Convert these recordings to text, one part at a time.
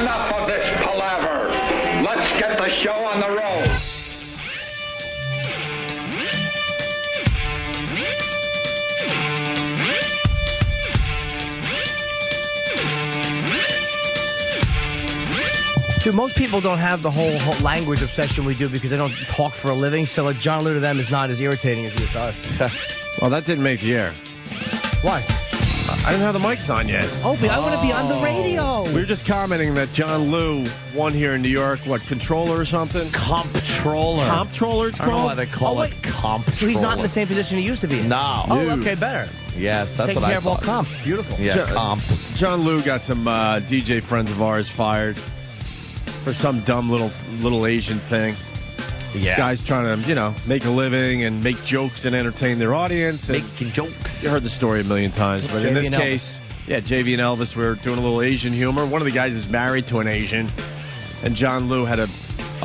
Enough of this palaver. Let's get the show on the road. Dude, most people don't have the whole language obsession we do because they don't talk for a living. So like John Lou to them is not as irritating as he is to us. Well, that didn't make the air. Why? I didn't have the mics on yet. Oh, but I want to be on the radio. We were just commenting that John Lou won here in New York. What, controller or something? Comptroller. Comptroller, it's I don't know called? why they call it comptroller. So he's not in the same position he used to be in. No. Oh, Dude. okay, better. Yes, that's Taking what I care of all thought. comps. Beautiful. Yeah, comp. John Lou got some DJ friends of ours fired for some dumb little Asian thing. Yeah. Guys trying to, make a living and make jokes and entertain their audience. And Making jokes. you heard the story a million times, but in JV this and case, JV and Elvis were doing a little Asian humor. One of the guys is married to an Asian, and John Lou had a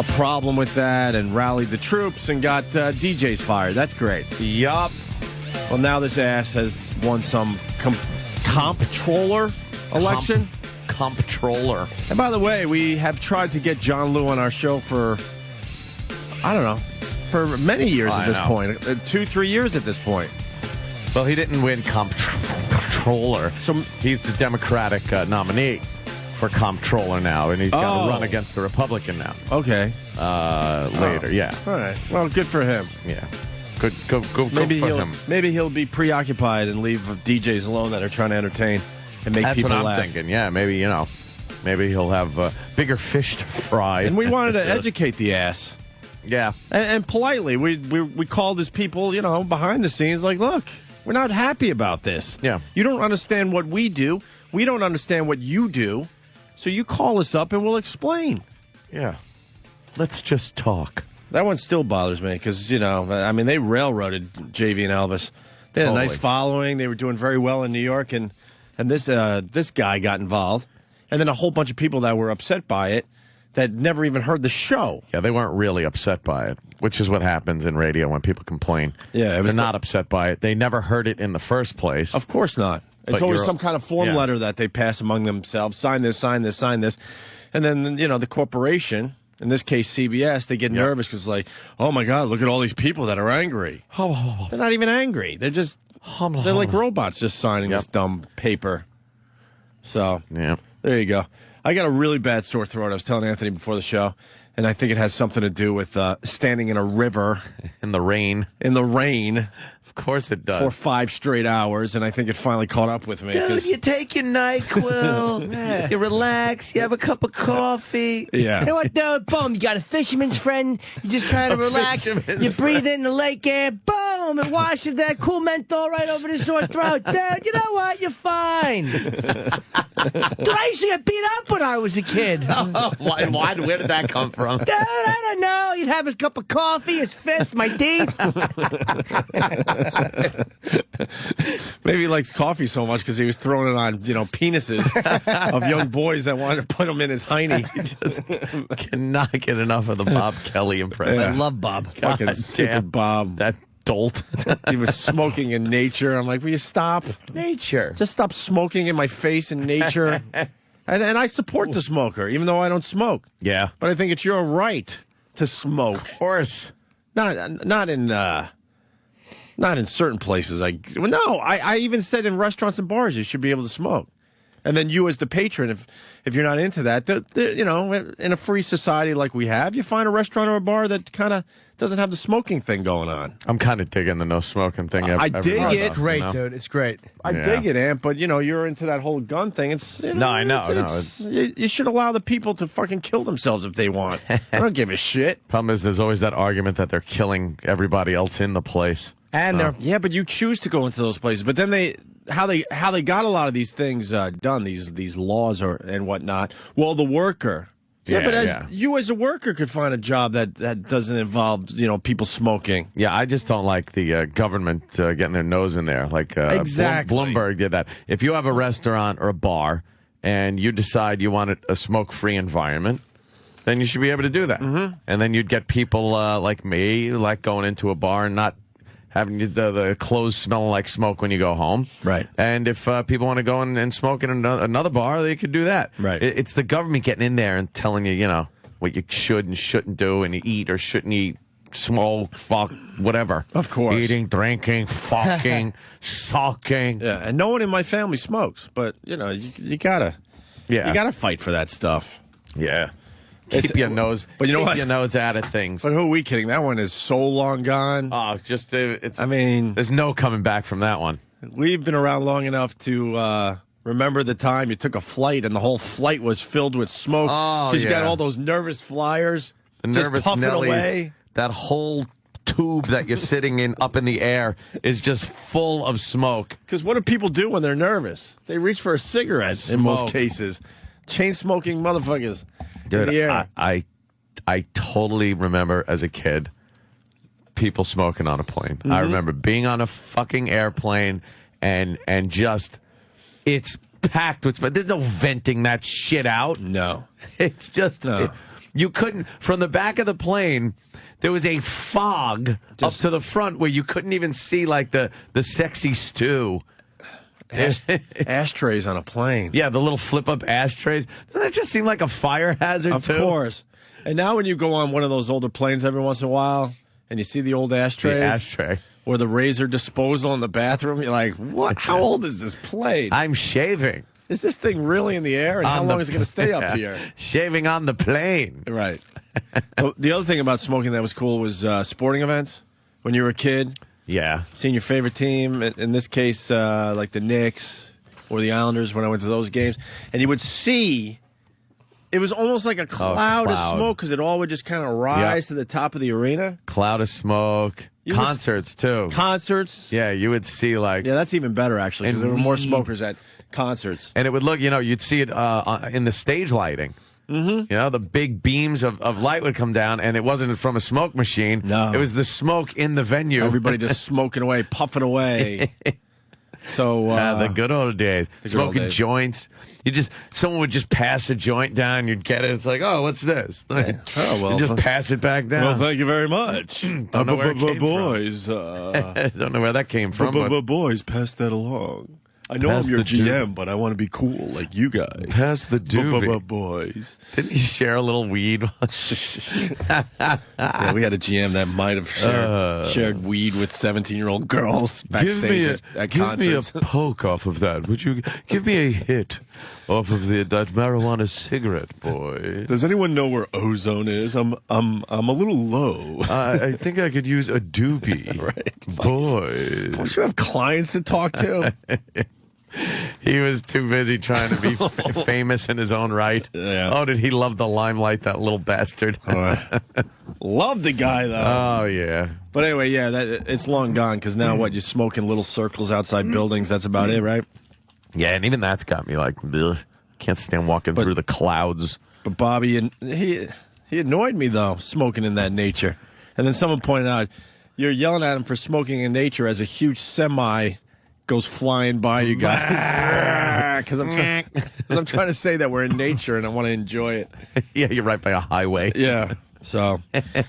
problem with that and rallied the troops and got DJs fired. That's great. Yup. Well, now this ass has won some comptroller election. Comptroller. And by the way, we have tried to get John Lou on our show for, I don't know, for many years at this point. 2-3 years at this point. Well, he didn't win comptroller. So He's the Democratic nominee for comptroller now, and he's got Oh. to run against the Republican now. Okay. Later, yeah. All right. Well, good for him. Yeah. Good Maybe for he'll him. maybe he'll be preoccupied and leave DJs alone that are trying to entertain and make That's people what I'm laugh. thinking. Yeah, maybe he'll have bigger fish to fry. And we wanted to educate the ass. Yeah. And politely, we called his people, behind the scenes, like, look, we're not happy about this. Yeah. You don't understand what we do. We don't understand what you do. So you call us up and we'll explain. Yeah. Let's just talk. That one still bothers me because, they railroaded JV and Elvis. They had a nice Totally. following. They were doing very well in New York, and this guy got involved. And then a whole bunch of people that were upset by it that never even heard the show. Yeah, they weren't really upset by it, which is what happens in radio when people complain. Yeah, it was They're not upset by it. They never heard it in the first place. Of course not. It's But always you're- some kind of form yeah. letter that they pass among themselves. Sign this, sign this, sign this. And then, the corporation, in this case CBS, they get nervous because oh my God, look at all these people that are angry. They're not even angry. They're just, they're like robots just signing this dumb paper. So, Yeah. there you go. I got a really bad sore throat. I was telling Anthony before the show, and I think it has something to do with standing in a river In the rain. in the rain Of course it does. for 5 straight hours, and I think it finally caught up with me. 'cause- take your NyQuil, you relax, you have a cup of coffee. yeah. You know what, dude? Boom, you got a fisherman's friend. You just kind of relax. fisherman's You breathe in the lake air. Boom, it washes that cool menthol right over the sore throat. Dude, you know what? You're fine. Dude, I used to get beat up when I was a kid. Why? Where did that come from? Dude, I don't know. You'd have a cup of coffee, his fist, my teeth. Maybe he likes coffee so much because he was throwing it on, penises of young boys that wanted to put him in his hiney. Just cannot get enough of the Bob Kelly impression. Yeah. I love Bob. Fucking God stupid damn. Bob. That dolt. He was smoking in nature. I'm like, will you stop? Nature. Just stop smoking in my face in nature. And I support the smoker, even though I don't smoke. Yeah. But I think it's your right to smoke. Of course. Not in certain places. I even said in restaurants and bars you should be able to smoke. And then you as the patron, if you're not into that, in a free society like we have, you find a restaurant or a bar that kind of doesn't have the smoking thing going on. I'm kind of digging the no smoking thing. I dig everywhere, it. though, It's great, you know? dude. It's great. I Yeah. dig it, Amp, but you're into that whole gun thing. It's No, I know, you should allow the people to fucking kill themselves if they want. I don't give a shit. Problem is, there's always that argument that they're killing everybody else in the place. And they're Yeah, but you choose to go into those places. But then how they got a lot of these things done, these laws and whatnot. Well, the worker. Yeah, but you as a worker could find a job that doesn't involve people smoking. Yeah, I just don't like the government getting their nose in there. Like Exactly. Bloomberg did that. If you have a restaurant or a bar and you decide you want a smoke-free environment, then you should be able to do that. Mm-hmm. And then you'd get people like me, who like going into a bar and not having the clothes smelling like smoke when you go home. Right. And if people want to go and smoke in another bar, they could do that. Right. It's the government getting in there and telling you, what you should and shouldn't do and eat or shouldn't eat, smoke, fuck, whatever. Of course. Eating, drinking, fucking, sucking. Yeah, and no one in my family smokes, but, you gotta fight for that stuff. Yeah. Keep your nose, but you know keep what? your nose out of things. But who are we kidding? That one is so long gone. Oh, there's no coming back from that one. We've been around long enough to remember the time you took a flight and the whole flight was filled with smoke. Oh, you got all those nervous flyers The just nervous puffing Nellies. away. That whole tube that you're sitting in up in the air is just full of smoke. Because what do people do when they're nervous? They reach for a cigarette in most cases. Chain smoking motherfuckers. Dude, in the air. I totally remember as a kid people smoking on a plane. I remember being on a fucking airplane and just it's packed with smoke. There's no venting that shit out. No. It's just you couldn't from the back of the plane. There was a fog up to the front where you couldn't even see like the sexy stew. Ashtrays on a plane. Yeah, the little flip-up ashtrays. Doesn't that just seem like a fire hazard, Of too? course. And now when you go on one of those older planes every once in a while and you see the old ashtrays. The ashtray. Or the razor disposal in the bathroom, you're like, what? How old is this plane? I'm shaving. Is this thing really in the air? And how long is it going to stay up here? Shaving on the plane. Right. Well, the other thing about smoking that was cool was sporting events. When you were a kid, Yeah. seeing your favorite team, in this case, like the Knicks or the Islanders when I went to those games, and you would see, it was almost like a cloud of smoke because it all would just kind of rise to the top of the arena. Cloud of smoke. Concerts, too. Concerts. Yeah, you would see like... Yeah, that's even better, actually, because there were more smokers at concerts. And it would look, you'd see it in the stage lighting. Mm-hmm. The big beams of light would come down, and it wasn't from a smoke machine. No. It was the smoke in the venue. Everybody just smoking away, puffing away. So the good old days. Smoking days. joints. Someone would just pass a joint down, you'd get it. It's like, oh, what's this? Oh, well. You just pass it back down. Well, thank you very much. Don't know where it came boys. Don't know where that came from. Boys, pass that along. I know Pass I'm your the GM, but I want to be cool like you guys. Pass the doobie. Boys. Didn't he share a little weed? Yeah, we had a GM that might have shared weed with 17-year-old girls backstage at concerts. Give me a poke off of that. Would you give me a hit off of that marijuana cigarette, boy? Does anyone know where ozone is? I'm a little low. I think I could use a doobie, Right. boy. Don't you have clients to talk to? He was too busy trying to be famous in his own right. Yeah. Oh, did he love the limelight, that little bastard? Love the guy, though. Oh, yeah. But anyway, yeah, it's long gone because now what? You smoke in little circles outside buildings. That's about it, right? Yeah, and even that's got me like, ugh, can't stand walking through the clouds. But Bobby, and he annoyed me, though, smoking in that nature. And then someone pointed out, you're yelling at him for smoking in nature as a huge semi goes flying by you guys. Because I'm trying to say that we're in nature and I want to enjoy it. Yeah, you're right by a highway. Yeah. So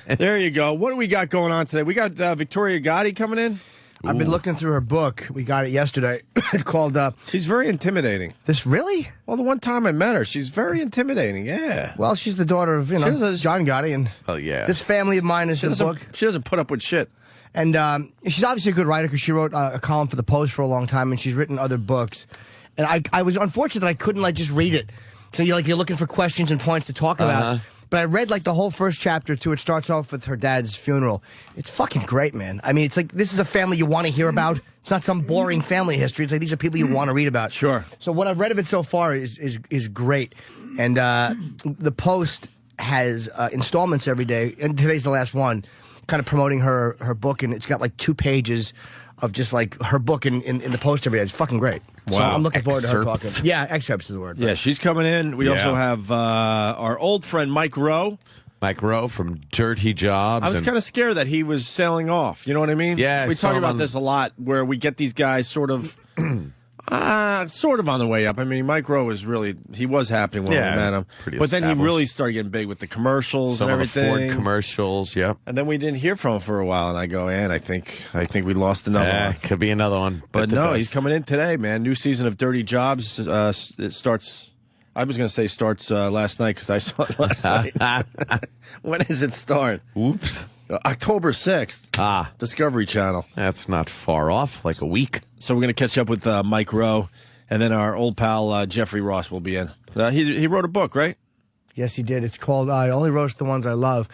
there you go. What do we got going on today? We got Victoria Gotti coming in. I've been looking through her book. We got it yesterday. It's called She's very intimidating. This really? Well, the one time I met her, she's very intimidating. Yeah. Well, she's the daughter of John Gotti, and Oh, yeah. this family of mine is in the book. She doesn't put up with shit. And she's obviously a good writer because she wrote a column for the Post for a long time, and she's written other books. And I was unfortunate that I couldn't just read it. So you're looking for questions and points to talk about. But I read the whole first chapter too. It starts off with her dad's funeral. It's fucking great, man. I mean, it's like this is a family you want to hear about. It's not some boring family history. It's like these are people you want to read about. Sure. So what I've read of it so far is great. And the Post has installments every day, and today's the last one, kind of promoting her book, and it's got 2 pages of just her book in the Post every day. It's fucking great. Wow. So I'm looking forward to her Excerpts. talking. Yeah, excerpts is the word. Yeah, she's coming in. We also have our old friend Mike Rowe. Mike Rowe from Dirty Jobs. I was and- kind of scared that he was sailing off. You know what I mean? Yeah, I We saw talk him about on- this a lot, where we get these guys sort of, I Sort of on the way up. I mean, Mike Rowe he was happening when we met him. But then he really started getting big with the commercials Some and of the everything. Ford commercials, yep. And then we didn't hear from him for a while, and I go, I think we lost another one. Could be another one. But no, he's coming in today, man. New season of Dirty Jobs. It starts. I was going to say starts last night because I saw it last night. When does it start? Oops. October 6th. Discovery Channel. That's not far off, like a week. So we're going to catch up with Mike Rowe, and then our old pal Jeffrey Ross will be in. He wrote a book, right? Yes, he did. It's called I Only Roast the Ones I Love.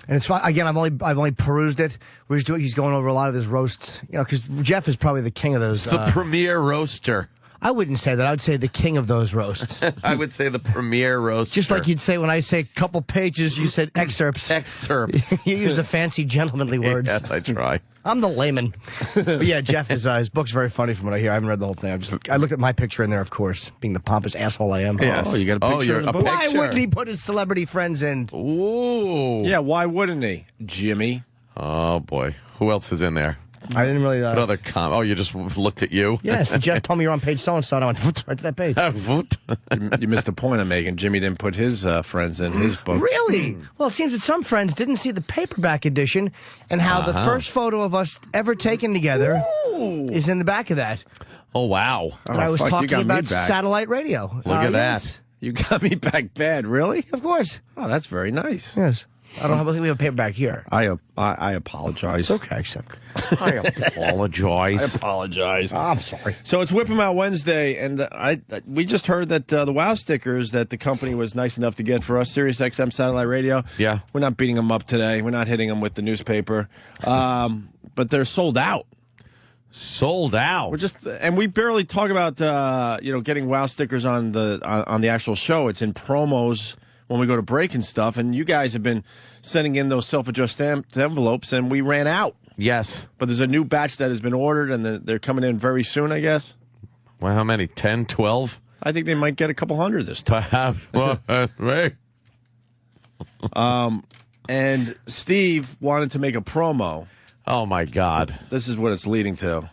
And it's fun. Again, I've only perused it. He's going over a lot of his roasts, because Jeff is probably the king of those. The premier roaster. I wouldn't say that. I would say the king of those roasts. I would say the premier roaster. Just like you'd say when I say a couple pages, you said excerpts. Excerpts. You use the fancy gentlemanly words. Yes, I try. I'm the layman. But yeah, Jeff his book's very funny from what I hear. I haven't read the whole thing. I looked at my picture in there, of course, being the pompous asshole I am. Yes. Oh, you got a picture you're in the a book? Why picture. wouldn't he put his celebrity friends in? Ooh. Yeah, why wouldn't he? Jimmy. Oh, boy. Who else is in there? I didn't really. What other you just looked at you? Yes, Jeff told me you're on page so-and-so, and I went right to that page. You missed the point I'm making. Jimmy didn't put his friends in his book. Really? Well, it seems that some friends didn't see the paperback edition and how the first photo of us ever taken together is in the back of that. Oh, wow. And I was fuck, you talking got me about back. satellite radio. Look at yes. that. You got me back bad, really? Of course. Oh, that's very nice. Yes. I don't think we have a paperback here. I apologize. It's okay, except. I apologize. apologize. Oh, I'm sorry. So it's Whip 'em Out Wednesday, and we just heard that the WOW stickers that the company was nice enough to get for us, Sirius XM Satellite Radio. Yeah. We're not beating them up today. We're not hitting them with the newspaper. But they're sold out. Sold out. And we barely talk about getting WOW stickers on the actual show. It's in promos when we go to break and stuff. And you guys have been sending in those self-addressed stamped envelopes, and we ran out. Yes. But there's a new batch that has been ordered, and they're coming in very soon, I guess. Well, how many? 10, 12? I think they might get a couple hundred this time. And Steve wanted to make a promo. Oh, my God. This is what it's leading to.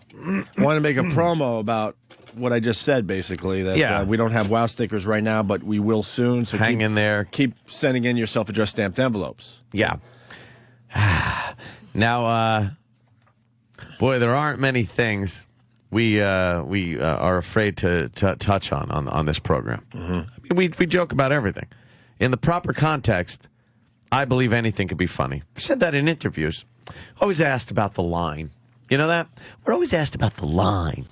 Wanted to make a promo about what I just said, basically. That we don't have WOW stickers right now, but we will soon. So Hang in there. Keep sending in your self-addressed stamped envelopes. Yeah. Now, boy, there aren't many things we are afraid to touch on this program. Mm-hmm. I mean, we joke about everything. In the proper context, I believe anything could be funny. I've said that in interviews. Always asked about the line. You know that? We're always asked about the line.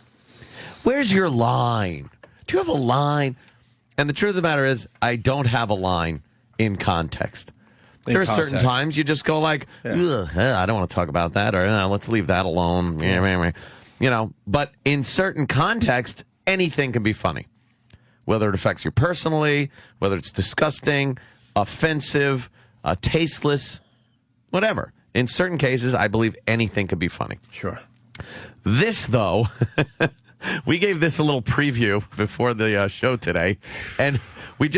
Where's your line? Do you have a line? And the truth of the matter is, I don't have a line in context. There are certain times you just go like, ugh, I don't want to talk about that, or let's leave that alone. But in certain contexts, anything can be funny. Whether it affects you personally, whether it's disgusting, offensive, tasteless, whatever. In certain cases, I believe anything could be funny. Sure. This, though, we gave this a little preview before the show today, and we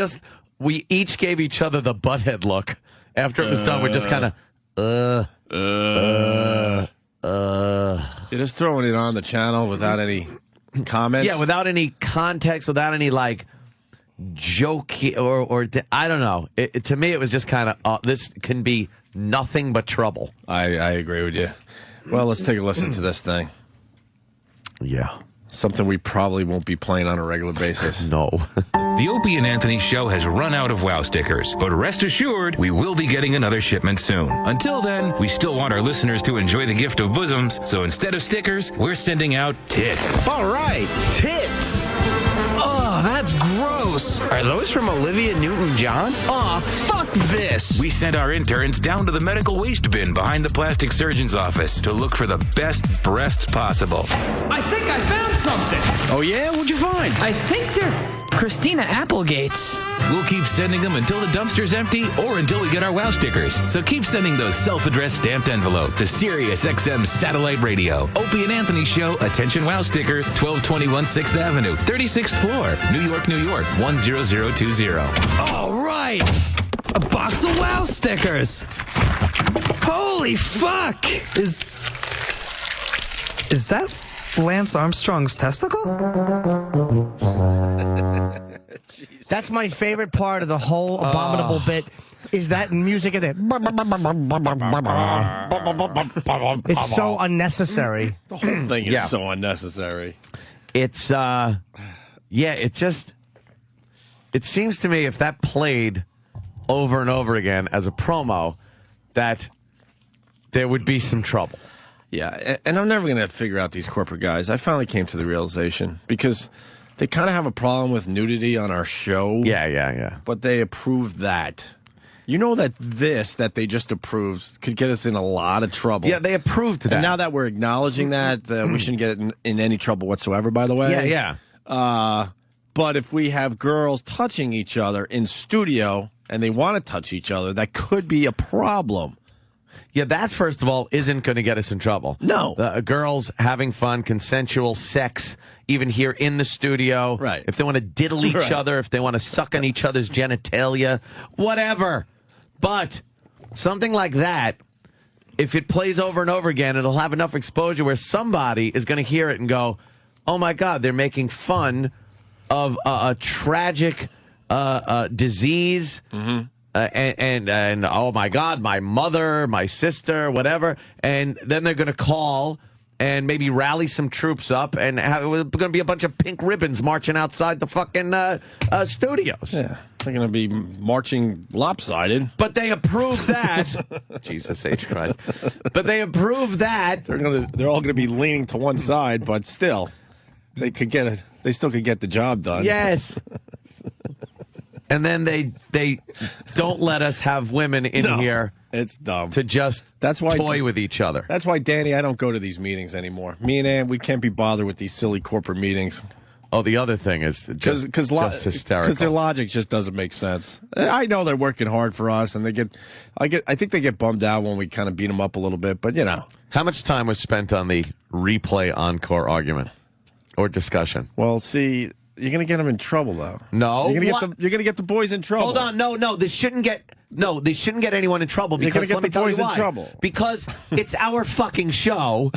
each gave each other the butthead look. After it was done, we're just kind of, You're just throwing it on the channel without any comments? Yeah, without any context, without any, joke or I don't know. To me, it was just kind of, this can be nothing but trouble. I agree with you. Well, let's take a listen to this thing. Yeah. Something we probably won't be playing on a regular basis. No. The Opie and Anthony show has run out of WOW stickers, but rest assured, we will be getting another shipment soon. Until then, we still want our listeners to enjoy the gift of bosoms, so instead of stickers, we're sending out tits. All right, tits. Oh, that's gross. Are those from Olivia Newton-John? Aw, fuck this. We sent our interns down to the medical waste bin behind the plastic surgeon's office to look for the best breasts possible. I think I found something. Oh, yeah? What'd you find? I think they're Christina Applegate's. We'll keep sending them until the dumpster's empty or until we get our WOW stickers. So keep sending those self-addressed stamped envelopes to Sirius XM Satellite Radio. Opie and Anthony Show, attention WOW stickers, 1221 6th Avenue, 36th floor, New York, New York, 10020. All right. A box of WOW stickers. Holy fuck. Is that Lance Armstrong's testicle? That's my favorite part of the whole abominable bit. Is that music in there? It's so unnecessary. The whole thing is so unnecessary. It's it seems to me if that played over and over again as a promo, that there would be some trouble. Yeah, and I'm never going to figure out these corporate guys. I finally came to the realization because they kind of have a problem with nudity on our show. Yeah. But they approved that. You know that they just approved could get us in a lot of trouble. Yeah, they approved that. And now that we're acknowledging that, we shouldn't get in any trouble whatsoever, by the way. Yeah. But if we have girls touching each other in studio and they want to touch each other, that could be a problem. Yeah, that, first of all, isn't going to get us in trouble. No. Girls having fun, consensual sex, even here in the studio. Right. If they want to diddle each other, if they want to suck on each other's genitalia, whatever. But something like that, if it plays over and over again, it'll have enough exposure where somebody is going to hear it and go, oh, my God, they're making fun of a tragic disease. Mm-hmm. And oh my God, my mother, my sister, whatever, and then they're going to call and maybe rally some troops up, and we're going to be a bunch of pink ribbons marching outside the fucking studios. Yeah, they're going to be marching lopsided. But they approved that. Jesus H. Christ! But they approved that. They're all going to be leaning to one side, but still, they still could get the job done. Yes. And then they don't let us have women in here. It's dumb. To just toy with each other. That's why, Danny, I don't go to these meetings anymore. Me and Ann, we can't be bothered with these silly corporate meetings. Oh, the other thing is just hysterical. Because their logic just doesn't make sense. I know they're working hard for us, and I think they get bummed out when we kind of beat them up a little bit, but you know. How much time was spent on the replay encore argument or discussion? Well, see, you're going to get them in trouble, though. No, you're going to get the boys in trouble. Hold on, no, they shouldn't get anyone in trouble. Because you're going to get the boys in trouble because it's our fucking show,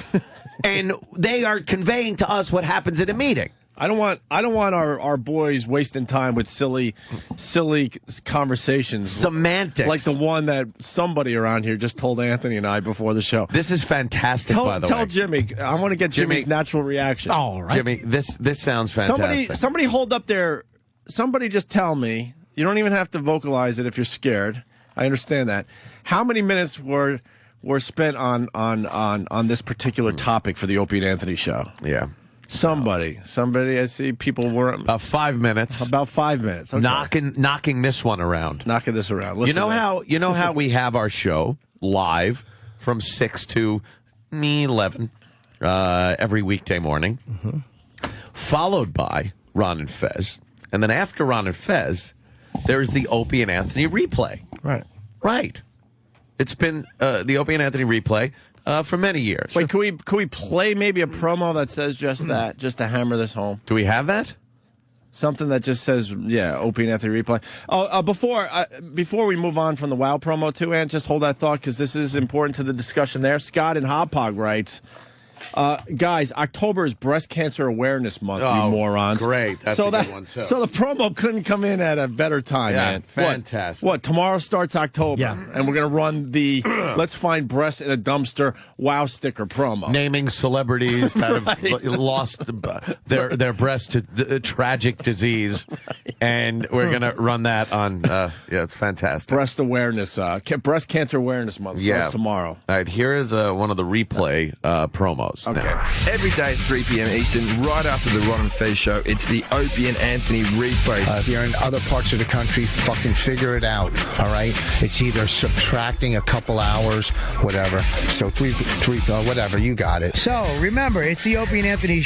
and they are conveying to us what happens at a meeting. I don't want our boys wasting time with silly conversations. Semantics. Like the one that somebody around here just told Anthony and I before the show. This is fantastic, by the way. Tell Jimmy. I want to get Jimmy's natural reaction. All right. Jimmy, this sounds fantastic. Somebody hold up somebody just tell me. You don't even have to vocalize it if you're scared. I understand that. How many minutes were spent on this particular topic for the Opie and Anthony show? Yeah. Somebody. I see people were about 5 minutes. About 5 minutes. Okay. Knocking this one around. Knocking this around. Listen you know how we have our show live from 6 to 11 every weekday morning, followed by Ron and Fez, and then after Ron and Fez, there is the Opie and Anthony replay. Right. It's been the Opie and Anthony replay. For many years. Wait, can we play maybe a promo that says just that, just to hammer this home? Do we have that? Something that just says, Opie and Anthony replay. Oh, before we move on from the WoW promo too, Ann, just hold that thought because this is important to the discussion there. Scott in Hopog writes, guys, October is Breast Cancer Awareness Month, you morons. Great. That's a good one, too. So the promo couldn't come in at a better time, man. Fantastic. What? Tomorrow starts October, and we're going to run the Let's Find Breasts in a Dumpster WoW sticker promo. Naming celebrities that have lost their breast to tragic disease, and we're going to run that on, it's fantastic. Breast Awareness, Breast Cancer Awareness Month starts tomorrow. All right, here is one of the replay promos. Okay. Now. Every day at 3 p.m. Eastern, right after the Ron and Fez show, it's the Opie and Anthony replay. If you're in other parts of the country, fucking figure it out, all right? It's either subtracting a couple hours, whatever. So three, whatever, you got it. So, remember, it's the Opie and Anthony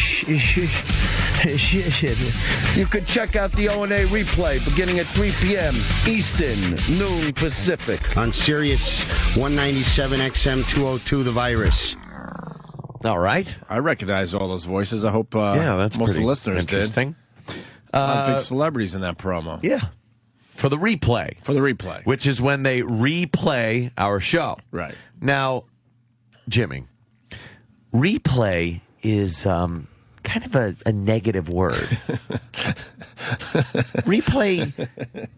You can check out the O&A replay beginning at 3 p.m. Eastern, noon Pacific. On Sirius 197 XM 202, The Virus. All right. I recognize all those voices. I hope that's most of the listeners interesting. did. Big celebrities in that promo. Yeah. For the replay. Which is when they replay our show. Right. Now, Jimmy, replay is kind of a negative word. Replay,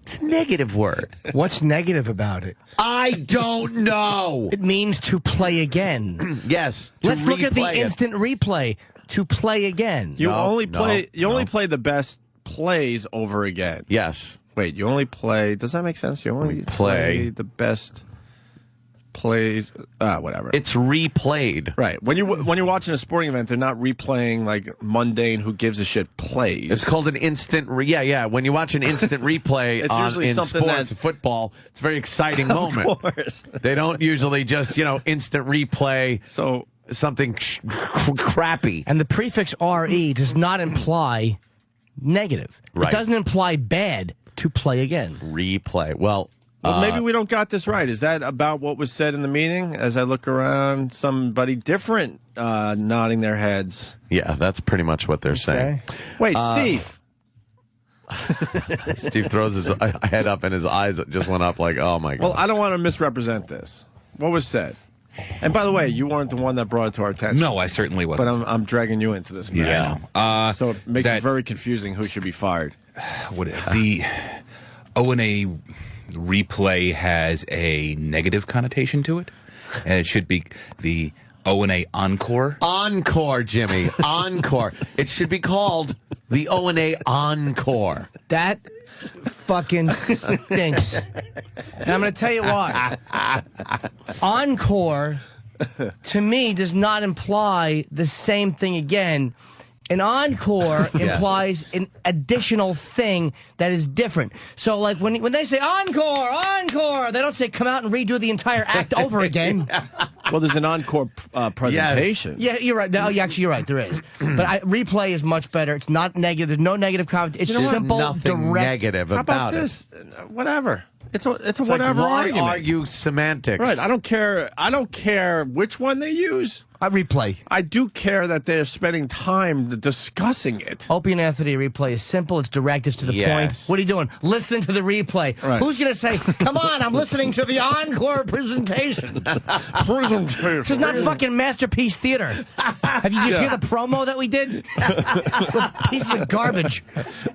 it's a negative word. What's negative about it? I don't know. It means to play again. Yes. Let's look at the replay it. instant replay. To play again. You No, only no, play. You only no. play the best plays over again. Yes. Wait, you only play. Does that make sense? You only play the best plays. Whatever. It's replayed. Right. When you're watching a sporting event, they're not replaying like mundane who gives a shit plays. It's called an instant. Yeah. When you watch an instant replay It's usually in something sports, that- football, it's a very exciting moment. Of course. They don't usually just instant replay. So Something crappy. And the prefix RE does not imply negative. Right. It doesn't imply bad. To play again. Replay. Well, maybe we don't got this right. Is that about what was said in the meeting? As I look around, somebody different nodding their heads. yeah, that's pretty much what they're saying. Wait, Steve. Steve throws his head up and his eyes just went up like, oh my God. Well, I don't want to misrepresent this. What was said? And by the way, you weren't the one that brought it to our attention. No, I certainly wasn't. But I'm dragging you into this. Yeah. Mess. So it makes it very confusing who should be fired. The O&A replay has a negative connotation to it, and it should be the O&A encore. Encore, Jimmy. Encore. It should be called the O&A Encore. That fucking stinks. And I'm going to tell you why. Encore, to me, does not imply the same thing again. An encore implies an additional thing that is different. So, like, when they say encore, they don't say come out and redo the entire act over again. Well, there's an encore presentation. Yeah, you're right. Actually, you're right. There is. But replay is much better. It's not negative. There's no negative comment. It's simple, nothing direct. negative How about about this? Whatever. It's a It's whatever like, why argument. argue semantics? Right. I don't care which one they use. I replay. I do care that they're spending time discussing it. Opie and Anthony replay is simple. It's direct. It's to the point. Yes. What are you doing? Listening to the replay. Right. Who's going to say, come on, I'm listening to the encore presentation? This is not fucking Masterpiece Theater. Have you just hear the promo that we did? Pieces of garbage.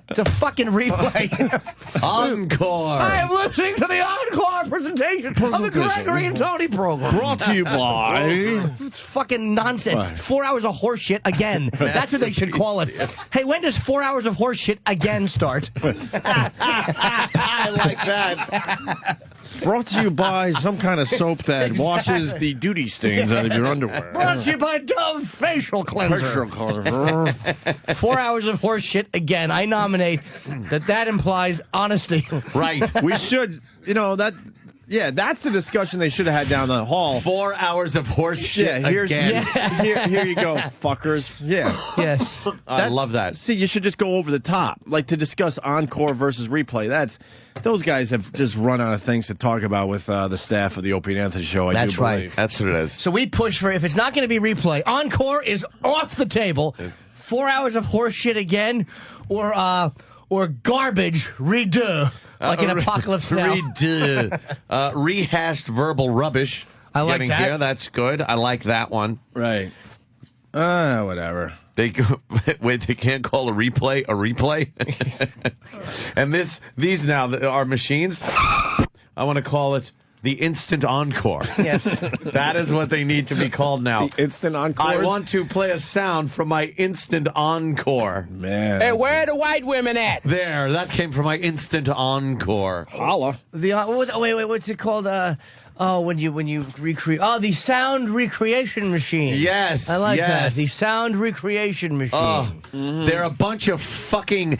It's a fucking replay. Encore. I am listening to the encore presentation of the Gregory and Tony program. Brought to you by. It's fucking nonsense. 4 hours of horse shit again. That's what they should call it. Hey, when does 4 hours of horse shit again start? I like that. Brought to you by some kind of soap that washes the duty stains out of your underwear. Brought to you by Dove Facial Cleanser. 4 hours of horse shit again. I nominate that implies honesty. Right. We should, Yeah, that's the discussion they should have had down the hall. 4 hours of horse shit again. Here you go, fuckers. Yeah. Yes. I love that. See, you should just go over the top. Like, to discuss encore versus replay. Those guys have just run out of things to talk about with the staff of the Opie and Anthony show, I That's do right. believe. That's what it is. So we push for, if it's not going to be replay, encore is off the table. 4 hours of horse shit again, or garbage redo. Like in Apocalypse Now. Rehashed verbal rubbish. I like Getting that. Here. That's good. I like that one. Right. Whatever. They can't call a replay a replay. And these now are machines. I want to call it the instant encore. Yes. That is what they need to be called now. The instant encore. I want to play a sound from my instant encore. Man. Hey, where are the white women at? There, that came from my instant encore. Holla. Wait, what's it called? When you recreate. Oh, the sound recreation machine. Yes, I like that. yes. The sound recreation machine. Oh, they're a bunch of fucking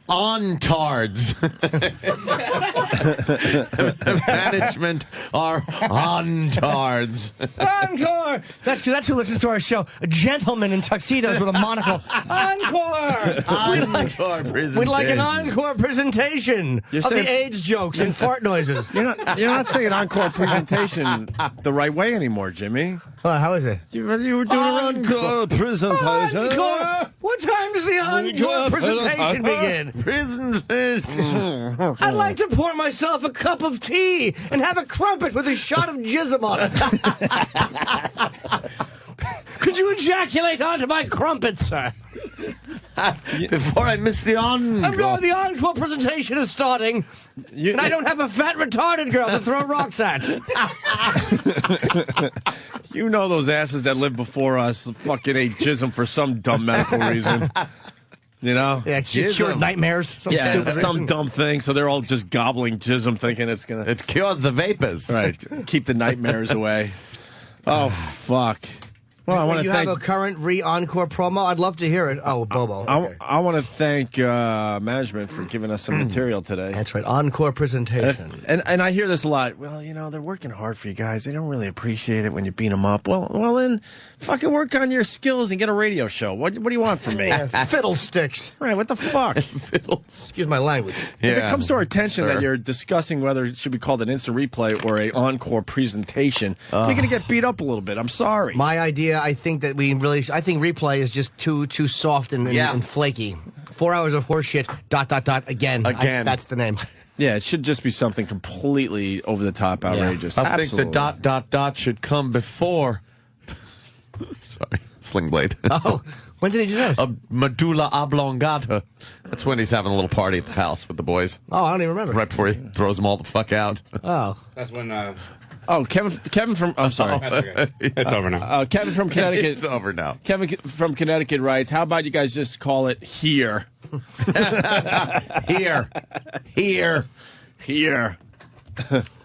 ontards. Management are ontards. Encore! That's who listens to our show. A gentleman in tuxedos with a monocle. Encore! Encore presentation. We'd like an encore presentation You're of the saying- AIDS jokes and fart noises. You're not saying encore presentation the right way anymore, Jimmy. How is it? You were doing encore presentation. Encore! What time does the encore presentation begin? Presentation. I'd like to pour myself a cup of tea and have a crumpet with a shot of jism on it. Could you ejaculate onto my crumpet, sir? Before I miss the encore. The encore presentation is starting, and I don't have a fat retarded girl to throw rocks at. You know those asses that lived before us fucking ate jism for some dumb medical reason. You know? Yeah, cure nightmares. Some dumb thing. So they're all just gobbling jism, thinking it's gonna. It cures the vapors. Right. Keep the nightmares away. Oh fuck. Well, I want to thank. You have a current re-encore promo? I'd love to hear it. Oh, Bobo. Okay. I want to thank management for giving us some material today. That's right. Encore presentation. And I hear this a lot. Well, you know, they're working hard for you guys. They don't really appreciate it when you beat them up. Well, then fucking work on your skills and get a radio show. What do you want from me? Fiddlesticks. Right, what the fuck? Excuse my language. If it comes to our attention that you're discussing whether it should be called an instant replay or a encore presentation, you're going to get beat up a little bit. I'm sorry. My idea, I think that I think replay is just too soft and flaky. 4 hours of horseshit, ... again. That's the name. Yeah, it should just be something completely over the top, outrageous. I think the ... should come before. Sorry, Sling Blade. Oh, when did he do that? A medulla oblongata. That's when he's having a little party at the house with the boys. Oh, I don't even remember. Right before he throws them all the fuck out. Oh, That's when. Oh, Kevin from. I'm sorry. That's okay. It's over now. Kevin from Connecticut. It's over now. Kevin from Connecticut writes, how about you guys just call it here? Here.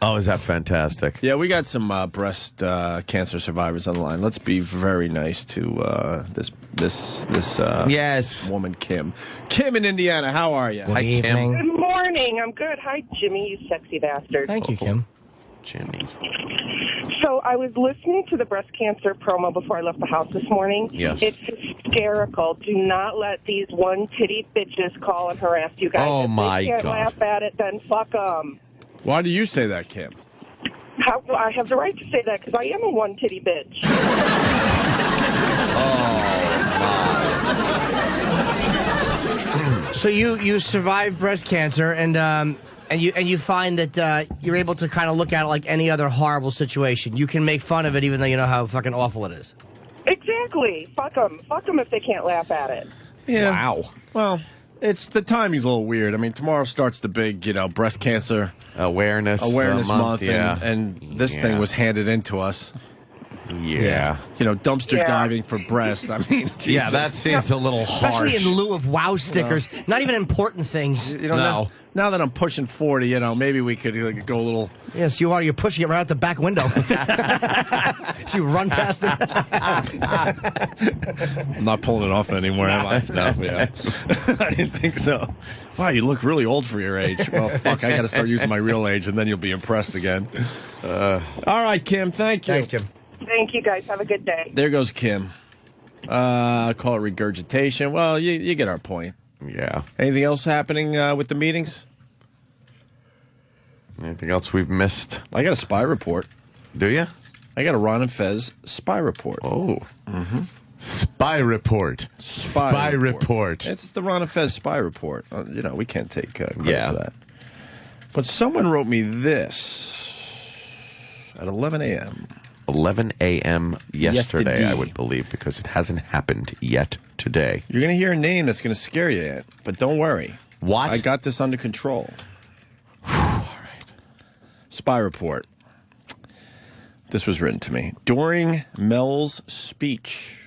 Oh, is that fantastic? Yeah, we got some breast cancer survivors on the line. Let's be very nice to this Yes. woman, Kim. Kim in Indiana, how are you? Hi, Kim. Good morning. I'm good. Hi, Jimmy, you sexy bastard. thank you, Kim. Jimmy. So I was listening to the breast cancer promo before I left the house this morning. Yes. It's hysterical. Do not let these one-titty bitches call and harass you guys. Oh, if my they can't God. laugh at it, then fuck them. Why do you say that, Kim? I have the right to say that because I am a one-titty bitch. So you survived breast cancer, and you find that you're able to kind of look at it like any other horrible situation. You can make fun of it, even though you know how fucking awful it is. Exactly. Fuck them. Fuck them if they can't laugh at it. Yeah. Wow. Well, it's the timing's a little weird. I mean, tomorrow starts the big, breast cancer Awareness month, yeah. and this thing was handed into us. Yeah. Dumpster diving for breasts. I mean, Yeah, Jesus. that seems a little harsh. Especially in lieu of wow stickers. Not even important things. Now that I'm pushing 40, maybe we could go a little. Yes, you are. You're pushing it right out the back window. So you run past it. I'm not pulling it off anymore, am I? No, yeah. I didn't think so. Wow, you look really old for your age. Well, fuck, I got to start using my real age, and then you'll be impressed again. All right, Kim, thank you. Thanks, Kim. Thank you, guys. Have a good day. There goes Kim. Call it regurgitation. Well, you get our point. Yeah. Anything else happening with the meetings? Anything else we've missed? I got a spy report. Do you? I got a Ron and Fez spy report. Oh. Mm-hmm. Spy report. Spy report. It's the Ron and Fez spy report. We can't take credit for that. But someone wrote me this at 11 a.m. 11 a.m. yesterday, Yesterday. I would believe, because it hasn't happened yet today. You're going to hear a name that's going to scare you yet, but don't worry. What? I got this under control. All right. Spy report. This was written to me. During Mel's speech.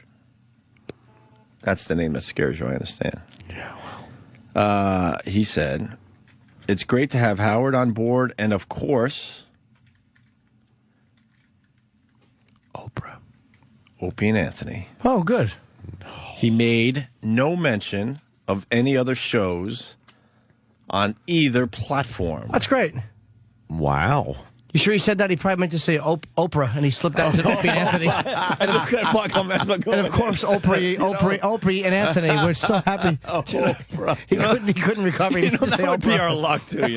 That's the name that scares you, I understand. Yeah, well. He said, it's great to have Howard on board, and of course, Oprah. Opie and Anthony. Oh, good. He made no mention of any other shows on either platform. That's great. Wow. You sure he said that? He probably meant to say Oprah, and he slipped out to Opie and Anthony. And of course, Opie and Anthony were so happy. He couldn't recover. He that would be our luck, too,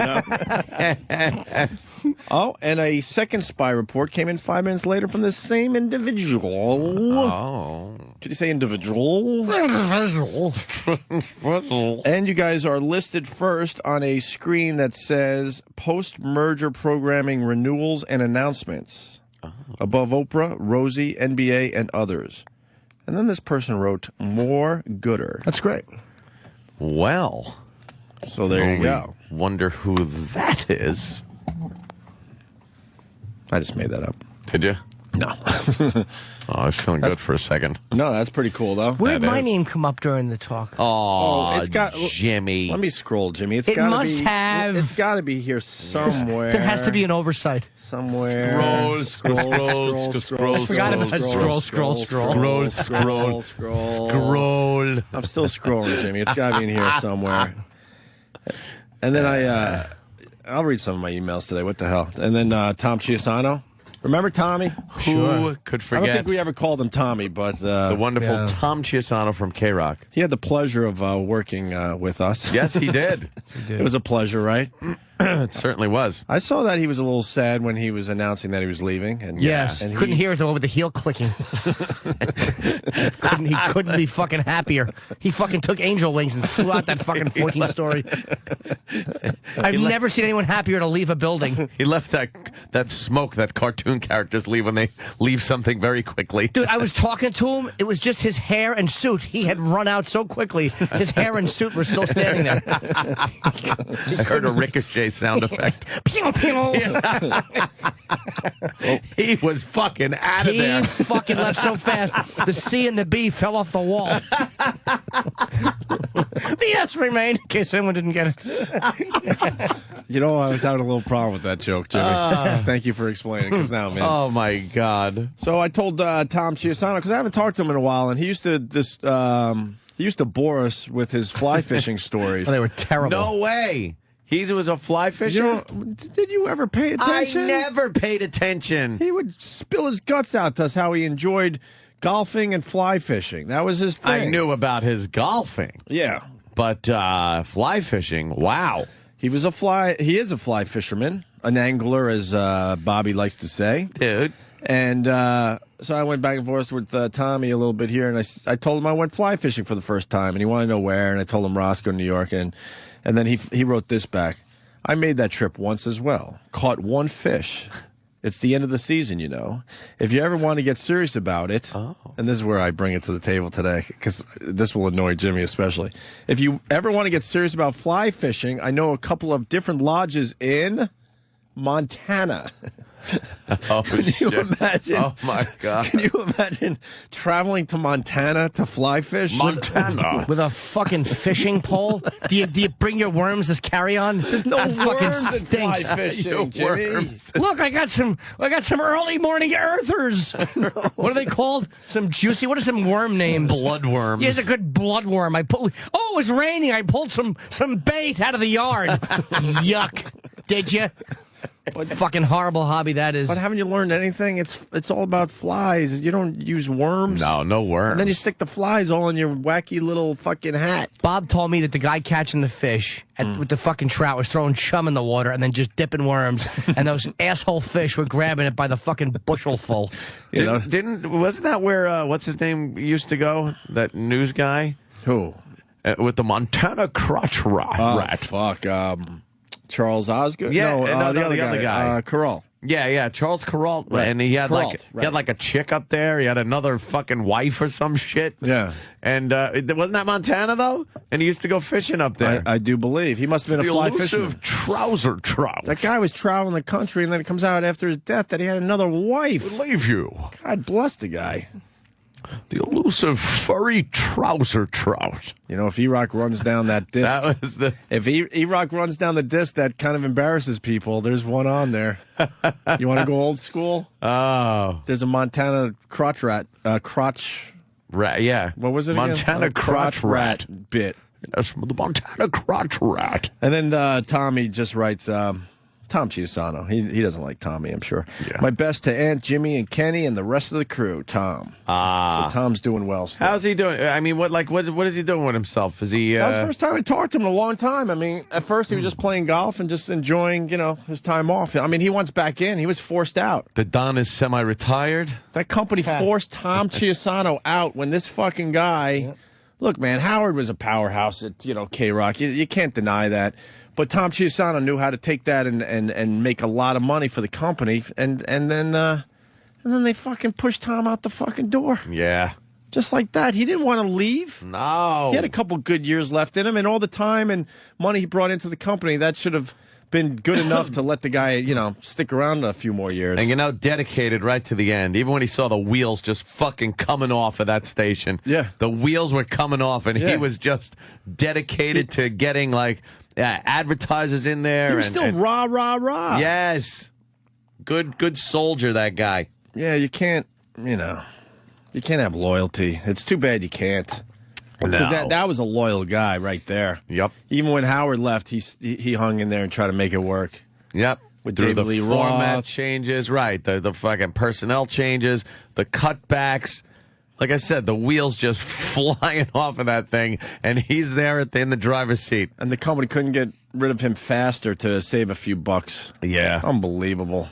Oh, and a second spy report came in 5 minutes later from the same individual. Oh. Could you say individual? And you guys are listed first on a screen that says post-merger programming renewals and announcements. Oh. Above Oprah, Rosie, NBA, and others. And then this person wrote, more gooder. That's great. Well, So there you go. Wonder who that is. I just made that up. Did you? No. Oh, I was feeling good for a second. No, that's pretty cool, though. Where did That my is. name come up during the talk? Oh, it's got- Jimmy. Let me scroll, Jimmy. It's It gotta must be, have- It's got to be here somewhere. There has to be an oversight. Somewhere. Scroll. Forgot about scroll. Scroll. I'm still scrolling, Jimmy. It's got to be in here somewhere. And then I'll read some of my emails today. What the hell? And then Tom Chiusano. Remember Tommy? Who could I forget don't think we ever called him Tommy, but the wonderful Tom Chiusano from K-Rock? he had the pleasure of working with us. Yes, he did. It was a pleasure, right? It certainly was. I saw that he was a little sad when he was announcing that he was leaving. And Yes, and couldn't hear it over the heel clicking. He couldn't be fucking happier. He fucking took angel wings and flew out that fucking 14-story. I've never seen anyone happier to leave a building. He left that smoke that cartoon characters leave when they leave something very quickly. Dude, I was talking to him. It was just his hair and suit. He had run out so quickly. His hair and suit were still standing there. I heard a ricochet sound effect. Pew, pew. He was fucking out of He there. fucking left so fast. The C and the B fell off the wall. The S remained, in case anyone didn't get it. You know, I was having a little problem with that joke, Jimmy. Thank you for explaining, because now, man. Oh, my God. So I told Tom Chiusano, because I haven't talked to him in a while, and he used to just he used to bore us with his fly fishing stories. Oh, they were terrible. No way. He was a fly fisher? Did you ever pay attention? I never paid attention. He would spill his guts out to us how he enjoyed golfing and fly fishing. That was his thing. I knew about his golfing. Yeah. But fly fishing, wow. He is a fly fisherman, an angler, as Bobby likes to say. Dude. And so I went back and forth with Tommy a little bit here, and I told him I went fly fishing for the first time, and he wanted to know where, and I told him Roscoe, New York, and then he wrote this back. I made that trip once as well. Caught one fish. It's the end of the season, you know. If you ever want to get serious about it, and this is where I bring it to the table today, because this will annoy Jimmy especially. If you ever want to get serious about fly fishing, I know a couple of different lodges in Montana. Oh, Can you imagine? Oh, my God. Can you imagine traveling to Montana to fly fish? Montana. With a fucking fishing pole? Do you bring your worms as carry-on? There's no That fucking worms in fly stinks. fishing, Jimmy. Look, I got some early morning earthers. What are they called? Some juicy. What are some worm names? Bloodworms. Yeah, it's a good bloodworm. Oh, it was raining. I pulled some bait out of the yard. Yuck. Did you? What fucking horrible hobby that is. But haven't you learned anything? It's all about flies. You don't use worms. No worms. And then you stick the flies all in your wacky little fucking hat. Bob told me that the guy catching the fish with the fucking trout was throwing chum in the water and then just dipping worms, and those asshole fish were grabbing it by the fucking bushelful. Wasn't that where what's his name used to go? That news guy? Who? With the Montana crotch rat. Fuck. Charles Osgood? Yeah, no, the other guy. Carell. Yeah, Charles Carrault, Right. and he had Carrault, he had like a chick up there. He had another fucking wife or some shit. Yeah. And wasn't that Montana though? And he used to go fishing up there. I do believe. He must have been the a fly elusive fisherman. trouser trout. That guy was traveling the country, and then it comes out after his death that he had another wife. Believe you. God bless the guy. The elusive furry trouser trout. You know, if E-Rock runs down that disc, That was the. if E-Rock runs down the disc that kind of embarrasses people, there's one on there. You want to go old school? Oh. There's a Montana crotch rat, crotch. Rat, yeah. What was it Montana again? crotch rat. bit. That's the Montana crotch rat. And then Tommy just writes, Tom Chiusano. He doesn't like Tommy, I'm sure. Yeah. My best to Aunt, Jimmy, and Kenny, and the rest of the crew, Tom. So Tom's doing well still. How's he doing? I mean, what is he doing with himself? Is he? That was the first time I talked to him in a long time. I mean, at first he was just playing golf and just enjoying, his time off. I mean, he wants back in. He was forced out. The Don is semi-retired. That company forced Tom Chiusano out when this fucking guy... Yep. Look, man, Howard was a powerhouse at, K-Rock. You can't deny that. But Tom Chiusano knew how to take that and make a lot of money for the company. And then they fucking pushed Tom out the fucking door. Yeah. Just like that. He didn't want to leave. No. He had a couple good years left in him, and all the time and money he brought into the company, that should have been good enough to let the guy, stick around a few more years. And, dedicated right to the end. Even when he saw the wheels just fucking coming off of that station. Yeah. The wheels were coming off, and he was just dedicated to getting, advertisers in there. He was still rah, rah, rah. Yes. Good soldier, that guy. Yeah, you can't, you can't have loyalty. It's too bad you can't. Because that was a loyal guy right there. Yep. Even when Howard left, he hung in there and tried to make it work. Yep. With Through David the Lee format Roth. changes, right. The fucking personnel changes, the cutbacks. Like I said, the wheels just flying off of that thing, and he's there in the driver's seat. And the company couldn't get rid of him faster to save a few bucks. Yeah. Unbelievable.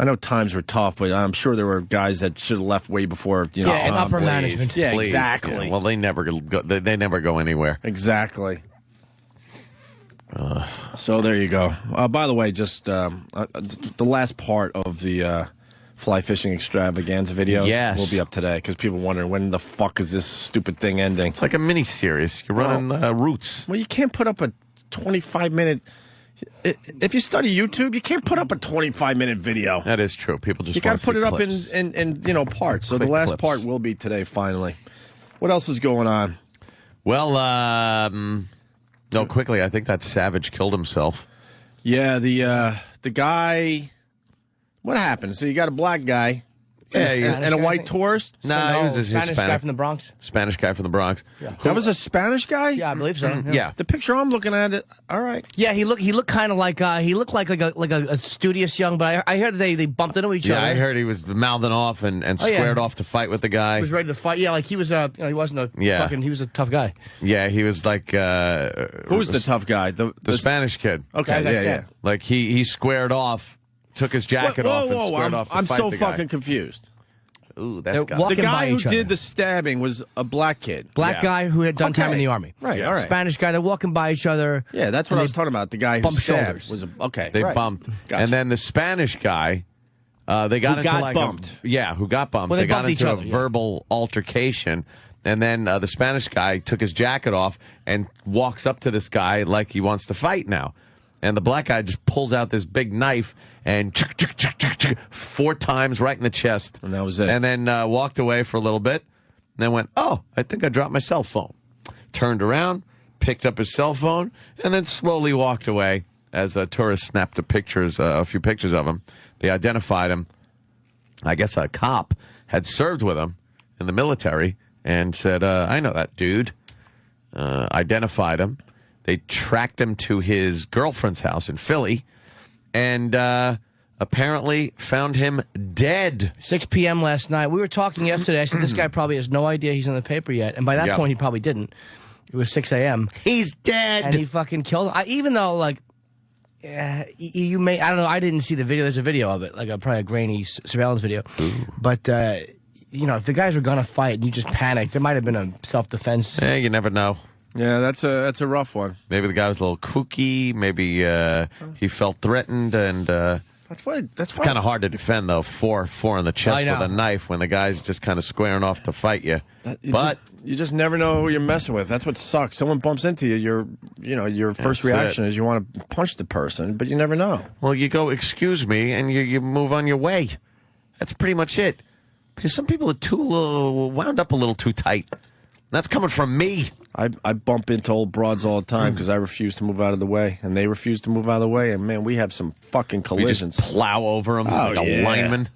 I know times were tough, but I'm sure there were guys that should have left way before. and upper management. Yeah, Please. exactly. Yeah. Well, they never go. They never go anywhere. Exactly. So there you go. By the way, just the last part of the fly fishing extravaganza videos will be up today because people wondering when the fuck is this stupid thing ending. It's like a mini series. You're running routes. Well, you can't put up a 25-minute. If you study YouTube, you can't put up a 25-minute video. That is true. People just you got to put it up clips. in parts. So Quick the last clips. part will be today. Finally, what else is going on? Well, no, quickly. I think that Savage killed himself. Yeah, the guy. What happened? So you got a black guy, and a white tourist. No, he was a Spanish Hispanic guy from the Bronx. Spanish guy from the Bronx. Yeah. That was a Spanish guy. Yeah, I believe so. Yeah. The picture I'm looking at, all right. Yeah, he looked kind of like he looked like a studious young, but I heard they bumped into each other. Yeah, I heard he was mouthing off and squared off to fight with the guy. He was ready to fight. Yeah, like he was he wasn't a fucking, he was a tough guy. Yeah, he was like Who was the tough guy? The Spanish kid. Okay, yeah. Like he squared off, took his jacket off, and squared off to I'm fight so the guy. fucking confused. Ooh, that's got walking The by guy who each other. did the stabbing was a black kid. Black guy who had done time in the army. Right, all right. Spanish guy. They're walking by each other. Yeah, that's what and I was talking about. The guy who bumped stabbed shoulders. was okay. They right. bumped, Gotcha. and then the Spanish guy, they got Who into got like bumped. who got bumped. Well, they got bumped each into other, a yeah. verbal altercation, and then the Spanish guy took his jacket off and walks up to this guy like he wants to fight now, and the black guy just pulls out this big knife and 4 times right in the chest, And that was it. And then walked away for a little bit, and then went, "Oh, I think I dropped my cell phone." Turned around, picked up his cell phone, and then slowly walked away as tourists snapped a few pictures of him. They identified him. I guess a cop had served with him in the military and said, I know that dude. Identified him. They tracked him to his girlfriend's house in Philly and apparently found him dead. 6 p.m. last night. We were talking yesterday. I said, this guy probably has no idea he's in the paper yet. And by that Yep. point, he probably didn't. It was 6 a.m. He's dead. And he fucking killed him. Even though, you may, I don't know, I didn't see the video. There's a video of it, probably a grainy surveillance video. But, if the guys were going to fight and you just panicked, there might have been a self-defense. You never know. Yeah, that's a rough one. Maybe the guy was a little kooky. Maybe he felt threatened, and it's kind of hard to defend though. Four in the chest with a knife when the guy's just kind of squaring off to fight you. You just never know who you're messing with. That's what sucks. Someone bumps into you. Your first reaction is you want to punch the person, but you never know. Well, you go, "Excuse me," and you move on your way. That's pretty much it. Because some people are too wound up a little too tight. That's coming from me. I bump into old broads all the time because I refuse to move out of the way, and they refuse to move out of the way, and man, we have some fucking collisions. We just plow over them like a lineman.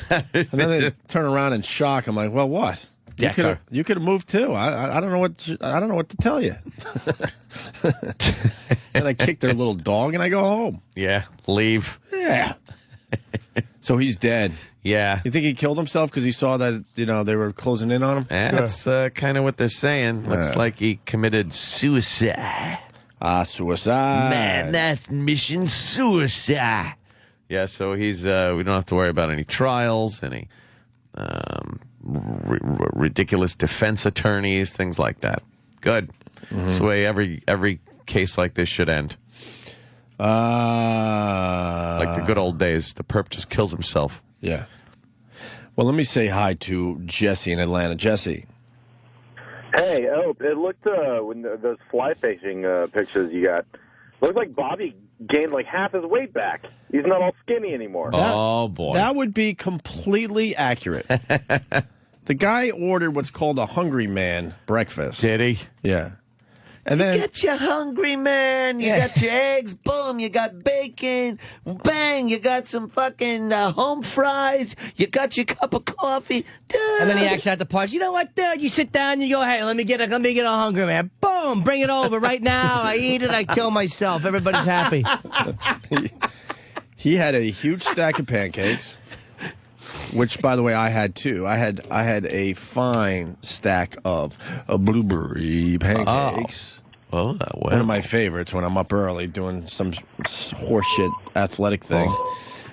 And then they turn around in shock. I'm like, well, what? You could have moved too. I don't know what to tell you. And I kick their little dog and I go home. Yeah, leave. Yeah. So he's dead. Yeah. You think he killed himself because he saw that they were closing in on him? That's kind of what they're saying. Looks like he committed suicide. Suicide. Man, that's mission suicide. Yeah, so he's. We don't have to worry about any trials, any ridiculous defense attorneys, things like that. Good. That's the way every case like this should end. Like the good old days. The perp just kills himself. Yeah. Well, let me say hi to Jesse in Atlanta. Jesse. Hey, it looked when those fly fishing pictures you got, looked like Bobby gained like half his weight back. He's not all skinny anymore. Oh boy, that would be completely accurate. The guy ordered what's called a Hungry Man breakfast. Did he? Yeah. And then get your hungry man. You got your eggs. Boom. You got bacon. Bang. You got some fucking home fries. You got your cup of coffee. Dude. And then he acts out the parts. You know what, dude? You sit down. You go, hey, let me get a Hungry Man. Boom. Bring it over right now. I eat it. I kill myself. Everybody's happy. He had a huge stack of pancakes, which, by the way, I had too. I had a fine stack of blueberry pancakes. Oh, well. One of my favorites when I'm up early doing some horseshit athletic thing.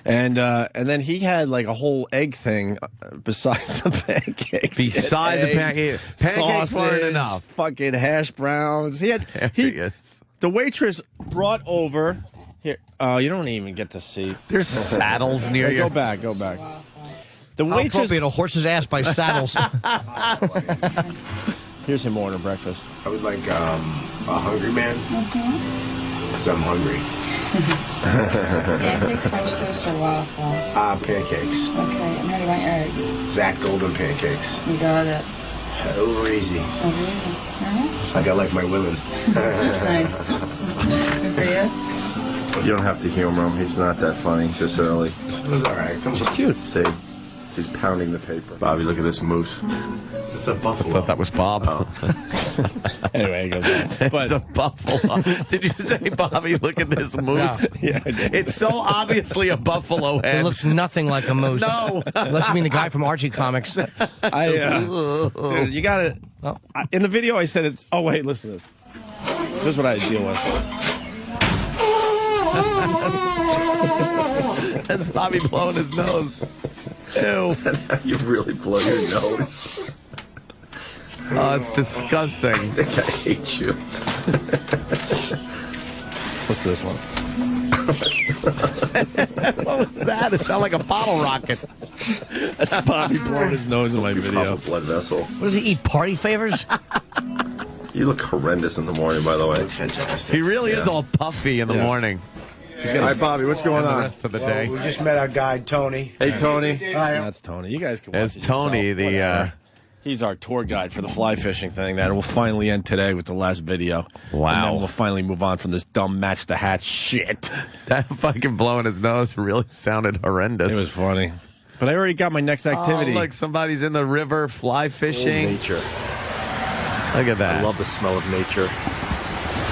And then he had like a whole egg thing besides the pancakes. Besides the pancakes. Pancakes weren't enough. Fucking hash browns. The waitress brought over. Here, you don't even get to see. There's saddles near you. Go back. The How waitress. appropriate, a horse's ass by saddles. Here's him ordering breakfast. I would like a Hungry Man, because I'm hungry. Pancakes, French toast, or waffle? Pancakes. Okay, and how do you want your eggs? Zach Golden pancakes. You got it. Over easy. Over easy. Like I like my women. Nice. Good for you. You don't have to humor him. He's not that funny this early. It was all right. Come on. Cute. See, she's pounding the paper. Bobby, look at this moose. It's a buffalo. I thought that was Bob. Anyway, he goes on. It's a buffalo. Did you say, Bobby, look at this moose? No. Yeah, I did. It's so obviously a buffalo head. It looks nothing like a moose. No. Unless you mean the guy from Archie Comics. Dude, you got to. In the video, I said it's. Oh, wait, listen to this. This is what I deal with. That's Bobby blowing his nose. Ew. You really blow your nose. Oh, it's disgusting. I think I hate you. What's this one? What was that? It sounded like a bottle rocket. That's Bobby blowing his nose in my video. A blood vessel. What does he eat? Party favors? You look horrendous in the morning, by the way. Fantastic. He really is all puffy in the morning. Hi, Bobby. What's going The on? rest of the day. We just met our guide, Tony. Hey, Tony. Hi. That's Tony. You guys can watch There's it Tony, yourself. Whatever. He's our tour guide for the fly fishing thing. That will finally end today with the last video. Wow. And then we'll finally move on from this dumb match the hat shit. That fucking blowing his nose really sounded horrendous. It was funny. But I already got my next activity. Oh, like somebody's in the river fly fishing. Nature. Look at that. I love the smell of nature.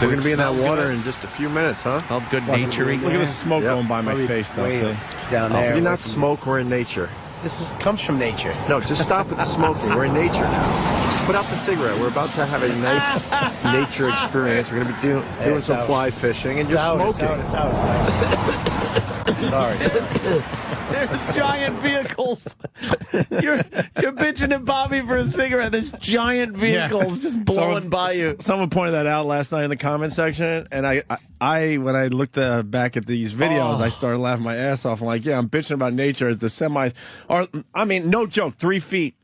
We're going to be in that water in just a few minutes, huh? Smelled good naturey. Look at the smoke going by my face, though. See? Down there. You're not smoke, we're in nature. Comes from nature. No, just stop with the smoking. We're in nature now. Put out the cigarette. We're about to have a nice nature experience. We're going to be doing some fly fishing, and you're smoking. It's out. Sorry. There's giant vehicles. You're bitching at Bobby for a cigarette. There's giant vehicles just blowing by you. Someone pointed that out last night in the comment section, and I when I looked back at these videos, I started laughing my ass off. I'm like, yeah, I'm bitching about nature as the semis are. I mean, no joke, 3 feet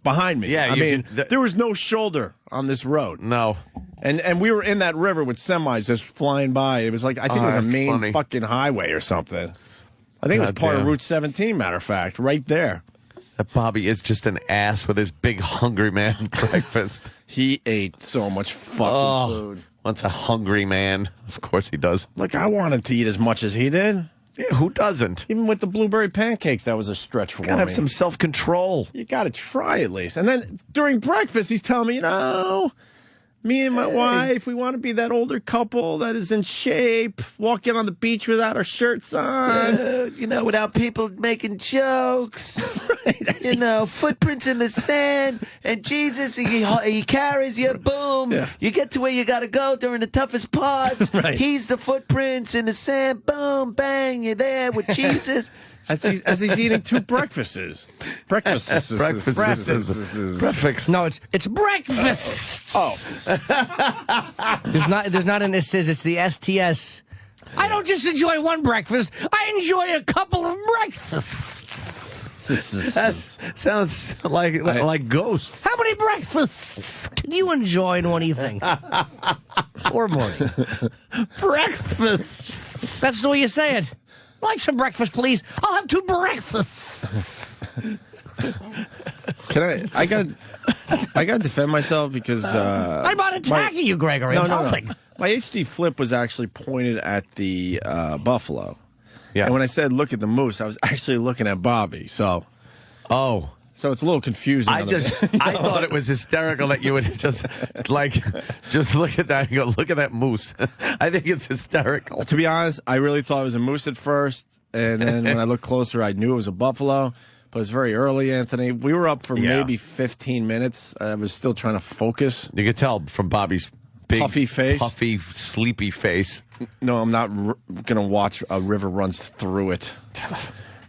behind me. Yeah, I mean, there was no shoulder on this road. No. And we were in that river with semis just flying by. It was like, I think it was a main fucking highway or something. I think it was part of Route 17, matter of fact, right there. That Bobby is just an ass with his big hungry man breakfast. He ate so much fucking food. Wants a hungry man. Of course he does. Look, I wanted to eat as much as he did. Yeah, who doesn't? Even with the blueberry pancakes, that was a stretch for me. Gotta have some self-control. You gotta try at least. And then during breakfast, he's telling me, you know, me and my wife, we want to be that older couple that is in shape, walking on the beach without our shirts on. You know, without people making jokes. Right. You know, footprints in the sand, and Jesus, he carries you, boom. Yeah. You get to where you got to go during the toughest parts. Right. He's the footprints in the sand, boom, bang, you're there with Jesus. As he's eating 2 breakfasts. Breakfasts. Breakfast. No, it's breakfast. Oh. There's not an STS, it's the STS. I don't just enjoy one breakfast, I enjoy a couple of breakfasts. That sounds like ghosts. How many breakfasts can you enjoy in one evening? Or morning? Breakfast. That's the way you say it. Like some breakfast, please. I'll have 2 breakfasts. Can I got to defend myself because I'm not attacking you, Gregory. No, I'm no. helping. My HD flip was actually pointed at the buffalo. Yeah. And when I said look at the moose, I was actually looking at Bobby. So it's a little confusing. I thought it was hysterical that you would just look at that and go, look at that moose. I think it's hysterical. To be honest, I really thought it was a moose at first, and then when I looked closer, I knew it was a buffalo. But it was very early, Anthony. We were up for maybe 15 minutes. I was still trying to focus. You could tell from Bobby's big, puffy face, puffy, sleepy face. No, I'm not going to watch a river runs through it.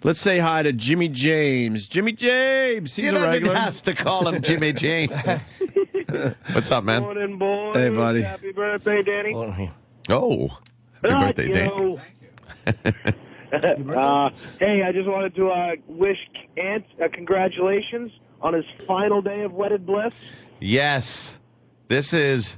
Let's say hi to Jimmy James. Jimmy James, he's a regular. Has to call him Jimmy James. What's up, man? Morning, boys. Hey, buddy. Happy birthday, Danny. Oh, happy birthday, Danny. Hey, I just wanted to wish Ant congratulations on his final day of wedded bliss. Yes, this is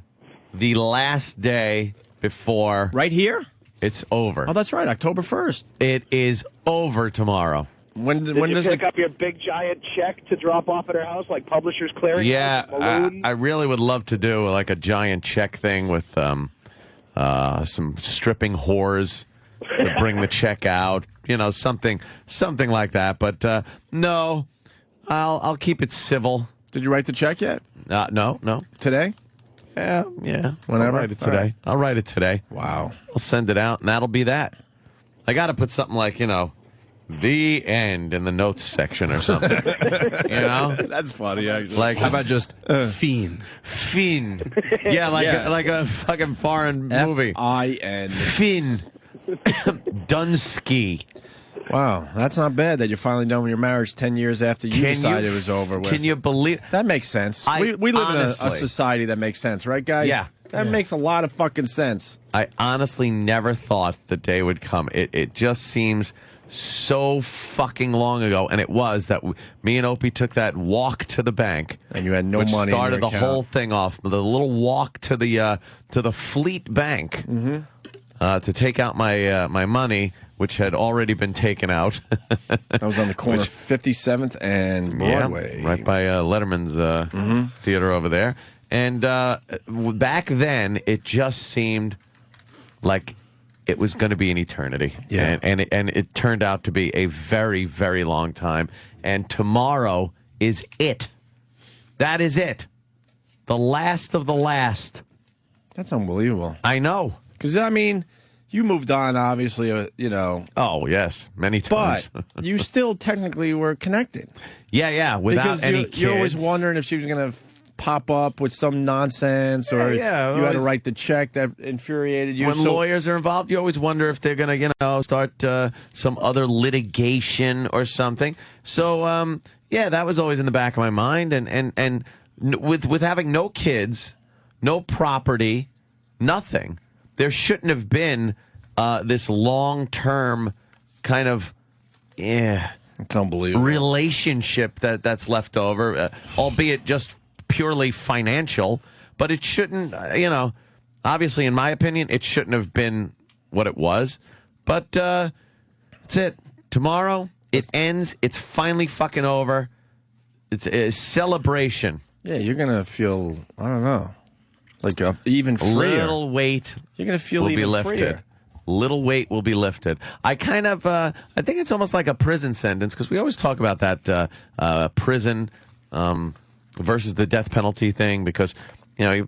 the last day before. Right here? It's over. Oh, that's right, October 1st. It is over tomorrow. Did you pick up your big giant check to drop off at her house, like Publishers Clearing? Yeah, I really would love to do like a giant check thing with some stripping whores to bring the check out. You know, something like that. But no, I'll keep it civil. Did you write the check yet? No. Today? Yeah. Whenever? I'll write it today. Right. I'll write it today. Wow. I'll send it out, and that'll be that. I got to put something like, the end in the notes section or something. That's funny, actually. Like, how about just Fiend? Fiend. Yeah, like a fucking foreign movie. F-I-N. Fiend. Dunsky. Wow, that's not bad that you're finally done with your marriage 10 years after you decided it was over with. Can you believe? That makes sense. We live in a society that makes sense, right, guys? Yeah. That makes a lot of fucking sense. I honestly never thought the day would come. It just seems so fucking long ago, and it was that me and Opie took that walk to the bank, and you had no which money. Started in your the account. whole thing off. The little walk to the Fleet Bank to take out my money, which had already been taken out. That was on the corner of 57th and Broadway, right by Letterman's theater over there. And back then, it just seemed like it was going to be an eternity. Yeah. And it turned out to be a very, very long time. And tomorrow is it. That is it. The last of the last. That's unbelievable. I know. Because, you moved on, obviously, Oh, yes. Many times. But you still technically were connected. Yeah. Without because any kids. You're always wondering if she was going to pop up with some nonsense or you had to write the check that infuriated you. When lawyers are involved, you always wonder if they're going to, start some other litigation or something. So, that was always in the back of my mind. And with having no kids, no property, nothing, there shouldn't have been this long-term kind of it's unbelievable relationship that's left over, albeit just purely financial. But it shouldn't, obviously, in my opinion, it shouldn't have been what it was. But that's it. Tomorrow, it ends. It's finally fucking over. It's a celebration. Yeah, you're going to feel, I don't know, like even freer. Little weight. You're going to feel will even be lifted. freer. Little weight will be lifted. I kind of, I think it's almost like a prison sentence because we always talk about that prison versus the death penalty thing because,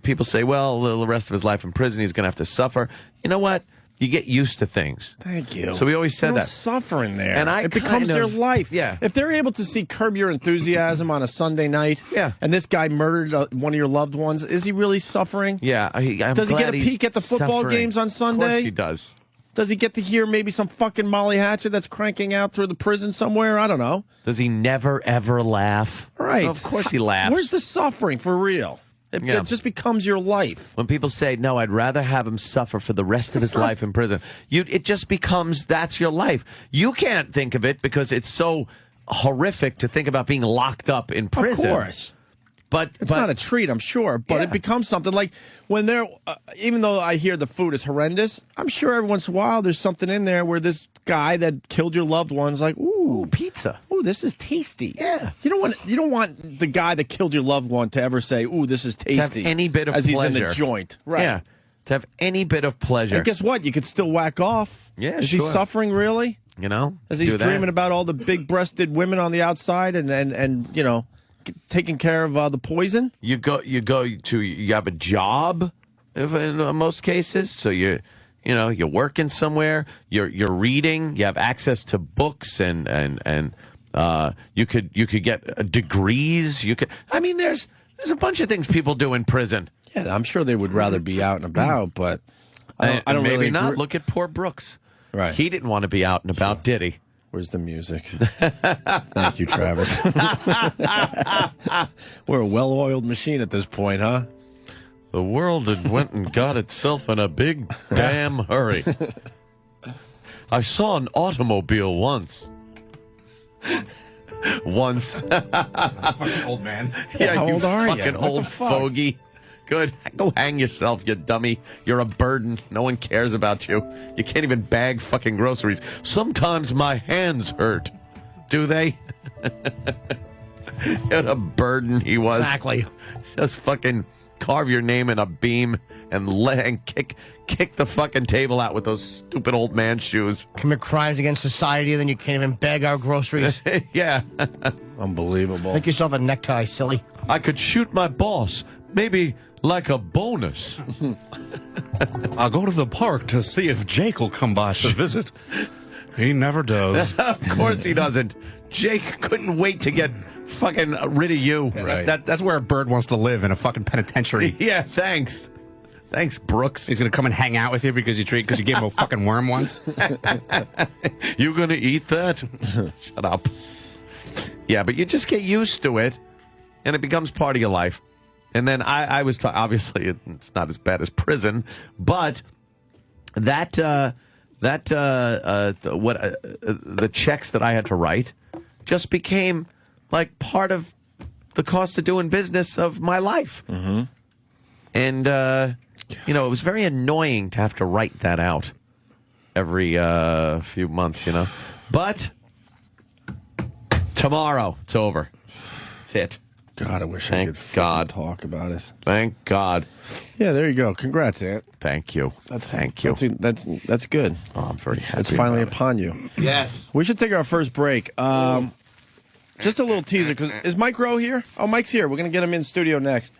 people say, well, the rest of his life in prison, he's going to have to suffer. You know what? You get used to things. Thank you. So we always said that. Suffering there. And it becomes their life. Yeah. If they're able to see Curb Your Enthusiasm on a Sunday night, and this guy murdered one of your loved ones, is he really suffering? Yeah. Does he get a peek at the football games on Sunday? Of course he does. Does he get to hear maybe some fucking Molly Hatchet that's cranking out through the prison somewhere? I don't know. Does he never, ever laugh? Right. Of course he laughs. Where's the suffering for real? It just becomes your life. When people say, no, I'd rather have him suffer for the rest of his life in prison, it just becomes that's your life. You can't think of it because it's so horrific to think about being locked up in prison. Of course. But it's not a treat, I'm sure, but it becomes something like when they're, even though I hear the food is horrendous, I'm sure every once in a while there's something in there where this guy that killed your loved one's like, ooh, pizza. Ooh, this is tasty. Yeah. You don't want the guy that killed your loved one to ever say, ooh, this is tasty. To have any bit of as pleasure. he's in the joint. Right. Yeah. To have any bit of pleasure. And guess what? You could still whack off. Yeah, Is he suffering really? You know? As he's dreaming about all the big-breasted women on the outside and you know, taking care of the poison? You have a job in most cases, so you're working somewhere, you're reading, you have access to books and you could get degrees. There's a bunch of things people do in prison. Yeah, I'm sure they would rather be out and about, but I don't maybe really not. agree. Look at poor Brooks. Right. He didn't want to be out and about, did he? Where's the music? Thank you, Travis. We're a well-oiled machine at this point, huh? The world had went and got itself in a big damn hurry. I saw an automobile once. Once. Fucking old man. Yeah, How old are you? fucking What the old fuck? fogey. Good. Go hang yourself, you dummy. You're a burden. No one cares about you. You can't even bag fucking groceries. Sometimes my hands hurt. Do they? What a burden he was. Exactly. Just fucking carve your name in a beam and kick the fucking table out with those stupid old man shoes. Commit crimes against society, then you can't even bag our groceries. Yeah. Unbelievable. Make yourself a necktie, silly. I could shoot my boss. Maybe like a bonus. I'll go to the park to see if Jake will come by to visit. He never does. Of course he doesn't. Jake couldn't wait to get fucking rid of you. Right. That's where a bird wants to live, in a fucking penitentiary. Yeah, thanks. Thanks, Brooks. He's going to come and hang out with you because you gave him a fucking worm once. You going to eat that? Shut up. Yeah, but you just get used to it, and it becomes part of your life. And then I was obviously it's not as bad as prison, but the checks that I had to write just became like part of the cost of doing business of my life. Mm-hmm. And it was very annoying to have to write that out every few months, But tomorrow it's over. That's it. God, I wish I could talk about it. Thank God. Yeah, there you go. Congrats, Ant. Thank you. Thank you. That's good. Oh, I'm very happy. It's finally about it. upon you. Yes. We should take our first break. Just a little teaser, because is Mike Rowe here? Oh, Mike's here. We're going to get him in studio next.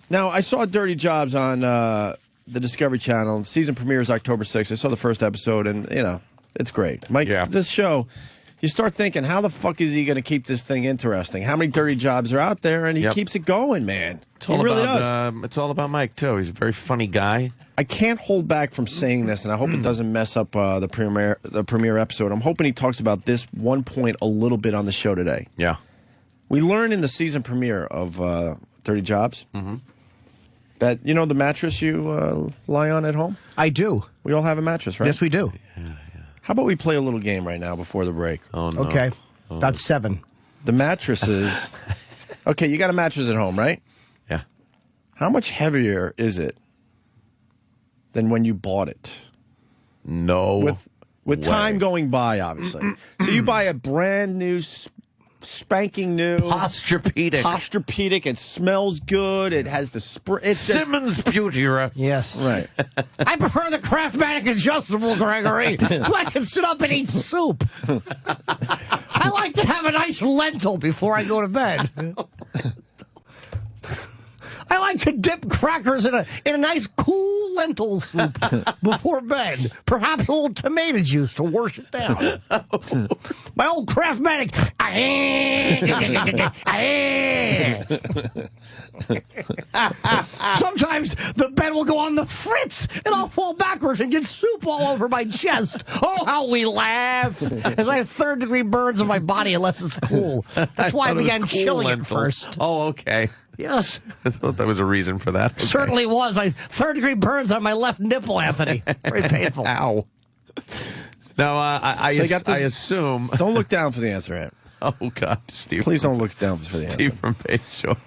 Now, I saw Dirty Jobs on the Discovery Channel. Season premiere is October 6th. I saw the first episode, and, it's great. Mike, this show, you start thinking, how the fuck is he going to keep this thing interesting? How many dirty jobs are out there? And he keeps it going, man. He really does. It's all about Mike, too. He's a very funny guy. I can't hold back from saying this, and I hope it doesn't mess up the premiere episode. I'm hoping he talks about this one point a little bit on the show today. Yeah. We learned in the season premiere of Dirty Jobs that, the mattress you lie on at home? I do. We all have a mattress, right? Yes, we do. How about we play a little game right now before the break? Oh, no. Okay. About 7. The mattresses. Okay, you got a mattress at home, right? Yeah. How much heavier is it than when you bought it? No. With time going by, obviously. So you buy a brand new, spanking new Posturepedic. It smells good. It has the spray. Simmons Beauty Rest. Yes. Right. I prefer the Craftmatic Adjustable, Gregory, so I can sit up and eat soup. I like to have a nice lentil before I go to bed. I like to dip crackers in a nice cool lentil soup before bed. Perhaps a little tomato juice to wash it down. My old Craftmatic. Sometimes the bed will go on the fritz, and I'll fall backwards and get soup all over my chest. Oh, how we laugh as I have third-degree burns on my body unless it's cool. That's why I began chilling it first. Oh, okay. Yes. I thought there was a reason for that. Okay. Certainly was. Third-degree burns on my left nipple, Anthony. Very painful. Ow. Now, I So you got this- I assume... Don't look down for the answer, Ant. Oh, God, Steve. Please don't look down for the answer. Steve from Bayshore.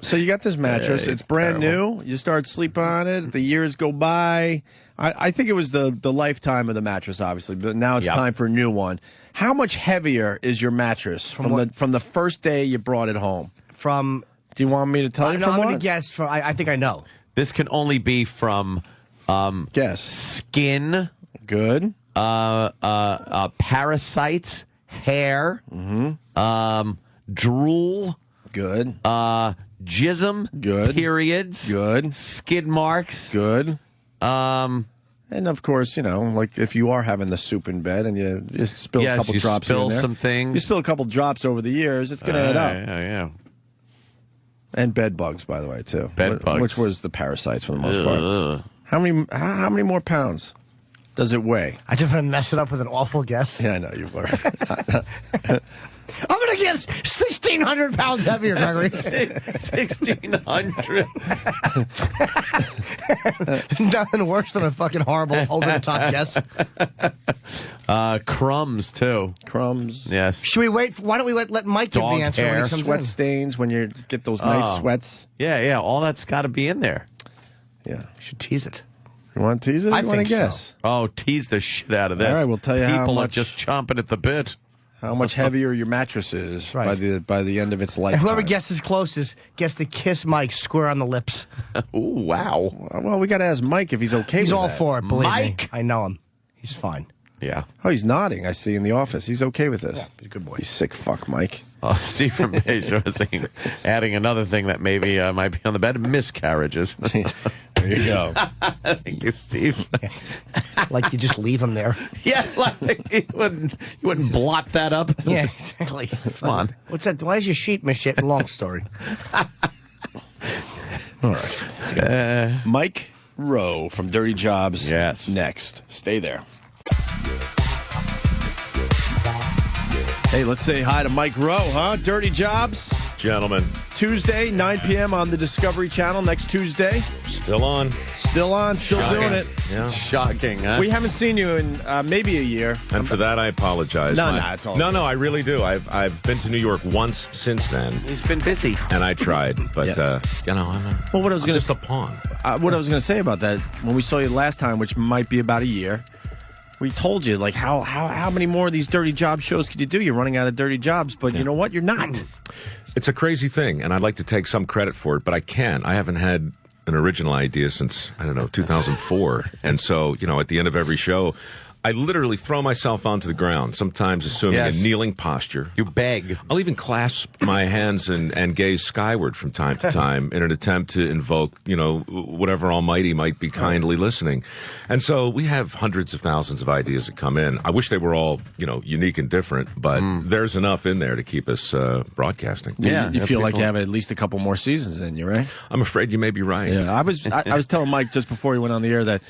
So you got this mattress. Hey, it's brand terrible. new. You start sleeping on it. The years go by. I think it was the lifetime of the mattress, obviously, but now it's time for a new one. How much heavier is your mattress from the first day you brought it home? Do you want me to tell you? I'm going to guess. I think I know. This can only be from skin. Good. Parasites, hair, drool. Good. Jism. Good. Periods. Good. Skid marks. Good. And of course, like if you are having the soup in bed and you just spill a couple drops in there, some things. You spill a couple drops over the years, it's going to add up. Yeah. And bed bugs, by the way, too. Bugs. Which was the parasites for the most part. How many more pounds does it weigh? I just want to mess it up with an awful guess. Yeah, I know you were. I'm going to guess 1,600 pounds heavier, Gregory. 1,600. Nothing worse than a fucking horrible over-the-top guess. Crumbs, too. Crumbs. Yes. Should we wait? Why don't we let Mike give the answer when he comes sweat in? stains when you get those nice sweats. Yeah. All that's got to be in there. Yeah. You should tease it. You want to tease it? Or I you want to think so. guess? Oh, tease the shit out of this. All right, we'll tell you how People are much- just chomping at the bit. How much heavier your mattress is by the end of its life. And whoever guesses closest gets to kiss Mike square on the lips. Ooh, wow. Well, we got to ask Mike if he's okay He's with all that. for it, believe me. Mike? I know him. He's fine. Yeah. Oh, he's nodding. I see in the office. He's okay with this. Yeah, he's a good boy. You sick fuck, Mike. Oh, Steve from Bayshore is saying, adding another thing that maybe might be on the bed, miscarriages. There you go. Thank you, Steve. Like you just leave him there. Yeah, like you wouldn't blot that up. Yeah, exactly. Come on. What's that? Why is your sheet misshapen? Long story. All right. Mike Rowe from Dirty Jobs. Yes. Next. Stay there. Hey, let's say hi to Mike Rowe, huh? Dirty Jobs. Gentlemen. Tuesday, 9 p.m. on the Discovery Channel next Tuesday. Still on. Still on, still Shocking. doing it. Yeah. Shocking, huh? We haven't seen you in maybe a year. And for that, I apologize. No, it's all No, good. I really do. I've been to New York once since then. He's been busy. And I tried, but, Yeah. I'm What I was just a pawn. What I was going to say about that, when we saw you last time, which might be about a year, we told you, like, how many more of these Dirty Job shows could you do? You're running out of Dirty Jobs, but you know what? You're not. It's a crazy thing, and I'd like to take some credit for it, but I can't. I haven't had an original idea since, 2004. And so, at the end of every show, I literally throw myself onto the ground, sometimes assuming Yes. a kneeling posture. You beg. I'll even clasp my hands and gaze skyward from time to time in an attempt to invoke, whatever Almighty might be kindly listening. And so we have hundreds of thousands of ideas that come in. I wish they were all, unique and different, but there's enough in there to keep us broadcasting. You feel like you have at least a couple more seasons in you, right? I'm afraid you may be right. Yeah, I was telling Mike just before he went on the air that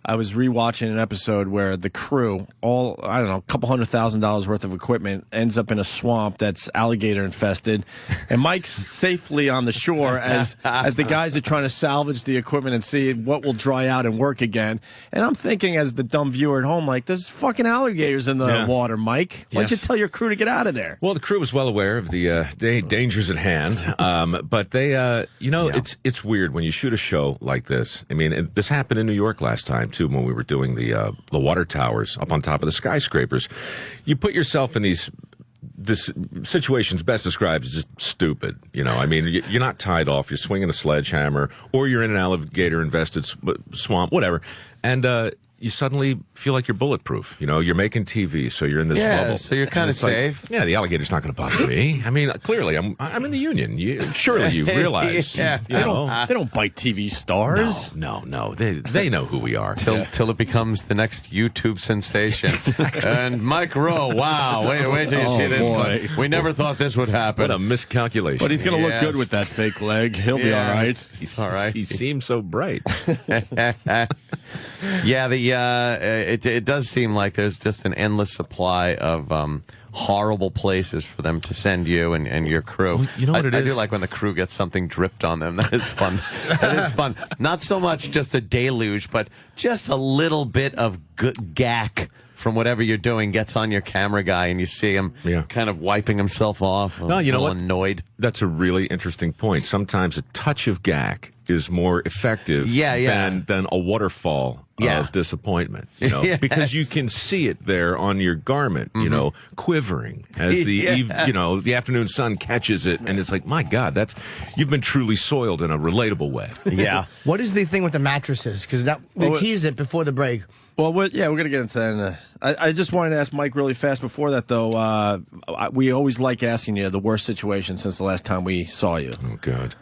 I was rewatching an episode where the crew, a couple $100,000 worth of equipment ends up in a swamp that's alligator infested, and Mike's safely on the shore as the guys are trying to salvage the equipment and see what will dry out and work again. And I'm thinking, as the dumb viewer at home, like, there's fucking alligators in the water, Mike. Why don't you tell your crew to get out of there? Well, the crew was well aware of the dangers at hand, but they, it's weird when you shoot a show like this. I mean, this happened in New York last time too, when we were doing the water towers up on top of the skyscrapers. You put yourself in these situations best described as just stupid. I mean, you're not tied off. You're swinging a sledgehammer, or you're in an alligator-infested swamp, whatever, and you suddenly feel like you're bulletproof. You're making TV, so you're in this bubble. So you're kind of safe. Like, the alligator's not going to bother me. I mean, clearly, I'm in the union. Surely you realize. They don't bite TV stars. No. They know who we are. Till it becomes the next YouTube sensation. And Mike Rowe, wow. Wait till you see this boy. one. We never thought this would happen. What a miscalculation. But he's going to look good with that fake leg. He'll be all right. He's all right. He seems so bright. Yeah, it does seem like there's just an endless supply of horrible places for them to send you and your crew. Well, you know what I it is? do like when the crew gets something dripped on them. That is fun. That is fun. Not so much just a deluge, but just a little bit of gack from whatever you're doing gets on your camera guy, and you see him kind of wiping himself off. No, you know what? Annoyed. That's a really interesting point. Sometimes a touch of gack is more effective than a waterfall of disappointment. You know, because you can see it there on your garment, you know, quivering as the the afternoon sun catches it, and it's like, my God, you've been truly soiled in a relatable way. Yeah. What is the thing with the mattresses? Because they teased it before the break. Well, we're going to get into that. I just wanted to ask Mike really fast before that, though. We always like asking you the worst situation since the last time we saw you. Oh, God.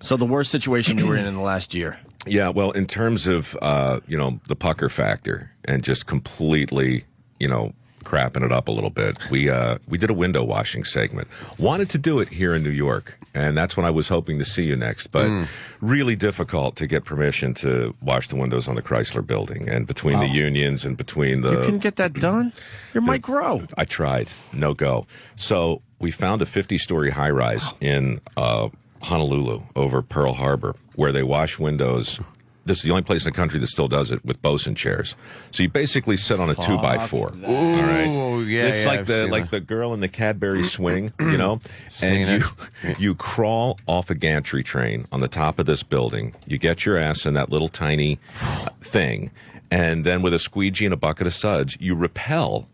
So the worst situation you were in the last year. Yeah, well, in terms of, the pucker factor and just completely, crapping it up a little bit, we did a window washing segment. Wanted to do it here in New York, and that's when I was hoping to see you next, but really difficult to get permission to wash the windows on the Chrysler building, and between the unions and between the... You couldn't get that done? You're Mike Rowe. I tried. No go. So we found a 50-story high-rise in Honolulu over Pearl Harbor where they wash windows. This is the only place in the country that still does it with bosun chairs. So you basically sit on a 2x4. All right. It's like the girl in the Cadbury swing, and you crawl off a gantry train on the top of this building. You get your ass in that little tiny thing, and then with a squeegee and a bucket of suds, you rappel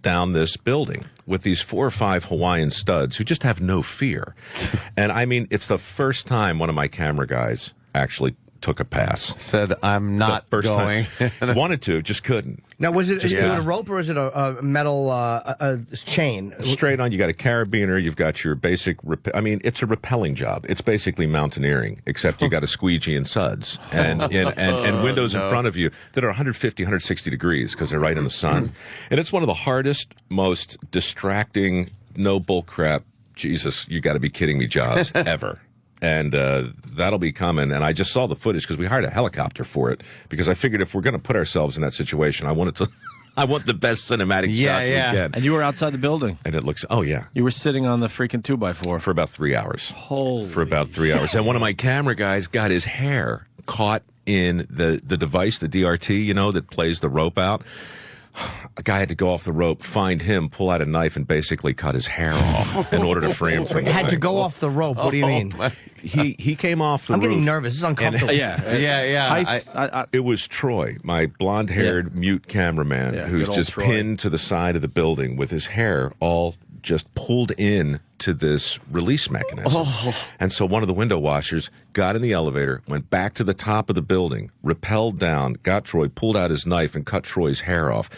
down this building with these 4 or 5 Hawaiian studs who just have no fear. And I mean, it's the first time one of my camera guys actually took a pass. Said, I'm not going. Wanted to, just couldn't. Now, is it a rope or is it a metal chain? Straight on. You got a carabiner. You've got your basic. It's a rappelling job. It's basically mountaineering, except you got a squeegee and suds and windows in front of you that are 150, 160 degrees because they're right in the sun. And it's one of the hardest, most distracting, no bull crap. Jesus, you got to be kidding me, jobs ever. And that'll be coming. And I just saw the footage because we hired a helicopter for it because I figured if we're going to put ourselves in that situation, I want the best cinematic shots we get. And you were outside the building. And it looks, oh, yeah. You were sitting on the freaking 2x4. For about 3 hours. Holy For about 3 hours. And one of my camera guys got his hair caught in the device, the DRT, that plays the rope out. A guy had to go off the rope, find him, pull out a knife, and basically cut his hair off in order to free him from the Had thing. to go off the rope. What do you mean? He came off the I'm roof. getting nervous. This is uncomfortable. It was Troy, my blonde-haired mute cameraman, who's just pinned to the side of the building with his hair all just pulled in to this release mechanism. And so one of the window washers got in the elevator, went back to the top of the building, rappelled down, got Troy, pulled out his knife, and cut Troy's hair off.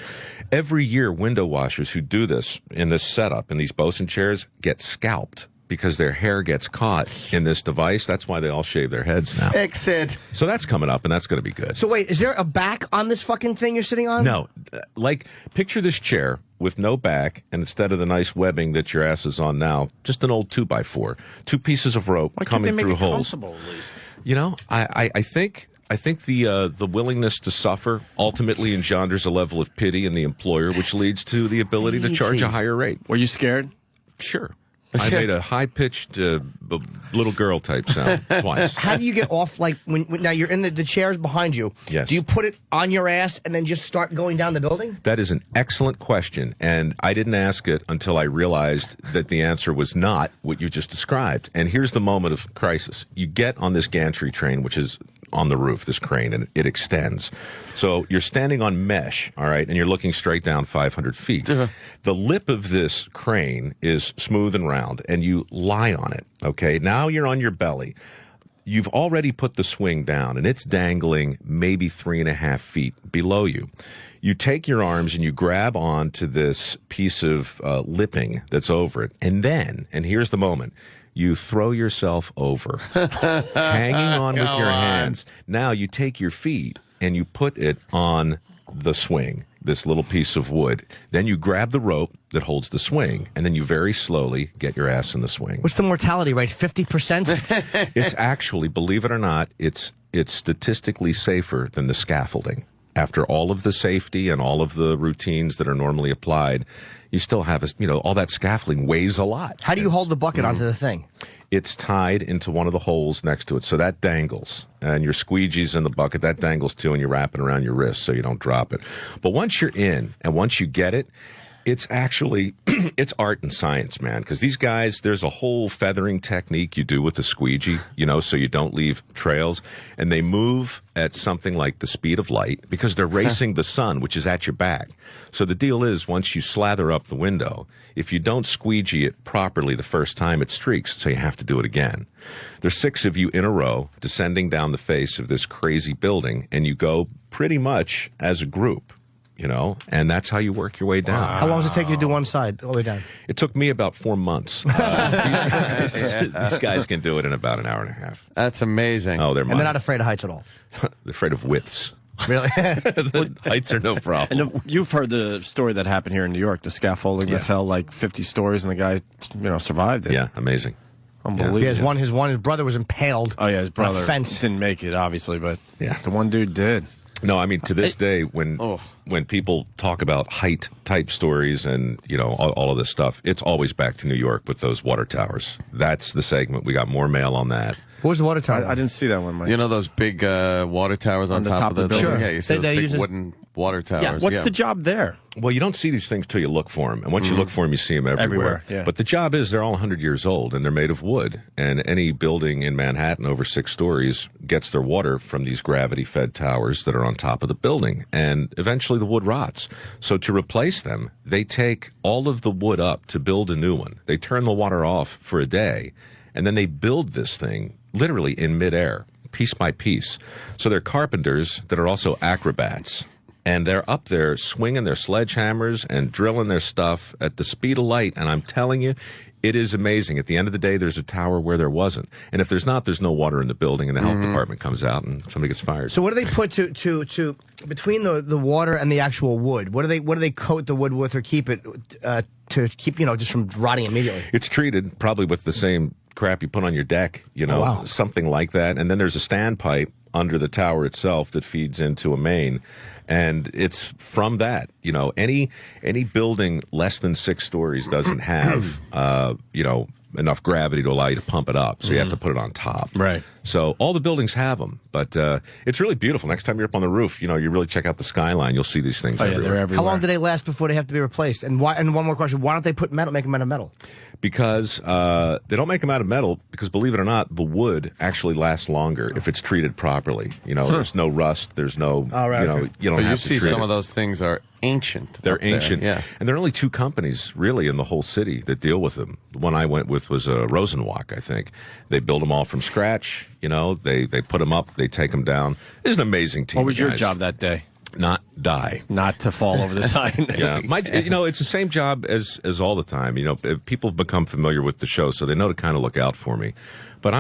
Every year, window washers who do this in this setup, in these bosun chairs, get scalped because their hair gets caught in this device. That's why they all shave their heads now. Fix it. So that's coming up, and that's going to be good. So wait, is there a back on this fucking thing you're sitting on? No. Picture this chair with no back, and instead of the nice webbing that your ass is on now, just an old 2x4. 2 pieces of rope coming through holes. I think the willingness to suffer ultimately engenders a level of pity in the employer, which leads to the ability to charge a higher rate. Were you scared? Sure. I made a high-pitched little girl type sound twice. How do you get off, when now you're in the chairs behind you? Yes. Do you put it on your ass and then just start going down the building? That is an excellent question, and I didn't ask it until I realized that the answer was not what you just described. And here's the moment of crisis. You get on this gantry train, which is on the roof, this crane, and it extends. So you're standing on mesh, all right, and you're looking straight down 500 feet. The lip of this crane is smooth and round, and you lie on it, okay? Now you're on your belly. You've already put the swing down, and it's dangling maybe 3.5 feet below you. You take your arms and you grab onto this piece of lipping that's over it, and then, and here's the moment, you throw yourself over, hanging on with your hands. Now you take your feet and you put it on the swing, this little piece of wood. Then you grab the rope that holds the swing, and then you very slowly get your ass in the swing. What's the mortality rate? 50%? It's actually, believe it or not, it's statistically safer than the scaffolding. after all of the safety and all of the routines that are normally applied, you still have, all that scaffolding weighs a lot. How do you hold the bucket onto the thing? It's tied into one of the holes next to it, so that dangles. And your squeegee's in the bucket, that dangles too, and you're wrapping around your wrist so you don't drop it. But once you're in, and once you get it, it's actually, it's art and science, man. Because these guys, there's a whole feathering technique you do with the squeegee, so you don't leave trails. And they move at something like the speed of light because they're racing the sun, which is at your back. So the deal is, once you slather up the window, if you don't squeegee it properly the first time, it streaks, so you have to do it again. There's 6 of you in a row descending down the face of this crazy building, and you go pretty much as a group. And that's how you work your way down. Wow. How long does it take you to do one side all the way down? It took me about 4 months. These guys can do it in about an hour and a half. That's amazing. Oh, and they're not afraid of heights at all. They're afraid of widths. Really? The heights are no problem. And you've heard the story that happened here in New York, the scaffolding that fell like 50 stories, and the guy, survived it. Yeah, amazing. Unbelievable. Yeah, his brother was impaled. Oh yeah, his brother on a fence. Didn't make it, obviously, but the one dude did. No, I mean, to this day, when people talk about height type stories and, all of this stuff, it's always back to New York with those water towers. That's the segment. We got more mail on that. What was the water tower? I didn't see that one, Mike. You know those big water towers on top of the building? Sure. Yeah, you see They those use big wooden water towers. Yeah, what's the job there? Well, you don't see these things till you look for them. And once you look for them, you see them everywhere. Yeah. But the job is they're all 100 years old, and they're made of wood. And any building in Manhattan over 6 stories gets their water from these gravity-fed towers that are on top of the building. And eventually the wood rots. So to replace them, they take all of the wood up to build a new one. They turn the water off for a day, and then they build this thing literally in midair, piece by piece. So they're carpenters that are also acrobats. And they're up there swinging their sledgehammers and drilling their stuff at the speed of light. And I'm telling you, it is amazing. At the end of the day, there's a tower where there wasn't. And if there's not, there's no water in the building, and the health department comes out and somebody gets fired. So what do they put to between the water and the actual wood? What do they coat the wood with or keep it to keep, just from rotting immediately? It's treated probably with the same crap you put on your deck, something like that. And then there's a standpipe under the tower itself that feeds into a main. And it's from that, any building less than 6 stories doesn't have, enough gravity to allow you to pump it up. So you have to put it on top. Right. So all the buildings have them, but it's really beautiful. Next time you're up on the roof, you really check out the skyline. You'll see these things everywhere. They're everywhere. How long do they last before they have to be replaced? And why? And one more question: why don't they make them out of metal? Because they don't make them out of metal. Because believe it or not, the wood actually lasts longer if it's treated properly. There's no rust. There's no. Oh, right, you don't But have you to see treat some it. of those things are ancient. They're ancient. Yeah. And there are only 2 companies really in the whole city that deal with them. The one I went with was Rosenwalk, I think. They build them all from scratch. They put them up, they take them down. It's an amazing team. What was of your guys. job that day? Not die. Not to fall over the side. Yeah, it's the same job as all the time. People have become familiar with the show, so they know to kind of look out for me. But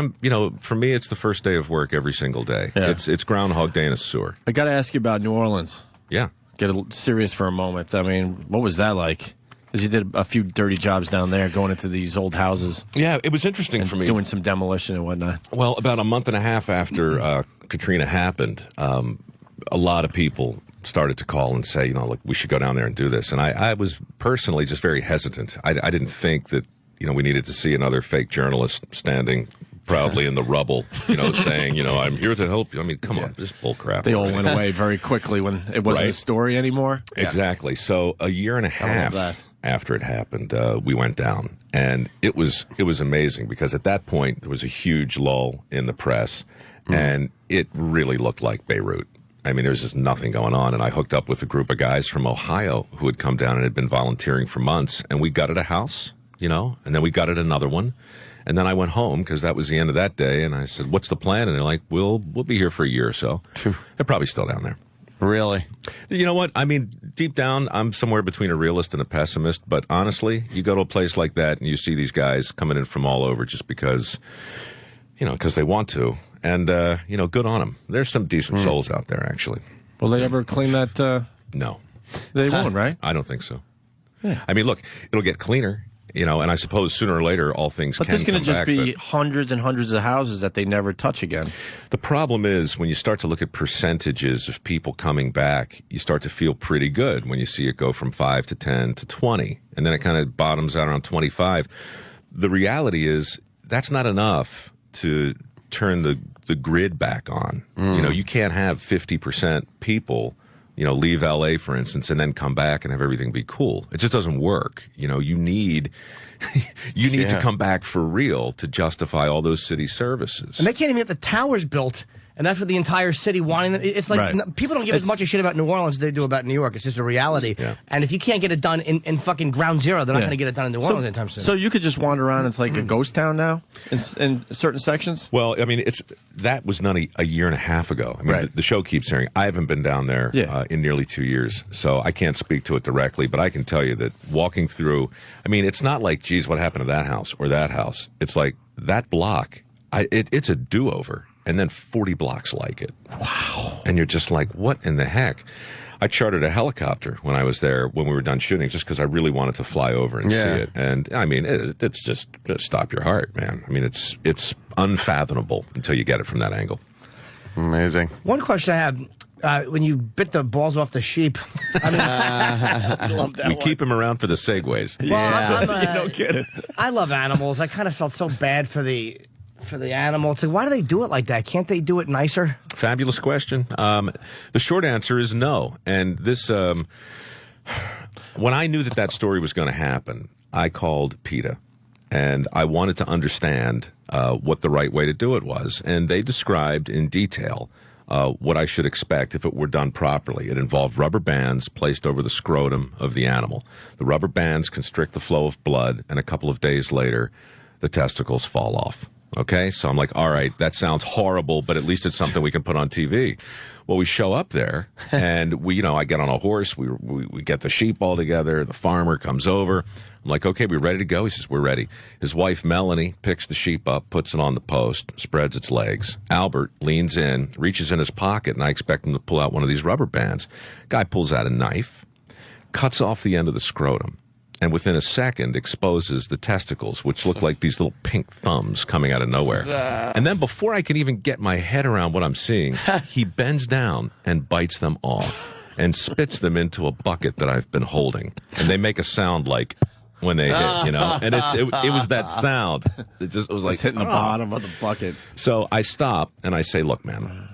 for me, it's the first day of work every single day. Yeah. It's Groundhog Day in a sewer. I got to ask you about New Orleans. Yeah. Get serious for a moment. I mean, what was that like? Because you did a few dirty jobs down there, going into these old houses. Yeah, it was interesting for me. Doing some demolition and whatnot. Well, about a month and a half after Katrina happened, a lot of people started to call and say, look, we should go down there and do this. And I was personally just very hesitant. I didn't think that, we needed to see another fake journalist standing proudly in the rubble, saying, I'm here to help you. I mean, come on, this is bull crap. They all went away very quickly when it wasn't a story anymore. Exactly. So a year and a half after it happened, we went down, and it was amazing because at that point there was a huge lull in the press, and it really looked like Beirut. I mean, there's just nothing going on, and I hooked up with a group of guys from Ohio who had come down and had been volunteering for months, and we gutted a house, and then we gutted another one. And then I went home because that was the end of that day, and I said, "What's the plan?" And they're like, "We'll be here for a year or so." They're probably still down there. Really? You know what? I mean, deep down, I'm somewhere between a realist and a pessimist. But honestly, you go to a place like that and you see these guys coming in from all over just because, because they want to. And, good on them. There's some decent souls out there, actually. Will they ever clean that? No. They won't, right? I don't think so. Yeah. I mean, look, it'll get cleaner. You know, and I suppose sooner or later all things But can there's going come to just back, be but hundreds and hundreds of houses that they never touch again. the problem is when you start to look at percentages of people coming back, you start to feel pretty good when you see it go from 5 to 10 to 20, and then it kind of bottoms out around 25. The reality is that's not enough to turn the grid back on. You know, you can't have 50% people, you know, leave LA, for instance, and then come back and have everything be cool. It just doesn't work. You know, you need to come back for real to justify all those city services. And they can't even get the towers built. And that's what the entire city wanting. It's like people don't give as much a shit about New Orleans as they do about New York. It's just a reality. Yeah. And if you can't get it done in fucking ground zero, they're not going to get it done in New Orleans anytime soon. So you could just wander around. It's like a ghost town now in certain sections. Well, I mean, that was not a year and a half ago. I mean, the show keeps hearing. I haven't been down there in nearly 2 years, so I can't speak to it directly. But I can tell you that walking through, I mean, it's not like, geez, what happened to that house or that house? It's like that block. It's a do-over. And then 40 blocks like it. Wow. And you're just like, what in the heck? I chartered a helicopter when I was there when we were done shooting just because I really wanted to fly over and see it. And, I mean, it's just stop your heart, man. I mean, it's unfathomable until you get it from that angle. Amazing. One question I have, when you bit the balls off the sheep, I mean, I love that we one. keep him around for the segues. Well, You don't get it. I love animals. I kind of felt so bad for the animal. It's like, why do they do it like that? Can't they do it nicer? Fabulous question. The short answer is no. And this, when I knew that story was going to happen, I called PETA, and I wanted to understand what the right way to do it was. And they described in detail what I should expect if it were done properly. It involved rubber bands placed over the scrotum of the animal. The rubber bands constrict the flow of blood, and a couple of days later, the testicles fall off. Okay, so I'm like, all right, that sounds horrible, but at least it's something we can put on TV. Well, we show up there, and I get on a horse. We get the sheep all together. The farmer comes over. I'm like, okay, we ready to go? He says, we're ready. His wife, Melanie, picks the sheep up, puts it on the post, spreads its legs. Albert leans in, reaches in his pocket, and I expect him to pull out one of these rubber bands. Guy pulls out a knife, cuts off the end of the scrotum, and within a second exposes the testicles, which look like these little pink thumbs coming out of nowhere. And then before I can even get my head around what I'm seeing, he bends down and bites them off and spits them into a bucket that I've been holding. And they make a sound like when they hit, and it was that sound. It was like hitting the bottom of the bucket. So I stop and I say, look, man.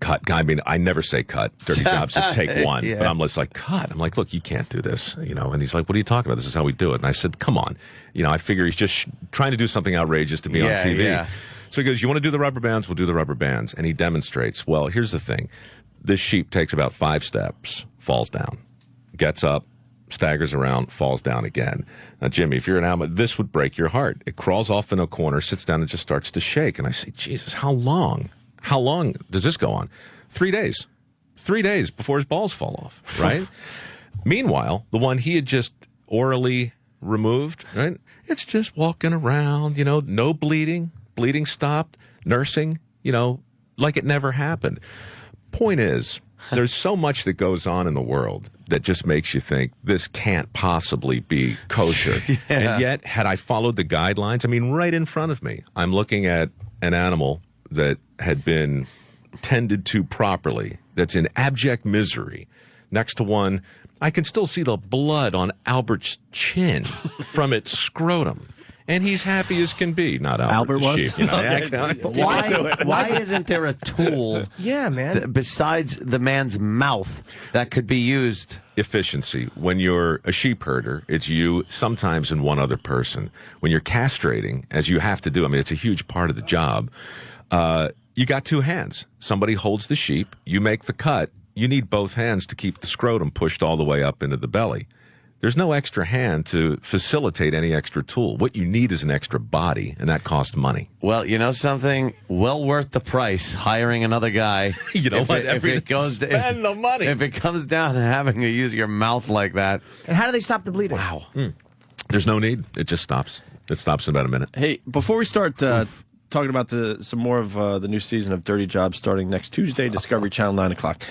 Cut. I mean, I never say cut. Dirty jobs, just take one. But I'm just like, cut. I'm like, look, you can't do this, And he's like, what are you talking about? This is how we do it. And I said, come on. I figure he's just trying to do something outrageous to be on TV. Yeah. So he goes, you want to do the rubber bands? We'll do the rubber bands. And he demonstrates. Well, here's the thing. This sheep takes about 5 steps, falls down, gets up, staggers around, falls down again. Now, Jimmy, if you're an animal, this would break your heart. It crawls off in a corner, sits down, and just starts to shake. And I say, Jesus, how long? How long does this go on? 3 days. 3 days before his balls fall off, right? Meanwhile, the one he had just orally removed, right? It's just walking around, no bleeding. Bleeding stopped. Nursing, like it never happened. Point is, there's so much that goes on in the world that just makes you think this can't possibly be kosher. And yet, had I followed the guidelines, I mean, right in front of me, I'm looking at an animal that had been tended to properly, that's in abject misery, next to one, I can still see the blood on Albert's chin from its scrotum. And he's happy as can be. Not Albert was? Sheep, Why isn't there a tool besides the man's mouth that could be used? Efficiency. When you're a sheep herder, it's you, sometimes in one other person. When you're castrating, as you have to do, I mean, it's a huge part of the job, you got 2 hands. Somebody holds the sheep, you make the cut, you need both hands to keep the scrotum pushed all the way up into the belly. There's no extra hand to facilitate any extra tool. What you need is an extra body, and that costs money. Well, you know something? Well worth the price, hiring another guy. You know what? Spend the money. If it comes down to having to use your mouth like that. And how do they stop the bleeding? Wow. There's no need. It just stops. It stops in about a minute. Hey, before we start talking about some more of the new season of Dirty Jobs starting next Tuesday, Discovery Channel, 9 o'clock.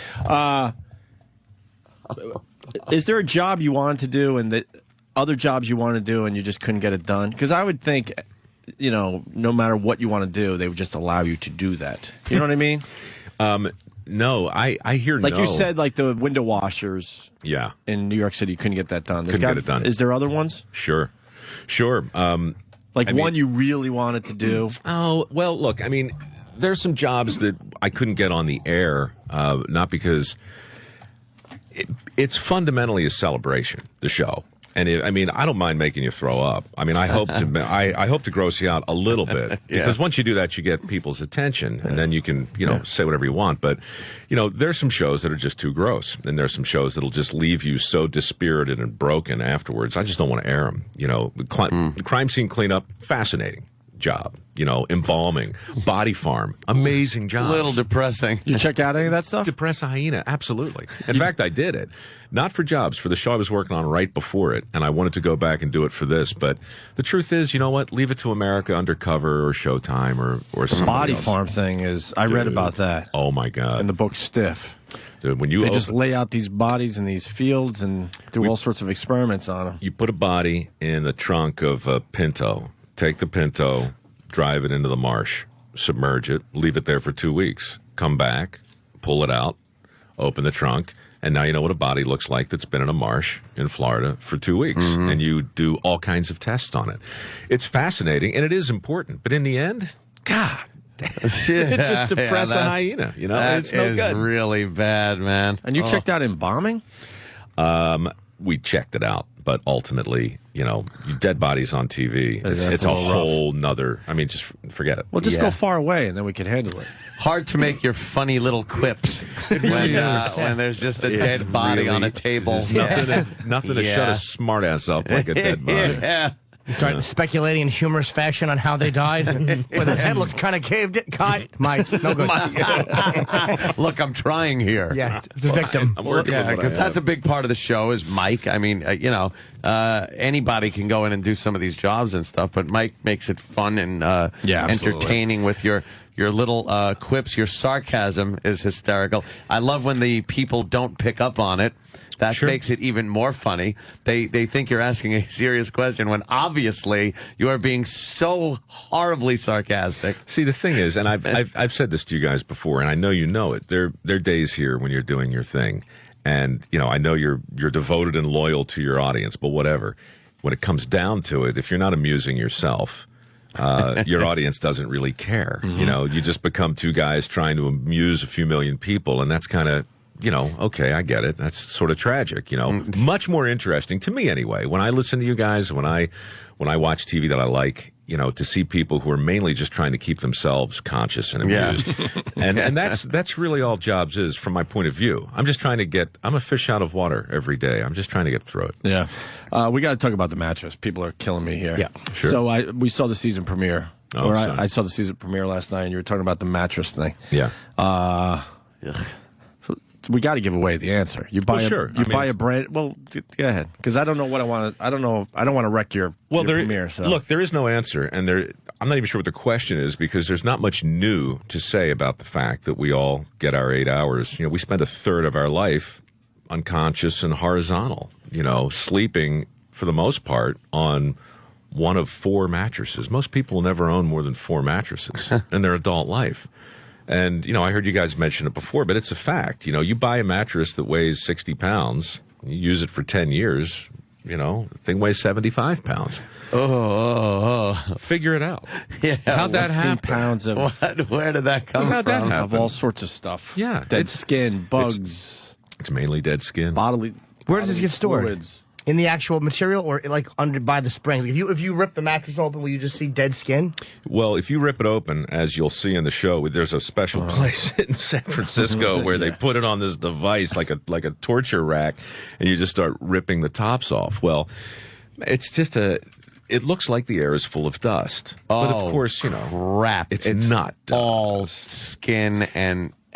Is there a job you wanted to do and that other jobs you want to do and you just couldn't get it done? Because I would think, no matter what you want to do, they would just allow you to do that. You know what I mean? No, I hear like no. you said, like the window washers. Yeah. In New York City, you couldn't get that done. Couldn't get it done. Is there other ones? Sure. Like one you really wanted to do? Oh, well, look, I mean, there's some jobs that I couldn't get on the air, not because it's fundamentally a celebration, the show. And I don't mind making you throw up. I mean, I hope to I hope to gross you out a little bit because once you do that, you get people's attention, and then you can say whatever you want. But there's some shows that are just too gross, and there's some shows that'll just leave you so dispirited and broken afterwards. I just don't want to air them. Crime scene cleanup, fascinating job. Embalming, body farm, amazing job. A little depressing. You check out any of that stuff? Depress a hyena, absolutely. In fact, I did it. Not for jobs, for the show I was working on right before it, and I wanted to go back and do it for this. But the truth is, you know what? Leave it to America Undercover or Showtime or somebody Body else. farm thing is, I read about that. Oh, my God. In the book Stiff. Dude, when you they just lay out these bodies in these fields and do all sorts of experiments on them. You put a body in the trunk of a Pinto, take the Pinto, drive it into the marsh, submerge it, leave it there for 2 weeks, come back, pull it out, open the trunk, and now you know what a body looks like that's been in a marsh in Florida for 2 weeks. And you do all kinds of tests on it. It's fascinating, and it is important. But in the end, God, it just depresses a hyena. It's no good. Really bad, man. And you checked out embalming? We checked it out, but ultimately, dead bodies on TV. It's a whole nother. I mean, just forget it. Well, just go far away, and then we could handle it. Hard to make your funny little quips when there's just a dead body on a table. There's nothing to shut a smartass up like a dead body. Start speculating in humorous fashion on how they died. Where the head looks kind of caved in. Mike, no good. Look, I'm trying here. Yeah, the victim. I'm working with what I because that's a have. big part of the show is Mike. I mean, anybody can go in and do some of these jobs and stuff, but Mike makes it fun and entertaining with your little quips. Your sarcasm is hysterical. I love when the people don't pick up on it. That makes it even more funny. They think you're asking a serious question when obviously you are being so horribly sarcastic. See, the thing is, and I've said this to you guys before, and I know you know it. There are days here when you're doing your thing, and I know you're devoted and loyal to your audience, but whatever. When it comes down to it, if you're not amusing yourself, your audience doesn't really care. You just become two guys trying to amuse a few million people, and that's kind of. Okay, I get it. That's sort of tragic, Much more interesting, to me anyway, when I listen to you guys, when I watch TV that I like, to see people who are mainly just trying to keep themselves conscious and amused. And that's really all jobs is from my point of view. I'm just trying to I'm a fish out of water every day. I'm just trying to get through it. Yeah. We got to talk about the mattress. People are killing me here. Yeah, sure. So we saw the season premiere. Oh, I saw the season premiere last night, and you were talking about the mattress thing. Yeah. We got to give away the answer. You buy buy a brand. Well, go ahead, because I don't know what I want to. I don't know. I don't want to wreck your premiere. So. Look, there is no answer, and I'm not even sure what the question is because there's not much new to say about the fact that we all get our 8 hours. We spend a third of our life unconscious and horizontal. Sleeping for the most part on one of 4 mattresses. Most people will never own more than 4 mattresses in their adult life. And, I heard you guys mention it before, but it's a fact. You buy a mattress that weighs 60 pounds, you use it for 10 years, the thing weighs 75 pounds. Figure it out. Yeah. How'd that happen? Pounds of... Where did that come How'd from? that happen? Of all sorts of stuff. Yeah. Dead skin, bugs. It's mainly dead skin. Where does this get stored? Fluids. In the actual material or like under by the springs? If you rip the mattress open, will you just see dead skin? Well, if you rip it open, as you'll see in the show, there's a special place in San Francisco where they put it on this device like a torture rack, and you just start ripping the tops off. Well, it's just it looks like the air is full of dust. But of course, crap. It's not dust. All skin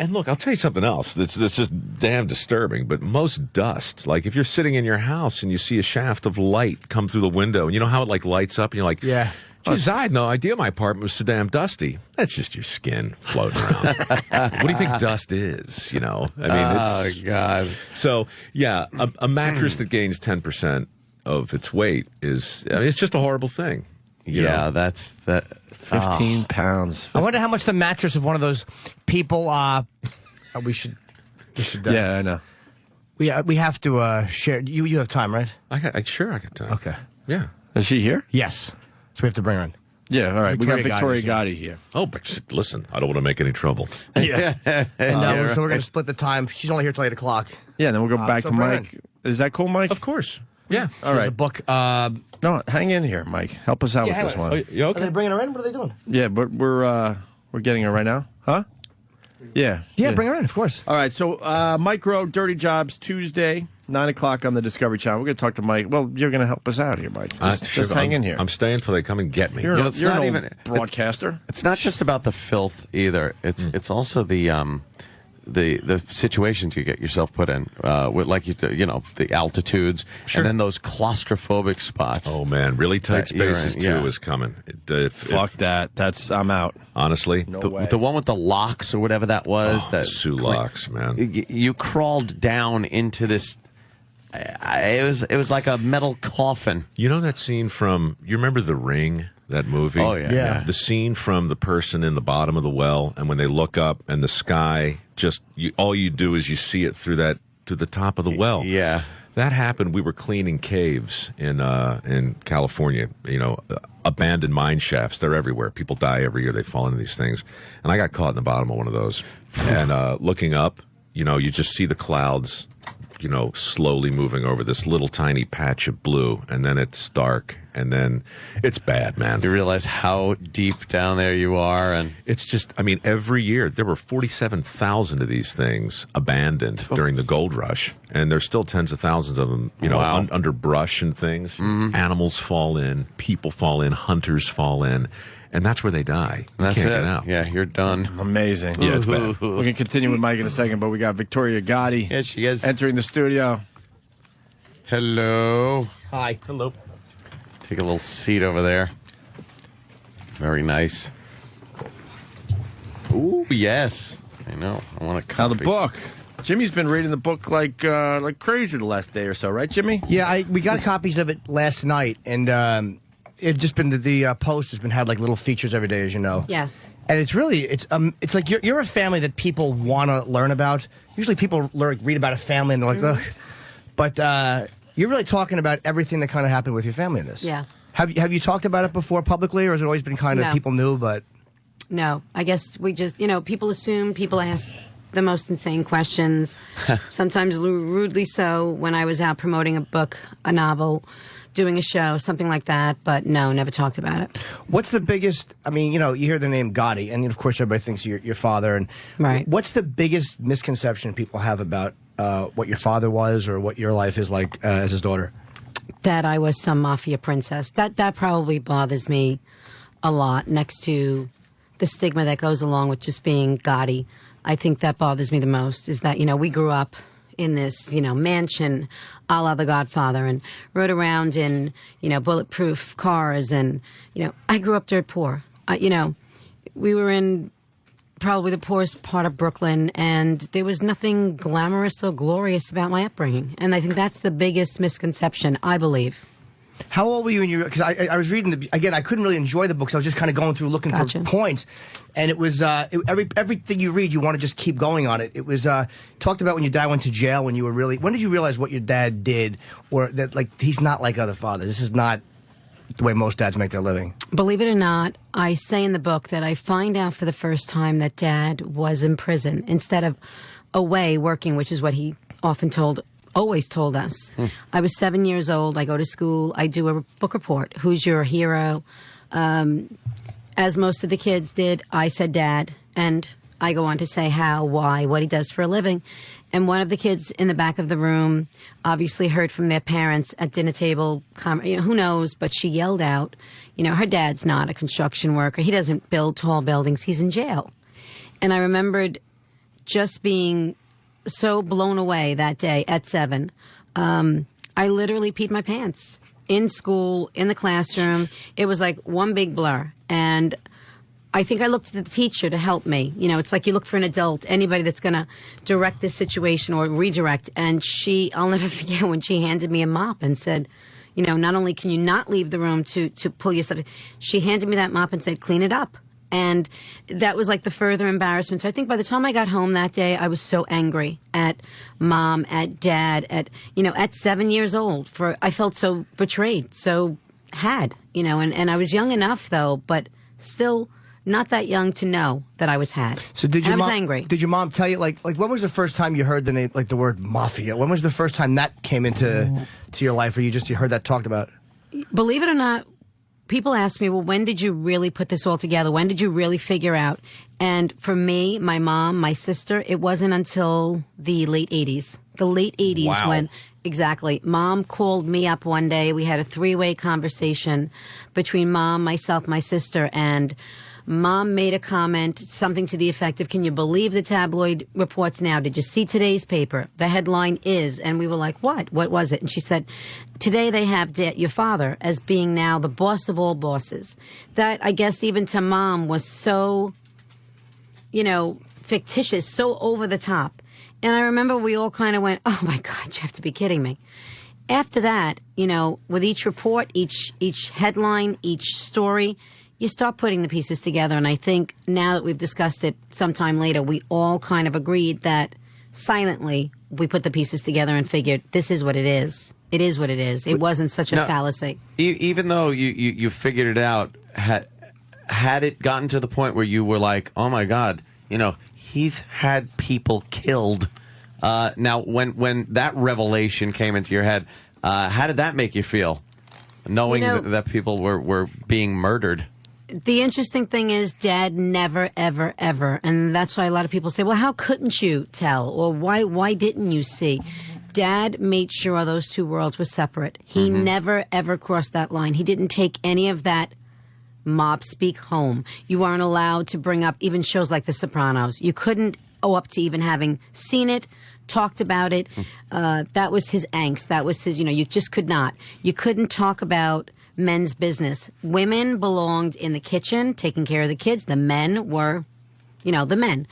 And look, I'll tell you something else that's just damn disturbing, but most dust, like if you're sitting in your house and you see a shaft of light come through the window, and you know how it like lights up, and you're like, yeah. Geez, I had no idea my apartment was so damn dusty. That's just your skin floating around. What do you think dust is, Oh, God. So, yeah, a mattress that gains 10% of its weight is, I mean, it's just a horrible thing. You Yeah, know? that's that. 15 pounds. I wonder how much the mattress of one of those people. We should. Yeah, I know. We have to share. You have time, right? Sure, I got time. Okay. Yeah. Is she here? Yes. So we have to bring her in. Yeah, all right. We got Victoria Gotti's Gotti here. Oh, but listen, I don't want to make any trouble. Yeah. And so we're going to split the time. She's only here till 8 o'clock. Yeah, and then we'll go back so to Brian. Mike. Is that cool, Mike? Of course. Yeah. All There's right. a book. No, hang in here, Mike. Help us out with this one. You okay? Are they bringing her in? What are they doing? Yeah, but we're getting her right now. Huh? Yeah. Yeah, bring her in, of course. All right, so Micro Dirty Jobs Tuesday, 9 o'clock on the Discovery Channel. We're going to talk to Mike. Well, you're going to help us out here, Mike. Just hang in here. I'm staying until they come and get me. You're, it's you're not an old even broadcaster. It's not just about the filth either. It's also the situations you get yourself put in, with the altitudes, and then those claustrophobic spots. Oh man, really tight that you're spaces in, too yeah. is coming. Fuck that. I'm out. Honestly, The one with the locks or whatever that was. That Sue locks, man. You crawled down into this. It was like a metal coffin. You know that scene from? You remember The Ring? That movie? Oh, yeah. The scene from the person in the bottom of the well, and when they look up and the sky, all you do is you see it through the top of the well. Yeah. That happened. We were cleaning caves in California. You know, abandoned mine shafts. They're everywhere. People die every year. They fall into these things. And I got caught in the bottom of one of those. And looking up, you know, you just see the clouds, you know, slowly moving over this little tiny patch of blue, and then it's dark, and then it's bad, man. You realize how deep down there you are, and it's just, I mean, every year there were 47,000 of these things abandoned during the gold rush, and there's still tens of thousands of them, you know, under brush and things. Animals fall in, people fall in, hunters fall in. And that's where they die. And that's Can't it. get out. Yeah, you're done. Amazing. Yeah, it's bad. We're going to continue with Mike in a second, but we got Victoria Gotti. Yeah, she is. Entering the studio. Hello. Hi. Hello. Take a little seat over there. Very nice. Ooh, yes. I know. I want to Now the book. Jimmy's been reading the book like crazy the last day or so, right, Jimmy? Yeah, we got copies of it last night, and it's just been the Post has been had like little features every day, as you know. Yes. And it's really it's like you're a family that people want to learn about. Usually people read about a family and they're like, ugh. But you're really talking about everything that kind of happened with your family in this. Yeah. Have you talked about it before publicly, or has it always been kind of No. people knew, but No, I guess we just, people assume, people ask the most insane questions, sometimes rudely so when I was out promoting a book, a novel, doing a show, something like that, but no, never talked about it. what's the biggest, I mean, you hear the name Gotti, and of course everybody thinks you're your father, and Right. what's the biggest misconception people have about what your father was or what your life is like as his daughter? That I was some mafia princess. That probably bothers me a lot, next to the stigma that goes along with just being Gotti. I think that bothers me the most, is that, we grew up in this, mansion a la The Godfather, and rode around in, bulletproof cars, and, I grew up dirt poor. We were in probably the poorest part of Brooklyn, and there was nothing glamorous or glorious about my upbringing. And I think that's the biggest misconception, I believe. How old were you when you? Because I was reading again. I couldn't really enjoy the books. I was just kind of going through looking for points, and it was everything you read, you want to just keep going on it. It was talked about when your dad went to jail. When you were really, when did you realize what your dad did, or that he's not like other fathers? This is not the way most dads make their living. Believe it or not, I say in the book that I find out for the first time that Dad was in prison instead of away working, which is what he always told us. I was 7 years old. I go to school. I do a book report. Who's your hero? As most of the kids did, I said Dad, and I go on to say how, why, what he does for a living. And one of the kids in the back of the room obviously heard from their parents at dinner table, who knows, but she yelled out, her dad's not a construction worker. He doesn't build tall buildings. He's in jail. And I remembered just being so blown away that day at 7. I literally peed my pants in school, in the classroom. It was like one big blur. And I think I looked at the teacher to help me. It's like you look for an adult, anybody that's going to direct this situation or redirect. And I'll never forget when she handed me a mop and said, You know, not only can you not leave the room to pull yourself, she handed me that mop and said, clean it up. And that was like the further embarrassment. So I think by the time I got home that day, I was so angry at Mom, at Dad, at 7 years old. I felt so betrayed, so and I was young enough though, but still not that young to know that I was had. So did your I was mom, angry. Did your mom tell you, like when was the first time you heard the name, like the word mafia? When was the first time that came into your life, or you heard that talked about? Believe it or not, people ask me, well, when did you really put this all together? When did you really figure out? And for me, my mom, my sister, it wasn't until the late 80s. The late 80s Wow. when, exactly, Mom called me up one day. We had a three-way conversation between Mom, myself, my sister, and Mom made a comment, something to the effect of, can you believe the tabloid reports now? Did you see today's paper? The headline is, and we were like, what? What was it? And she said, today they have your father as being now the boss of all bosses. That, I guess, even to Mom was so, fictitious, so over the top. And I remember we all kind of went, oh my God, you have to be kidding me. After that, with each report, each headline, each story, you start putting the pieces together. And I think now that we've discussed it sometime later, we all kind of agreed that silently we put the pieces together and figured this is what it is. It is what it is. It wasn't such a fallacy. Even though you figured it out, had it gotten to the point where you were like, oh my God, he's had people killed. Now, when that revelation came into your head, how did that make you feel? Knowing that people were being murdered. The interesting thing is Dad never, ever, ever, and that's why a lot of people say, well, how couldn't you tell? Or why didn't you see? Dad made sure those two worlds were separate. He never, ever crossed that line. He didn't take any of that mob speak home. You weren't allowed to bring up even shows like The Sopranos. You couldn't owe up to even having seen it, talked about it. That was his angst. That was his, you just could not. You couldn't talk about men's business. Women belonged in the kitchen, taking care of the kids. The men were, the men.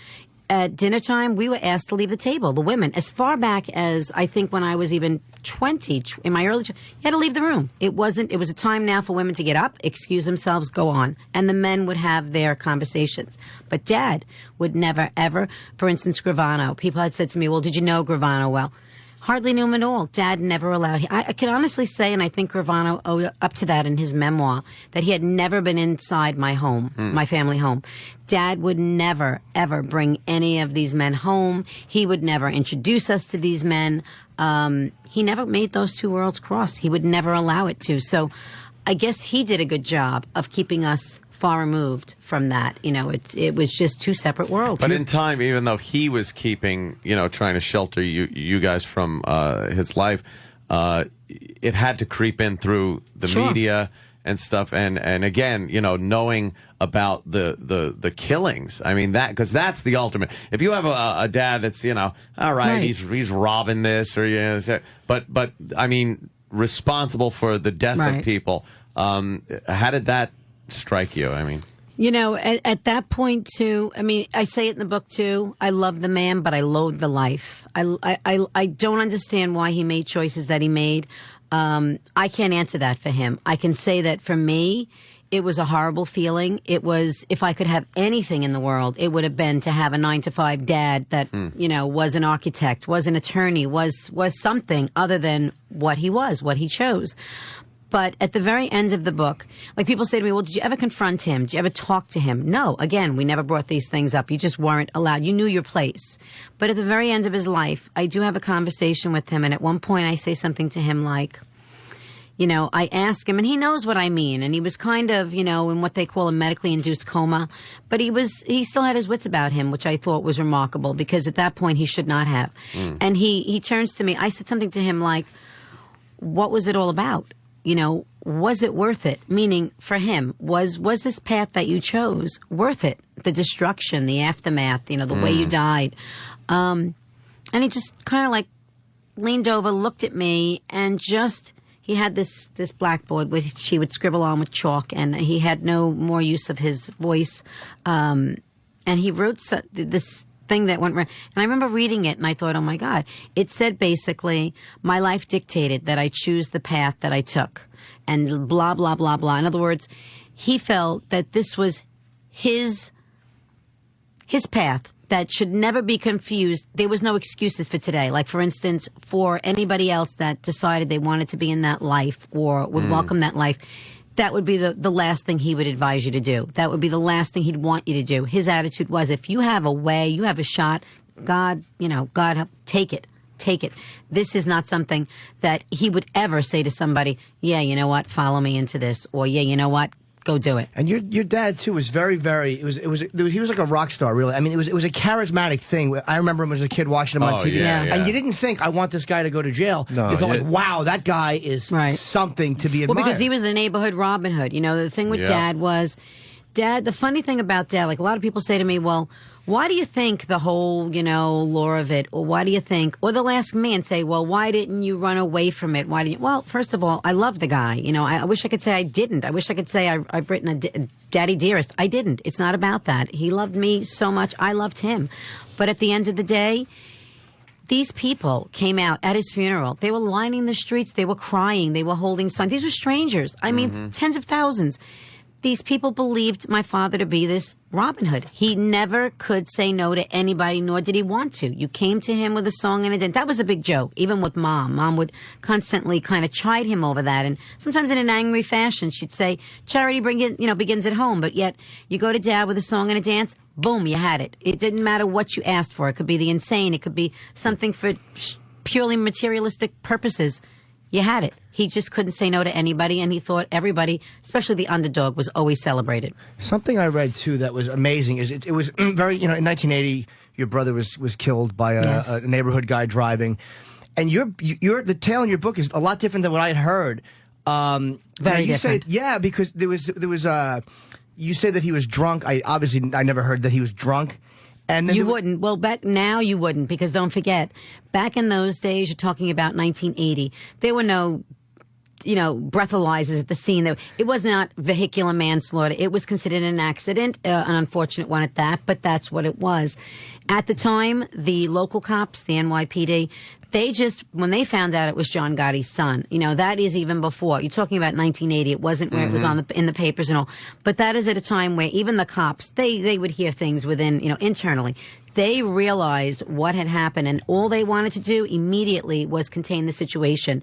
At dinner time, we were asked to leave the table, the women. As far back as, I think, when I was even 20, in my early, you had to leave the room. It was a time now for women to get up, excuse themselves, go on. And the men would have their conversations. But Dad would never, ever, for instance, Gravano. People had said to me, well, did you know Gravano well? Hardly knew him at all. Dad never allowed. I can honestly say, and I think Gravano owed up to that in his memoir, that he had never been inside my home, my family home. Dad would never, ever bring any of these men home. He would never introduce us to these men. He never made those two worlds cross. He would never allow it to. So I guess he did a good job of keeping us far removed from that. It was just two separate worlds. But in time, even though he was keeping, trying to shelter you guys from his life, it had to creep in through the media and stuff. And again, knowing about the killings. I mean, because that's the ultimate. If you have a dad that's, all right, he's robbing this or, but I mean, responsible for the death of people. How did that strike you? I mean, at that point too, I mean, I say it in the book too, I love the man, but I loathe the life. I don't understand why he made choices that he made. I can't answer that for him. I can say that for me, it was a horrible feeling. It was, if I could have anything in the world, it would have been to have a 9-to-5 dad that, was an architect, was an attorney, was something other than what he was, what he chose. But at the very end of the book, like people say to me, well, did you ever confront him? Did you ever talk to him? No. Again, we never brought these things up. You just weren't allowed. You knew your place. But at the very end of his life, I do have a conversation with him. And at one point I say something to him like, I ask him, and he knows what I mean. And he was kind of, in what they call a medically induced coma. But he still had his wits about him, which I thought was remarkable because at that point he should not have. And he turns to me. I said something to him like, what was it all about? Was it worth it? Meaning, for him, was this path that you chose worth it? The destruction, the aftermath, the way you died. And he just kind of like leaned over, looked at me, and he had this blackboard which he would scribble on with chalk, and he had no more use of his voice. And he wrote this thing that went wrong. And I remember reading it, and I thought, oh, my God. It said basically, my life dictated that I choose the path that I took, and blah, blah, blah, blah. In other words, he felt that this was his path that should never be confused. There was no excuses for today. Like, for instance, for anybody else that decided they wanted to be in that life or would welcome that life, that would be the last thing he would advise you to do. That would be the last thing he'd want you to do. His attitude was, if you have a way, you have a shot, God, God, take it. Take it. This is not something that he would ever say to somebody, yeah, you know what, follow me into this, or yeah, you know what, go do it. And your dad too was very, very. He was like a rock star, really. I mean, it was a charismatic thing. I remember him as a kid watching him on TV, and you didn't think, I want this guy to go to jail. No, you thought like, wow, that guy is something to be admired. Well, because he was the neighborhood Robin Hood. You know, the thing with Dad was, the funny thing about Dad, like a lot of people say to me, well, why do you think the whole, lore of it, or why do you think, or they'll ask me and say, well, why didn't you run away from it? Why didn't you? Well, first of all, I love the guy. I wish I could say I didn't. I wish I could say I've written a Daddy Dearest. I didn't. It's not about that. He loved me so much. I loved him. But at the end of the day, these people came out at his funeral. They were lining the streets. They were crying. They were holding signs. These were strangers. I mean, tens of thousands. These people believed my father to be this Robin Hood. He never could say no to anybody, nor did he want to. You came to him with a song and a dance. That was a big joke, even with Mom. Mom would constantly kind of chide him over that, and sometimes in an angry fashion. She'd say, charity begins at home, but yet you go to Dad with a song and a dance, boom, you had it. It didn't matter what you asked for. It could be the insane. It could be something for purely materialistic purposes. You had it. He just couldn't say no to anybody, and he thought everybody, especially the underdog, was always celebrated. Something I read, too, that was amazing is it was very, in 1980, your brother was killed by a neighborhood guy driving. And the tale in your book is a lot different than what I had heard. Very different. Because there was you say that he was drunk. I never heard that he was drunk. And then you wouldn't. Well, back now you wouldn't, because don't forget, back in those days, you're talking about 1980, there were no, breathalyzers at the scene. It was not vehicular manslaughter. It was considered an accident, an unfortunate one at that, but that's what it was. At the time, the local cops, the NYPD, when they found out it was John Gotti's son, that is even before. You're talking about 1980. It wasn't where it was in the papers and all. But that is at a time where even the cops, they would hear things within, internally. They realized what had happened, and all they wanted to do immediately was contain the situation.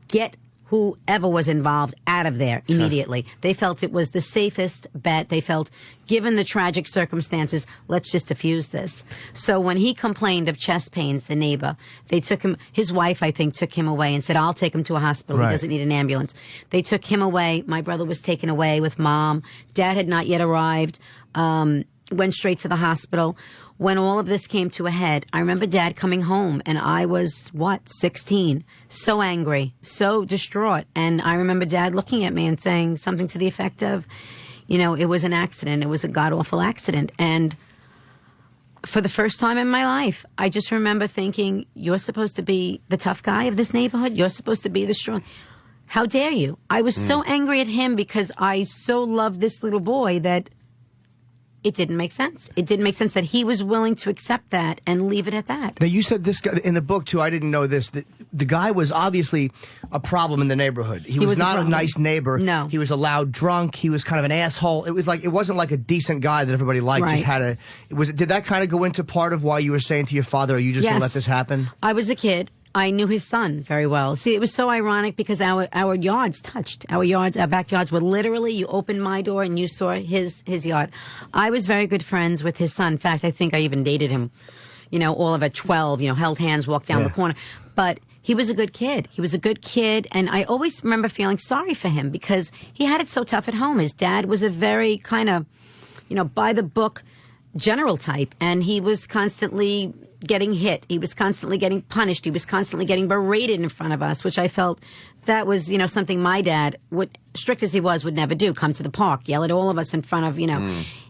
Get whoever was involved out of there immediately. They felt it was the safest bet. They felt, given the tragic circumstances, let's just diffuse this. So when he complained of chest pains, the neighbor, they took him, his wife, I think, took him away and said, I'll take him to a hospital. Right. He doesn't need an ambulance. They took him away. My brother was taken away with Mom. Dad had not yet arrived. Went straight to the hospital. When all of this came to a head, I remember Dad coming home, and I was, 16? So angry, so distraught. And I remember Dad looking at me and saying something to the effect of, it was an accident. It was a god-awful accident. And for the first time in my life, I just remember thinking, you're supposed to be the tough guy of this neighborhood. You're supposed to be the strong. How dare you? I was so angry at him because I so loved this little boy that it didn't make sense. It didn't make sense that he was willing to accept that and leave it at that. Now, you said this guy in the book, too, I didn't know this, that the guy was obviously a problem in the neighborhood. He was not a nice neighbor. No. He was a loud drunk. He was kind of an asshole. It wasn't like a decent guy that everybody liked. Right. Did that kind of go into part of why you were saying to your father, are you just going to let this happen? I was a kid. I knew his son very well. See, it was so ironic because our yards touched. Our backyards were literally, you opened my door and you saw his yard. I was very good friends with his son. In fact, I think I even dated him, all of at 12, held hands, walked down the corner. But he was a good kid. He was a good kid. And I always remember feeling sorry for him because he had it so tough at home. His dad was a very kind of, by the book general type. And he was constantly getting hit. He was constantly getting punished. He was constantly getting berated in front of us, which I felt that was, something my dad, strict as he was, would never do. Come to the park, yell at all of us in front of,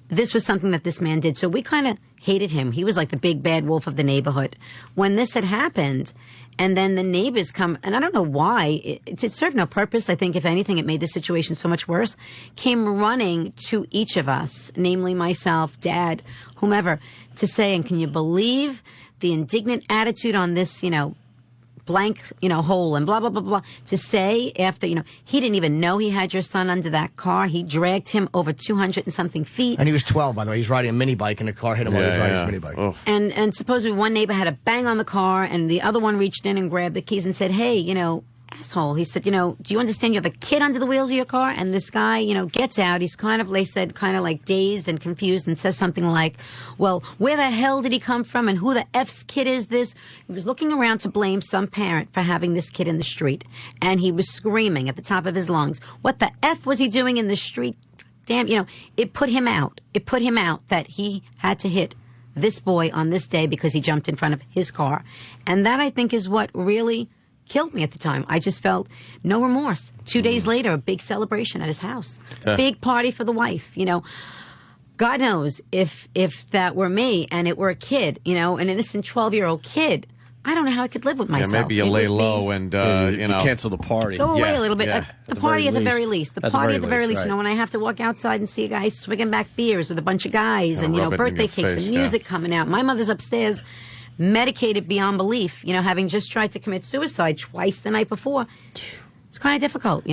This was something that this man did. So we kind of hated him. He was like the big bad wolf of the neighborhood. When this had happened, And then the neighbors come, and I don't know why. It served no purpose. I think, if anything, it made the situation so much worse. Came running to each of us, namely myself, Dad, whomever, to say, and can you believe the indignant attitude on this, blank, hole and blah, blah, blah, blah, to say after, he didn't even know he had your son under that car. He dragged him over 200 and something feet. And he was 12, by the way. He's riding a mini bike and the car hit him while he was riding his mini bike. Oh. And supposedly one neighbor had a bang on the car and the other one reached in and grabbed the keys and said, hey, asshole. He said, do you understand you have a kid under the wheels of your car? And this guy, gets out. He's kind of like dazed and confused and says something like, well, where the hell did he come from and who the F's kid is this? He was looking around to blame some parent for having this kid in the street. And he was screaming at the top of his lungs. What the F was he doing in the street? Damn, it put him out. It put him out that he had to hit this boy on this day because he jumped in front of his car. And that, I think, is what really killed me at the time. I just felt no remorse. 2 days later, a big celebration at his house. Big party for the wife, God knows if that were me and it were a kid, an innocent 12-year-old kid, I don't know how I could live with myself. Yeah, maybe you lay low and, you cancel the party. Go away a little bit. The party at the very least. The At the party very at the very least, least. right. When I have to walk outside and see a guy swigging back beers with a bunch of guys and, rub it in birthday your cakes face, and music coming out. My mother's upstairs, medicated beyond belief, having just tried to commit suicide twice the night before. It's kind of difficult,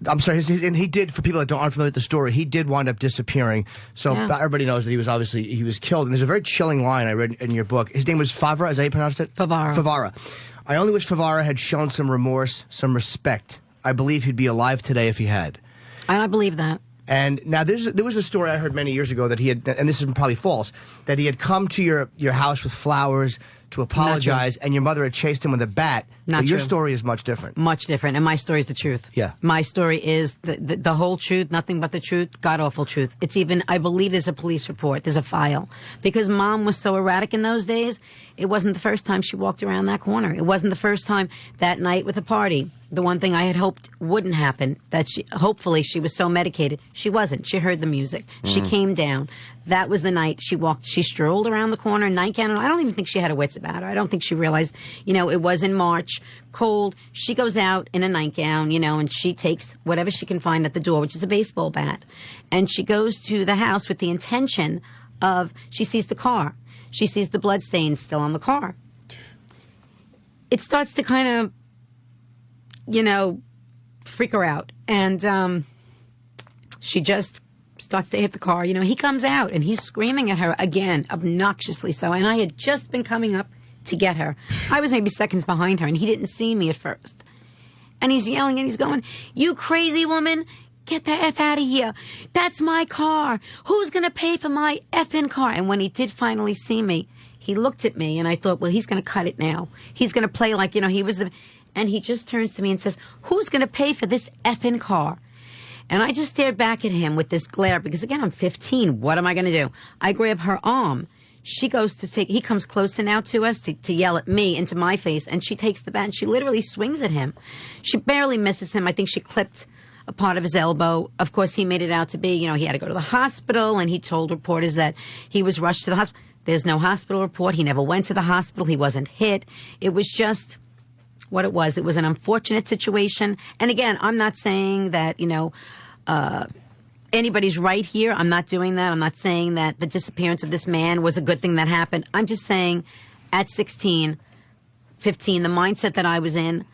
I'm sorry, and he did, for people that aren't familiar with the story, he did wind up disappearing. So everybody knows that he was killed. And there's a very chilling line I read in your book. His name was Favara, is that how you pronounced it? Favara. I only wish Favara had shown some remorse, some respect. I believe he'd be alive today if he had. And I believe that. And now there was a story I heard many years ago that he had, and this is probably false, that he had come to your house with flowers to apologize, and your mother had chased him with a bat. Not but your true. story is much different. Much different. And my story is the truth. Yeah. My story is the whole truth, nothing but the truth, god-awful truth. It's even, I believe there's a police report, there's a file. Because Mom was so erratic in those days, it wasn't the first time she walked around that corner. It wasn't the first time that night with the party. The one thing I had hoped wouldn't happen, that hopefully she was so medicated. She wasn't. She heard the music. She came down. That was the night she strolled around the corner, nightgown. I don't even think she had her wits about her. I don't think she realized, it was in March, cold. She goes out in a nightgown, and she takes whatever she can find at the door, which is a baseball bat. And she goes to the house with the intention of, she sees the car. She sees the bloodstains still on the car. It starts to kind of, freak her out. And she just starts to hit the car. He comes out and he's screaming at her again, obnoxiously so. And I had just been coming up to get her. I was maybe seconds behind her and he didn't see me at first. And he's yelling and he's going, "You crazy woman, get the F out of here. That's my car. Who's going to pay for my effing car?" And when he did finally see me, he looked at me and I thought, well, he's going to cut it now. He's going to play like, he was the... And he just turns to me and says, "Who's going to pay for this effing car?" And I just stared back at him with this glare because, again, I'm 15. What am I going to do? I grab her arm. She goes to he comes closer now to us to yell at me into my face, and she takes the bat and she literally swings at him. She barely misses him. I think she clipped a part of his elbow. Of course, he made it out to be, he had to go to the hospital, and he told reporters that he was rushed to the hospital. There's no hospital report. He never went to the hospital. He wasn't hit. It was just what it was. It was an unfortunate situation. And again, I'm not saying that, anybody's right here. I'm not doing that. I'm not saying that the disappearance of this man was a good thing that happened. I'm just saying at 16, 15, the mindset that I was in,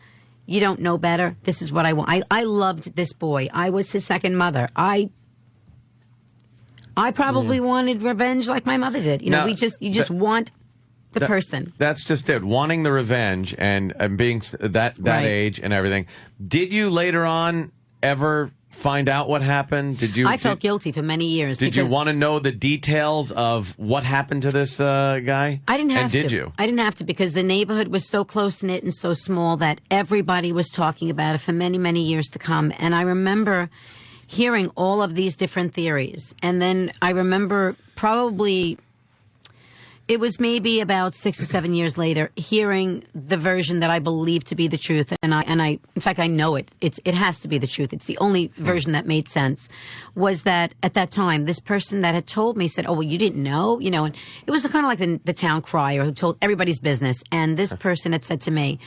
you don't know better. This is what I want. I loved this boy. I was his second mother. I probably wanted revenge like my mother did. Now, you just want the person. That's just it. Wanting the revenge and being that Right. age and everything. Did you later on ever find out what happened? I felt guilty for many years. Did you because want to know the details of what happened to this guy? I didn't have and to. Did you? I didn't have to because the neighborhood was so close-knit and so small that everybody was talking about it for many, many years to come. And I remember hearing all of these different theories. And then I remember probably it was maybe about 6 or 7 years later, hearing the version that I believe to be the truth, and I, in fact, I know it. It has to be the truth. It's the only version that made sense. Was that at that time, this person that had told me said, "Oh, well, you didn't know," and it was kind of like the town crier who told everybody's business. And this person had said to me,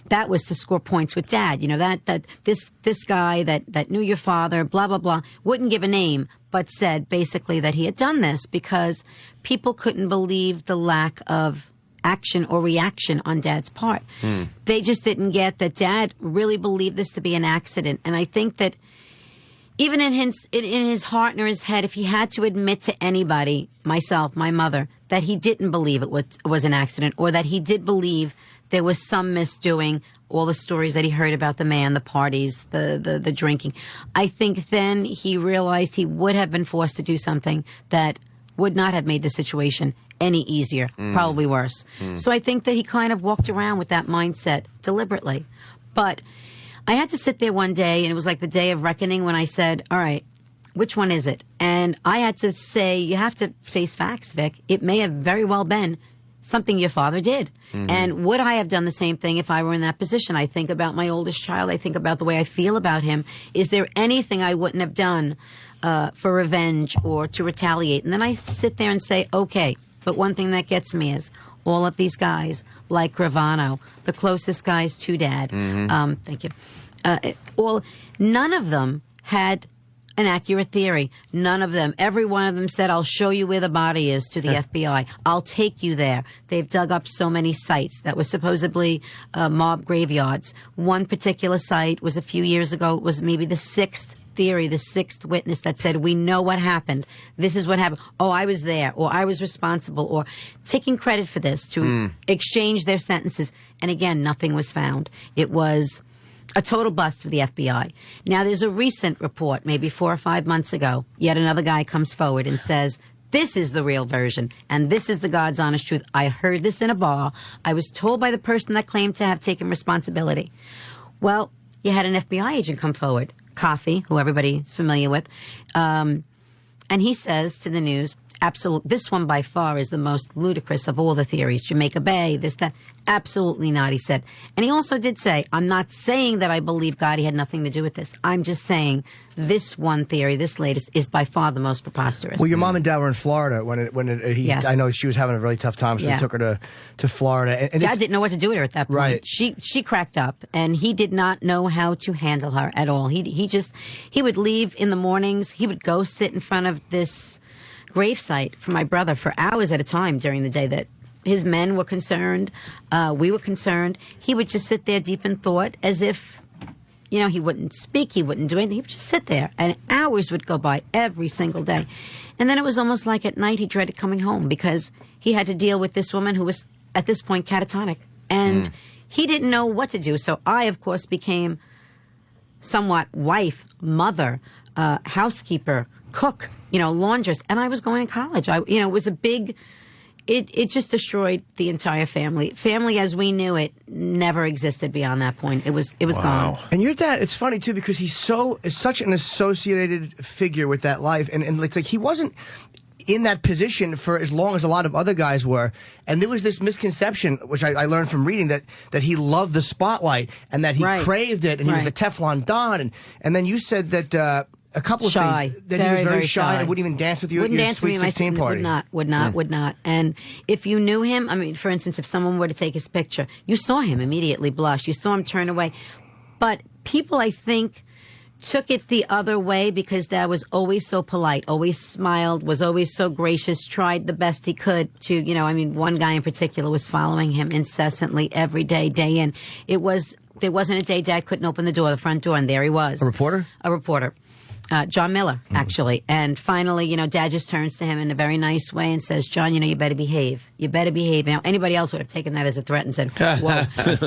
that was to score points with Dad. That this guy that knew your father, blah blah blah, wouldn't give a name, but said basically that he had done this because people couldn't believe the lack of action or reaction on Dad's part. They just didn't get that Dad really believed this to be an accident. And I think that even in his heart and his head, if he had to admit to anybody, myself, my mother, that he didn't believe it was an accident, or that he did believe there was some misdoing, all the stories that he heard about the man, the parties, the drinking, I think then he realized he would have been forced to do something that would not have made the situation any easier, probably worse. So I think that he kind of walked around with that mindset deliberately. But I had to sit there one day, and it was like the day of reckoning, when I said, all right, which one is it? And I had to say, you have to face facts, Vic. It may have very well been something your father did. And would I have done the same thing if I were in that position? I think about my oldest child. I think about the way I feel about him. Is there anything I wouldn't have done for revenge or to retaliate? And then I sit there and say, okay, but one thing that gets me is all of these guys, like Gravano, the closest guys to Dad, thank you, none of them had an accurate theory. None of them. Every one of them said, I'll show you where the body is to the FBI. I'll take you there. They've dug up so many sites that were supposedly mob graveyards. One particular site was a few years ago, it was maybe the sixth theory, the sixth witness that said, we know what happened. This is what happened. Oh, I was there, or I was responsible, or taking credit for this to exchange their sentences. And again, nothing was found. It was a total bust for the FBI. Now, there's a recent report, maybe 4 or 5 months ago. Yet another guy comes forward and says, this is the real version, and this is the God's honest truth. I heard this in a bar. I was told by the person that claimed to have taken responsibility. Well, you had an FBI agent come forward, Coffey, who everybody's familiar with, and he says to the news, this one by far is the most ludicrous of all the theories. Jamaica Bay, this, that. Absolutely not, he said. And he also did say, I'm not saying that I believe Gotti had nothing to do with this. I'm just saying this one theory, this latest, is by far the most preposterous. Well, your mom and dad were in Florida yes. I know she was having a really tough time, so he took her to Florida. And Dad didn't know what to do with her at that point. Right. She cracked up, and he did not know how to handle her at all. He would leave in the mornings. He would go sit in front of this gravesite for my brother for hours at a time during the day that his men were concerned. We were concerned. He would just sit there deep in thought as if, he wouldn't speak. He wouldn't do anything. He would just sit there, and hours would go by every single day. And then it was almost like at night he dreaded coming home because he had to deal with this woman who was at this point catatonic. And he didn't know what to do. So I, of course, became somewhat wife, mother, housekeeper, cook, laundress, and I was going to college. It was a big, it just destroyed the entire family. Family as we knew it never existed beyond that point. It was gone. And your dad, it's funny too, because he's such an associated figure with that life, and it's like he wasn't in that position for as long as a lot of other guys were. And there was this misconception, which I learned from reading, that he loved the spotlight and that he craved it, and he was the Teflon Don. And then you said that a couple of things, that he was very shy and wouldn't even dance with you at your Sweet 16 party. Would not. And if you knew him, I mean, for instance, if someone were to take his picture, you saw him immediately blush. You saw him turn away. But people, I think, took it the other way because Dad was always so polite, always smiled, was always so gracious, tried the best he could to, one guy in particular was following him incessantly every day, day in. There wasn't a day Dad couldn't open the front door, and there he was. A reporter? A reporter. John Miller, actually. And finally, Dad just turns to him in a very nice way and says, John, you better behave. You better behave. Now, anybody else would have taken that as a threat and said, whoa.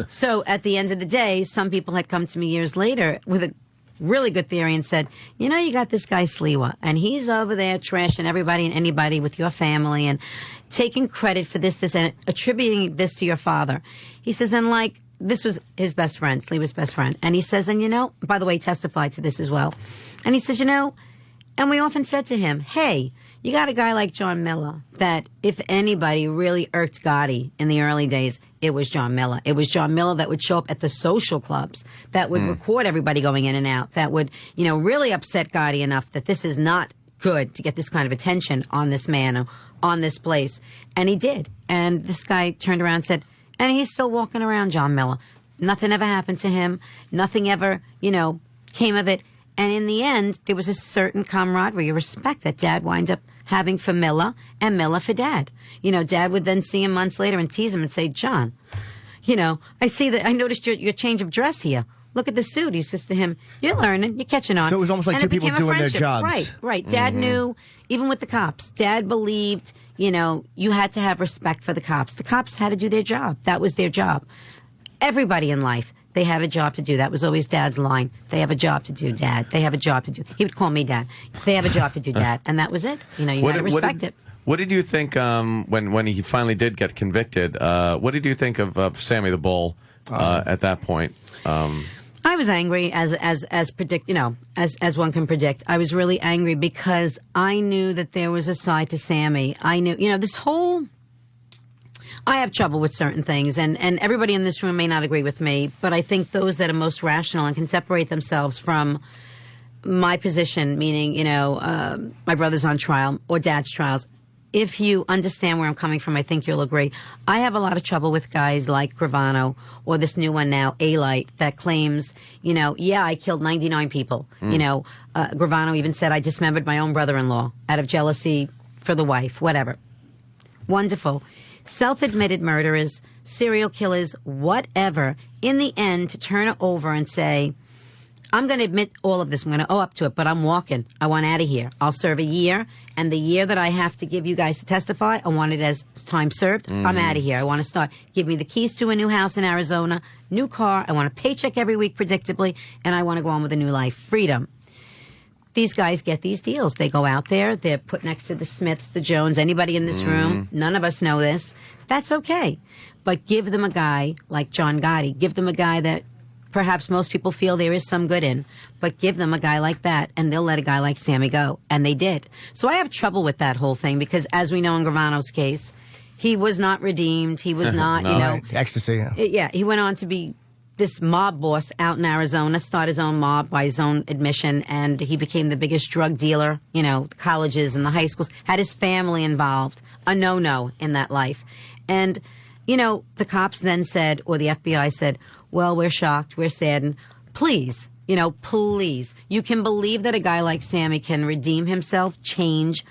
So at the end of the day, some people had come to me years later with a really good theory and said, you got this guy Sliwa, and he's over there trashing everybody and anybody with your family and taking credit for this, and attributing this to your father. He says, and this was his best friend, Sliwa's best friend. And he says, and by the way, he testified to this as well. And he says, and we often said to him, hey, You got a guy like John Miller that if anybody really irked Gotti in the early days, it was John Miller. It was John Miller that would show up at the social clubs, that would record everybody going in and out, that would, really upset Gotti enough that this is not good to get this kind of attention on this man or on this place. And he did. And this guy turned around and said, and he's still walking around, John Miller. Nothing ever happened to him. Nothing ever, came of it. And in the end, there was a certain camaraderie, a respect that Dad wound up having for Miller and Miller for Dad. Dad would then see him months later and tease him and say, John, I see that I noticed your change of dress here. Look at the suit. He says to him, you're learning, you're catching on. So it was almost like two people doing their jobs. Right. Dad knew, even with the cops, Dad believed, you had to have respect for the cops. The cops had to do their job. That was their job. Everybody in life, they had a job to do. That was always Dad's line. They have a job to do, Dad. They have a job to do. He would call me Dad. They have a job to do, Dad. And that was it. You had to respect it. What did you think when he finally did get convicted? What did you think of Sammy the Bull at that point? I was angry as one can predict. I was really angry because I knew that there was a side to Sammy. I knew, I have trouble with certain things, and everybody in this room may not agree with me, but I think those that are most rational and can separate themselves from my position, meaning, my brother's on trial or Dad's trials, if you understand where I'm coming from, I think you'll agree. I have a lot of trouble with guys like Gravano or this new one now, A-Light, that claims, I killed 99 people. Gravano even said I dismembered my own brother-in-law out of jealousy for the wife, whatever. Wonderful. Self-admitted murderers, serial killers, whatever, in the end, to turn it over and say, I'm going to admit all of this. I'm going to owe up to it, but I'm walking. I want out of here. I'll serve a year, and the year that I have to give you guys to testify, I want it as time served. I'm out of here. I want to start. Give me the keys to a new house in Arizona, new car. I want a paycheck every week, predictably, and I want to go on with a new life. Freedom. These guys get these deals. They go out there. They're put next to the Smiths, the Jones, anybody in this room. None of us know this. That's okay. But give them a guy like John Gotti. Give them a guy that perhaps most people feel there is some good in. But give them a guy like that, and they'll let a guy like Sammy go. And they did. So I have trouble with that whole thing because, as we know in Gravano's case, he was not redeemed. He was not, ecstasy. Yeah, he went on to be this mob boss out in Arizona, start his own mob by his own admission, and he became the biggest drug dealer, the colleges and the high schools, had his family involved, a no-no in that life. And, the cops then said, or the FBI said, well, we're shocked, we're saddened, please, please. You can believe that a guy like Sammy can redeem himself, change,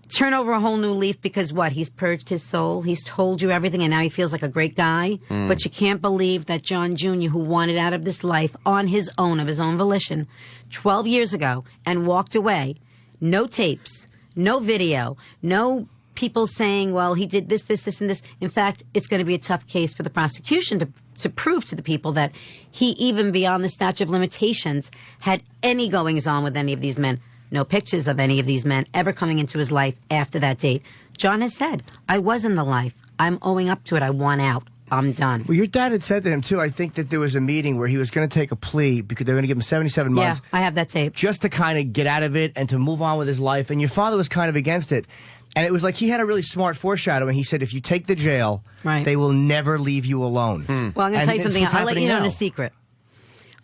turn over a whole new leaf because what? He's purged his soul. He's told you everything, and now he feels like a great guy. But you can't believe that John Jr., who wanted out of this life on his own, of his own volition, 12 years ago, and walked away, no tapes, no video, no people saying, well, he did this, and this. In fact, it's going to be a tough case for the prosecution to prove to the people that he, even beyond the statute of limitations, had any goings-on with any of these men. No pictures of any of these men ever coming into his life after that date. John has said, I was in the life. I'm owing up to it. I want out. I'm done. Well, your dad had said to him, too, I think that there was a meeting where he was going to take a plea because they were going to give him 77 months. Yeah, I have that tape. Just to kind of get out of it and to move on with his life. And your father was kind of against it. And it was like he had a really smart foreshadowing. He said, if you take the jail, they will never leave you alone. Well, I'm going to tell you something. I'll let you know in a secret.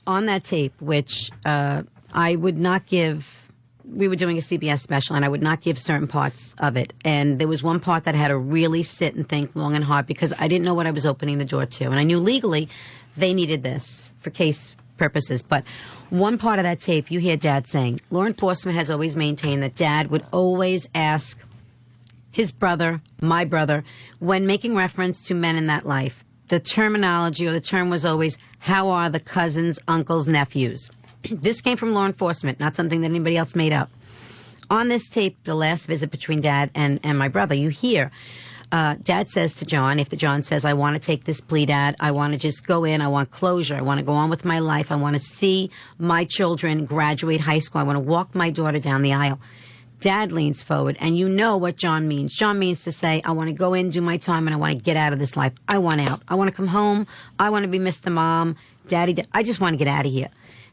On that tape, which I would not give... We were doing a CBS special, and I would not give certain parts of it. And there was one part that I had to really sit and think long and hard because I didn't know what I was opening the door to. And I knew legally they needed this for case purposes. But one part of that tape, you hear Dad saying, law enforcement has always maintained that Dad would always ask his brother, my brother, when making reference to men in that life. The terminology or the term was always, how are the cousins, uncles, nephews? This came from law enforcement, not something that anybody else made up. On this tape, the last visit between Dad and my brother, you hear Dad says to John, if John says, I want to take this plea, Dad, I want to just go in, I want closure, I want to go on with my life, I want to see my children graduate high school, I want to walk my daughter down the aisle. Dad leans forward, and you know what John means. John means to say, I want to go in, do my time, and I want to get out of this life. I want out. I want to come home. I want to be Mr. Mom, Daddy. I just want to get out of here.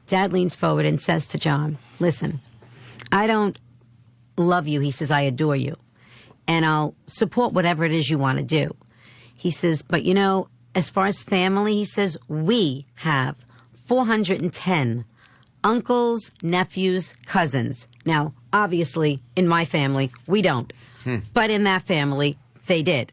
Dad leans forward and says to John, listen, I don't love you. He says, I adore you. And I'll support whatever it is you want to do. He says, but you know, as far as family, he says, we have 410 uncles, nephews, cousins. Now, obviously, in my family, we don't. But in that family, they did.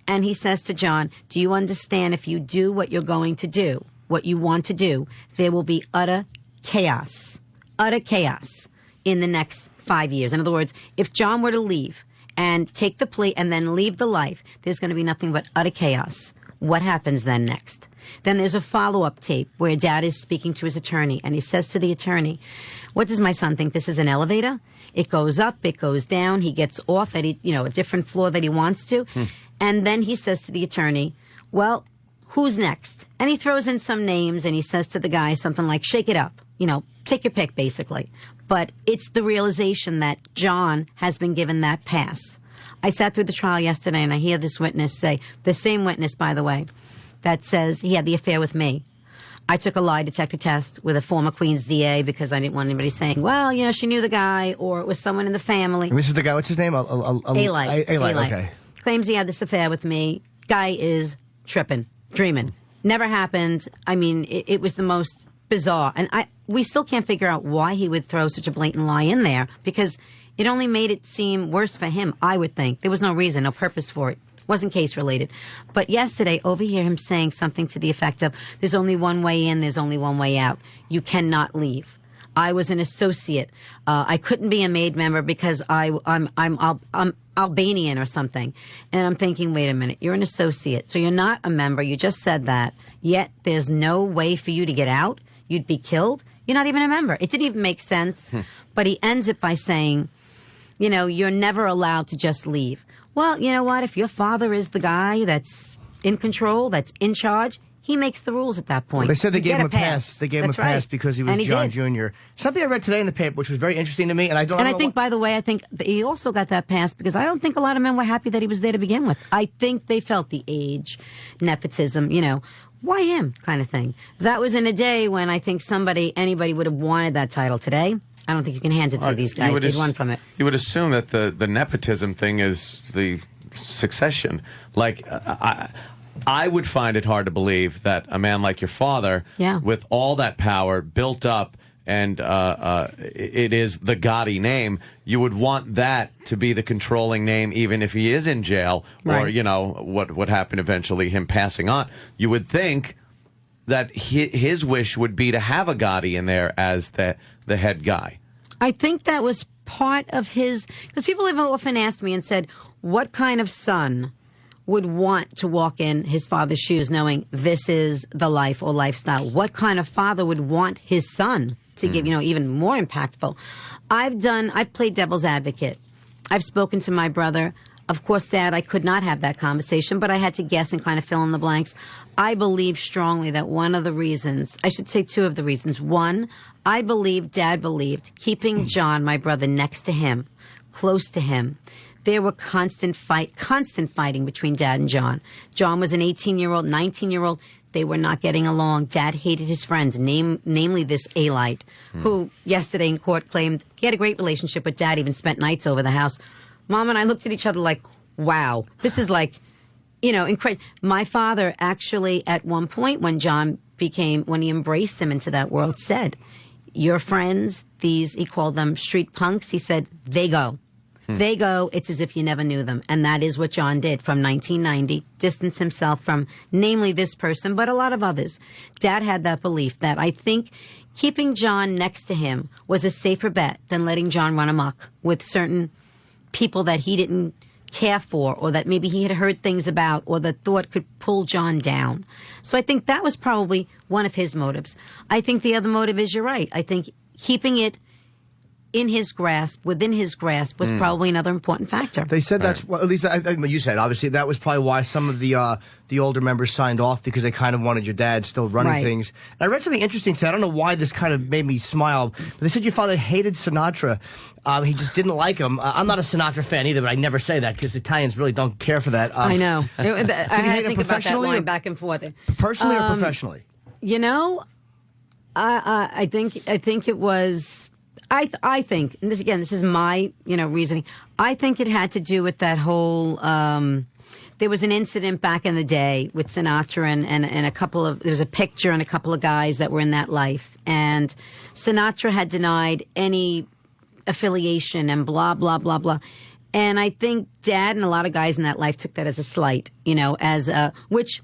And he says to John, do you understand if you do what you're going to do, what you want to do, there will be utter chaos in the next 5 years. In other words, if John were to leave and take the plea and then leave the life, there's going to be nothing but utter chaos. What happens then next? Then there's a follow-up tape where Dad is speaking to his attorney, and he says to the attorney, what does my son think? This is an elevator? It goes up, it goes down, he gets off at a different floor that he wants to. And then he says to the attorney, well, who's next? And he throws in some names, and he says to the guy something like, shake it up. Take your pick, basically. But it's the realization that John has been given that pass. I sat through the trial yesterday, and I hear this witness say, the same witness, by the way, that says he had the affair with me. I took a lie detector test with a former Queens DA because I didn't want anybody saying, well, she knew the guy, or it was someone in the family. And this is the guy, what's his name? Alight. Okay. Claims he had this affair with me. Guy is tripping, dreaming. Never happened. I mean, it was the most bizarre. And we still can't figure out why he would throw such a blatant lie in there, because it only made it seem worse for him, I would think. There was no reason, no purpose for it. Wasn't case related. But yesterday, overhear him saying something to the effect of, there's only one way in, there's only one way out. You cannot leave. I was an associate. I couldn't be a maid member because I'm Albanian or something. And I'm thinking, wait a minute, you're an associate. So you're not a member. You just said that. Yet there's no way for you to get out. You'd be killed. You're not even a member. It didn't even make sense. But he ends it by saying, you're never allowed to just leave. Well, you know what? If your father is the guy that's in control, that's in charge, he makes the rules at that point. Well, they said they gave him a pass. They gave him a pass because he was John Jr. Something I read today in the paper, which was very interesting to me, and I don't. And I think, by the way, he also got that pass because I don't think a lot of men were happy that he was there to begin with. I think they felt the age, nepotism, why him kind of thing. That was in a day when I think anybody would have wanted that title. Today, I don't think you can hand it to these guys. They'd run from it. You would assume that the nepotism thing is the succession. Like, I would find it hard to believe that a man like your father, with all that power built up, and it is the Gotti name, you would want that to be the controlling name, even if he is in jail, or what happened eventually, him passing on. You would think that his wish would be to have a Gotti in there as the head guy. I think that was part of his, because people have often asked me and said, what kind of son would want to walk in his father's shoes knowing this is the life or lifestyle? What kind of father would want his son to give, even more impactful? I've played devil's advocate. I've spoken to my brother. Of course, Dad, I could not have that conversation, but I had to guess and kind of fill in the blanks. I believe strongly that one of the reasons, I should say two of the reasons. One, I believe Dad believed keeping John, my brother, next to him, close to him. There were constant fighting between Dad and John. John was an 18-year-old, 19-year-old. They were not getting along. Dad hated his friends, namely this Alight, who yesterday in court claimed he had a great relationship with Dad, even spent nights over the house. Mom and I looked at each other like, wow, this is like, incredible. My father actually, at one point when when he embraced him into that world, said, your friends, he called them street punks, he said, they go. They go, it's as if you never knew them. And that is what John did from 1990, distanced himself from namely this person, but a lot of others. Dad had that belief that I think keeping John next to him was a safer bet than letting John run amok with certain people that he didn't care for, or that maybe he had heard things about, or that thought could pull John down. So I think that was probably one of his motives. I think the other motive is, you're right. I think keeping it in his grasp, within his grasp, was probably another important factor. They said that's, well, at least you said, obviously, that was probably why some of the older members signed off, because they kind of wanted your dad still running things. And I read something interesting today. I don't know why this kind of made me smile, but they said your father hated Sinatra. He just didn't like him. I'm not a Sinatra fan either, but I never say that because Italians really don't care for that. I know. I had to think about that line back and forth. Personally or professionally? I think it was I think, and this is my, reasoning. I think it had to do with that whole, there was an incident back in the day with Sinatra and a couple of, there was a picture and a couple of guys that were in that life. And Sinatra had denied any affiliation and blah, blah, blah, blah. And I think Dad and a lot of guys in that life took that as a slight, which,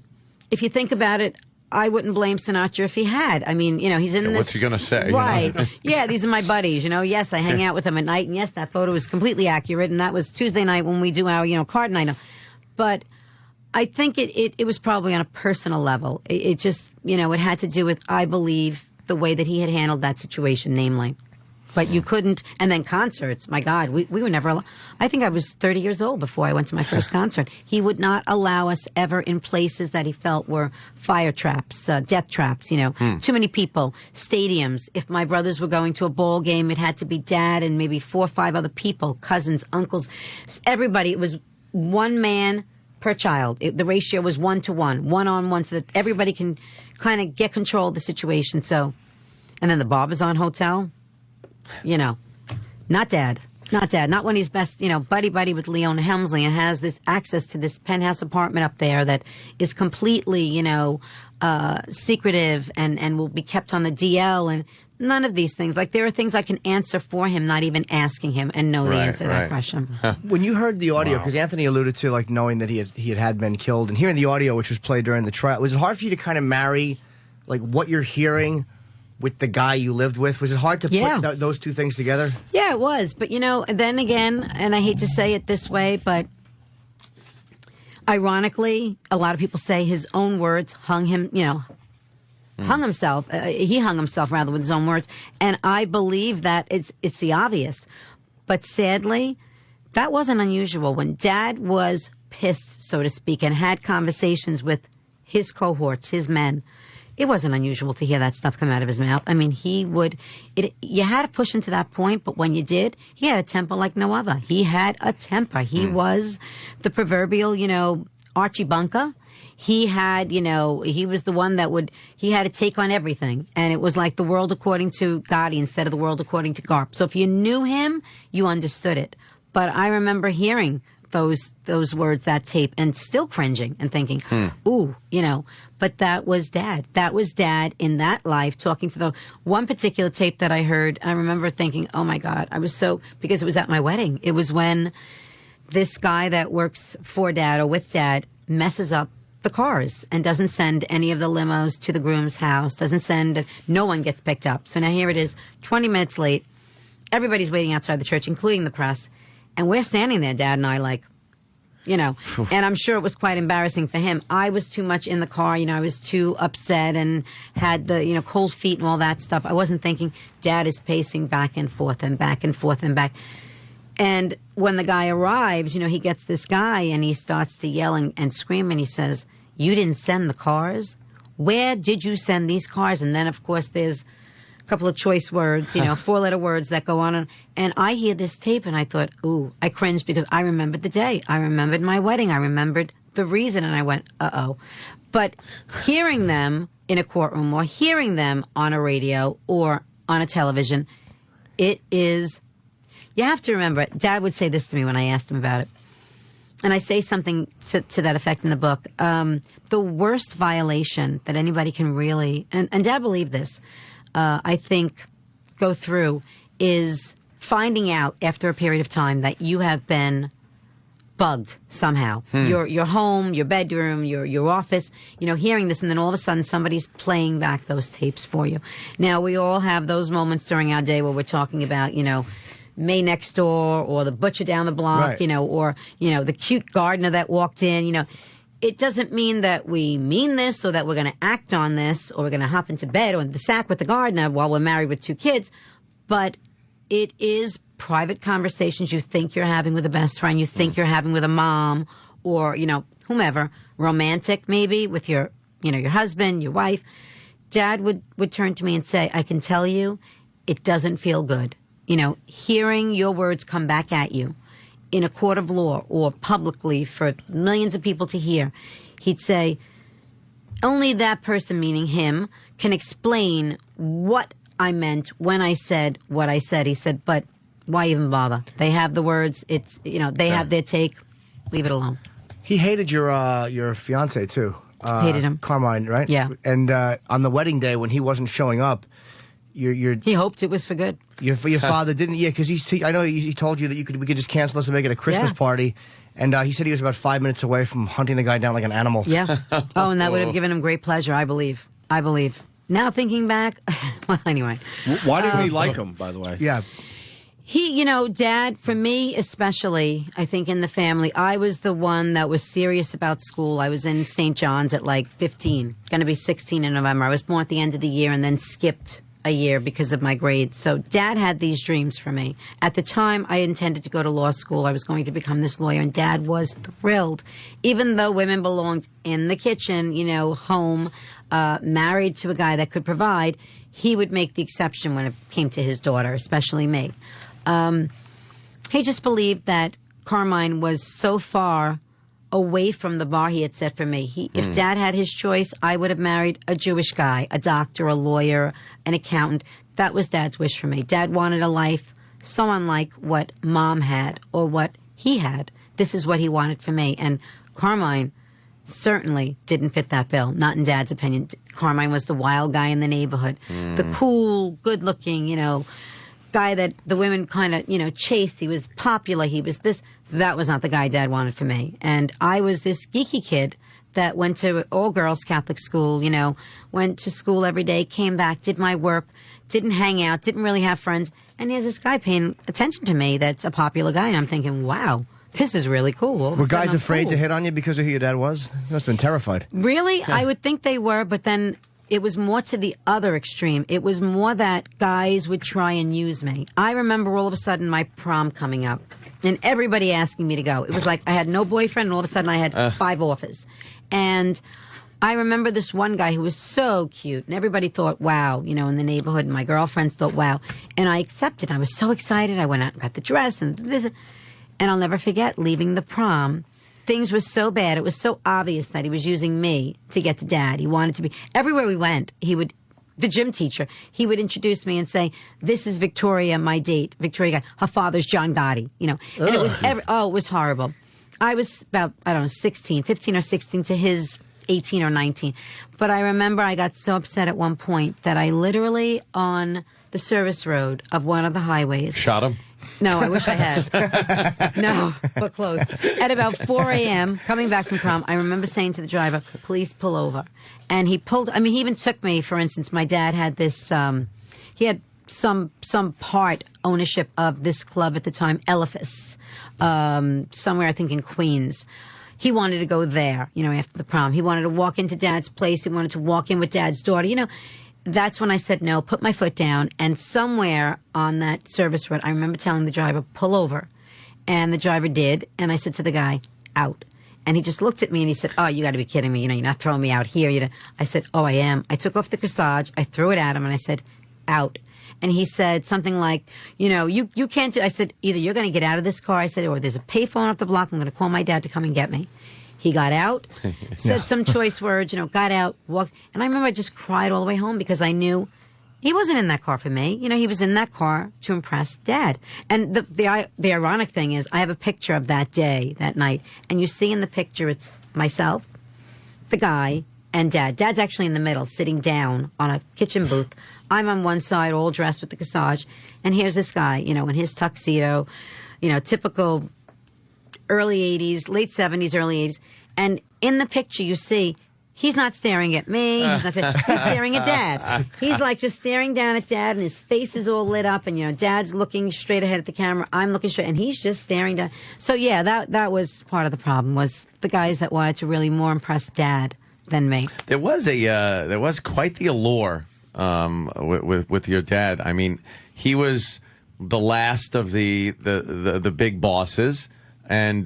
if you think about it, I wouldn't blame Sinatra if he had. I mean, he's in this. What's he going to say? Right. Yeah, these are my buddies. Yes, I hang out with them at night. And yes, that photo is completely accurate. And that was Tuesday night when we do our, card night. But I think it was probably on a personal level. It just, it had to do with, I believe, the way that he had handled that situation, namely. But you couldn't, and then concerts, my God, we were never, I think I was 30 years old before I went to my first concert. He would not allow us ever in places that he felt were fire traps, death traps, too many people, stadiums. If my brothers were going to a ball game, it had to be Dad and maybe 4 or 5 other people, cousins, uncles, everybody. It was one man per child. The ratio was 1-to-1, 1-on-1, so that everybody can kind of get control of the situation. So, and then the Barbizon Hotel. Not Dad. Not when he's best, buddy with Leona Helmsley and has this access to this penthouse apartment up there that is completely, secretive and will be kept on the DL and none of these things. Like, there are things I can answer for him, not even asking him, and know the answer to that question. When you heard the audio, because Anthony alluded to, knowing that he had been killed, and hearing the audio, which was played during the trial, was it hard for you to kind of marry, what you're hearing with the guy you lived with? Was it hard to put those two things together? Yeah, it was. But, then again, and I hate to say it this way, but ironically, a lot of people say his own words hung him, hung himself. He hung himself, rather, with his own words. And I believe that it's the obvious. But sadly, that wasn't unusual. When Dad was pissed, so to speak, and had conversations with his cohorts, his men, it wasn't unusual to hear that stuff come out of his mouth. I mean, you had to push him to that point, but when you did, he had a temper like no other. He had a temper. He was the proverbial, Archie Bunker. He had, he was the one that he had to take on everything. And it was like the world according to Gotti instead of the world according to Garp. So if you knew him, you understood it. But I remember hearing those words, that tape, and still cringing and thinking, ooh, but that was Dad. That was Dad in that life talking to the one particular tape that I heard. I remember thinking, oh my God, because it was at my wedding. It was when this guy that works for Dad or with Dad messes up the cars and doesn't send any of the limos to the groom's house, no one gets picked up. So now here it is, 20 minutes late. Everybody's waiting outside the church, including the press. And we're standing there, Dad and I, and I'm sure it was quite embarrassing for him. I was too much in the car, I was too upset and had the, cold feet and all that stuff. I wasn't thinking. Dad is pacing back and forth and back and forth and back. And when the guy arrives, he gets this guy and he starts to yell and scream and he says, "You didn't send the cars? Where did you send these cars?" And then, of course, there's a couple of choice words, 4-letter words that go on. And I hear this tape and I thought, ooh, I cringed because I remembered the day. I remembered my wedding. I remembered the reason. And I went, uh-oh. But hearing them in a courtroom or hearing them on a radio or on a television, it is, you have to remember, Dad would say this to me when I asked him about it. And I say something to that effect in the book. The worst violation that anybody can really, and Dad believed this, I think, go through is finding out after a period of time that you have been bugged somehow. Your home, your bedroom, your office, hearing this, and then all of a sudden somebody's playing back those tapes for you. Now, we all have those moments during our day where we're talking about, May next door or the butcher down the block, right. Or the cute gardener that walked in, It doesn't mean that we mean this or that we're going to act on this or we're going to hop into bed or in the sack with the gardener while we're married with 2 kids. But it is private conversations you think you're having with a best friend, you think you're having with a mom or, whomever, romantic maybe with your husband, your wife. Dad would turn to me and say, "I can tell you it doesn't feel good. Hearing your words come back at you in a court of law or publicly for millions of people to hear." He'd say, only that person, meaning him, can explain what I meant when I said what I said. He said, but why even bother? They have the words. It's, they have their take. Leave it alone. He hated your fiance too. Hated him. Carmine, right? Yeah. And on the wedding day when he wasn't showing up, he hoped it was for good. Your father didn't, because I know he told you that we could just cancel this and make it a Christmas party. And he said he was about 5 minutes away from hunting the guy down like an animal. Yeah. Oh, and that would have given him great pleasure, I believe. Now thinking back, well, anyway. Why didn't we like him, by the way? Yeah. He, Dad, for me especially, I think in the family, I was the one that was serious about school. I was in St. John's at like 15, going to be 16 in November. I was born at the end of the year and then skipped a year because of my grades. So Dad had these dreams for me. At the time, I intended to go to law school. I was going to become this lawyer, and Dad was thrilled. Even though women belonged in the kitchen, home, married to a guy that could provide, he would make the exception when it came to his daughter, especially me. He just believed that Carmine was so far away from the bar he had set for me. If Dad had his choice, I would have married a Jewish guy, a doctor, a lawyer, an accountant. That was Dad's wish for me. Dad wanted a life so unlike what Mom had or what he had. This is what he wanted for me. And Carmine certainly didn't fit that bill, not in Dad's opinion. Carmine was the wild guy in the neighborhood, the cool, good-looking, guy that the women kind of, chased. He was popular. He was this. That was not the guy Dad wanted for me. And I was this geeky kid that went to all-girls Catholic school, went to school every day, came back, did my work, didn't hang out, didn't really have friends. And here's this guy paying attention to me that's a popular guy. And I'm thinking, wow, this is really cool. Were guys afraid to hit on you because of who your dad was? You must have been terrified. Really? I would think they were, but then it was more to the other extreme. It was more that guys would try and use me. I remember all of a sudden my prom coming up and everybody asking me to go. It was like I had no boyfriend and all of a sudden I had 5 offers. And I remember this one guy who was so cute and everybody thought, wow, in the neighborhood, and my girlfriends thought, wow. And I accepted. I was so excited. I went out and got the dress and this. And I'll never forget leaving the prom. Things were so bad. It was so obvious that he was using me to get to Dad. He wanted to be everywhere we went. The gym teacher, he would introduce me and say, "This is Victoria, my date. Victoria, her father's John Gotti." And it was it was horrible. I was about 15 or 16 to his 18 or 19. But I remember I got so upset at one point that I literally on the service road of one of the highways shot him. No, I wish I had. No, but close. At about 4 a.m., coming back from prom, I remember saying to the driver, please pull over. And he pulled, he even took me, for instance, my dad had this, he had some part ownership of this club at the time, Eliphas, somewhere I think in Queens. He wanted to go there, after the prom. He wanted to walk into Dad's place. He wanted to walk in with Dad's daughter, That's when I said no, put my foot down, and somewhere on that service road, I remember telling the driver, pull over. And the driver did, and I said to the guy, out. And he just looked at me and he said, oh, you got to be kidding me. You're not throwing me out here. I said, oh, I am. I took off the corsage, I threw it at him, and I said, out. And he said something like, you can't do. I said, either you're going to get out of this car, I said, or there's a payphone up the block. I'm going to call my dad to come and get me. He got out, said some choice words, got out, walked. And I remember I just cried all the way home because I knew he wasn't in that car for me. He was in that car to impress Dad. And the ironic thing is I have a picture of that day, that night. And you see in the picture, it's myself, the guy, and Dad. Dad's actually in the middle, sitting down on a kitchen booth. I'm on one side, all dressed with the corsage. And here's this guy, in his tuxedo, typical early 80s, late 70s, early 80s. And in the picture, you see, he's not staring at me. He's staring at Dad. He's like just staring down at Dad, and his face is all lit up. And, Dad's looking straight ahead at the camera. I'm looking straight, and he's just staring down. So, yeah, that was part of the problem, was the guys that wanted to really more impress Dad than me. There was quite the allure with your dad. I mean, he was the last of the big bosses. And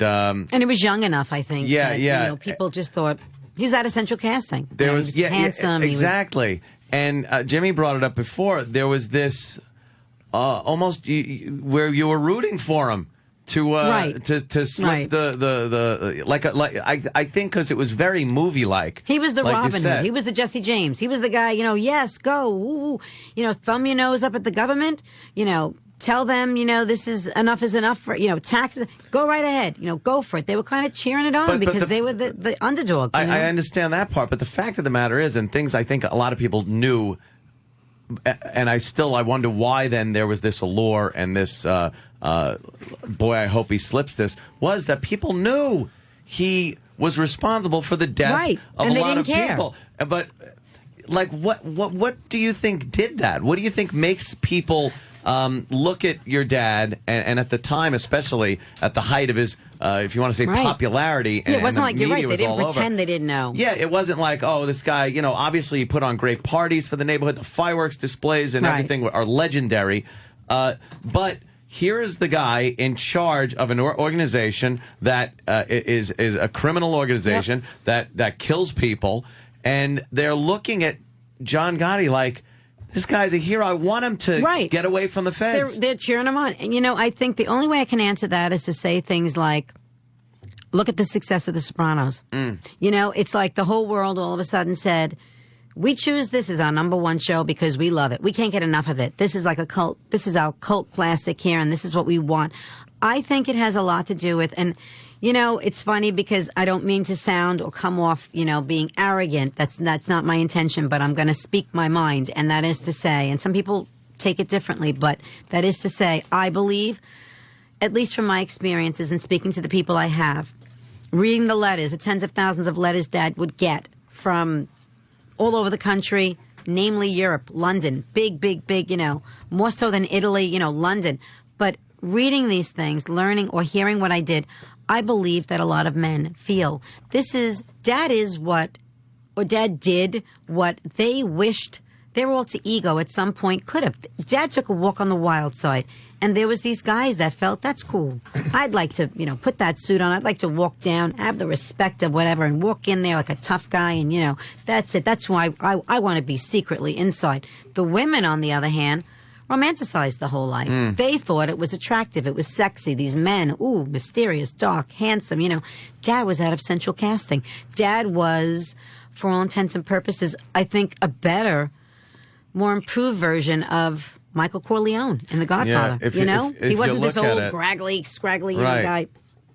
he was young enough, I think. Yeah, that, people just thought he's out of Central Casting. There was he's handsome. Exactly. And Jimmy brought it up before. There was this almost where you were rooting for him to slip I think because it was very movie like. He was the Robin Hood. He was the Jesse James. He was the guy, yes, go, ooh, thumb your nose up at the government, tell them, this is enough for, taxes. Go right ahead, go for it. They were kind of cheering it on because they were the underdog. I understand that part, but the fact of the matter is, and things I think a lot of people knew, and I wonder why then there was this allure and this, boy, I hope he slips this, was that people knew he was responsible for the death of a lot of people. But, what do you think did that? What do you think makes people look at your dad, and at the time, especially at the height of his, if you want to say popularity, it wasn't like, you're right, they didn't pretend they didn't know. Yeah, it wasn't like, oh, this guy, obviously he put on great parties for the neighborhood, the fireworks displays and everything are legendary, but here is the guy in charge of an organization that is a criminal organization that kills people, and they're looking at John Gotti like, this guy's a hero. I want him to get away from the feds. They're cheering him on. And, I think the only way I can answer that is to say things like, look at the success of The Sopranos. It's like the whole world all of a sudden said, we choose this as our #1 show because we love it. We can't get enough of it. This is like a cult. This is our cult classic here, and this is what we want. I think it has a lot to do with, and it's funny because I don't mean to sound or come off, being arrogant. That's not my intention, but I'm going to speak my mind. And that is to say, and some people take it differently, but that is to say, I believe, at least from my experiences and speaking to the people I have, reading the letters, the tens of thousands of letters Dad would get from all over the country, namely Europe, London, big, more so than Italy, London. But reading these things, learning or hearing what I did, I believe that a lot of men feel Dad did what they wished their alter ego at some point could have. Dad took a walk on the wild side, and there was these guys that felt, that's cool. I'd like to, put that suit on. I'd like to walk down, have the respect of whatever, and walk in there like a tough guy, and, that's it. That's why I want to be secretly inside. The women, on the other hand, romanticized the whole life. They thought it was attractive. It was sexy. These men, mysterious, dark, handsome. Dad was out of central casting. Dad was, for all intents and purposes, I think a better, more improved version of Michael Corleone in The Godfather. He wasn't this old, scraggly guy.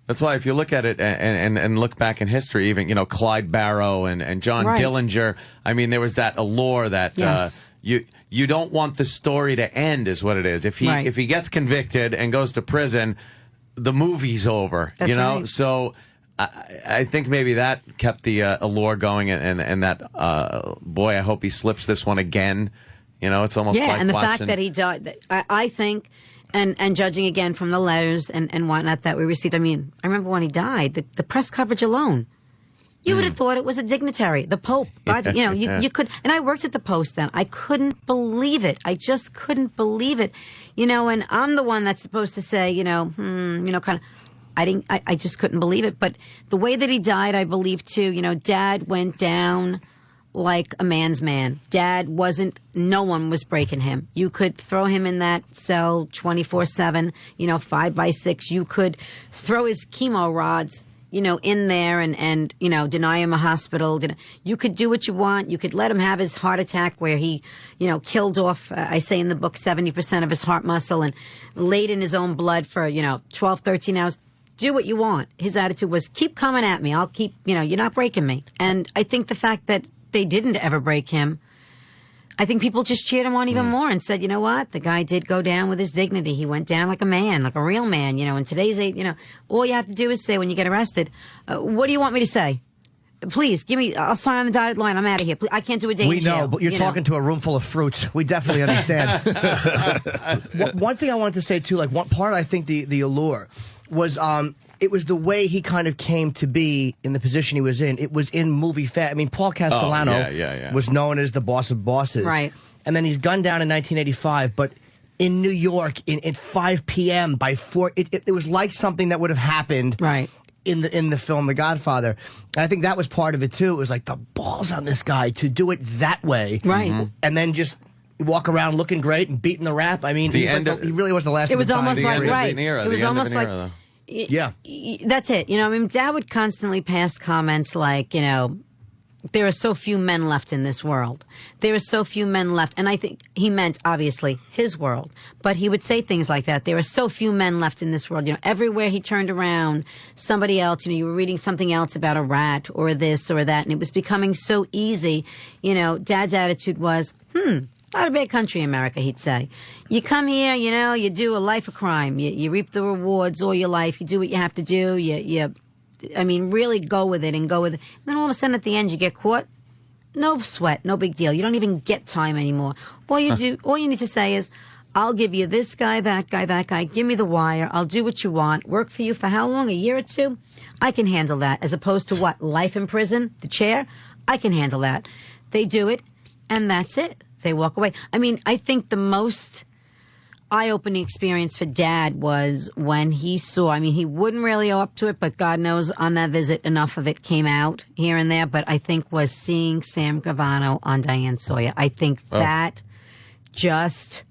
That's why if you look at it and look back in history, even, Clyde Barrow and John Dillinger, I mean, there was that allure that you don't want the story to end, is what it is. If he gets convicted and goes to prison, the movie's over. That's right. So I think maybe that kept the allure going, and that boy, I hope he slips this one again. It's almost like and the watching... fact that he died, I think. And judging again from the letters and whatnot that we received, I mean, I remember when he died, the press coverage alone, you would have thought it was a dignitary, the Pope. God, you could, and I worked at the Post then. I couldn't believe it. I just couldn't believe it. And I'm the one that's supposed to say, kind of, I just couldn't believe it. But the way that he died, I believe too, Dad went down like a man's man. Dad no one was breaking him. You could throw him in that cell 24/7, 5x6. You could throw his chemo rods, in there and deny him a hospital. You could do what you want. You could let him have his heart attack where he, killed off, I say in the book, 70% of his heart muscle and laid in his own blood for, 12, 13 hours. Do what you want. His attitude was, keep coming at me. I'll keep, you're not breaking me. And I think the fact that they didn't ever break him, I think people just cheered him on even more and said, you know what? The guy did go down with his dignity. He went down like a man, like a real man, in today's age, all you have to do is say when you get arrested, what do you want me to say? Please, I'll sign on the dotted line. I'm out of here. I can't do a day in jail. We know, but you're talking to a room full of fruits. We definitely understand. One thing I wanted to say, too, like one part I think the allure was, it was the way he kind of came to be in the position he was in. It was in movie I mean, Paul Castellano was known as the boss of bosses. Right. And then he's gunned down in 1985, but in New York at 5 p.m. by 4, it was like something that would have happened in the film The Godfather. And I think that was part of it, too. It was like the balls on this guy to do it that way. Right. And then just walk around looking great and beating the rap. I mean, he really was the last of the time. It was almost like, It was almost like... Yeah. That's it. You know, I mean, Dad would constantly pass comments like, you know, there are so few men left in this world. There are so few men left. And I think he meant, obviously, his world. But he would say things like that. There are so few men left in this world. You know, everywhere he turned around, somebody else, you know, you were reading something else about a rat or this or that. And it was becoming so easy. You know, Dad's attitude was, not a bad country, America, he'd say. You come here, you know, you do a life of crime. You reap the rewards all your life. You do what you have to do. I mean, really go with it and go with it. And then all of a sudden at the end you get caught. No sweat, no big deal. You don't even get time anymore. All you need to say is, I'll give you this guy, that guy, that guy. Give me the wire. I'll do what you want. Work for you for how long? A year or two? I can handle that. As opposed to what? Life in prison? The chair? I can handle that. They do it, and that's it. They walk away. I mean, I think the most eye-opening experience for Dad was when he saw, I mean, he wouldn't really owe up to it, but God knows on that visit enough of it came out here and there, but I think was seeing Sam Gravano on Diane Sawyer. I think that just,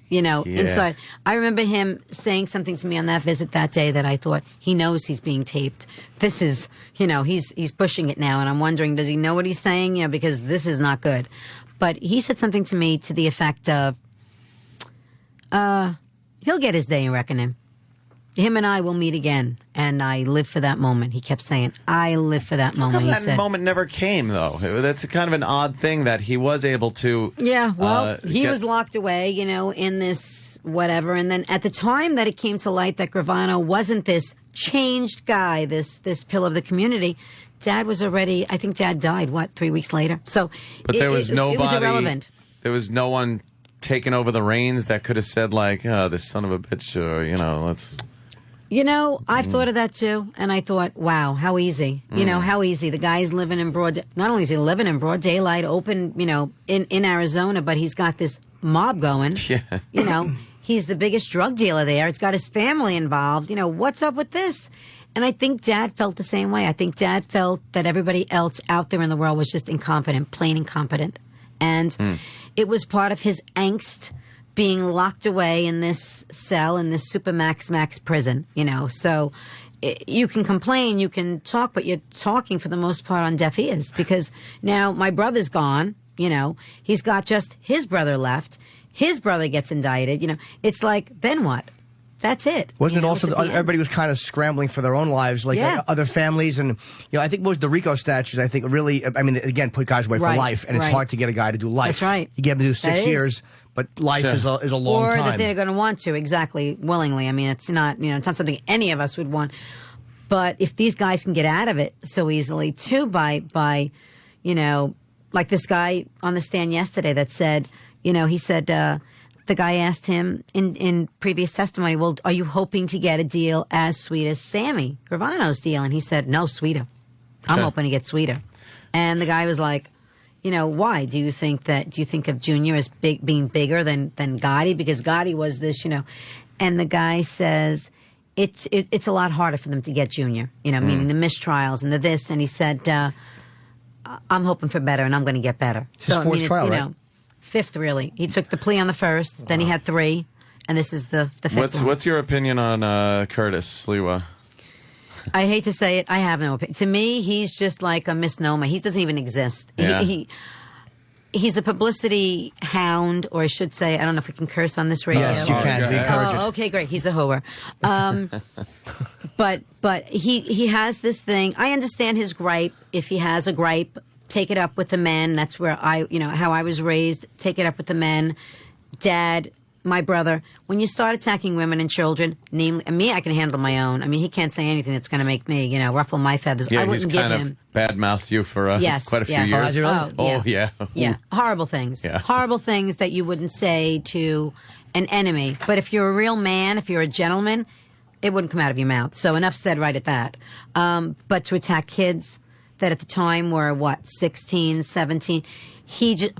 you know, inside. I remember him saying something to me on that visit that day that I thought, he knows he's being taped. This is, you know, he's pushing it now, and I'm wondering, does he know what he's saying? You know, because this is not good. But he said something to me to the effect of, he'll get his day in reckoning. Him and I will meet again, and I live for that moment. He kept saying, I live for that moment. That moment never came, though. That's kind of an odd thing that he was able to... Yeah, well, he was locked away, you know, in this whatever. And then at the time that it came to light that Gravano wasn't this changed guy, this pill of the community, Dad was already... I think Dad died, 3 weeks later? So but there was nobody... It was irrelevant. There was no one taking over the reins that could have said, like, oh, this son of a bitch, or, you know, let's... You know, I've thought of that too, and I thought, wow, how easy. You know, how easy. The guy's living in not only is he living in broad daylight, open, you know, in Arizona, but he's got this mob going. Yeah. You know, he's the biggest drug dealer there. It's got his family involved. You know, what's up with this? And I think Dad felt the same way. I think Dad felt that everybody else out there in the world was just incompetent, plain incompetent. And it was part of his angst being locked away in this cell, in this super max prison, you know. So you can complain, you can talk, but you're talking for the most part on deaf ears, because now my brother's gone, you know. He's got just his brother left. His brother gets indicted, you know. It's like, then what? That's it. Wasn't it also everybody was kind of scrambling for their own lives, like other families, and you know, I think most of the RICO statutes, I think, really, I mean, again, put guys away for life, and it's hard to get a guy to do life. That's right. You get him to do 6 years, but life is a long time. Or that they're going to want to, exactly, willingly. I mean, it's not, you know, it's not something any of us would want. But if these guys can get out of it so easily, too, by you know, like this guy on the stand yesterday that said, you know, he said, the guy asked him in previous testimony, well, are you hoping to get a deal as sweet as Sammy Gravano's deal? And he said, no, sweeter. I'm hoping to get sweeter. And the guy was like, you know, why? Do you think of Junior as being bigger than Gotti? Because Gotti was this, you know. And the guy says, it's a lot harder for them to get Junior, you know, meaning the mistrials and the this. And he said, I'm hoping for better, and I'm going to get better. It's his fourth trial, right? Know, fifth, really. He took the plea on the first, then he had 3, and this is the fifth one. What's your opinion on Curtis Sliwa? I hate to say it, I have no opinion. To me, he's just like a misnomer. He doesn't even exist. Yeah. He's a publicity hound, or I should say, I don't know if we can curse on this radio. Yes, you can. We encourage it. Okay, great. He's a hooer. But he has this thing. I understand his gripe. If he has a gripe, take it up with the men. That's where how I was raised. Take it up with the men. Dad, my brother. When you start attacking women and children, namely me, I can handle my own. I mean, he can't say anything that's going to make me, ruffle my feathers. Yeah, I wouldn't give him. He's kind of bad-mouthed you for quite a few years. Yeah. Yeah, horrible things. Yeah. Horrible things that you wouldn't say to an enemy. But if you're a real man, if you're a gentleman, it wouldn't come out of your mouth. So enough said right at that. But to attack kids that at the time were, 16, 17,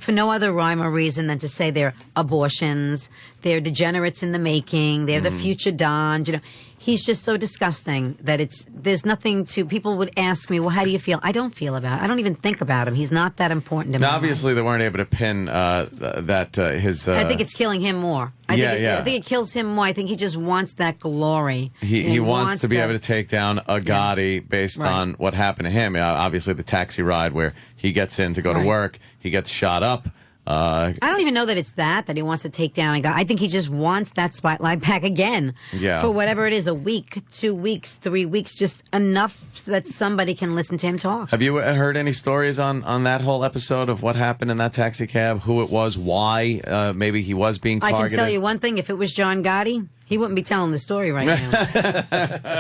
for no other rhyme or reason than to say they're abortions, They're degenerates in the making. They're the future Dons. You know, he's just so disgusting that there's nothing to. People would ask me, well, how do you feel? I don't feel about it. I don't even think about him. He's not that important to me. Now, obviously, they weren't able to pin his. I think it's killing him more. I think it kills him more. I think he just wants that glory. He wants to be able to take down a Gotti based on what happened to him. Obviously, the taxi ride where he gets in to go to work, he gets shot up. I don't even know that it's that he wants to take down a guy. I think he just wants that spotlight back again. Yeah. For whatever it is, a week, 2 weeks, 3 weeks, just enough so that somebody can listen to him talk. Have you heard any stories on that whole episode of what happened in that taxi cab? Who it was? Why? Maybe he was being targeted? I can tell you one thing. If it was John Gotti, he wouldn't be telling the story right now.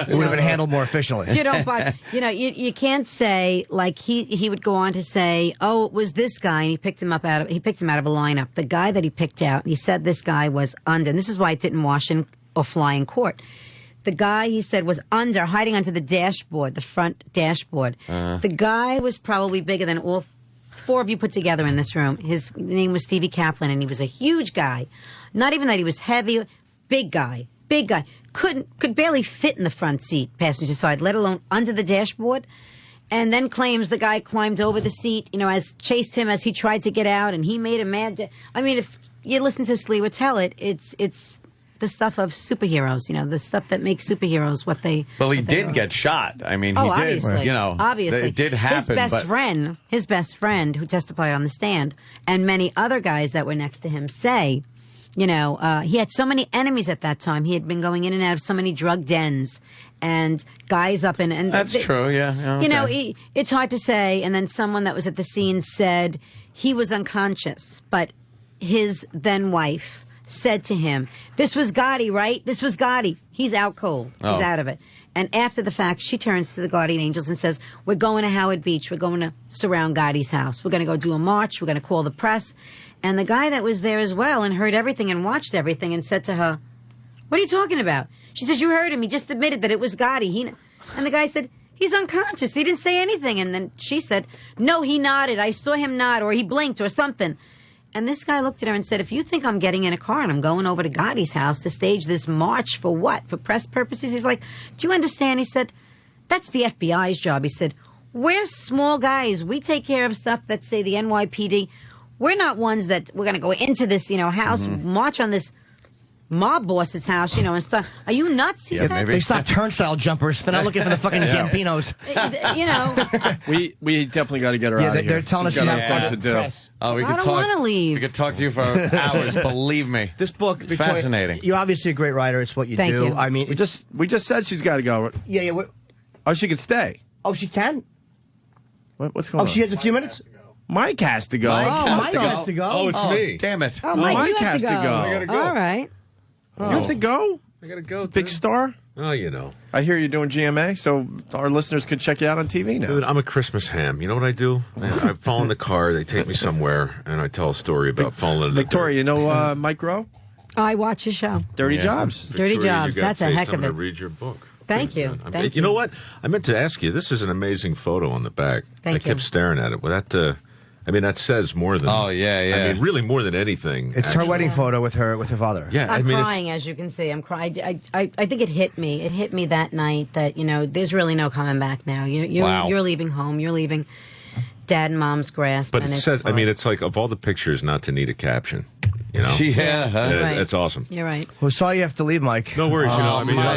It would have been handled more efficiently. But you can't say like he would go on to say, oh, it was this guy, and he picked him out of a lineup. The guy that he picked out, he said this guy was under, and this is why it didn't wash in or fly in court. The guy, he said, was hiding under the dashboard, the front dashboard. The guy was probably bigger than all four of you put together in this room. His name was Stevie Kaplan, and he was a huge guy. Not even that he was heavy. Big guy. Could barely fit in the front seat, passenger side, let alone under the dashboard. And then claims the guy climbed over the seat, as chased him as he tried to get out, and he made a mad. I mean, if you listen to Sliwa tell it, it's the stuff of superheroes. The stuff that makes superheroes what they. Well, he did get shot. I mean, he obviously, did. Obviously, it did happen. His best friend, who testified on the stand, and many other guys that were next to him say. He had so many enemies at that time. He had been going in and out of so many drug dens and guys up in. And that's true, yeah. Okay. It's hard to say. And then someone that was at the scene said he was unconscious, but his then wife said to him, "This was Gotti, right? This was Gotti. He's out cold. He's out of it." And after the fact, she turns to the Guardian Angels and says, "We're going to Howard Beach. We're going to surround Gotti's house. We're going to go do a march. We're going to call the press." And the guy that was there as well and heard everything and watched everything and said to her, "What are you talking about?" She says, "You heard him. He just admitted that it was Gotti." And the guy said, "He's unconscious. He didn't say anything." And then she said, "No, he nodded. I saw him nod, or he blinked or something." And this guy looked at her and said, "If you think I'm getting in a car and I'm going over to Gotti's house to stage this march for what? For press purposes?" He's like, "Do you understand?" He said, "That's the FBI's job." He said, "We're small guys. We take care of stuff that, say, the NYPD. We're not ones that we're going to go into this, house, march on this mob boss's house, and stuff. Are you nuts?" He said. They stopped turnstile jumpers. They're not looking for the fucking Gambinos. We definitely got to get her out of here. They're telling us she's got things to do. Oh, I don't want to leave. We could talk to you for hours. Believe me, this book, Victoria, fascinating. You're obviously a great writer. It's what you Thank do. you. I mean, we just said she's got to go. Yeah. Oh, she could stay. Oh, she can. What's going on? Oh, she has a few minutes. Mike has to go. Mike has to go. Oh, it's me. Damn it. Oh, Mike, you has to go. I gotta go. All right. You have to go? I gotta go. Big star? Oh, I hear you're doing GMA, so our listeners could check you out on TV now. Dude, I'm a Christmas ham. You know what I do? I fall in the car, they take me somewhere, and I tell a story about falling in the Victoria, you know Mike Rowe? I watch his show. Dirty Jobs. Dirty Jobs. That's a heck of I'm it. going to read your book. Thank you. You know what? I meant to ask you. This is an amazing photo on the back. Thank I kept staring at it. Well, that says more than. Oh yeah. I mean, really more than anything. It's her wedding photo with her father. Yeah, I'm crying, as you can see. I'm crying. I think it hit me. It hit me that night that there's really no coming back now. You're leaving home. You're leaving Dad and Mom's grasp. But it says. I mean, it's like of all the pictures, not to need a caption. Yeah, it's awesome. You're right. Well, sorry you have to leave, Mike. No worries.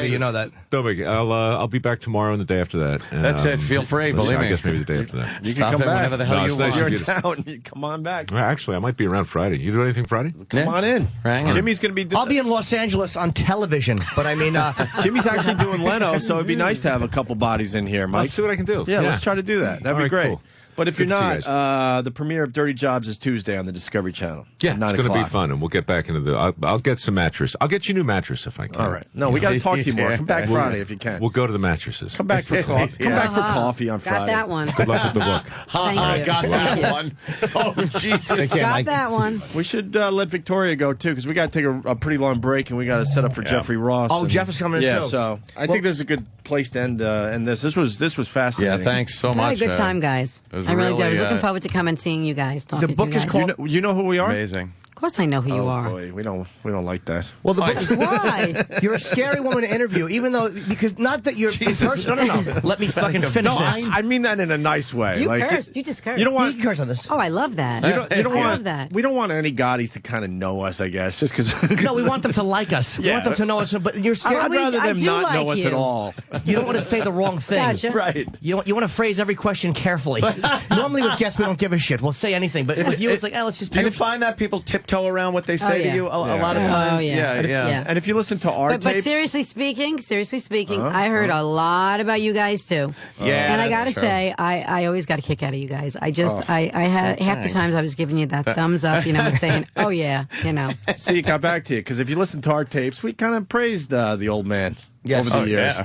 You know that. No big. I'll be back tomorrow and the day after that. And, That's it. Feel free. Believe me. I guess maybe the day after that. You can come back whenever the hell you want. You're in town. You come on back. Well, actually, I might be around Friday. You do anything Friday? Come on in. Right. Jimmy's going to be. I'll be in Los Angeles on television, but I mean, Jimmy's actually doing Leno, so it'd be nice to have a couple bodies in here, Mike. Let's see what I can do. Yeah, let's try to do that. That'd All be right, great. cool. But if you're Good to see not, the premiere of Dirty Jobs is Tuesday on the Discovery Channel. Yeah, at 9 it's going to be o'clock. fun, and we'll get back into the. I'll get some mattress. I'll get you a new mattress if I can. All right. No, we got to talk to you more. Come back Friday if you can. We'll go to the mattresses. Come back for coffee. Come back for coffee on Friday. Got that one. Good luck with the book. Thank you. Got that one. Oh, Jesus. Got that one. We should let Victoria go, too, because we got to take a pretty long break, and we got to set up for Jeffrey Ross. Oh, Jeff is coming in, yeah, too. so I think there's a good place to end this. This was fascinating. Yeah, thanks so I much. had a good time, guys. It was I really did. I was really, looking forward to come and seeing you guys. The book is called. You know who we are? Amazing. course I know who you Oh, are. boy, we don't like that. Well, the book is Why? You're a scary woman to interview, even though because not that you're a person. No. Let me fucking finish this. I mean that in a nice way. You like, cursed. You just cursed. You don't want. You can curse on this. Oh, I love that. You don't I want love that. We don't want any Gottis to kind of know us, I guess, just because. No, we want them to like us. We Yeah. want them to know us. But you're scared. I'd rather I them do not like know us you. at all. You don't want to say the wrong thing. Gotcha. Right. You want to phrase every question carefully. Normally with guests we don't give a shit. We'll say anything, but with you it's like, let's just Do do you it. find that people tiptoe around what they say yeah. to you a lot of Yeah. times? Oh, yeah. Yeah. And if you listen to our But tapes, seriously speaking, I heard a lot about you guys too. Yeah, and I that's gotta true. say, I always got a kick out of you guys. I just, Oh. I had half the Thanks. times I was giving you that thumbs up, and saying, oh yeah, see, it got back to you because if you listen to our tapes, we kind of praised the old man over the years.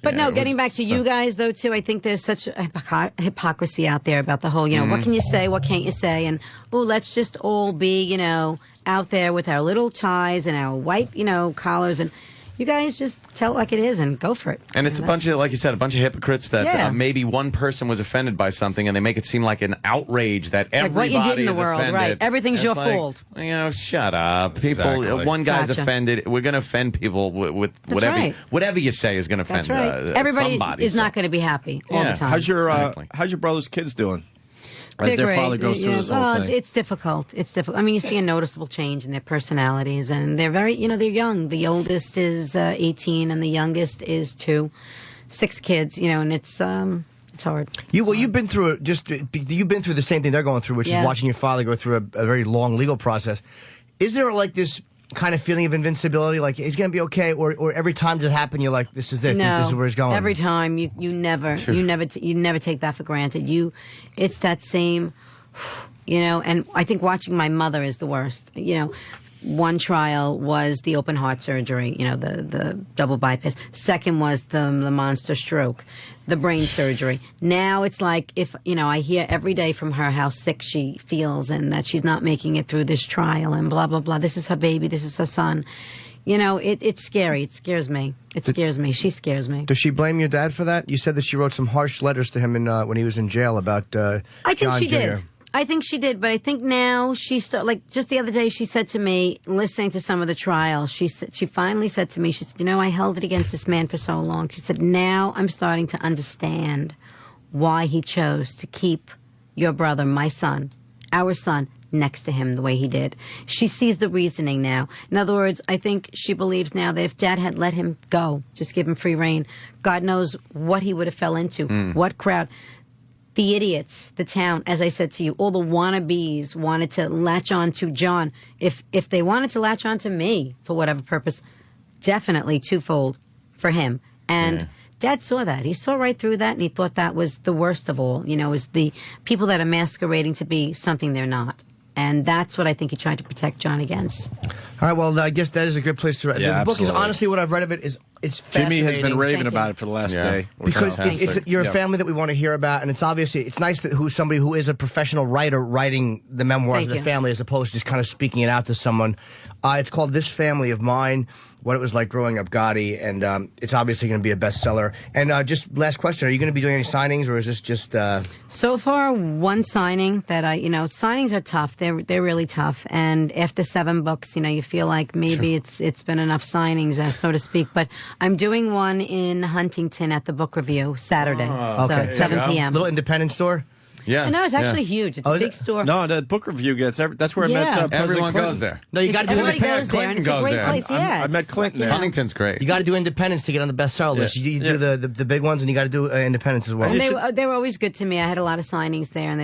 But no, getting back to you guys though too, I think there's such a hypocrisy out there about the whole, what can you say, what can't you say, and let's just all be, out there with our little ties and our white, collars, and you guys just tell it like it is and go for it. And it's a bunch of, like you said, a bunch of hypocrites that Yeah. maybe one person was offended by something and they make it seem like an outrage that Like what everybody you did in the is world, offended. right. Everything's It's your like, fault. Shut up. People, Exactly. one guy's Gotcha. offended. We're going to offend people with That's whatever right. whatever you say is going to That's offend right. Everybody somebody. is not going to be happy all the time. How's your brother's kids doing? As They're their great. father goes through this whole well, thing. it's difficult. It's difficult. I mean, you see a noticeable change in their personalities, and they're very, they're young. The oldest is 18, and the youngest is 2. 6 kids, and it's hard. You've been through you've been through the same thing they're going through, which Yeah. is watching your father go through a very long legal process. Is there like this kind of feeling of invincibility, like he's going to be okay, or every time it happen, you're like, this is it, No, this is where he's going? Every time you never take that for granted. It's that same, and I think watching my mother is the worst. One trial was the open heart surgery, the double bypass. Second was the monster stroke, the brain surgery. Now it's like if, I hear every day from her how sick she feels and that she's not making it through this trial and blah, blah, blah. This is her baby. This is her son. It's scary. It scares me. It scares me. She scares me. Does she blame your dad for that? You said that she wrote some harsh letters to him when he was in jail about I think John she Jr. did. I think she did, but I think now like just the other day she said to me, listening to some of the trials, she finally said to me, she said, I held it against this man for so long. She said, now I'm starting to understand why he chose to keep your brother, my son, our son, next to him the way he did. She sees the reasoning now. In other words, I think she believes now that if Dad had let him go, just give him free rein, God knows what he would have fell into, what crowd. The idiots, the town, as I said to you, all the wannabes wanted to latch on to John. If they wanted to latch on to me for whatever purpose, definitely twofold for him. And Dad saw that. He saw right through that, and he thought that was the worst of all, is the people that are masquerading to be something they're not. And that's what I think he tried to protect John against. All right, well, I guess that is a good place to. Yeah, the book is absolutely. honestly what I've read of it is it's Jimmy fascinating. has been raving Thank about you. it for the last Yeah. day. Because you're a Yeah. family that we want to hear about, and it's nice that somebody who is a professional writer writing the memoir Thank of the you. family as opposed to just kind of speaking it out to someone. It's called This Family of Mine, What It Was Like Growing Up Gotti, and it's obviously going to be a bestseller. And just last question, are you going to be doing any signings, or is this just... So far, one signing that signings are tough. They're really tough. And after 7 books, you feel like maybe it's been enough signings, so to speak. But I'm doing one in Huntington at the book review Saturday. So it's 7 p.m. Little independent store? Yeah. No, it's actually huge. It's a big store. No, the book review gets that's where I Yeah. met President Everyone Clinton. goes there. No, you got to do Everybody independence. goes there, and it's a Clinton great goes place. there. Yeah, I met Clinton there. Huntington's great. You got to do independence to get on the bestseller list. You do the big ones, and you got to do independence as well. And they were always good to me. I had a lot of signings there, and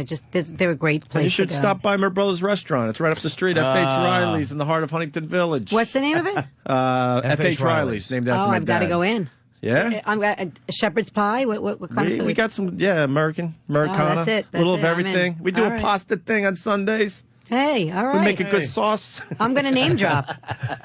they're a great place. And you should to go. stop by my brother's restaurant. It's right up the street, F.H. Riley's in the heart of Huntington Village. What's the name of it? F.H. Riley's, named after my I've got to dad. go in. Yeah? I'm got a shepherd's pie. What kind of food? We got some, Americana. that's it. That's little of it. I'm in. everything. We do All a right. pasta thing on Sundays. Hey, all right. We make a good sauce. I'm going to name drop.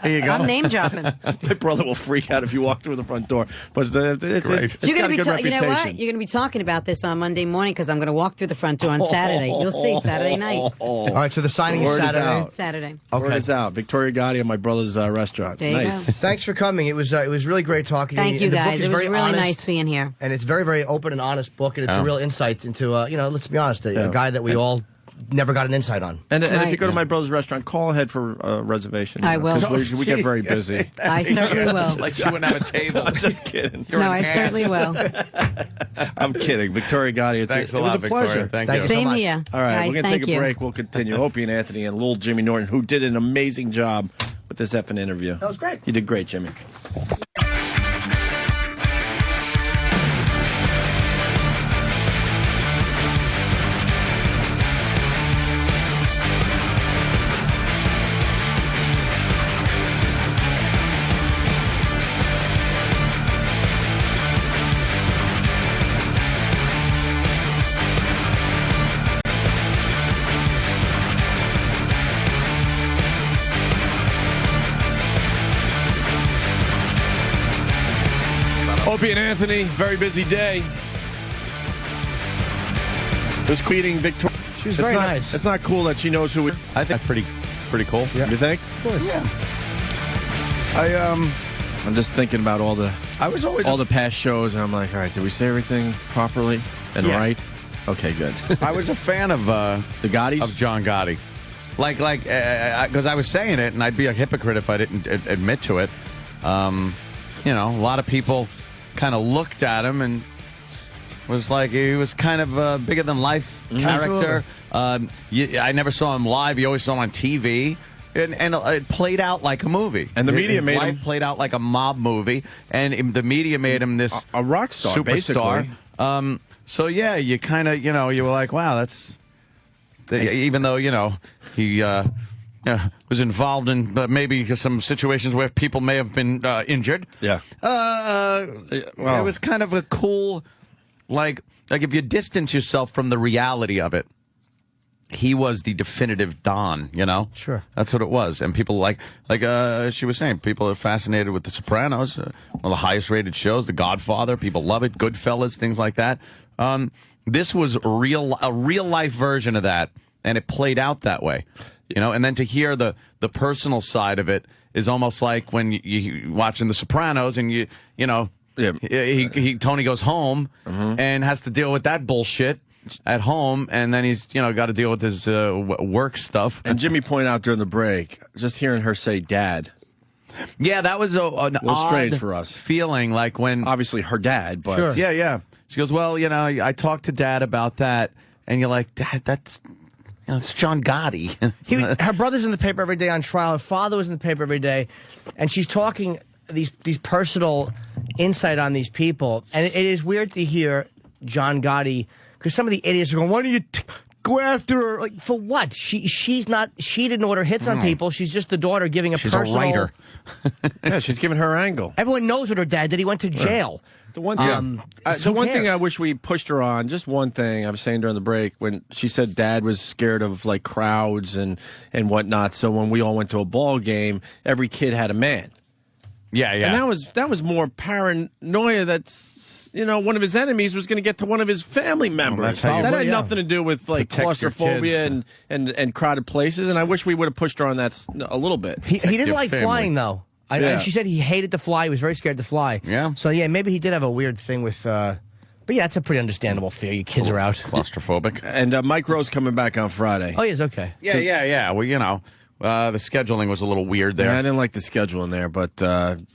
Here you go. I'm name dropping. My brother will freak out if you walk through the front door. But it's You're got going a to be, good you know reputation. what? You're going to be talking about this on Monday morning because I'm going to walk through the front door on Saturday. You'll see Saturday night. All right, so the signing is Word is Saturday. out. Saturday. Word is out. Victoria Gotti at my brother's restaurant. There you Nice. go. Thanks for coming. It was really great talking to Thank you. you And the book guys. is It was very really honest, nice being here. and it's very, very open and honest book, and it's a Oh. real insight into, let's be honest, a guy that we all never got an insight on. And if you go to my brother's restaurant, call ahead for a reservation. I will. Because we get very busy. I certainly will. Like she wouldn't have a table. I'm just kidding. No, I certainly will. I'm kidding. Victoria Gotti, Thanks a it was lot, a pleasure. Victoria. Thank you. Same here. All right, Guys, we're going to thank take a you. break. We'll continue. Opie and Anthony and little Jimmy Norton, who did an amazing job with this effing interview. That was great. You did great, Jimmy. Opie and Anthony, very busy day. Was tweeting Victoria. She was very nice. It's not cool that she knows who. I think that's pretty cool. Yeah. You think? Of course. Yeah. I'm just thinking about all the past shows, and I'm like, all right, did we say everything properly and right? Okay, good. I was a fan of the Gottis, of John Gotti, because I was saying it, and I'd be a hypocrite if I didn't admit to it. A lot of people kind of looked at him and was like, he was kind of a bigger than life character. I never saw him live. You always saw him on TV. And it played out like a movie. And the media His made life him played out like a mob movie. And the media made him this a rock star, superstar. basically. So, yeah, you kind of, you were like, wow, that's... Even though, he... was involved in maybe some situations where people may have been injured. Yeah. It was kind of a cool, like if you distance yourself from the reality of it, he was the definitive Don, Sure. That's what it was. And people like she was saying, people are fascinated with The Sopranos, one of the highest rated shows, The Godfather. People love it. Goodfellas, things like that. This was a real life version of that, and it played out that way. And then to hear the personal side of it is almost like when you watching The Sopranos and Tony goes home and has to deal with that bullshit at home, and then he's got to deal with his work stuff. And Jimmy pointed out during the break, just hearing her say "Dad." Yeah, that was an odd strange for us feeling, like when obviously her dad, but Sure. yeah. She goes, well, I talked to Dad about that, and you're like, Dad, that's. It's John Gotti. Her brother's in the paper every day on trial. Her father was in the paper every day, and she's talking these personal insight on these people. And it is weird to hear John Gotti, because some of the idiots are going, "Why don't you go after her?" Like, for what? She didn't order hits on people. She's just the daughter giving a personal. She's a writer. Yeah, she's giving her angle. Everyone knows what her dad did. He went to jail. The one thing I wish we pushed her on, just one thing I was saying during the break, when she said Dad was scared of like crowds and whatnot. So when we all went to a ball game, every kid had a man. Yeah. And that was more paranoia. That's one of his enemies was going to get to one of his family members. That had nothing to do with like claustrophobia and crowded places. And I wish we would have pushed her on that a little bit. He didn't like flying though. And she said he hated to fly. He was very scared to fly. Yeah. So, yeah, maybe he did have a weird thing with... but, yeah, it's a pretty understandable fear. Your kids are out. Claustrophobic. And Mike Rose coming back on Friday. Oh, yes, okay. Yeah. Well, the scheduling was a little weird there. Yeah, I didn't like the schedule in there, but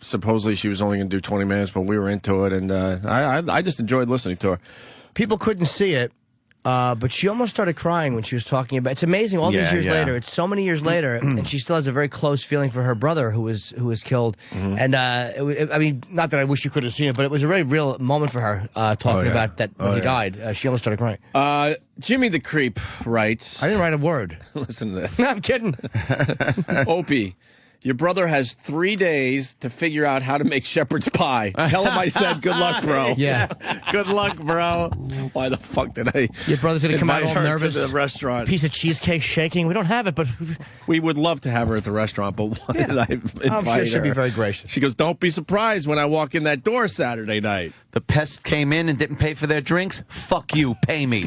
supposedly she was only going to do 20 minutes, but we were into it, and I just enjoyed listening to her. People couldn't see it, but she almost started crying when she was talking about. It's amazing. All these years later, it's so many years later, and she still has a very close feeling for her brother who was killed. And I mean, not that I wish you could have seen it, but it was a very real moment for her talking about that when he died. She almost started crying. Jimmy the Creep writes. I didn't write a word. Listen to this. No, I'm kidding. Opie. Your brother has 3 days to figure out how to make shepherd's pie. Tell him I said good luck, bro. Yeah. Good luck, bro. Why the fuck did I? Your brother's going to come out all nervous. To the restaurant. Piece of cheesecake shaking. We don't have it, but we would love to have her at the restaurant. But why did I invite her? I'm sure she'll be very gracious. She goes, "Don't be surprised when I walk in that door Saturday night." The pests came in and didn't pay for their drinks. Fuck you, pay me.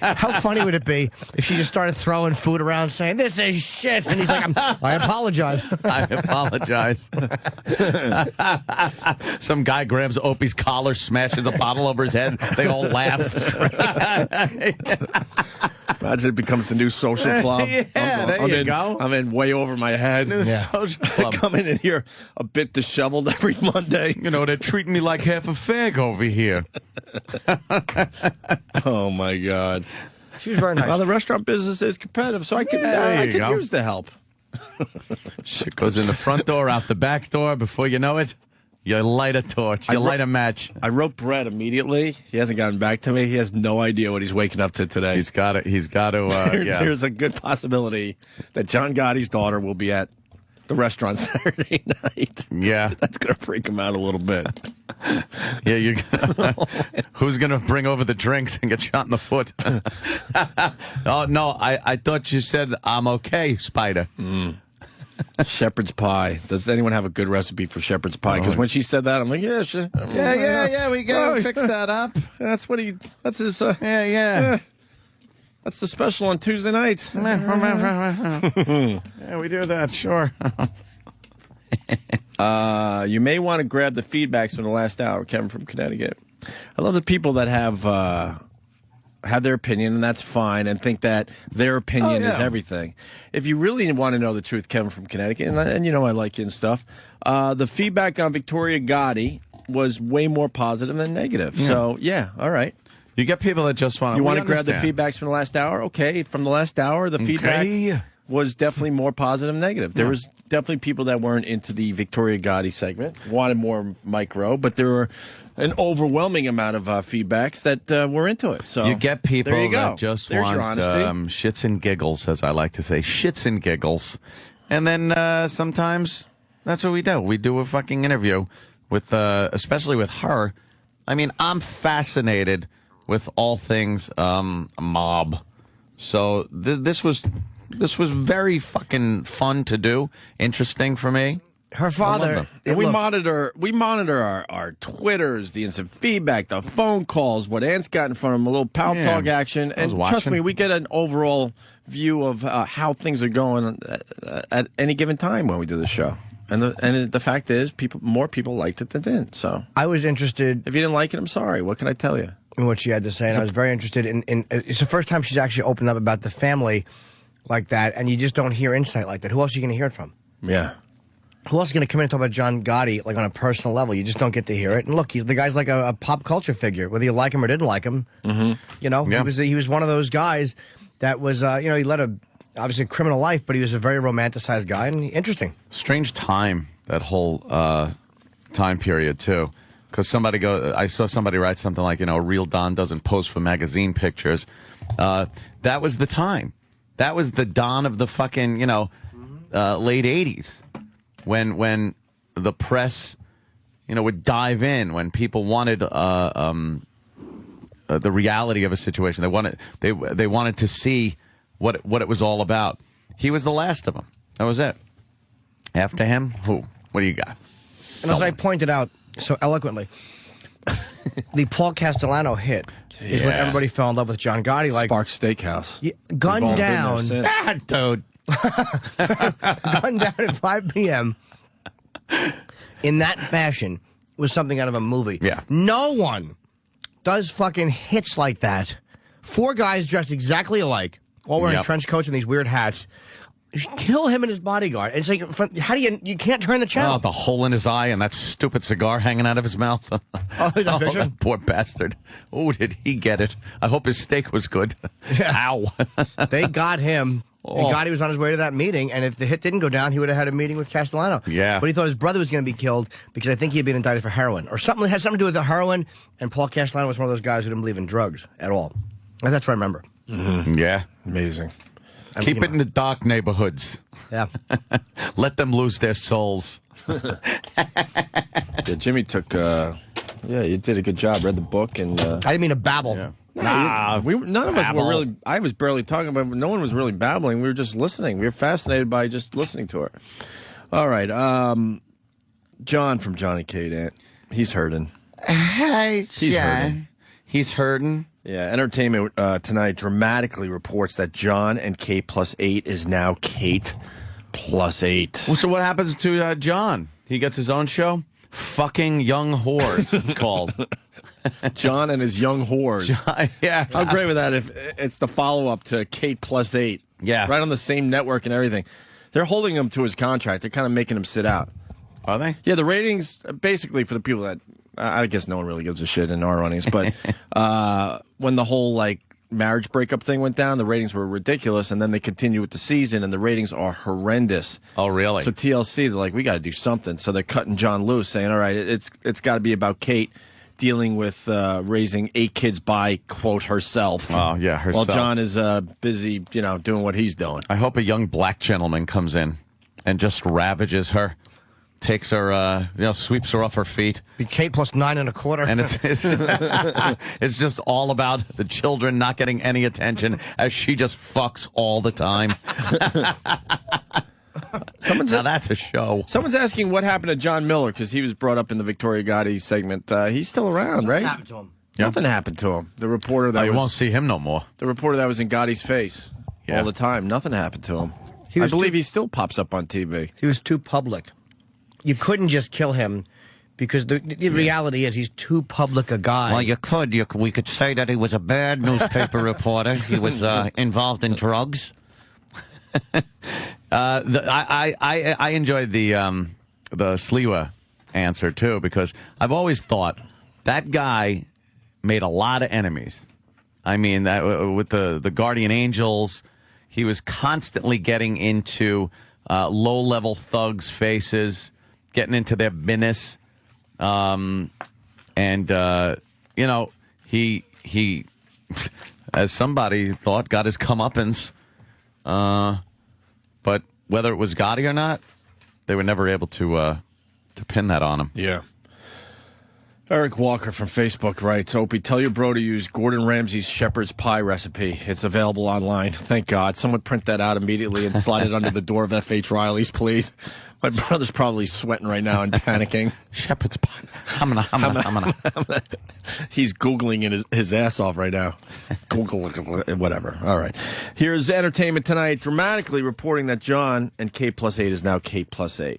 How funny would it be if she just started throwing food around, saying, "This is shit," and he's like, "I apologize." apologize. I apologize. Some guy grabs Opie's collar, smashes a bottle over his head. They all laugh. Imagine it becomes the new social club. There you go. I'm in way over my head. New social club. Coming in here a bit disheveled every Monday. You know, they're treating me like half a fag over here. Oh, my God. She's very nice. Well, the restaurant business is competitive, so I could use the help. Shit goes in the front door, out the back door. Before you know it, you light a torch. You light a match. I wrote Brett immediately. He hasn't gotten back to me. He has no idea what he's waking up to today. He's got to. Yeah. There's a good possibility that John Gotti's daughter will be at the restaurant Saturday night. Yeah. That's going to freak him out a little bit. Yeah, who's going to bring over the drinks and get shot in the foot? Oh, no, I thought you said I'm okay, Spider. Shepherd's pie. Does anyone have a good recipe for shepherd's pie? Because when she said that, I'm like, yeah, sure. Yeah, we got to fix that up. That's his, yeah. That's the special on Tuesday nights. Yeah, we do that, sure. You may want to grab the feedbacks from the last hour, Kevin from Connecticut. I love the people that have their opinion, and that's fine, and think that their opinion is everything. If you really want to know the truth, Kevin from Connecticut, and you know I like you and stuff, the feedback on Victoria Gotti was way more positive than negative. Yeah. So, yeah, all right. You get people that just want to... You want to grab the feedbacks from the last hour? Okay, from the last hour, the feedback was definitely more positive than negative. There was definitely people that weren't into the Victoria Gotti segment, wanted more micro, but there were an overwhelming amount of feedbacks that were into it. So you get people there you go. that just There's want shits and giggles, as I like to say, shits and giggles. And then sometimes that's what we do. We do a fucking interview with, especially with her. I mean, I'm fascinated with all things mob. So this was very fucking fun to do, interesting for me. Her father, and we monitor our Twitters, the instant feedback, the phone calls, what Ant's got in front of him, a little pow talk action, and trust me, we get an overall view of how things are going at any given time when we do the show. And the fact is, more people liked it than didn't. So I was interested. If you didn't like it, I'm sorry. What can I tell you? In what she had to say, and I was very interested in. It's the first time she's actually opened up about the family like that, and you just don't hear insight like that. Who else are you going to hear it from? Yeah. Who else is going to come in and talk about John Gotti like on a personal level? You just don't get to hear it. And look, the guy's like a pop culture figure, whether you like him or didn't like him. You know, he was one of those guys that was he led obviously a criminal life, but he was a very romanticized guy and interesting. Strange time, that whole time period too. Because I saw somebody write something like, real Don doesn't pose for magazine pictures. That was the time. That was the Don of the fucking, late 80s. When the press, would dive in, when people wanted the reality of a situation. They wanted to see what it was all about. He was the last of them. That was it. After him, who? What do you got? And as I pointed out so eloquently, the Paul Castellano hit is when everybody fell in love with John Gotti. Like Sparks Steakhouse. Gunned down. Dude. Gunned down at 5 p.m. in that fashion was something out of a movie. Yeah. No one does fucking hits like that. 4 guys dressed exactly alike, all wearing trench coats and these weird hats. Kill him and his bodyguard. It's like, how do you can't turn the channel. Oh, the hole in his eye and that stupid cigar hanging out of his mouth. That poor bastard. Oh, did he get it? I hope his steak was good. Ow. They got him. And Gotti was on his way to that meeting, and if the hit didn't go down, he would have had a meeting with Castellano. Yeah. But he thought his brother was going to be killed because I think he had been indicted for heroin or something that had something to do with the heroin, and Paul Castellano was one of those guys who didn't believe in drugs at all. And that's what I remember. Yeah. Amazing. Keep it in the dark neighborhoods. Yeah. Let them lose their souls. Jimmy took, you did a good job. Read the book. And I didn't mean to babble. Yeah. None of us were really, I was barely talking about it, but no one was really babbling. We were just listening. We were fascinated by just listening to her. All right. John from Johnny K. He's hurting. Hey, He's hurting. He's hurting. Yeah, Entertainment Tonight dramatically reports that John and Kate plus 8 is now Kate +8. Well, so what happens to John? He gets his own show? Fucking Young Whores, it's called. John and his young whores. Yeah. How great would that if it's the follow-up to Kate +8? Yeah. Right on the same network and everything. They're holding him to his contract. They're kind of making him sit out. Are they? Yeah, the ratings, basically, for the people that, I guess no one really gives a shit in our runnings, but when the whole, like, marriage breakup thing went down, the ratings were ridiculous, and then they continue with the season, and the ratings are horrendous. Oh, really? So TLC, they're like, we got to do something. So they're cutting John loose, saying, all right, it's got to be about Kate dealing with raising 8 kids by, quote, herself. Oh, yeah, herself. While John is busy, doing what he's doing. I hope a young black gentleman comes in and just ravages her. Takes her, sweeps her off her feet. Be Kate plus 9 1/4. And it's just all about the children not getting any attention as she just fucks all the time. Now that's a show. Someone's asking what happened to John Miller because he was brought up in the Victoria Gotti segment. He's still around, right? Nothing happened to him. Nothing happened to him. The reporter that you won't see him no more. The reporter that was in Gotti's face all the time. Nothing happened to him. I believe he still pops up on TV. He was too public. You couldn't just kill him because the reality is he's too public a guy. Well, you could. We could say that he was a bad newspaper reporter. He was involved in drugs. I enjoyed the Sliwa answer too because I've always thought that guy made a lot of enemies. I mean, that with the Guardian Angels, he was constantly getting into low-level thugs' faces, getting into their business, and he as somebody thought, got his comeuppance. But whether it was Gotti or not, they were never able to pin that on him. Yeah. Eric Walker from Facebook writes, Opie, tell your bro to use Gordon Ramsay's shepherd's pie recipe. It's available online. Thank God. Someone print that out immediately and slide it under the door of F.H. Riley's, please. My brother's probably sweating right now and panicking. Shepherd's pie. He's Googling his ass off right now. Google, whatever. All right. Here's Entertainment Tonight dramatically reporting that John and Kate +8 is now Kate +8.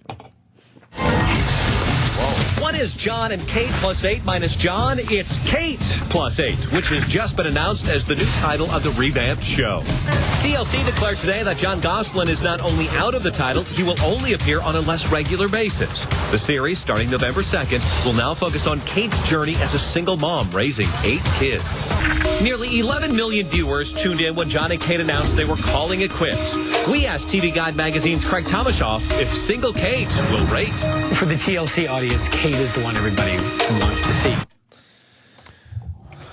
What is John and Kate +8 minus John? It's Kate +8, which has just been announced as the new title of the revamped show. TLC declared today that John Gosselin is not only out of the title, he will only appear on a less regular basis. The series, starting November 2nd, will now focus on Kate's journey as a single mom raising 8 kids. Nearly 11 million viewers tuned in when John and Kate announced they were calling it quits. We asked TV Guide magazine's Craig Tomashoff if single Kate will rate. For the TLC audience, Kate is the one everybody wants to see.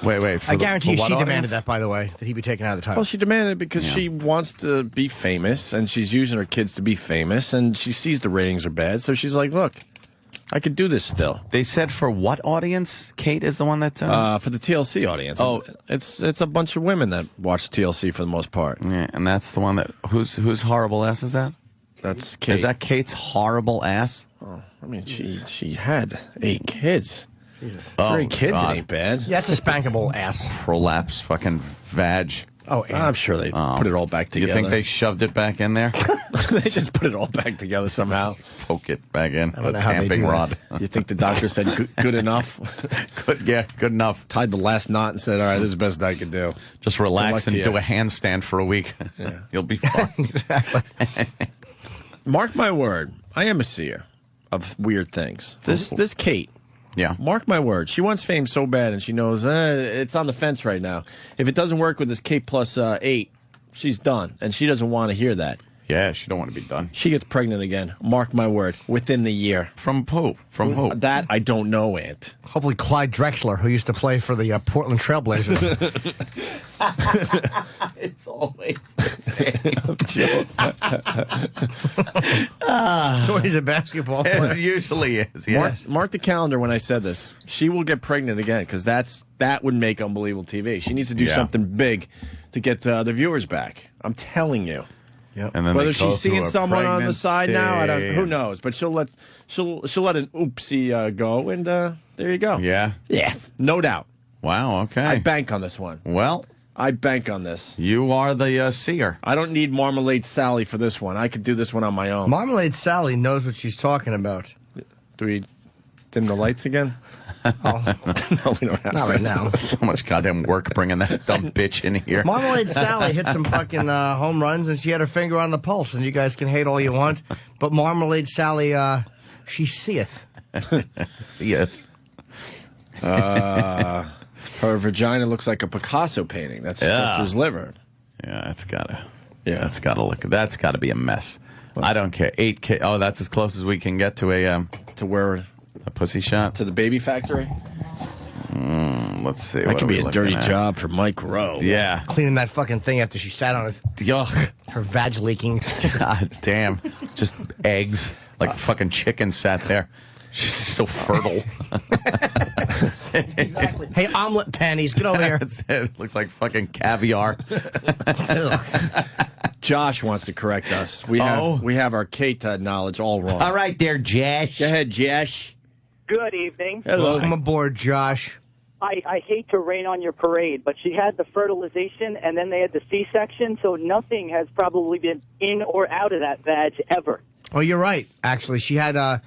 Wait. I guarantee you she demanded audience? that, by the way, that he be taken out of the title. Well, she demanded it because she wants to be famous, and she's using her kids to be famous, and she sees the ratings are bad, so she's like, look, I could do this still. They said for what audience? Kate is the one that... for the TLC audience. Oh. It's a bunch of women that watch TLC for the most part. Yeah, and that's the one that... Whose horrible ass is that? That's Kate. Is that Kate's horrible ass? Oh, I mean, she had 8 kids. Jesus. 3 kids, God. it ain't bad. Yeah, it's a spankable ass. Prolapse fucking vag. Oh, I'm sure they put it all back together. You think they shoved it back in there? They just put it all back together somehow. Poke it back in. I don't know A how they tamping do rod. You think the doctor said good enough? Good enough. Tied the last knot and said, all right, this is the best I could do. Just relax and do a handstand for a week. Yeah. You'll be fine. Exactly. Mark my word, I am a seer of weird things. This Kate. Yeah. Mark my word. She wants fame so bad, and she knows it's on the fence right now. If it doesn't work with this Kate +8, she's done, and she doesn't want to hear that. Yeah, she don't want to be done. She gets pregnant again. Mark my word. Within the year. From who? From who? That I don't know, Ant. Hopefully Clyde Drexler, who used to play for the Portland Trailblazers. It's always the same. So he's a basketball player. It usually is, yes. Mark the calendar when I said this. She will get pregnant again, because that would make unbelievable TV. She needs to do something big to get the viewers back. I'm telling you. Yep. And then whether she's seeing someone on the side now, who knows? But she'll let an oopsie go, and there you go. Yeah. Yeah, no doubt. Wow. Okay. I bank on this one. Well, I bank on this. You are the seer. I don't need Marmalade Sally for this one. I could do this one on my own. Marmalade Sally knows what she's talking about. Do we dim the lights again? Oh. No, we don't have Not to. right now. So much goddamn work bringing that dumb bitch in here. Marmalade Sally hit some fucking home runs, and she had her finger on the pulse. And you guys can hate all you want, but Marmalade Sally, she seeth. Seeth. Her vagina looks like a Picasso painting. That's Christopher's liver. Yeah, that's gotta be a mess. I don't care. 8K. Oh, that's as close as we can get to a pussy shot. To the baby factory? Let's see. That could be a dirty job for Mike Rowe. Yeah. Cleaning that fucking thing after she sat on it. Yuck. Her vag leaking. God damn. Just eggs. Like fucking chicken sat there. She's so fertile. Exactly. Hey, omelet panties, get over here. It looks like fucking caviar. Josh wants to correct us. We have our Kate knowledge all wrong. All right there, Josh. Go ahead, Josh. Good evening. Hello. Welcome aboard, Josh. I hate to rain on your parade, but she had the fertilization and then they had the C-section, so nothing has probably been in or out of that vag ever. Oh, you're right. Actually, she had a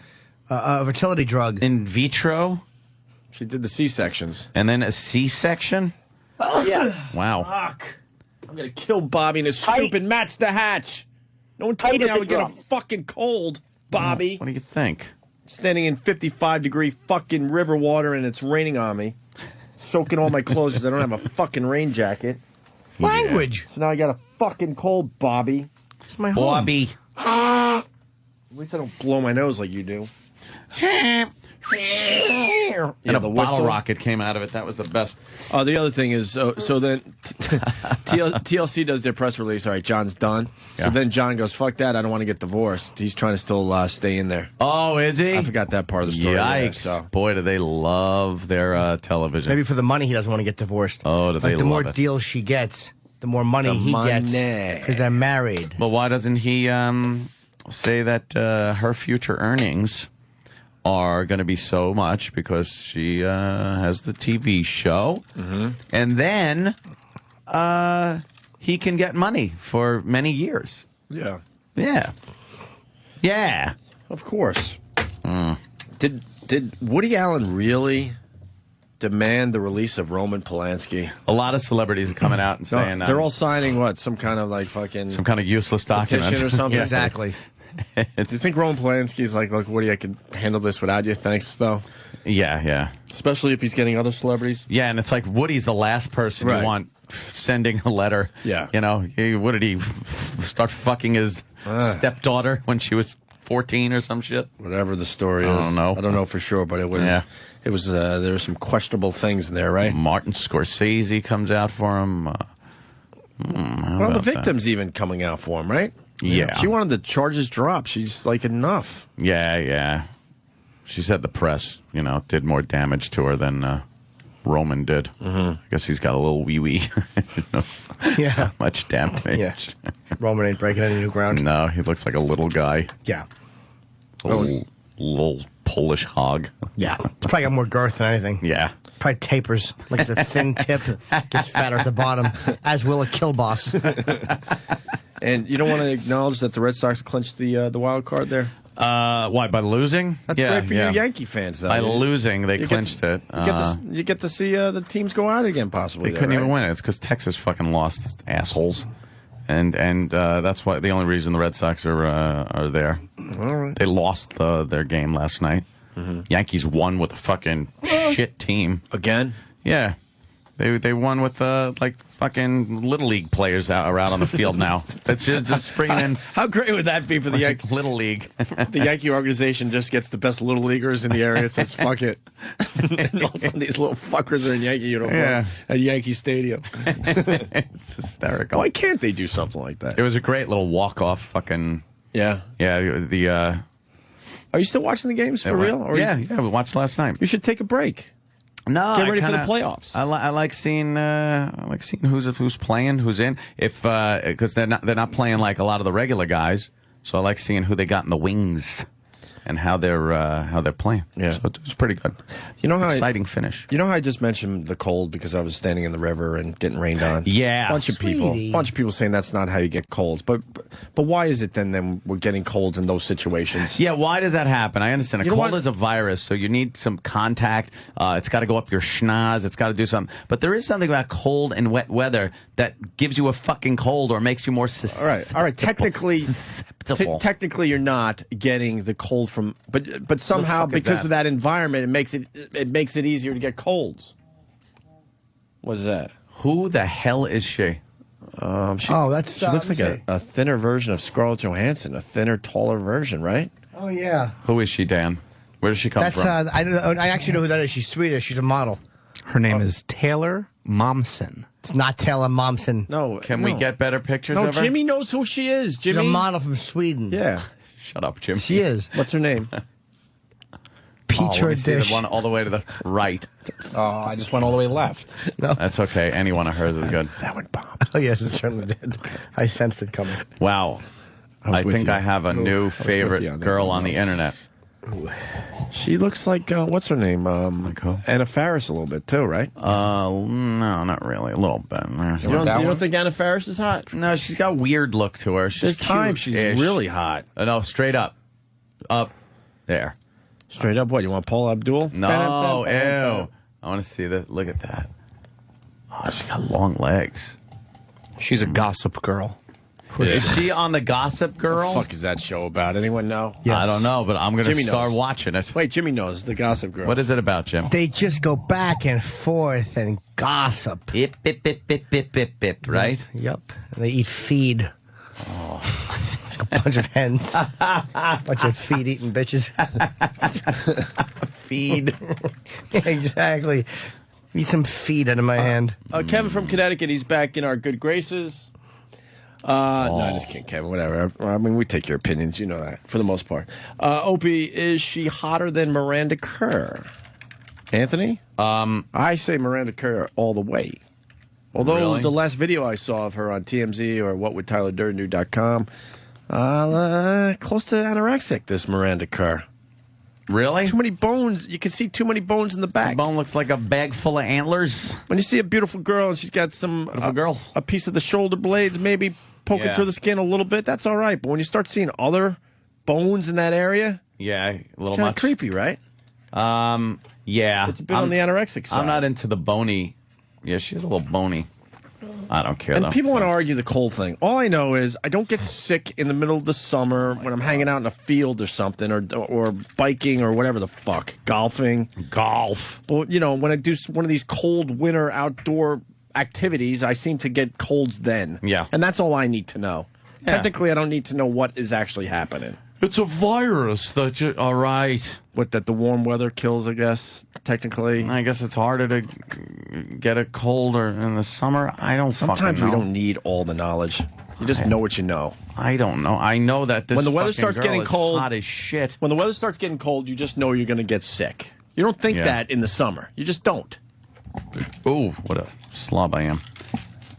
fertility drug. In vitro? She did the C-sections. And then a C-section? Yeah. Wow. Fuck. I'm going to kill Bobby in his stupid match the hatch. No one told me I would get a fucking cold, Bobby. What do you think? Standing in 55-degree fucking river water and it's raining on me. Soaking all my clothes because I don't have a fucking rain jacket. Language. So now I got a fucking cold, Bobby. It's my home. Bobby. At least I don't blow my nose like you do. And a bottle rocket came out of it. That was the best. The other thing is, so then TLC does their press release. All right, John's done. Yeah. So then John goes, fuck that. I don't want to get divorced. He's trying to still stay in there. Oh, is he? I forgot that part of the story. Yikes. Yeah, so. Boy, do they love their television. Maybe for the money, he doesn't want to get divorced. Oh, do they the more love it. deals she gets, the more money he gets. Because they're married. Well, why doesn't he say that her future earnings are going to be so much because she has the TV show, and then he can get money for many years. Yeah. Yeah. Yeah. Of course. Did Woody Allen really demand the release of Roman Polanski? A lot of celebrities are coming out and saying they're all signing what? Some kind of like fucking some kind of useless document petition or something. Yeah, exactly. Do you think Roman Polanski's like, look, Woody, I can handle this without you, thanks, though? Yeah. Especially if he's getting other celebrities. Yeah, and it's like Woody's the last person you want sending a letter. Yeah. You know, what did he start fucking his stepdaughter when she was 14 or some shit? Whatever the story is. I don't know. I don't know for sure, but it was, there were some questionable things in there, right? Martin Scorsese comes out for him. Well, the victim's even coming out for him, right? Yeah. She wanted the charges dropped. She's like, enough. Yeah. She said the press, did more damage to her than Roman did. I guess he's got a little wee-wee. Yeah. Not much damage. Yeah. Roman ain't breaking any new ground. No, he looks like a little guy. Yeah. Little Polish hog. Yeah. It's probably got more girth than anything. Yeah. Probably tapers. Like it's a thin tip. Gets fatter at the bottom. As will a kill boss. And you don't want to acknowledge that the Red Sox clinched the wild card there? Why, by losing? That's great for you Yankee fans, though. By losing, they clinched it. You get to see the teams go out again, possibly. They couldn't even win it. It's because Texas fucking lost, assholes. And that's why the only reason the Red Sox are there. All right. They lost their game last night. Yankees won with a fucking shit team. Again? Yeah. They won with like fucking Little League players are out on the field now. That's just bringing in. How great would that be for the Yankee Little League? The Yankee organization just gets the best Little Leaguers in the area. It says fuck it. And all of a sudden these little fuckers are in Yankee uniforms at Yankee Stadium. It's hysterical. Why can't they do something like that? It was a great little walk-off fucking. Yeah. The. Are you still watching the games for real? Or yeah, we watched last night. You should take a break. No, get ready for the playoffs. I like seeing who's playing, who's in. If because they're not playing like a lot of the regular guys, so I like seeing who they got in the wings. and how they're playing. Yeah. So it was pretty good. You know how exciting finish. You know how I just mentioned the cold because I was standing in the river and getting rained on? Yeah. Bunch of people saying that's not how you get colds. But why is it then we're getting colds in those situations? Yeah, why does that happen? I understand. A You know cold what? is a virus, so you need some contact. It's got to go up your schnoz. It's got to do something. But there is something about cold and wet weather that gives you a fucking cold or makes you more susceptible. All right. Technically, you're not getting the cold from, but somehow fuck is because that? of that environment, it makes it easier to get colds. What is that? Who the hell is she? She looks like a thinner version of Scarlett Johansson, a thinner, taller version, right? Oh yeah. Who is she, Dan? Where does she come That's from? I actually know who that is. She's Swedish. She's a model. Her name is Taylor Momsen. It's not Taylor Momsen. No. Can we get better pictures No, of her? Jimmy knows who she is. She's Jimmy. a model from Sweden. Yeah. Shut up, Jim. She is. What's her name? Let me see the one all the way to the right. Oh, I just went all the way left. No. That's okay. Any one of hers is good. That would bomb. Oh yes, it certainly did. I sensed it coming. Wow. I with think you. I have a new with you favorite on that girl one. on the internet. She looks like what's her name? Anna Faris a little bit too, right? No, not really. A little bit. You don't think Anna Faris is hot? No, she's got a weird look to her. She's This time she's cute-ish. really hot. No, straight up. Up. There. Straight up, what? You want Paula Abdul? No, ew. I want to see that. Look at that. Oh, she got long legs. She's a gossip girl. Is she on the Gossip Girl? What the fuck is that show about? Anyone know? I don't know, but I'm going to Jimmy start knows. watching it. Wait, Jimmy knows the Gossip Girl. What is it about, Jim? They just go back and forth and gossip. Bip, bip, bip, bip, bip, bip, bip, right? Yep. And they eat feed. Like a bunch of hens. Bunch of feed-eating bitches. Feed. Exactly. Eat some feed out of my hand. Kevin from Connecticut, he's back in our good graces. No, I just can't, Kevin. Whatever. I mean, we take your opinions. You know that, for the most part. Opie, is she hotter than Miranda Kerr? Anthony? I say Miranda Kerr all the way. Although Really? the last video I saw of her on TMZ or whatwouldtylerDurden.com, close to anorexic, this Miranda Kerr. Really? Too many bones. You can see too many bones in the back. The bone looks like a bag full of antlers. When you see a beautiful girl and she's got some a piece of the shoulder blades maybe poking Yeah. through the skin a little bit, that's all right. But when you start seeing other bones in that area, Yeah, a little it's kind much. of creepy, right? Yeah. It's been on the anorexic side. I'm not into the bony. Yeah, she's a little bony. I don't care, And though. people want to argue the cold thing. All I know is I don't get sick in the middle of the summer when I'm hanging out in a field or something, or biking or whatever the fuck, golfing. Golf. But, you know, when I do one of these cold winter outdoor activities, I seem to get colds then. Yeah. And that's all I need to know. Yeah. Technically, I don't need to know what is actually happening. It's a virus that you... All right. What, that the warm weather kills, I guess, technically? I guess it's harder to get a cold or in the summer. I don't Sometimes fucking we know. don't need all the knowledge. You just know what you know. I don't know. I know that this When the weather fucking starts girl getting is cold, hot as shit. When the weather starts getting cold, you just know you're going to get sick. You don't think Yeah. that in the summer. You just don't. Ooh, what a slob I am.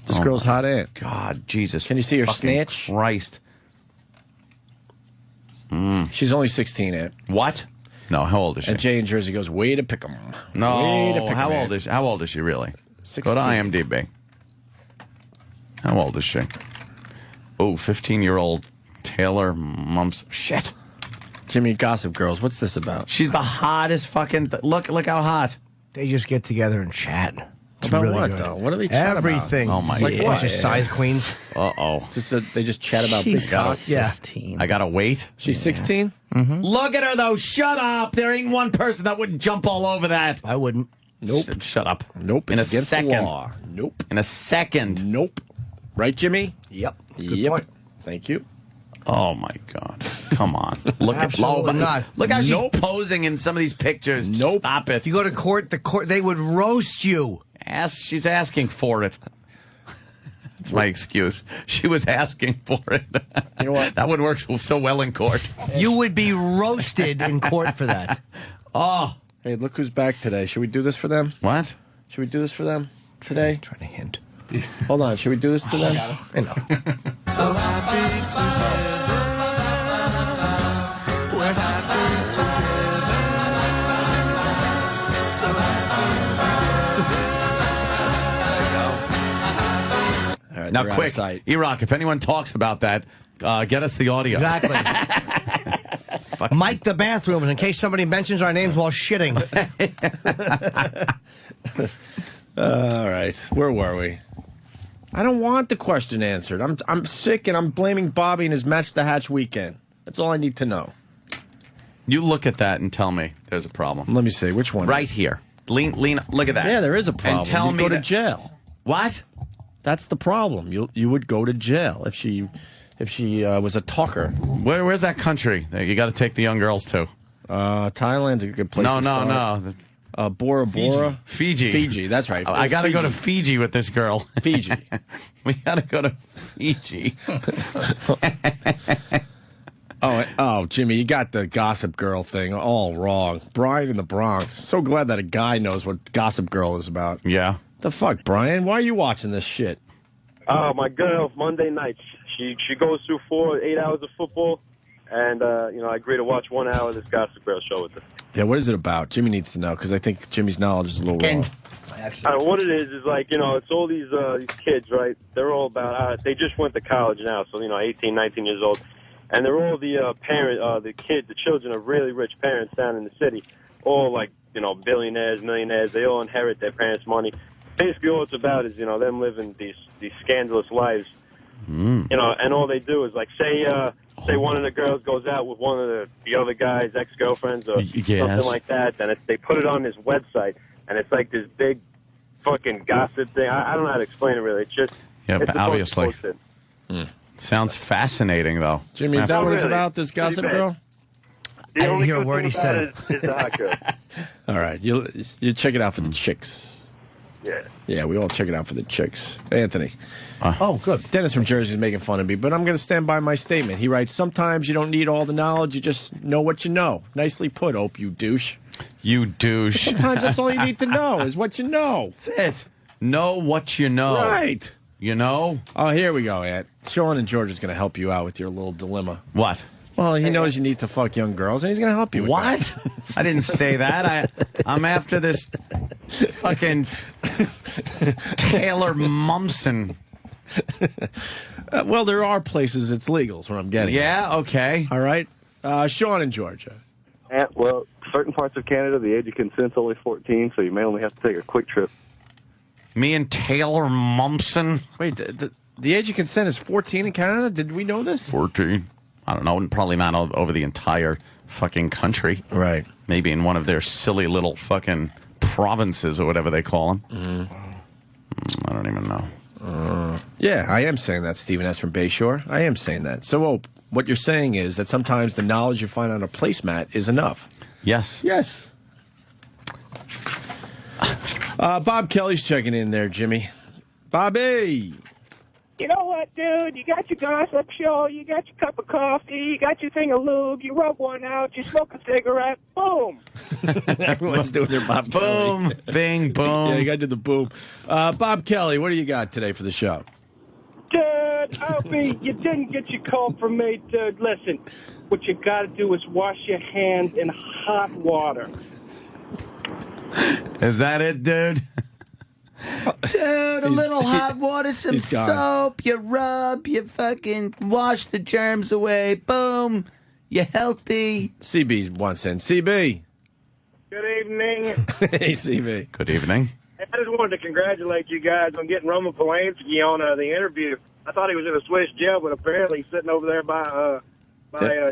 This girl's hot aunt. God, Jesus. Can you see her fucking snatch? Christ. She's only 16, Aunt. What? No, how old is she? And Jay in Jersey goes, way to pick 'em. Way to No, pick 'em, how Aunt. old is she? How old is she really? 16. Go to IMDb. How old is she? Oh, 15-year-old Taylor Mumps. Shit. Jimmy, Gossip Girls, what's this about? She's the hottest fucking... Look how hot. They just get together and chat. It's About really what, good. though? What do they chat about? Everything. Oh, my like God. Bunch of size queens. Uh-oh. They just chat about big cocks? Yeah. I gotta wait. She's 16? Look at her, though. Shut up. There ain't one person that wouldn't jump all over that. I wouldn't. Nope. Shut up. Nope. In It's a against second. the law. Nope. In a second. Nope. Right, Jimmy? Yep. Good Yep. point. Thank you. Oh, my God. Come on. Look Absolutely at not. Look how Nope. she's posing in some of these pictures. Nope. Stop it. If you go to court, they would roast you. She's asking for it. That's my excuse. She was asking for it. You know what? That would work so well in court. You would be roasted in court for that. Oh. Hey, look who's back today. Should we do this for them? What? Should we do this for them today? Trying to hint. Hold on. Should we do this to them? I know. So happy together. We're happy All right, Now, they're out of quick, sight. E-Rock, if anyone talks about that, get us the audio. Exactly. Mike the bathrooms in case somebody mentions our names while shitting. All right, where were we? I don't want the question answered. I'm sick, and I'm blaming Bobby and his Match the Hatch weekend. That's all I need to know. You look at that and tell me there's a problem. Let me see which one. Right here. Lean. Look at that. Yeah, there is a problem. And tell You'd me go to that- jail. What? That's the problem. You would go to jail if she was a talker. Where's that country that you got to take the young girls to? Thailand's a good place. to start. No. Bora Bora. Fiji. That's right. I got to go to Fiji with this girl. Fiji. We got to go to Fiji. Oh, Jimmy, you got the Gossip Girl thing all wrong. Brian in the Bronx. So glad that a guy knows what Gossip Girl is about. Yeah. The fuck, Brian? Why are you watching this shit? My girl, Monday nights. She goes through 8 hours of football, and I agree to watch 1 hour of this Gossip Girl show with her. Yeah, what is it about? Jimmy needs to know, because I think Jimmy's knowledge is a little wrong. What it is like, it's all these kids, right? They're all about, they just went to college now, so, 18, 19 years old. And they're all the the children of really rich parents down in the city. All like, billionaires, millionaires. They all inherit their parents' money. Basically all it's about is, them living these scandalous lives. And all they do is like, say one of the girls goes out with one of the other guy's ex-girlfriends or something like that, then they put it on this website, and it's like this big fucking gossip thing. I don't know how to explain it really. It's just it's a obviously. bullshit. Sounds fascinating, though. Jimmy, is that what it's about, this Gossip Girl? I didn't hear a word he said. Is the hot girl. All right, you check it out for the chicks. Yeah. Yeah, we all check it out for the chicks. Anthony. Oh, good. Dennis from Jersey is making fun of me, but I'm going to stand by my statement. He writes, sometimes you don't need all the knowledge, you just know what you know. Nicely put, Ope, you douche. You douche. Sometimes that's all you need to know is what you know. That's it. Know what you know. Right. You know? Oh, here we go, Ant. Sean and George is going to help you out with your little dilemma. What? Well, he knows you need to fuck young girls, and he's going to help you with What? that. I didn't say that. I'm after this fucking Taylor Momsen. Well, there are places it's legal, is what I'm getting. Yeah, okay. All right. Sean in Georgia. Well, certain parts of Canada, the age of consent's only 14, so you may only have to take a quick trip. Me and Taylor Momsen. Wait, the age of consent is 14 in Canada? Did we know this? 14. I don't know. Probably not over the entire fucking country. Right. Maybe in one of their silly little fucking provinces or whatever they call them. I don't even know. Yeah, I am saying that, Stephen S. from Bayshore. I am saying that. So, what you're saying is that sometimes the knowledge you find on a placemat is enough. Yes. Yes. Bob Kelly's checking in there, Jimmy. Bobby! You know what, dude? You got your gossip show, you got your cup of coffee, you got your thing of lube, you rub one out, you smoke a cigarette, boom! Everyone's doing their Bob Kelly. Boom, bing, boom. Yeah, you got to do the boom. Bob Kelly, what do you got today for the show? Dude, Opie, you didn't get your call from me, dude. Listen, what you got to do is wash your hands in hot water. Is that it, dude? Dude, a little hot water, some he's gone. soap, you rub, you fucking wash the germs away, boom, you're healthy. CB wants in. CB. Good evening. Hey, CB. Good evening. I just wanted to congratulate you guys on getting Roman Polanski on the interview. I thought he was in a Swiss jail, but apparently he's sitting over there by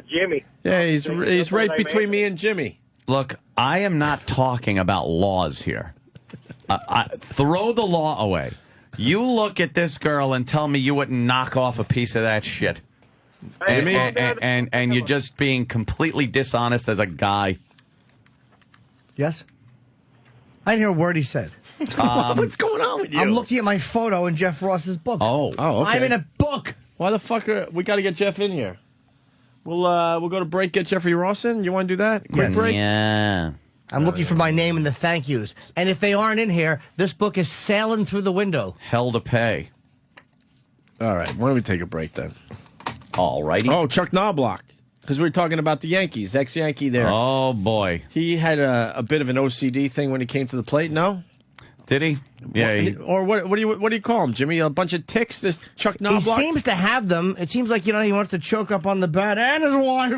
Jimmy. Yeah, he's right between me and Jimmy. Look, I am not talking about laws here. Throw the law away. You look at this girl and tell me you wouldn't knock off a piece of that shit. And you're just being completely dishonest as a guy. Yes? I didn't hear a word he said. What's going on with you? I'm looking at my photo in Jeff Ross's book. Oh, okay. I'm in a book. Why the fuck we got to get Jeff in here? We'll go to break, get Jeffrey Ross in. You want to do that? Quick break? Yeah. I'm looking for my name in the thank yous. And if they aren't in here, this book is sailing through the window. Hell to pay. All right. Why don't we take a break then? All righty. Oh, Chuck Knobloch. Because we were talking about the Yankees. Ex-Yankee there. Oh, boy. He had a bit of an OCD thing when he came to the plate, no? Did he? Yeah. Or what do you call him, Jimmy? A bunch of ticks? This Chuck He Knobloch? seems to have them. It seems like, he wants to choke up on the bed and his wife.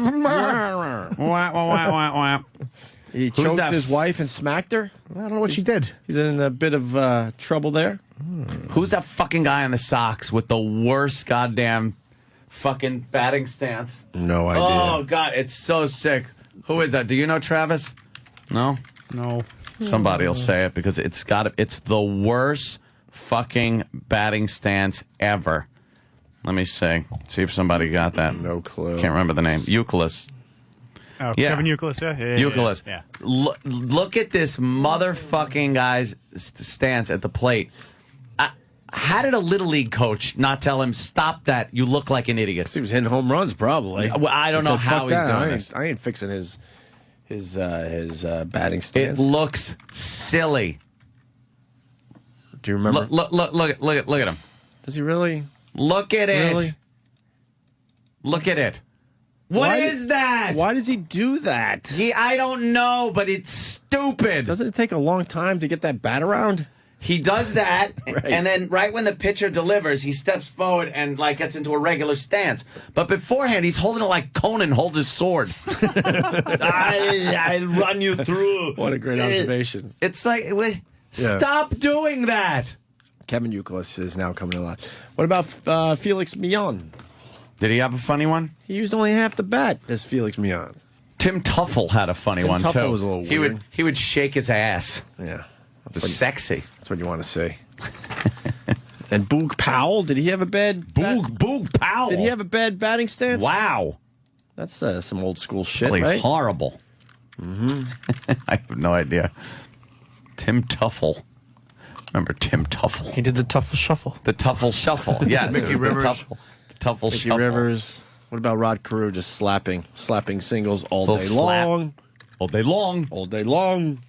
He Who's choked that? his wife and smacked her? I don't know what she did. He's in a bit of trouble there. Who's that fucking guy in the Sox with the worst goddamn fucking batting stance? No idea. Oh, God, it's so sick. Who is that? Do you know, Travis? No? No. Somebody will say it because it's the worst fucking batting stance ever. Let me see if somebody got that. No clue. Can't remember the name. Euclid. Oh, Yeah. Kevin Euclid, yeah. Euclid. Yeah. Look at this motherfucking guy's stance at the plate. How did a Little League coach not tell him, stop that, you look like an idiot? He was hitting home runs, probably. Well, I don't know how he's doing this. I ain't fixing his batting stance. It looks silly. Do you remember? Look at him. Does he really? Look at it. Really? Look at it. What is that? Why does he do that? I don't know, but it's stupid. Doesn't it take a long time to get that bat around? He does that, Right. and then right when the pitcher delivers, he steps forward and gets into a regular stance. But beforehand, he's holding it like Conan holds his sword. I run you through. What a great observation. It's like, Yeah. stop doing that. Kevin Euclid is now coming alive. What about Felix Millan? Did he have a funny one? He used only half the bat as Felix Millan. Tim Tuffle had a funny one, Tuffle too. was a little weird. He would shake his ass. Yeah. It was sexy. That's what you want to say. And Boog Powell, did he have a bad... Boog Powell. Did he have a bad batting stance? Wow. That's some old school shit, Really right? horrible. Mm-hmm. I have no idea. Tim Tuffle. Remember Tim Tuffle? He did the Tuffle Shuffle. The Tuffle Shuffle. Yes. Mickey Rivers. The Tuffle Mickey Shuffle. Rivers. What about Rod Carew just slapping singles all Little day slap. long? All day long. All day long.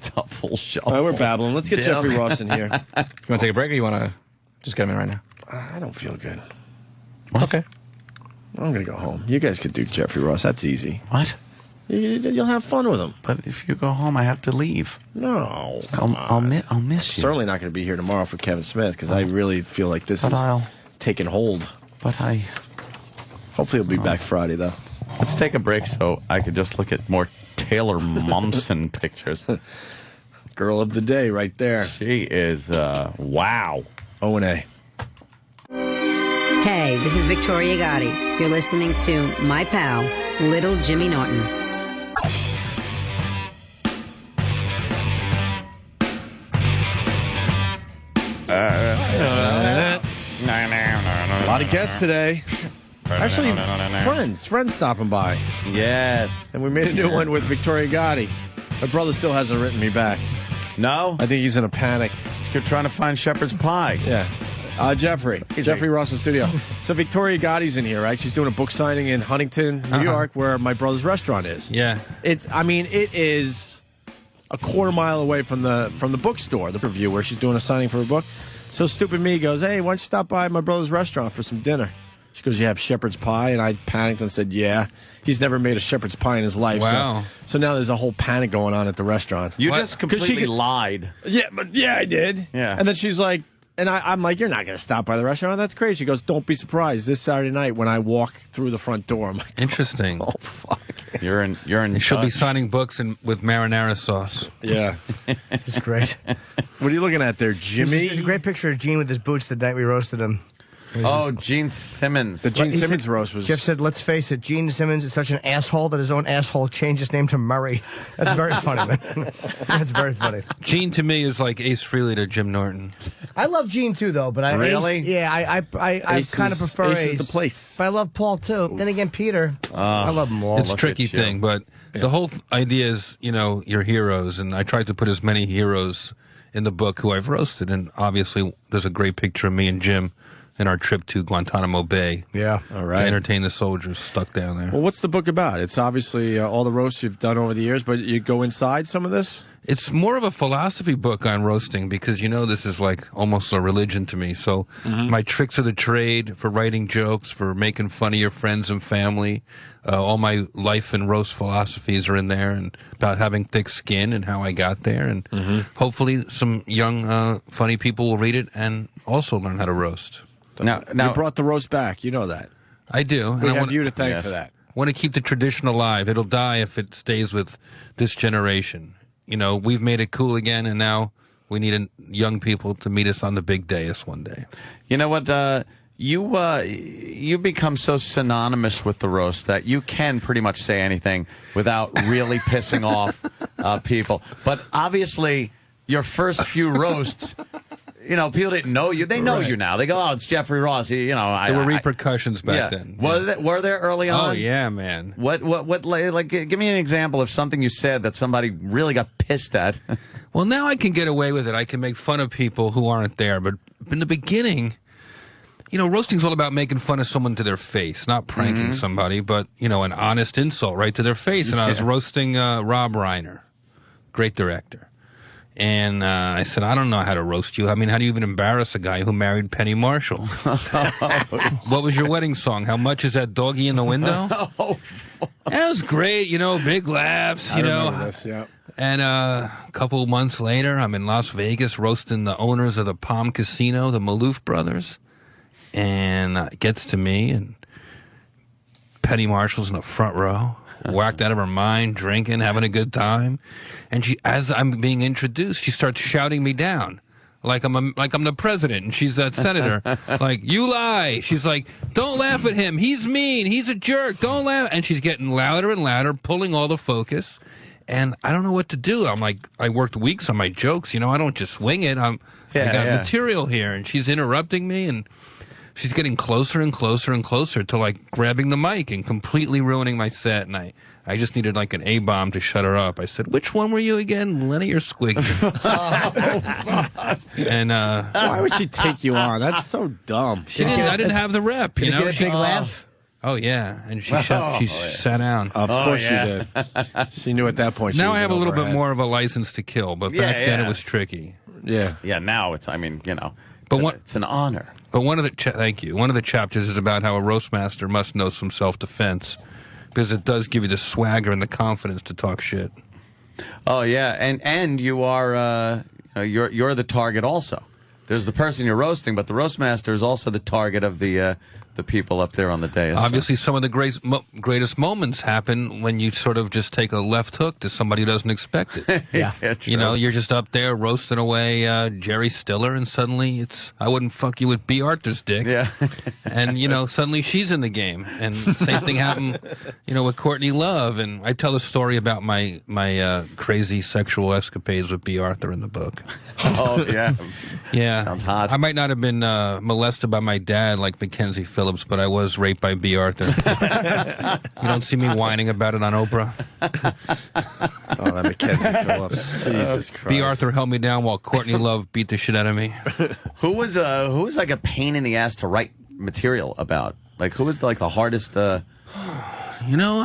Tuffle Shuffle. All right, we're babbling. Let's get Yeah. Jeffrey Ross in here. You want to take a break or you want to just get him in right now? I don't feel good. Okay. I'm going to go home. You guys could do Jeffrey Ross. That's easy. What? You'll have fun with him. But if you go home, I have to leave. No. I'll miss you. Certainly not going to be here tomorrow for Kevin Smith because I really feel like this But is I'll- taking hold. But Hopefully he'll be back Friday, though. Let's take a break so I could just look at more Taylor Momsen pictures. Girl of the day right there. She is, wow. O&A. Hey, this is Victoria Gotti. You're listening to my pal, Little Jimmy Norton. A lot of guests today. Actually, friends stopping by. Yes. And we made a new one with Victoria Gotti. My brother still hasn't written me back. No? I think he's in a panic. You're trying to find shepherd's pie. Yeah. Jeffrey Ross in studio. So Victoria Gotti's in here, right? She's doing a book signing in Huntington, New York, where my brother's restaurant is. Yeah. It is a quarter mile away from the bookstore, the review where she's doing a signing for a book. So stupid me goes, hey, why don't you stop by my brother's restaurant for some dinner? She goes, you have shepherd's pie? And I panicked and said, yeah. He's never made a shepherd's pie in his life. Wow. So now there's a whole panic going on at the restaurant. You just completely lied. Yeah, I did. Yeah. And then she's like, and I'm like, you're not going to stop by the restaurant? That's crazy. She goes, don't be surprised this Saturday night when I walk through the front door. I'm like, Interesting. oh, fuck. You're in She'll be touch. signing books with marinara sauce. Yeah. This is great. What are you looking at there, Jimmy? There's a great picture of Gene with his boots the night we roasted him. Oh, Gene Simmons. The Gene He Simmons said- roast was... Jeff said, let's face it, Gene Simmons is such an asshole that his own asshole changed his name to Murray. That's very funny, man. That's very funny. Gene to me is like Ace Frehley to Jim Norton. I love Gene too, though. But Really? I Ace kind of is- prefer Ace Ace. is the place. But I love Paul too. Then again, Peter. I love them all. It's a tricky at you. thing, but the whole idea is, your heroes, and I tried to put as many heroes in the book who I've roasted, and obviously there's a great picture of me and Jim in our trip to Guantanamo Bay. Yeah. All right. To entertain the soldiers stuck down there. Well, what's the book about? It's obviously all the roasts you've done over the years, but you go inside some of this? It's more of a philosophy book on roasting because, this is like almost a religion to me. So my tricks of the trade for writing jokes, for making fun of your friends and family, all my life and roast philosophies are in there, and about having thick skin and how I got there. And hopefully some young, funny people will read it and also learn how to roast. Now you brought the roast back. You know that. I do. We and have you to thank for that. I want to keep the tradition alive. It'll die if it stays with this generation. We've made it cool again, and now we need young people to meet us on the big dais one day. You know what? You become so synonymous with the roast that you can pretty much say anything without really pissing off people. But obviously, your first few roasts, people didn't know you. They know you now. They go, "Oh, it's Jeffrey Ross." There were repercussions back then. Were there early on? Oh yeah, man. What? Like, give me an example of something you said that somebody really got pissed at. Well, now I can get away with it. I can make fun of people who aren't there. But in the beginning, roasting's all about making fun of someone to their face, not pranking somebody, but an honest insult right to their face. And I was roasting Rob Reiner, great director. And I said, I don't know how to roast you. I mean, how do you even embarrass a guy who married Penny Marshall? What was your wedding song? How much is that doggy in the window? That was great, big laughs, I remember this, yeah. And a couple months later, I'm in Las Vegas roasting the owners of the Palm Casino, the Maloof brothers. And it gets to me, and Penny Marshall's in the front row. Whacked out of her mind, drinking, having a good time, and as I'm being introduced, she starts shouting me down, like I'm the president, and she's that senator, like, "You lie!" She's like, "Don't laugh at him. He's mean. He's a jerk. Don't laugh." And she's getting louder and louder, pulling all the focus, and I don't know what to do. I'm like, I worked weeks on my jokes. I don't just wing it. I got material here, and she's interrupting me, and she's getting closer and closer and closer to like grabbing the mic and completely ruining my set. And I just needed like an A-bomb to shut her up. I said, "Which one were you again, Lenny or Squig?" And why would she take you on? That's so dumb. She didn't. I didn't have the rep. Did you get a big laugh? Oh yeah, and she sat down. Of course she did. She knew at that point. Now I have a little bit more of a license to kill, but back then it was tricky. Yeah. Yeah. Now it's. But it's an honor. But thank you. One of the chapters is about how a roastmaster must know some self-defense, because it does give you the swagger and the confidence to talk shit. Oh yeah, and you are you're the target also. There's the person you're roasting, but the roastmaster is also the target of the people up there on the dais. Obviously, some of the greatest moments happen when you sort of just take a left hook to somebody who doesn't expect it. Yeah, you're just up there roasting away Jerry Stiller, and suddenly I wouldn't fuck you with B. Arthur's dick. Yeah. And, suddenly she's in the game. And same thing happened, with Courtney Love. And I tell a story about my crazy sexual escapades with B. Arthur in the book. Oh, yeah. Yeah. Sounds hot. I might not have been molested by my dad like Mackenzie Phillips, but I was raped by B. Arthur. You don't see me whining about it on Oprah. Oh, that Mackenzie Phillips. Jesus Christ. B. Arthur held me down while Courtney Love beat the shit out of me. Who was like a pain in the ass to write material about? Like, who was like the hardest? I don't know.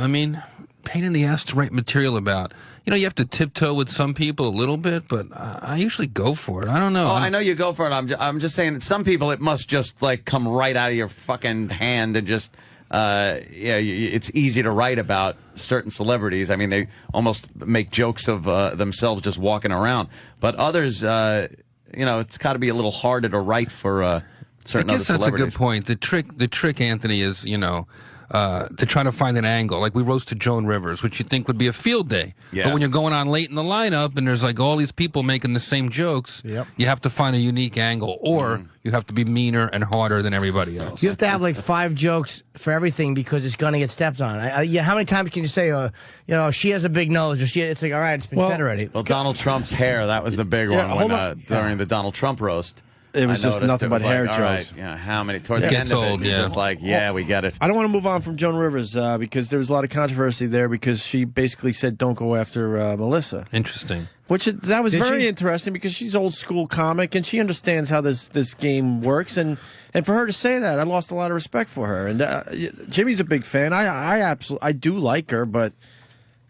I mean, pain in the ass to write material about. You have to tiptoe with some people a little bit, but I usually go for it. I don't know. Oh, I know you go for it. I'm just saying, some people it must just like come right out of your fucking hand and just, it's easy to write about certain celebrities. I mean, they almost make jokes of themselves just walking around. But others, it's got to be a little harder to write for certain other celebrities. I guess that's a good point. The trick, Anthony, is to try to find an angle. Like we roasted Joan Rivers, which you think would be a field day. Yeah. But when you're going on late in the lineup and there's like all these people making the same jokes, you have to find a unique angle, or you have to be meaner and harder than everybody else. You have to have like 5 jokes for everything because it's going to get stepped on. How many times can you say, she has a big nose, or it's like, all right, it's been said already. Well, Donald Trump's hair, that was the big one during the Donald Trump roast. it was I just noticed nothing it but was hair like, all jokes. right, how many? Toward the It end gets of it, old, he yeah. was like, yeah, we get it. I don't want to move on from Joan Rivers because there was a lot of controversy there because she basically said don't go after Melissa. Interesting. That was Did very she? interesting because she's old school comic and she understands how this game works and for her to say that, I lost a lot of respect for her. And Jimmy's a big fan. I do like her, but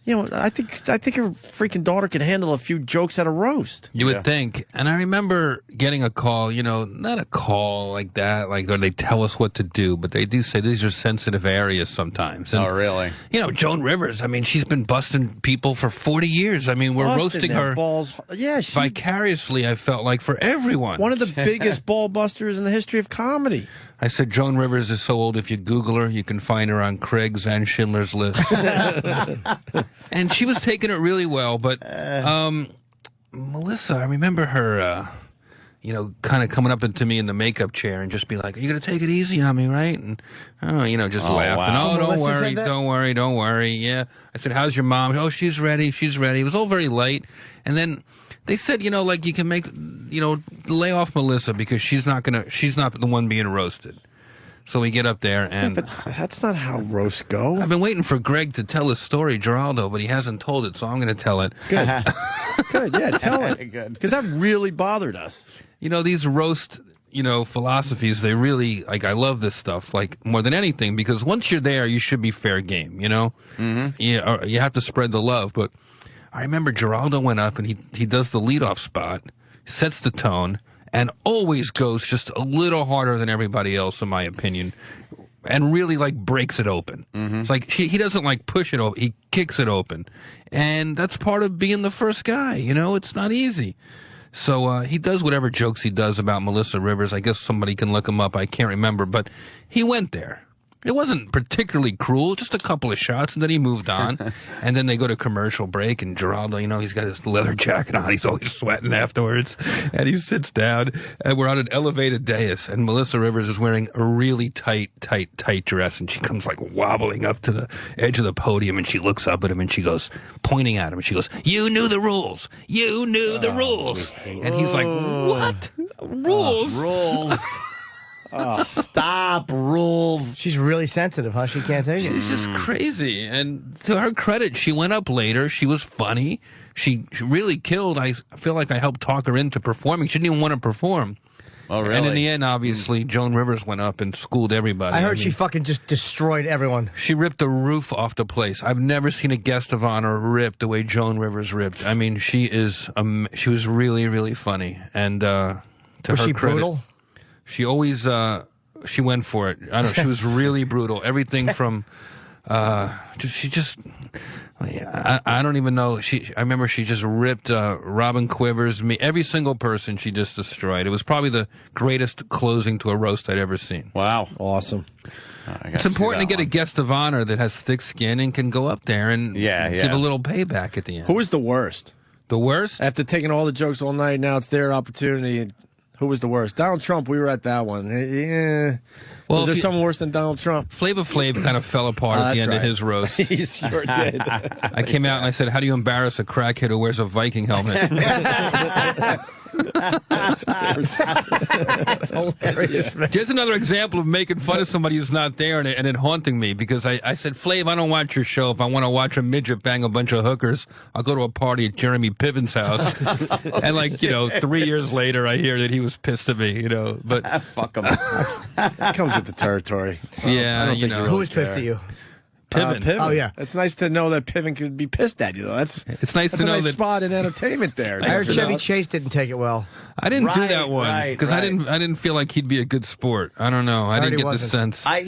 I think her freaking daughter can handle a few jokes at a roast. You would think. And I remember getting a call, not a call like that, like where they tell us what to do, but they do say these are sensitive areas sometimes. And, Oh, really? Joan Rivers, I mean, she's been busting people for 40 years. I mean, we're Busting roasting their her balls. Yeah, vicariously, I felt like, for everyone. One of the biggest ball busters in the history of comedy. I said, Joan Rivers is so old, if you Google her, you can find her on Craig's and Schindler's List. And she was taking it really well, but Melissa, I remember her, kind of coming up to me in the makeup chair and just be like, are you going to take it easy on me, right? And, just laughing. wow. Oh, don't Melissa worry, said that? don't worry. Yeah. I said, how's your mom? Oh, she's ready. It was all very light. And then they said, you can lay off Melissa because she's not the one being roasted. So we get up there and... But that's not how roasts go. I've been waiting for Greg to tell his story, Geraldo, but he hasn't told it, so I'm going to tell it. Good. Good, yeah, tell it. Good. Because that really bothered us. These roast, philosophies, they really, I love this stuff, more than anything, because once you're there, you should be fair game, Mm-hmm. Yeah, you have to spread the love, but I remember Geraldo went up and he does the leadoff spot, sets the tone, and always goes just a little harder than everybody else, in my opinion, and really breaks it open. Mm-hmm. It's like he doesn't push it open; he kicks it open, and that's part of being the first guy. It's not easy. So he does whatever jokes he does about Melissa Rivers. I guess somebody can look him up. I can't remember, but he went there. It wasn't particularly cruel, just a couple of shots, and then he moved on. And then they go to commercial break, and Geraldo, he's got his leather jacket on. He's always sweating afterwards. And he sits down, and we're on an elevated dais, and Melissa Rivers is wearing a really tight dress, and she comes wobbling up to the edge of the podium, and she looks up at him, and she goes, pointing at him, and she goes, "You knew the rules. You knew the rules." And he's like, "What? Rules?" Rules. Stop rules. She's really sensitive, huh? She can't take it. She's just crazy. And to her credit, she went up later. She was funny. She really killed. I feel like I helped talk her into performing. She didn't even want to perform. Oh, really? And in the end, obviously, Joan Rivers went up and schooled everybody. I heard she fucking just destroyed everyone. She ripped the roof off the place. I've never seen a guest of honor ripped the way Joan Rivers ripped. I mean, she was really, really funny. And to Was her she credit, brutal? she always she went for it. I don't know. She was really brutal. Everything from I don't even know. I remember she just ripped Robin Quivers, me, every single person she just destroyed. It was probably the greatest closing to a roast I'd ever seen. Wow. Awesome. It's important to get a guest of honor that has thick skin and can go up there and give a little payback at the end. Who was the worst? The worst? After taking all the jokes all night, now it's their opportunity. Who was the worst? Donald Trump. We were at that one. Yeah. Well, was there someone worse than Donald Trump? Flavor Flav kind of fell apart at the end of his roast. He sure did. I came out and I said, "How do you embarrass a crackhead who wears a Viking helmet?" That's hilarious, man. Just another example of making fun of somebody who's not there and it haunting me, because I said, "Flav, I don't watch your show. If I want to watch a midget bang a bunch of hookers, I'll go to a party at Jeremy Piven's house." And 3 years later, I hear that he was pissed at me, but fuck him. It comes with the territory. Yeah, I don't think you really Who was pissed care. at you? Piven. Piven. Oh, yeah. It's nice to know that Piven could be pissed at you, though. It's nice to know nice that spot in entertainment there. I heard Chevy Chase didn't take it well. I didn't do Right, that one because I didn't feel like he'd be a good sport. I don't know. I heard didn't he get the wasn't. sense. I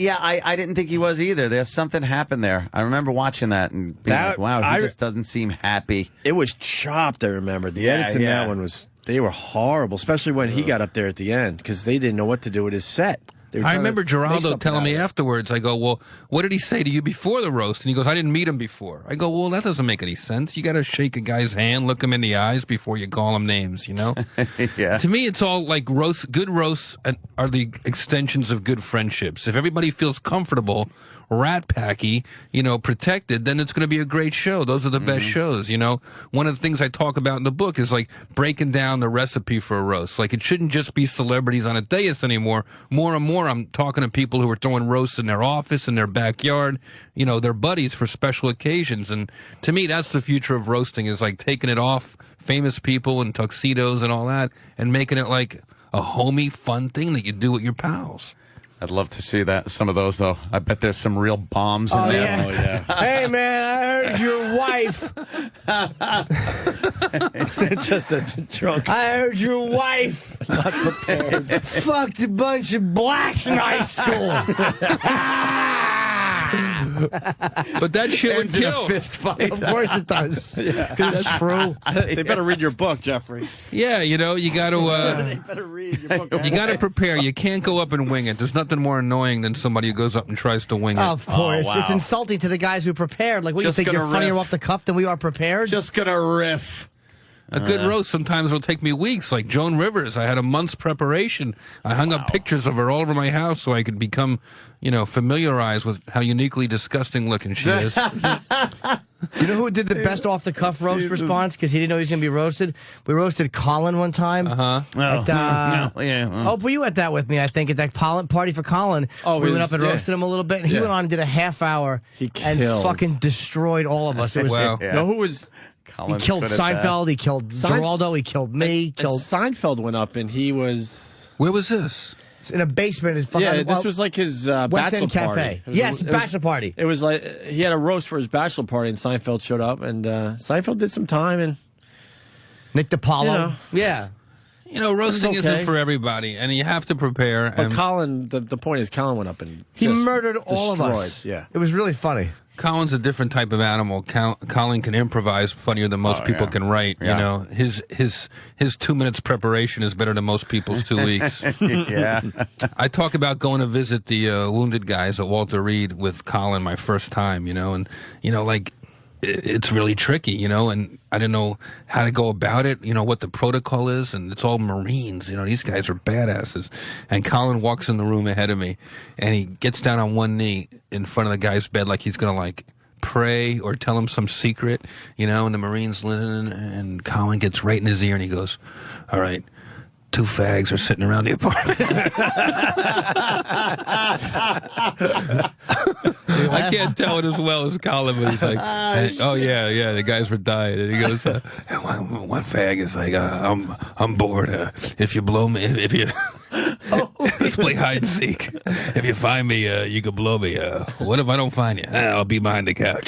didn't think he was either. There's something happened there. I remember watching that and being like, wow, he just doesn't seem happy. It was chopped, I remember. The Yeah, edits in yeah. that one they were horrible, especially when he got up there at the end, because they didn't know what to do with his set. I remember Geraldo telling me afterwards, I go, "Well, what did he say to you before the roast?" And he goes, "I didn't meet him before." I go, "Well, that doesn't make any sense. You got to shake a guy's hand, look him in the eyes before you call him names, Yeah. To me, it's all like good roasts are the extensions of good friendships. If everybody feels comfortable Rat Packy, you know, protected, then it's going to be a great show. Those are the best shows, you know. One of the things I talk about in the book is like breaking down the recipe for a roast. Like it shouldn't just be celebrities on a dais anymore. More and more, I'm talking to people who are throwing roasts in their office, in their backyard, you know, their buddies for special occasions. And to me, that's the future of roasting, is like taking it off famous people in tuxedos and all that and making it like a homey, fun thing that you do with your pals. I'd love to see that. Some of those, though. I bet there's some real bombs in there. Yeah. Oh, yeah. Hey, man, I heard your wife. It's just a drunk. I heard your wife. Not prepared. Fucked a bunch of blacks in high school. But that shit would Ends in a kill. fist fight. Of course it does. Yeah. That's true. They better read your book, Jeffrey. Yeah, you know, you got They to better read your book. you got to prepare. You can't go up and wing it. There's nothing more annoying than somebody who goes up and tries to wing it. Of course. wow. It's insulting to the guys who prepared. Like, what, Just you think you're gonna funnier riff. off the cuff than we are prepared? Just gonna riff. A good roast sometimes will take me weeks. Like Joan Rivers, I had a month's preparation. I hung up pictures of her all over my house so I could become, you know, familiarized with how uniquely disgusting looking she is. You know who did the best off-the-cuff roast response? Because he didn't know he was going to be roasted? We roasted Colin one time. Uh-huh. Oh, were you at that with me, I think, at that party for Colin. Oh, we went up and roasted him a little bit, and he went on and did a half hour and killed. fucking destroyed all of us. It was Wow. You know who was... He killed Seinfeld, he killed Geraldo, he killed me, And killed... Seinfeld went up, and he was... Where was this? In a basement. Yeah, this was like his bachelor West End party. Cafe. It was- Yes, it was- bachelor party. It was like he had a roast for his bachelor party, and Seinfeld showed up, and Seinfeld did some time, and Nick DiPaolo. You know. Yeah. You know, roasting It was okay. isn't for everybody, and you have to prepare. But And Colin, the point is, Colin went up and He just murdered all of us. destroyed. Yeah. It was really funny. Colin's a different type of animal. Colin can improvise funnier than most people can write. Yeah. You know, his 2 minutes preparation is better than most people's 2 weeks. Yeah. I talk about going to visit the wounded guys at Walter Reed with Colin my first time. You know, and you know, like it's really tricky. You know, and I didn't know how to go about it. You know what the protocol is, and it's all Marines. You know, these guys are badasses. And Colin walks in the room ahead of me, and he gets down on one knee in front of the guy's bed like he's gonna like pray or tell him some secret, you know, and the Marines listen, and Colin gets right in his ear and he goes, all right, 2 fags are sitting around the apartment. I can't tell it as well as Colin, but he's like, oh yeah, the guys were dying. And he goes, one fag is like, I'm bored. If you blow me, if you... Let's play hide and seek. If you find me, you can blow me. What if I don't find you? I'll be behind the couch.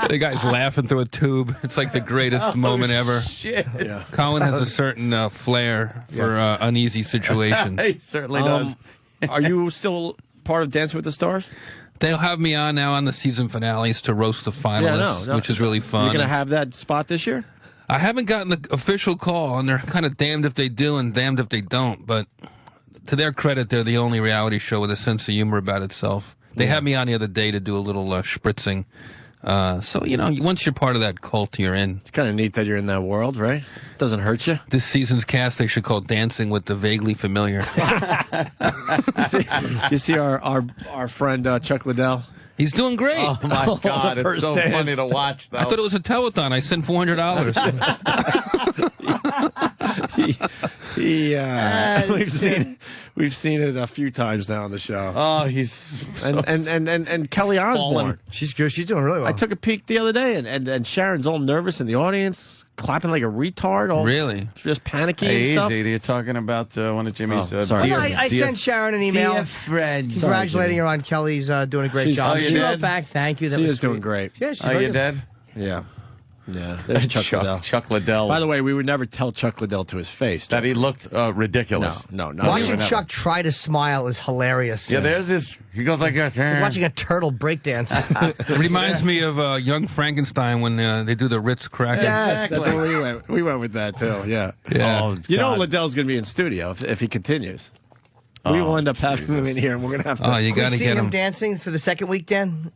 The guy's laughing through a tube. It's like the greatest moment ever. Shit. Yeah. Colin has a certain flair for uneasy situations. He certainly does. Are you still part of Dancing with the Stars? They'll have me on now on the season finales to roast the finalists, no. which is really fun. You're going to have that spot this year? I haven't gotten the official call, and they're kind of damned if they do and damned if they don't. But to their credit, they're the only reality show with a sense of humor about itself. They had me on the other day to do a little spritzing. So, you know, once you're part of that cult, you're in. It's kind of neat that you're in that world, right? Doesn't hurt you. This season's cast they should call Dancing with the Vaguely Familiar. You see our friend Chuck Liddell? He's doing great. Oh, my God. It's so First funny dance. to watch, though. I thought it was a telethon. I sent $400. We've seen it a few times now on the show. Oh, he's... And Kelly Osbourne. She's good. She's doing really well. I took a peek the other day, and Sharon's all nervous in the audience, clapping like a retard. All Really? just panicky Hey, and easy. stuff. You're talking about one of Jimmy's... sorry. Yeah, I sent Sharon an email Dear friend. congratulating her on Kelly's doing a great She's- job. Oh, you She wrote did? back, thank you. That She was is doing sweet. great. Yeah, she's Are very you good. dead? Yeah. There's Chuck Liddell. Chuck Liddell. By the way, we would never tell Chuck Liddell to his face. That he looked ridiculous. No. Watching Chuck try to smile is hilarious. Yeah, there's this... He goes like this. It's like watching a turtle breakdance. It reminds me of Young Frankenstein when they do the Ritz cracker. Yes, that's where we went. We went with that too. Yeah. Yeah. Oh, You know God. Liddell's going to be in studio if he continues. We will end up having him in here, and we're going to have to. Oh, you got to See get him him. dancing for the second week, Dan?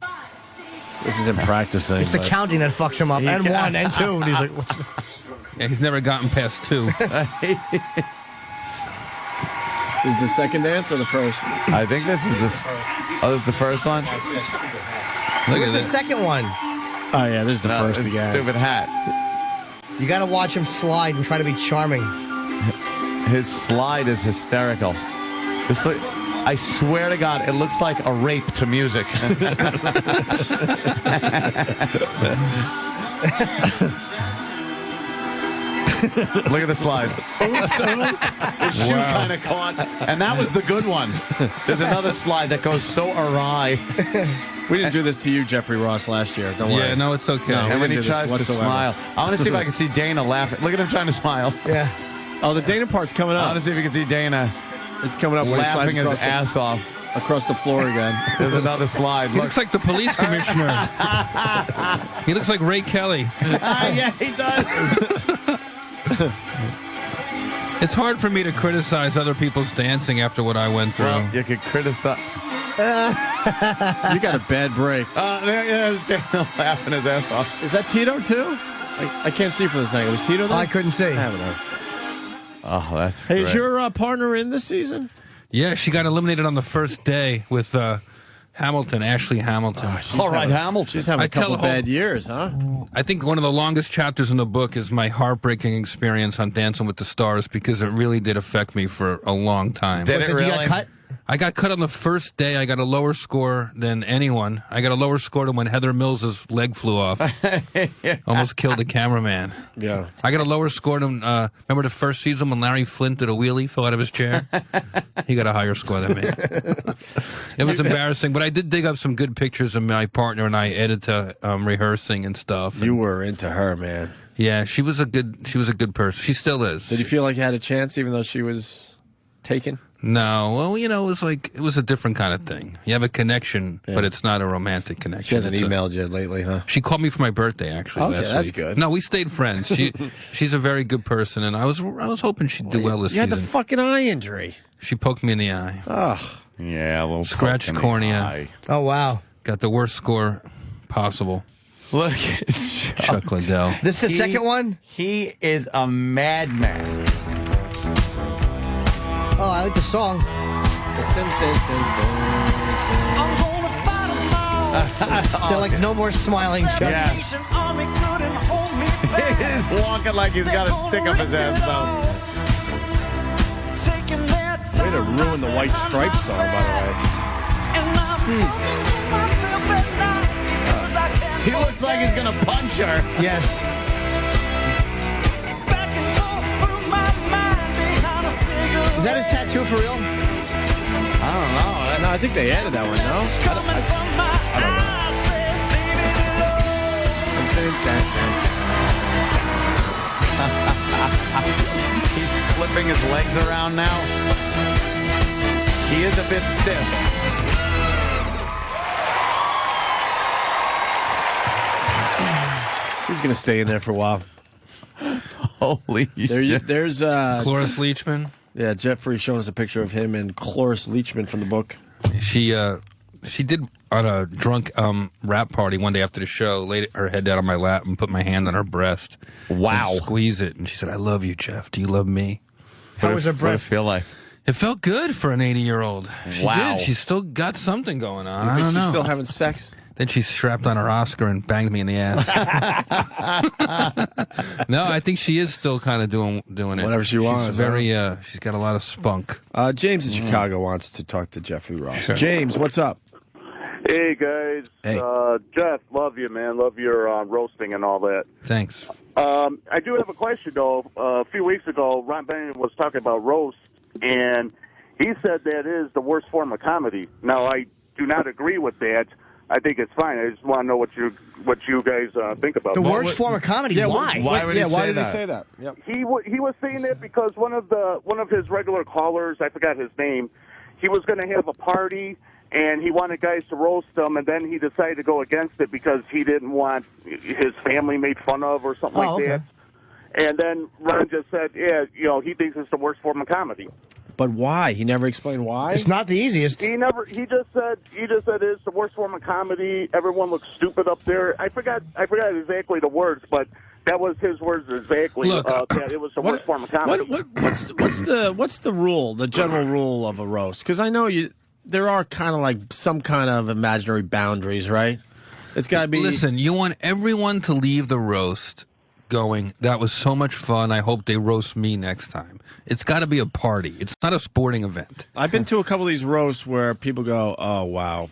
This is him practicing. It's the but- counting that fucks him up. And 1 and 2. And he's like, what's the... Yeah, he's never gotten past 2. Is the second dance or the first? I think this is this. Oh, this is the first one. Look Where's at the this. second one? Oh yeah, this is the first it's again. Stupid hat. You got to watch him slide and try to be charming. His slide is hysterical. I swear to God, it looks like a rape to music. Look at the slide. His shoe kind of caught, and that was the good one. There's another slide that goes so awry. We didn't do this to you, Jeffrey Ross, last year. Don't worry. Yeah, no, it's okay. No, And we when didn't he do this tries to whatsoever. smile, I want to see if I can see Dana laughing. Look at him trying to smile. Yeah. Oh, the Dana part's coming I up. want to see if we can see Dana It's coming up when he slides laughing his across the- ass off. across the floor again. There's another slide. He looks like the police commissioner. He looks like Ray Kelly. Yeah, he does. It's hard for me to criticize other people's dancing after what I went through. Well, you could criticize. You got a bad break. There's Dana laughing his ass off. Is that Tito too? I can't see for the second. Was Tito there? I couldn't see. I haven't know. Oh, that's Hey, great. is your partner in this season? Yeah, she got eliminated on the first day with Hamilton, Ashley Hamilton. All right, Hamilton. She's having I a couple tell- bad years, huh? I think one of the longest chapters in the book is my heartbreaking experience on Dancing with the Stars because it really did affect me for a long time. Did it Did you really? get cut? I got cut on the first day. I got a lower score than anyone. I got a lower score than when Heather Mills's leg flew off. Almost killed the cameraman. Yeah. I got a lower score than, remember the first season when Larry Flint did a wheelie, fell out of his chair? He got a higher score than me. It was embarrassing, but I did dig up some good pictures of my partner and I edited rehearsing and stuff. You were into her, man. Yeah, she was a good person. She still is. Did you feel like you had a chance even though she was taken? No, well, it was a different kind of thing. You have a connection, but it's not a romantic connection. She hasn't It's emailed you lately, huh? She called me for my birthday, actually. Okay, last that's week. good. No, we stayed friends. She's a very good person, and I was hoping she'd do well this You had season. the fucking eye injury. She poked me in the eye. Oh. Yeah, a little Scratched poke in the cornea. eye. Oh, wow. Got the worst score possible. Look at Chuck Liddell. This the second one? He is a madman. Oh, I like the song. They're like, no more smiling, Chuck. Yeah. He's walking like he's got a stick up his ass, though. Way to ruin the White Stripes song, by the way. He looks like he's going to punch her. Yes. Is that his tattoo for real? I don't know. No, I think they added that one, no? He's flipping his legs around now. He is a bit stiff. He's going to stay in there for a while. Holy shit. There's Cloris Leachman. Yeah, Jeffrey showing us a picture of him and Cloris Leachman from the book. She did on a drunk rap party one day after the show, laid her head down on my lap and put my hand on her breast. Wow. And squeeze it. And she said, I love you, Jeff. Do you love me? How was her What does breath? it feel like? It felt good for an 80-year-old. She Wow. did. She's still got something going on. You I think don't she's know. still having sex? Then she strapped on her Oscar and banged me in the ass. No, I think she is still kind of doing it. Whatever she wants, She's very. She's got a lot of spunk. James in Chicago wants to talk to Jeffrey Ross. Sure. James, what's up? Hey, guys. Hey. Jeff, love you, man. Love your roasting and all that. Thanks. I do have a question, though. A few weeks ago, Ron Bennington was talking about roast, and he said that is the worst form of comedy. Now, I do not agree with that. I think it's fine. I just want to know what you guys think about The that. worst form of comedy? Yeah, why? Why did he say that? Yep. He was saying that because one of his regular callers, I forgot his name, he was going to have a party and he wanted guys to roast him, and then he decided to go against it because he didn't want his family made fun of or something like okay. that. And then Ron just said, yeah, he thinks it's the worst form of comedy. But why? He never explained why? It's not the easiest. He just said it's the worst form of comedy. Everyone looks stupid up there. I forgot exactly the words, but That was his words exactly. Look, that it was the worst form of comedy. What's the rule, the general rule of a roast? Because I know there are kind of like some kind of imaginary boundaries, right? It's got to be. Listen, you want everyone to leave the roast going, that was so much fun, I hope they roast me next time. It's got to be a party. It's not a sporting event. I've been to a couple of these roasts where people go, oh, wow.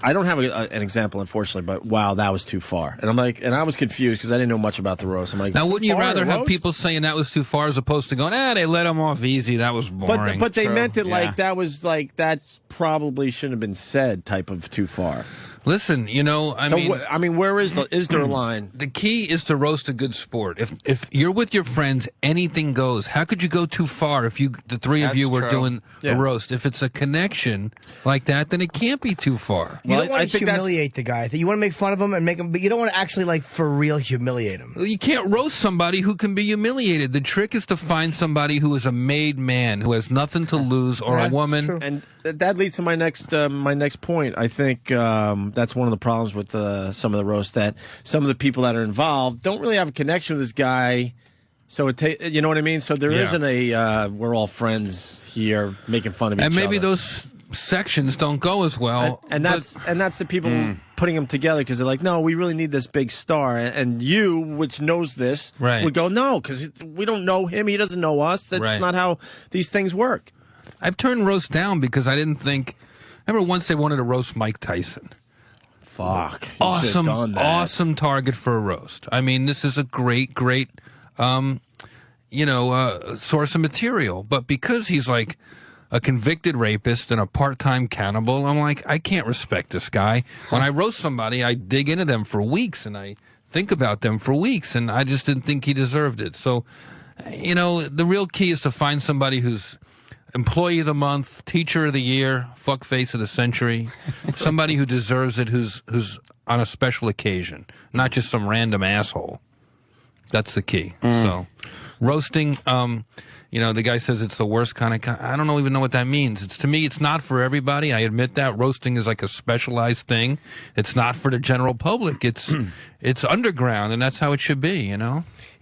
I don't have an example, unfortunately, but wow, that was too far. And I'm like, and I was confused because I didn't know much about the roast. I'm like, now, wouldn't you rather have people saying that was too far as opposed to going, they let him off easy, that was boring. But they meant it like that was like, that probably shouldn't have been said type of too far. Listen, I mean, where is there a line? The key is to roast a good sport. If you're with your friends, anything goes. How could you go too far if the three of you were doing a roast? If it's a connection like that, then it can't be too far. You don't want to humiliate the guy. You want to make fun of him and make him, but you don't want to actually like for real humiliate him. You can't roast somebody who can be humiliated. The trick is to find somebody who is a made man, who has nothing to lose, or a woman. True. And that leads to my next point. I think that's one of the problems with some of the roasts, that some of the people that are involved don't really have a connection with this guy. So you know what I mean? So there isn't we're all friends here making fun of each other. And maybe those sections don't go as well. And that's the people putting them together, because they're like, no, we really need this big star. And you, which knows this, would go, no, because we don't know him. He doesn't know us. That's not how these things work. I've turned roast down because I didn't think. Remember once they wanted to roast Mike Tyson. Fuck. Awesome target for a roast. I mean, this is a great source of material. But because he's like a convicted rapist and a part-time cannibal, I'm like, I can't respect this guy. When I roast somebody, I dig into them for weeks and I think about them for weeks, and I just didn't think he deserved it. So, the real key is to find somebody who's Employee of the Month, Teacher of the Year, Fuckface of the Century, somebody who deserves it, who's on a special occasion, not just some random asshole. That's the key. So, roasting, the guy says it's the worst kind of. I don't even know what that means. To me, it's not for everybody. I admit that roasting is like a specialized thing. It's not for the general public. It's underground, and that's how it should be.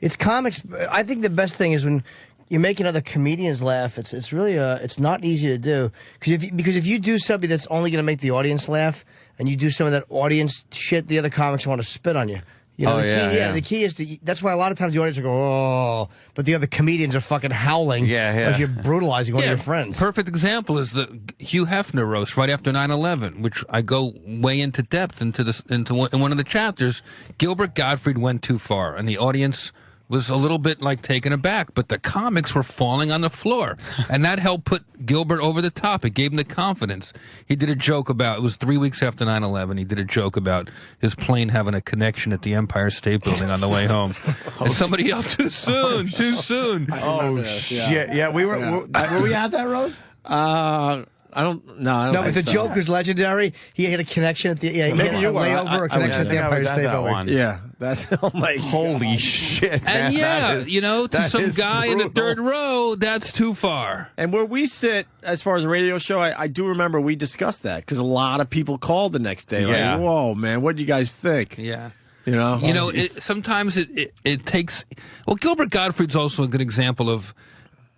It's comics. I think the best thing is when you're making other comedians laugh. It's really it's not easy to do, because if you do something that's only going to make the audience laugh, and you do some of that audience shit, the other comics want to spit on you. The key is that's why a lot of times the audience will go, oh, but the other comedians are fucking howling because you're brutalizing one of your friends. Perfect example is the Hugh Hefner roast right after 9/11, which I go way into depth in one of the chapters. Gilbert Gottfried went too far, and the audience was a little bit like taken aback, but the comics were falling on the floor, and that helped put Gilbert over the top. It gave him the confidence. He did a joke about, it was 3 weeks after 9/11, he did a joke about his plane having a connection at the Empire State Building on the way home. And somebody yelled, too soon. Oh, shit. Yeah, were we at that roast? I don't know. No, but the joke was legendary. He had a connection at the he had a layover, a connection at the Empire State Building. Yeah, that's holy shit. Man, and to some guy in the third row, that's too far. And where we sit, as far as a radio show, I do remember we discussed that, because a lot of people called the next day. Yeah. Like, whoa, man, what do you guys think? Yeah. Sometimes it takes. Well, Gilbert Gottfried's also a good example of.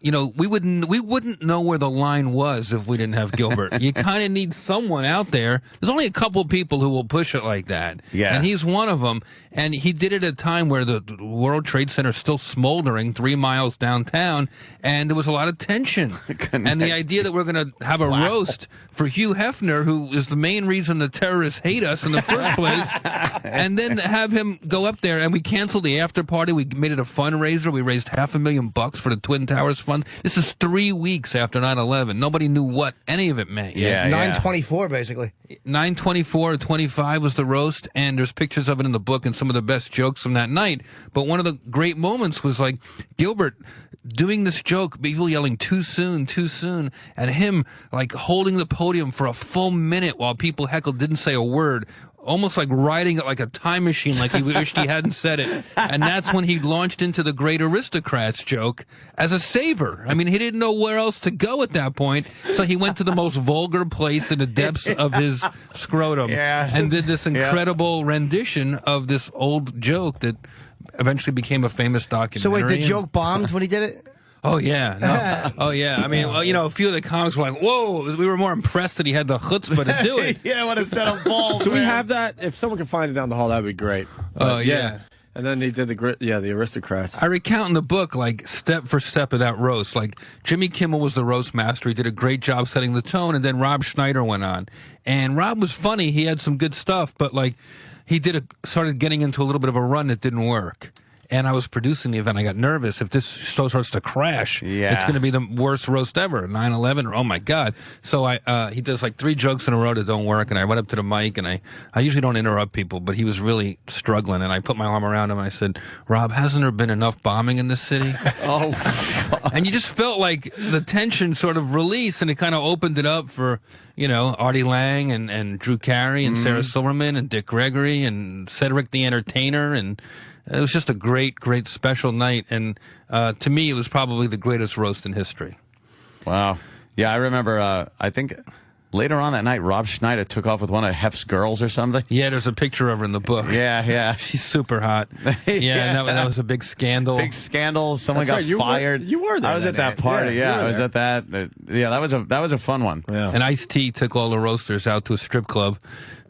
We wouldn't know where the line was if we didn't have Gilbert. You kind of need someone out there. There's only a couple of people who will push it like that. Yeah. And he's one of them. And he did it at a time where the World Trade Center is still smoldering 3 miles downtown, and there was a lot of tension. And the idea that we're going to have a roast for Hugh Hefner, who is the main reason the terrorists hate us in the first place, and then have him go up there, and we canceled the after party. We made it a fundraiser. We raised $500,000 for the Twin Towers Fund. This is 3 weeks after 9/11. Nobody knew what any of it meant. Yeah, 9/24 basically. 9/24 or 25 was the roast, and there's pictures of it in the book and some of the best jokes from that night. But one of the great moments was like Gilbert doing this joke, people yelling too soon, and him like holding the podium for a full minute while people heckled, didn't say a word. Almost like riding it like a time machine, like he wished he hadn't said it. And that's when he launched into the Great Aristocrats joke as a saver. I mean, he didn't know where else to go at that point, so he went to the most vulgar place in the depths of his scrotum and did this incredible rendition of this old joke that eventually became a famous So documentary. wait, the joke bombed when he did it? Oh yeah, no. Oh yeah. I mean, well, you know, a few of the comics were like, "Whoa!" We were more impressed that he had the chutzpah to do it. Yeah, what a set of balls. Do we have that? If someone can find it down the hall, that'd be great. Oh yeah. And then they did the Aristocrats. I recount in the book, like, step for step of that roast. Like, Jimmy Kimmel was the roast master. He did a great job setting the tone, and then Rob Schneider went on. And Rob was funny. He had some good stuff, but, like, he started getting into a little bit of a run that didn't work. And I was producing the event. I got nervous. If this show starts to crash, it's going to be the worst roast ever. 9/11, oh my God. So he does like 3 jokes in a row that don't work. And I went up to the mic, and I usually don't interrupt people, but he was really struggling. And I put my arm around him and I said, Rob, hasn't there been enough bombing in this city? And you just felt like the tension sort of released, and it kind of opened it up for, you know, Artie Lang and Drew Carey and Sarah Silverman and Dick Gregory and Cedric the Entertainer. And it was just a great, great special night, and to me, it was probably the greatest roast in history. Wow. Yeah, I remember, I think later on that night, Rob Schneider took off with one of Hef's girls or something. Yeah, there's a picture of her in the book. Yeah. She's super hot. Yeah, and that was a big scandal. Big scandal. Someone That's got right. fired. You were there. I was at that party. Yeah, I was at that. Yeah, that was a fun one. Yeah. And Ice-T took all the roasters out to a strip club,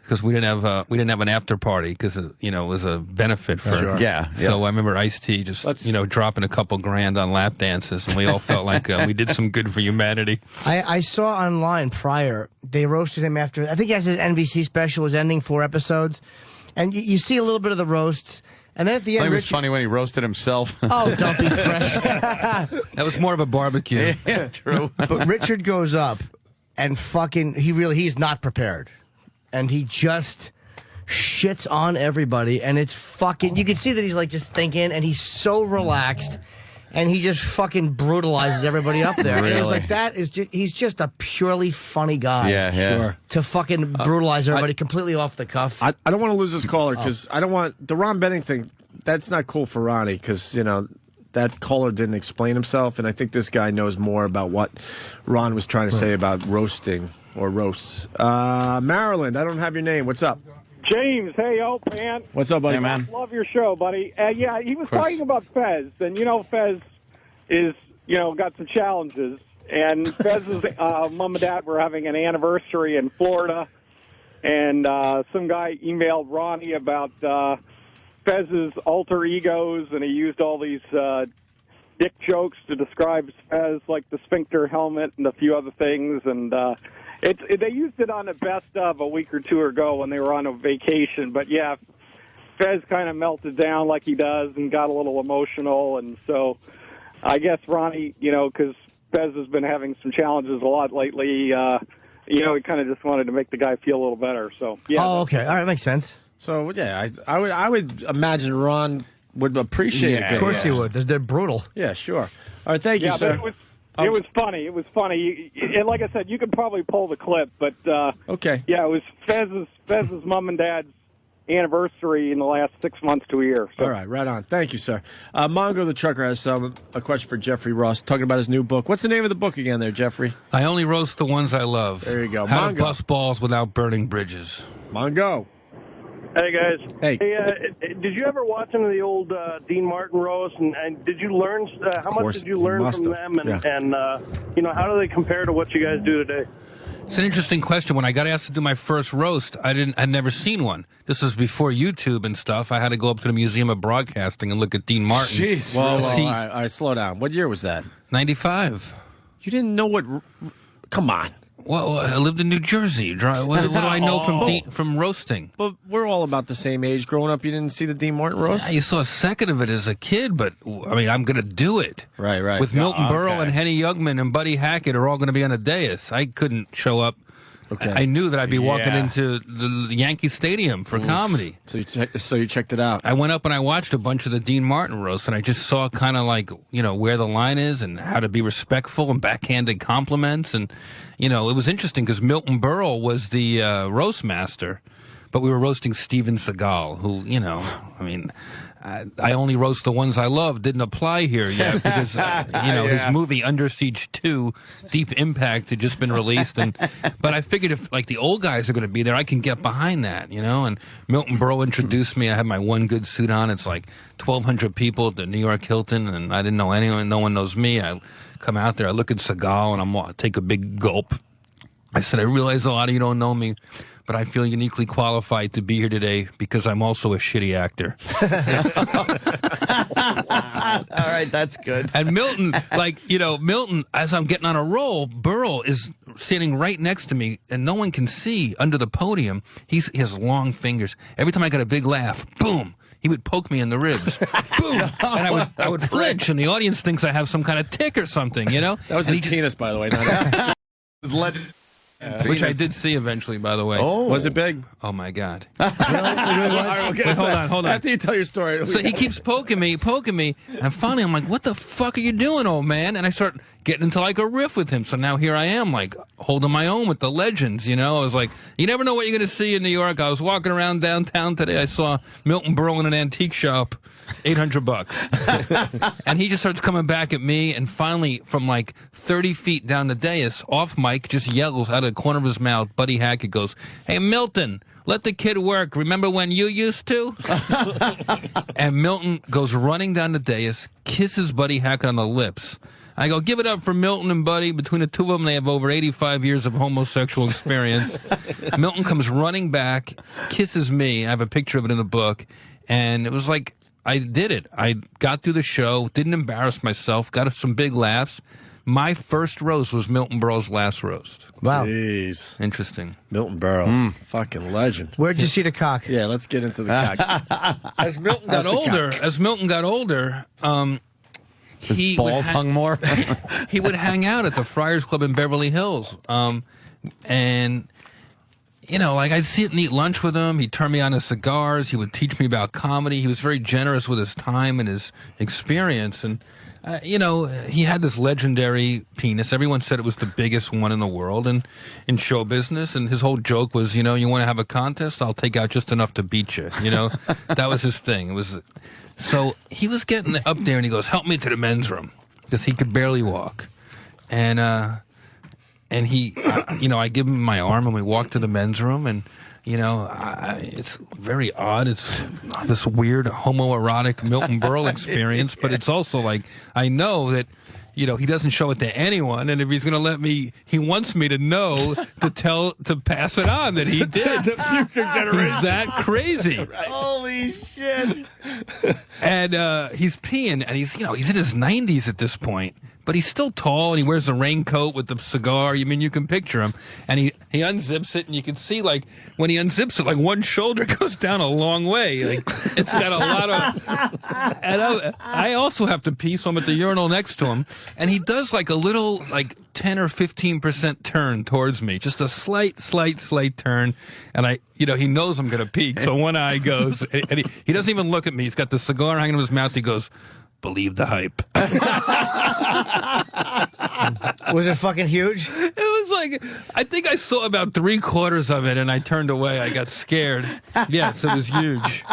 because we didn't have an after party, because it was a benefit for So I remember Ice-T just dropping a couple grand on lap dances, and we all felt like we did some good for humanity. I saw online prior, they roasted him after, I think he has his NBC special was ending 4 episodes, and you see a little bit of the roasts, and then at the end, it was funny when he roasted himself. Oh, don't be fresh. That was more of a barbecue. Yeah, true. But Richard goes up and he's not prepared. And he just shits on everybody, and it's fucking, you can see that he's like just thinking, and he's so relaxed, and he just fucking brutalizes everybody up there. Really? And it was like, he's just a purely funny guy. Yeah. Sure. To fucking brutalize everybody completely off the cuff. I don't want to lose this caller, because I don't want the Ron Benning thing. That's not cool for Ronnie, because, you know, that caller didn't explain himself, and I think this guy knows more about what Ron was trying to say about roasting. Or roasts. Maryland, I don't have your name. What's up? James, hey, man. What's up, buddy? Hey, man. Love your show, buddy. Yeah, he was talking about Fez, and Fez is, got some challenges. And Fez's mom and dad were having an anniversary in Florida, and some guy emailed Ronnie about Fez's alter egos, and he used all these dick jokes to describe Fez, like the sphincter helmet and a few other things, and they used it on the best of a week or 2 ago when they were on a vacation. But, yeah, Fez kind of melted down like he does and got a little emotional. And so I guess Ronnie, because Fez has been having some challenges a lot lately, he kind of just wanted to make the guy feel a little better. So, yeah. Oh, okay. All right, makes sense. So, yeah, I would imagine Ron would appreciate it. Of course he would. They're brutal. Yeah, sure. All right, thank you, sir. It was funny. It was funny. And like I said, you could probably pull the clip, but okay. Yeah, it was Fez's mom and dad's anniversary in the last 6 months to a year. So. All right on. Thank you, sir. Mongo the Trucker has a question for Jeffrey Ross, talking about his new book. What's the name of the book again there, Jeffrey? I only roast the ones I love. There you go. How Mongo. to bust balls without burning bridges. Mongo. Hey, guys. Hey. Did you ever watch any of the old Dean Martin roasts? And did you learn, how much did you learn from them? And how do they compare to what you guys do today? It's an interesting question. When I got asked to do my first roast, I'd never seen one. This was before YouTube and stuff. I had to go up to the Museum of Broadcasting and look at Dean Martin. Jeez. Whoa, all right, slow down. What year was that? 95. You didn't know what... Come on. Well, I lived in New Jersey. What do I know from roasting? But we're all about the same age. Growing up, you didn't see the Dean Martin roast? Yeah, you saw a second of it as a kid, but, I mean, I'm going to do it. Right. With Milton Berle and Henny Youngman and Buddy Hackett are all going to be on a dais. I couldn't show up. Okay. I knew that I'd be walking into the Yankee Stadium for comedy. So you checked it out. I went up and I watched a bunch of the Dean Martin roasts, and I just saw kind of like, where the line is and how to be respectful and backhanded compliments. And, it was interesting because Milton Berle was the roast master, but we were roasting Steven Seagal, who, I only roast the ones I love didn't apply here yet because his movie Under Siege 2 Deep Impact had just been released, but I figured if like the old guys are going to be there, I can get behind that, and Milton Berle introduced me. I had my one good suit on. It's like 1,200 people at the New York Hilton, and I didn't know anyone. No one knows me. I come out there, I look at Seagal, and I take a big gulp. I said, I realize a lot of you don't know me, but I feel uniquely qualified to be here today because I'm also a shitty actor. All right, that's good. And Milton, Milton, as I'm getting on a roll, Berle is standing right next to me, and no one can see under the podium. He has long fingers. Every time I got a big laugh, boom, he would poke me in the ribs. Boom! And I would flinch, and the audience thinks I have some kind of tick or something, That was his penis, by the way. Not which I did see eventually, by the way. Oh. Was it big? Oh, my God. Really? Wait, hold on. After you tell your story. So he keeps poking me, and finally I'm like, what the fuck are you doing, old man? And I start getting into like a riff with him. So now here I am, like, holding my own with the legends, I was like, you never know what you're going to see in New York. I was walking around downtown today. I saw Milton Berle in an antique shop. $800. And he just starts coming back at me, and finally, from like 30 feet down the dais, off mic, just yells out of the corner of his mouth, Buddy Hackett goes, "Hey, Milton, let the kid work. Remember when you used to?" And Milton goes running down the dais, kisses Buddy Hackett on the lips. I go, give it up for Milton and Buddy. Between the two of them, they have over 85 years of homosexual experience. Milton comes running back, kisses me. I have a picture of it in the book. And it was like, I did it. I got through the show, didn't embarrass myself, got some big laughs. My first roast was Milton Berle's last roast. Wow. Jeez. Interesting. Milton Berle. Fucking legend. Where'd you see the cock? Yeah, let's get into the cock. As Milton got older, his balls hung more. He would hang out at the Friars Club in Beverly Hills. And I'd sit and eat lunch with him. He'd turn me on to cigars. He would teach me about comedy. He was very generous with his time and his experience. And, he had this legendary penis. Everyone said it was the biggest one in the world and in show business. And his whole joke was, you want to have a contest? I'll take out just enough to beat you. That was his thing. So he was getting up there and he goes, help me to the men's room, because he could barely walk. And he, I give him my arm and we walk to the men's room, and, it's very odd. It's this weird homoerotic Milton Berle experience, but it's also like, I know that, he doesn't show it to anyone, and if he's going to let me, he wants me to know to pass it on that he did. The future generation. He's that crazy. Right. Holy shit. And he's peeing, and he's in his 90s at this point. But he's still tall, and he wears a raincoat with the cigar. You can picture him. And he unzips it, and you can see, like, when he unzips it, like, one shoulder goes down a long way. Like, it's got a lot of... And I also have to pee, so I'm at the urinal next to him. And he does, like, a little, like, 10 or 15% turn towards me. Just a slight turn. And he knows I'm going to pee, so one eye goes. And he doesn't even look at me. He's got the cigar hanging in his mouth. He goes... Believe the hype. Was it fucking huge? It was like, I think I saw about 3/4 of it, and I turned away. I got scared. Yes, it was huge.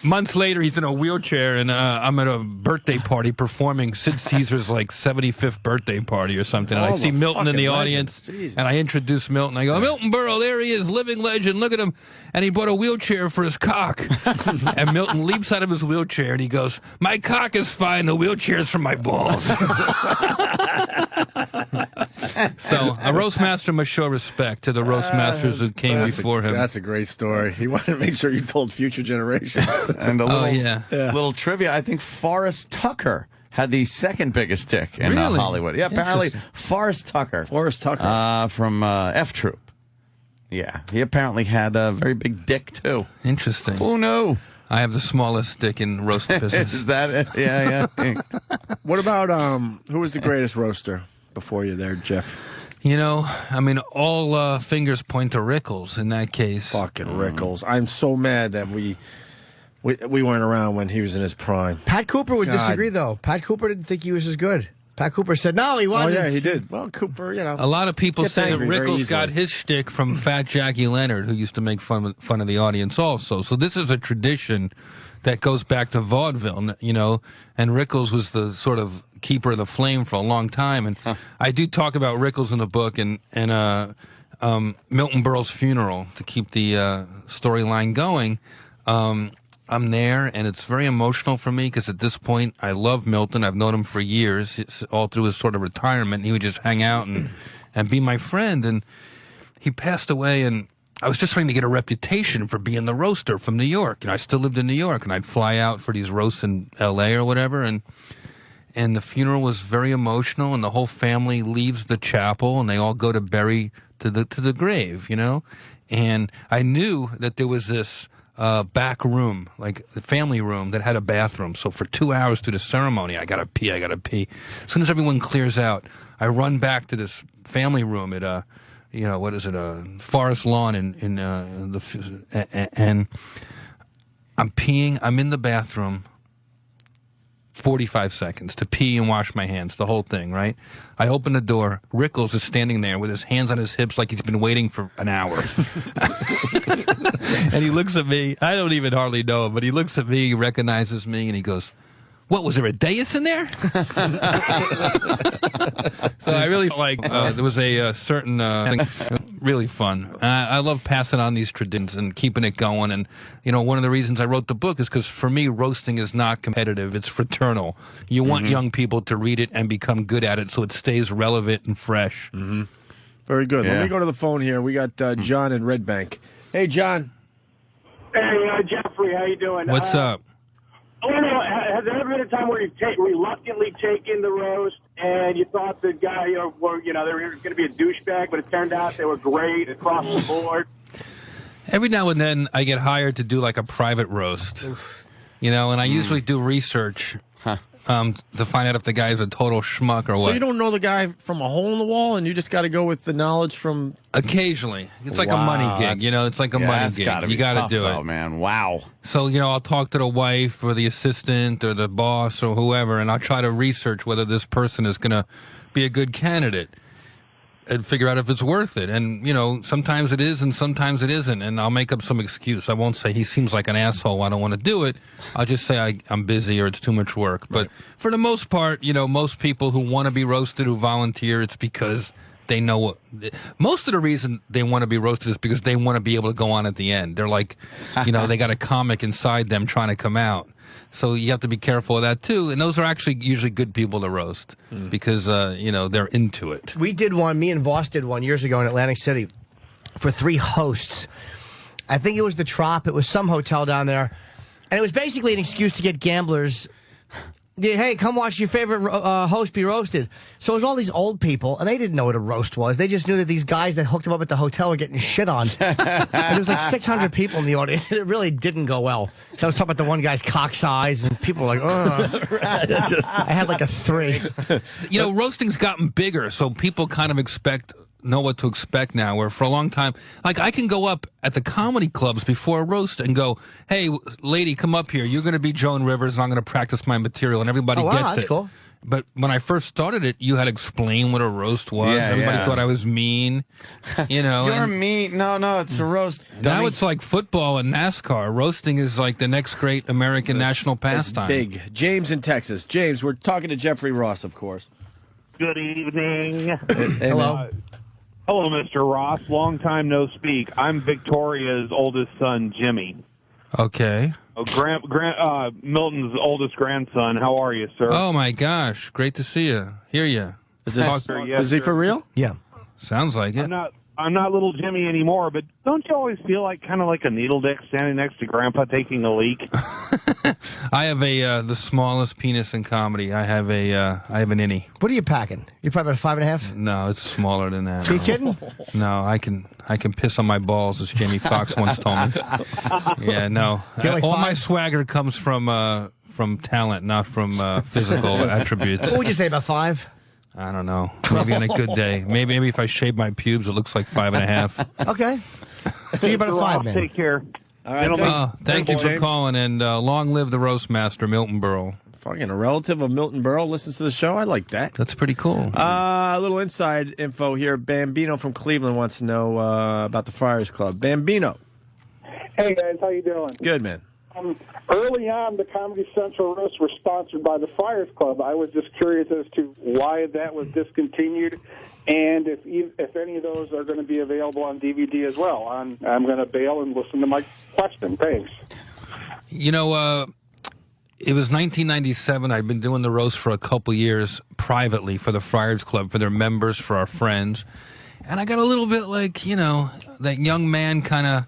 Months later, he's in a wheelchair, and I'm at a birthday party performing Sid Caesar's, like, 75th birthday party or something. And I see Milton in the audience, and I introduce Milton. I go, Milton Berle, there he is, living legend, look at him. And he bought a wheelchair for his cock. And Milton leaps out of his wheelchair, and he goes, my cock is fine, the wheelchair's for my balls. So, a roast master must show respect to the roast masters who came before him. That's a great story. He wanted to make sure you told future generations. And a little trivia. I think Forrest Tucker had the second biggest dick in Hollywood. Yeah, apparently Forrest Tucker. From F Troop. Yeah, he apparently had a very big dick, too. Interesting. Who knew? I have the smallest dick in roast business. Is that it? Yeah. What about, who was the greatest roaster before you there, Jeff? All fingers point to Rickles in that case. Fucking Rickles. I'm so mad that we weren't around when he was in his prime. Pat Cooper would disagree, though. Pat Cooper didn't think he was as good. Pat Cooper said, no, he wasn't. Oh, yeah, he did. Well, Cooper, A lot of people say that Rickles got his shtick from Fat Jackie Leonard, who used to make fun of the audience also. So this is a tradition that goes back to vaudeville, you know, and Rickles was the sort of keeper of the flame for a long time. And I do talk about Rickles in the book and Milton Berle's funeral to keep the storyline going. I'm there, and it's very emotional for me because at this point, I love Milton. I've known him for years, all through his sort of retirement. He would just hang out and be my friend. And he passed away, and I was just trying to get a reputation for being the roaster from New York. And I still lived in New York, and I'd fly out for these roasts in L.A. or whatever. And the funeral was very emotional, and the whole family leaves the chapel, and they all go to bury to the grave, you know. And I knew that there was this back room, like the family room, that had a bathroom. So for 2 hours through the ceremony, I gotta pee. As soon as everyone clears out, I run back to this family room at Forest Lawn and I'm peeing. I'm in the bathroom. 45 seconds to pee and wash my hands, the whole thing, right? I open the door. Rickles is standing there with his hands on his hips like he's been waiting for an hour. And he looks at me. I don't even hardly know him, but he looks at me, he recognizes me, and he goes, "What, was there a dais in there?" So I really like, there was a certain thing, really fun. I love passing on these traditions and keeping it going. And, you know, one of the reasons I wrote the book is because for me, roasting is not competitive. It's fraternal. You want young people to read it and become good at it so it stays relevant and fresh. Mm-hmm. Very good. Yeah. Let me go to the phone here. We got John in Red Bank. Hey, John. Hey, Jeffrey, how you doing? What's up? I don't know, has there ever been a time where you've reluctantly taken the roast and you thought the guy, they were going to be a douchebag, but it turned out they were great across the board? Every now and then I get hired to do like a private roast, you know, and I usually do research to find out if the guy's a total schmuck or what. So you don't know the guy from a hole in the wall, and you just got to go with the knowledge from... Occasionally. It's like a money gig, you know? It's like a money gig. You got to do it. Oh, man. Wow. So, you know, I'll talk to the wife or the assistant or the boss or whoever, and I'll try to research whether this person is going to be a good candidate and figure out if it's worth it. And, you know, sometimes it is and sometimes it isn't, and I'll make up some excuse. I won't say he seems like an asshole, I don't want to do it. I'll just say I'm busy or it's too much work. But for the most part, you know, most people who want to be roasted, who volunteer, it's because they know what... Most of the reason they want to be roasted is because they want to be able to go on at the end. They're like, you know, they got a comic inside them trying to come out. So you have to be careful of that, too. And those are actually usually good people to roast because, you know, they're into it. We did one, me and Voss did one years ago in Atlantic City for 3 hosts. I think it was the Trop. It was some hotel down there. And it was basically an excuse to get gamblers... Hey, come watch your favorite host be roasted. So it was all these old people, and they didn't know what a roast was. They just knew that these guys that hooked them up at the hotel were getting shit on. And there was like 600 people in the audience, and it really didn't go well. So I was talking about the one guy's cock size, and people were like, I had like a 3. You know, roasting's gotten bigger, so people kind of know what to expect now, where for a long time, like I can go up at the comedy clubs before a roast and go, "Hey, lady, come up here. You're going to be Joan Rivers, and I'm going to practice my material," and everybody gets that's it. Cool. But when I first started it, you had to explain what a roast was. Everybody thought I was mean, you know. You're mean. No, it's a roast. Now it's like football and NASCAR. Roasting is like the next great American national pastime. Big. James in Texas. James, we're talking to Jeffrey Ross, of course. Good evening. Hello. Hello, Mr. Ross. Long time no speak. I'm Victoria's oldest son, Jimmy. Okay. Milton's oldest grandson. How are you, sir? Oh, my gosh. Great to see you. Hear you. Is he for real? Yeah. Sounds like it. I'm not little Jimmy anymore, but don't you always feel like kind of like a needle dick standing next to Grandpa taking a leak? I have the smallest penis in comedy. I have an innie. What are you packing? You're probably about 5.5? No, it's smaller than that. Are you kidding? No, I can piss on my balls, as Jamie Foxx once told me. Yeah, no. Like all 5? my swagger comes from talent, not from physical attributes. What would you say, about 5? I don't know. Maybe on a good day. Maybe if I shave my pubes, it looks like 5.5. Okay. So you're about a 5, man. Take care. All right. Thank you for James. calling, and long live the roast master, Milton Berle. Fucking a relative of Milton Berle listens to the show. I like that. That's pretty cool. A little inside info here. Bambino from Cleveland wants to know about the Friars Club. Bambino. Hey, guys. How you doing? Good, man. Early on, the Comedy Central roasts were sponsored by the Friars Club. I was just curious as to why that was discontinued, and if any of those are going to be available on DVD as well. I'm going to bail and listen to my question. Thanks. You know, it was 1997. I'd been doing the roast for a couple years privately for the Friars Club, for their members, for our friends. And I got a little bit like, you know, that young man kind of,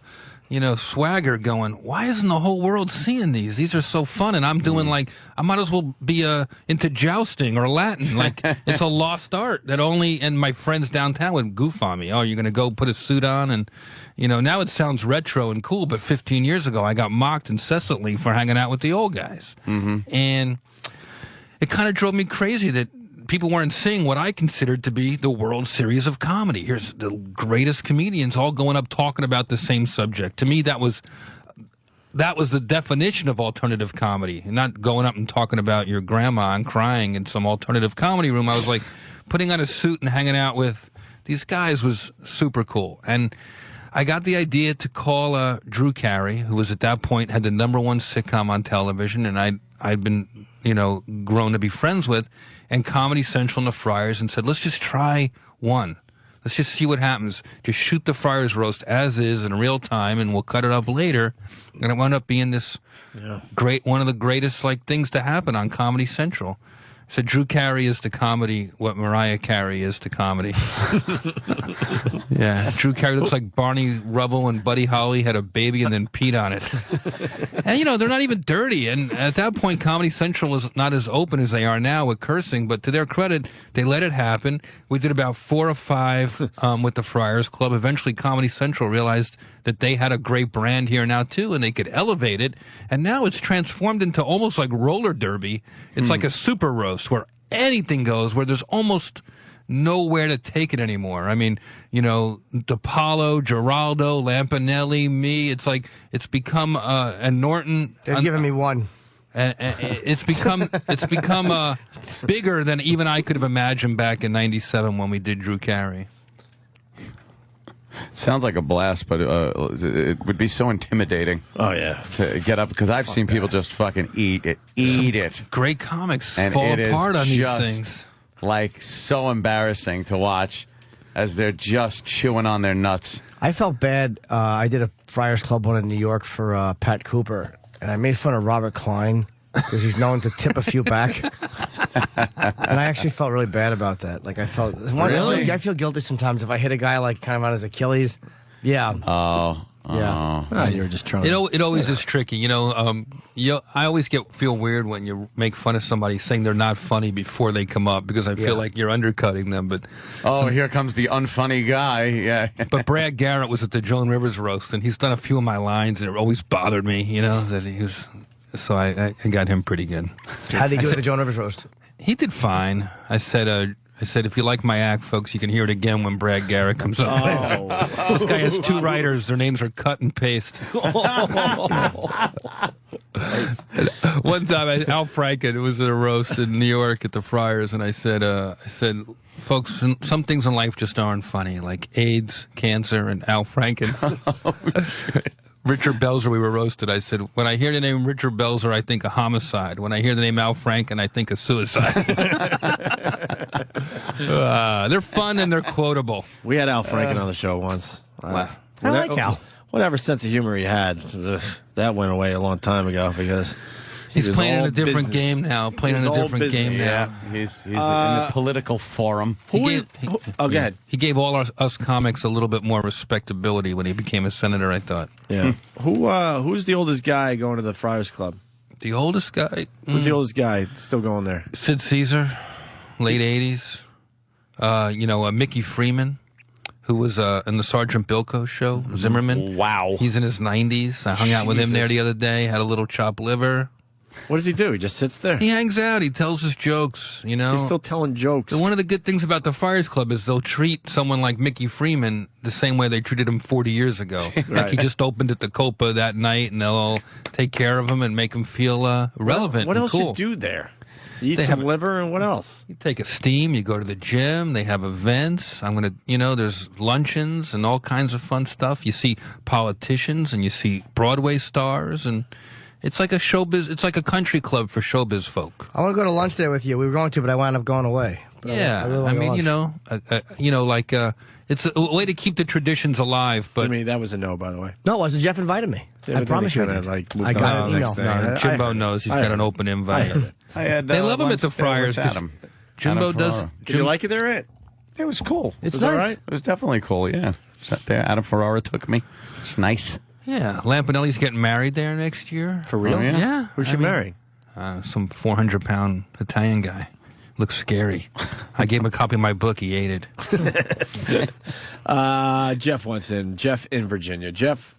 you know, swagger going, why isn't the whole world seeing these? These are so fun. And I'm doing like, I might as well be into jousting or Latin. Like, it's a lost art that only, and my friends downtown would goof on me. Oh, you're going to go put a suit on? And, you know, now it sounds retro and cool, but 15 years ago, I got mocked incessantly for hanging out with the old guys. And it kind of drove me crazy that people weren't seeing what I considered to be the World Series of comedy. Here's the greatest comedians all going up talking about the same subject. To me, that was the definition of alternative comedy, and not going up and talking about your grandma and crying in some alternative comedy room. I was like, putting on a suit and hanging out with these guys was super cool. And I got the idea to call Drew Carey, who was at that point had the #1 sitcom on television, and I'd been, you know, grown to be friends with, and Comedy Central and the Friars, and said, let's just try one. Let's just see what happens. Just shoot the Friars roast as is in real time, and we'll cut it up later. And it wound up being this one of the greatest like things to happen on Comedy Central. So Drew Carey is to comedy what Mariah Carey is to comedy. Yeah, Drew Carey looks like Barney Rubble and Buddy Holly had a baby and then peed on it. And, you know, they're not even dirty. And at that point, Comedy Central was not as open as they are now with cursing. But to their credit, they let it happen. We did about 4 or 5 with the Friars Club. Eventually, Comedy Central realized that they had a great brand here now, too, and they could elevate it. And now it's transformed into almost like roller derby. It's like a super roast where anything goes, where there's almost nowhere to take it anymore. I mean, you know, DePaulo, Giraldo, Lampanelli, me. It's like, it's become, and Norton. They've given me one. And it's become bigger than even I could have imagined back in '97 when we did Drew Carey. Sounds like a blast, but it would be so intimidating. Oh, yeah. To get up, because I've seen people just fucking eat it. Great comics and fall it apart is on these just, things. Like, so embarrassing to watch as they're just chewing on their nuts. I felt bad. I did a Friars Club one in New York for Pat Cooper, and I made fun of Robert Klein because he's known to tip a few back. And I actually felt really bad about that. Like, I felt... Really? I feel guilty sometimes if I hit a guy, like, kind of on his Achilles. Yeah. Yeah. Oh, you were just trying. It always is tricky. You know, I always feel weird when you make fun of somebody saying they're not funny before they come up, because I feel like you're undercutting them. But here comes the unfunny guy. Yeah. But Brad Garrett was at the Joan Rivers roast, and he's done a few of my lines, and it always bothered me, you know, that he was... So I got him pretty good. How did he do at the Joan Rivers roast? He did fine. I said, if you like my act, folks, you can hear it again when Brad Garrett comes up. Oh. This guy has 2 writers. Their names are cut and paste. One time, Al Franken was at a roast in New York at the Friars, and I said, folks, some things in life just aren't funny, like AIDS, cancer, and Al Franken. Richard Belzer, we were roasted. I said, when I hear the name Richard Belzer, I think a homicide. When I hear the name Al Franken, I think a suicide. They're fun and they're quotable. We had Al Franken on the show once. I like Al. Whatever sense of humor he had, that went away a long time ago because... He's playing in a different game now. Yeah, he's in the political forum. Go ahead. He gave all us comics a little bit more respectability when he became a senator, I thought. Yeah. Who's the oldest guy going to the Friars Club? The oldest guy? Who's the oldest guy still going there? Sid Caesar, late 80s. Mickey Freeman, who was in the Sergeant Bilko show, Zimmerman. Wow. He's in his 90s. I hung out with him there the other day, had a little chopped liver. What does he do? He just sits there? He hangs out. He tells his jokes, you know. He's still telling jokes. One of the good things about the Friars Club is they'll treat someone like Mickey Freeman the same way they treated him 40 years ago. Right. Like he just opened at the Copa that night, and they'll all take care of him and make him feel relevant What and else cool. you do there? You eat some liver, and what else? You take a steam, you go to the gym, they have events. There's luncheons and all kinds of fun stuff. You see politicians and you see Broadway stars, and It's like a showbiz. It's like a country club for showbiz folk. I want to go to lunch there with you. We were going to, but I wound up going away. But Yeah, really wanna go to lunch. It's a way to keep the traditions alive. But Jimmy, that was a no, by the way. No, it wasn't. Jeff invited me. Yeah, I but then promise he you. kinda, like, moved I got on an to the email. next thing. Jimbo knows he's got an open invite. I heard it. They love him at the Friars. With Adam. Jimbo Adam does. Ferrara. Did you like it there, Ed? It was cool. It's was all nice. right. It was definitely cool. Yeah, sat there. Adam Ferrara took me. It's nice. Yeah, Lampanelli's getting married there next year. For real? Oh, yeah? Yeah. Who's she marrying? Some 400-pound Italian guy. Looks scary. I gave him a copy of my book. He ate it. Jeff wants in. Jeff in Virginia. Jeff?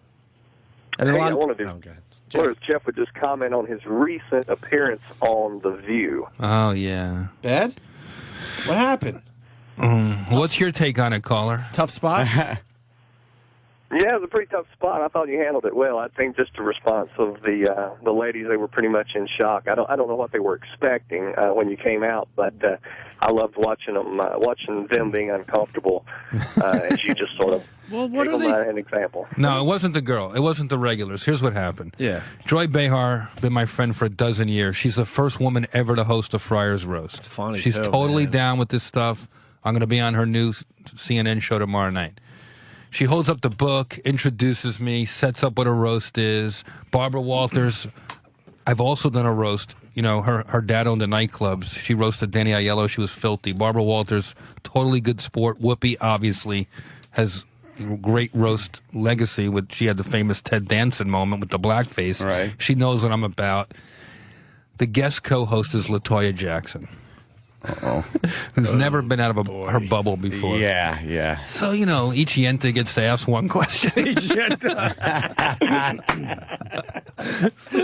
And Hey, a lot I wanted to. Oh, God. I wonder if Jeff would just comment on his recent appearance on The View. Oh, yeah. Bad? What happened? What's your take on it, caller? Tough spot? Yeah, it was a pretty tough spot. I thought you handled it well. I think just the response of the ladies, they were pretty much in shock. I don't know what they were expecting when you came out, but I loved watching them being uncomfortable as you just sort of Well, what gave are them they? an example. No, it wasn't the girl. It wasn't the regulars. Here's what happened. Yeah. Joy Behar, been my friend for a dozen years. She's the first woman ever to host a Friars Roast. Funny, She's too, totally man. down with this stuff. I'm going to be on her new CNN show tomorrow night. She holds up the book, introduces me, sets up what a roast is. Barbara Walters, I've also done a roast. You know, her dad owned the nightclubs. She roasted Danny Aiello. She was filthy. Barbara Walters, totally good sport. Whoopi, obviously, has great roast legacy. She had the famous Ted Danson moment with the blackface. Right. She knows what I'm about. The guest co-host is LaToya Jackson. Who's never been out of her bubble before. Yeah. So, each Yenta gets to ask one question. So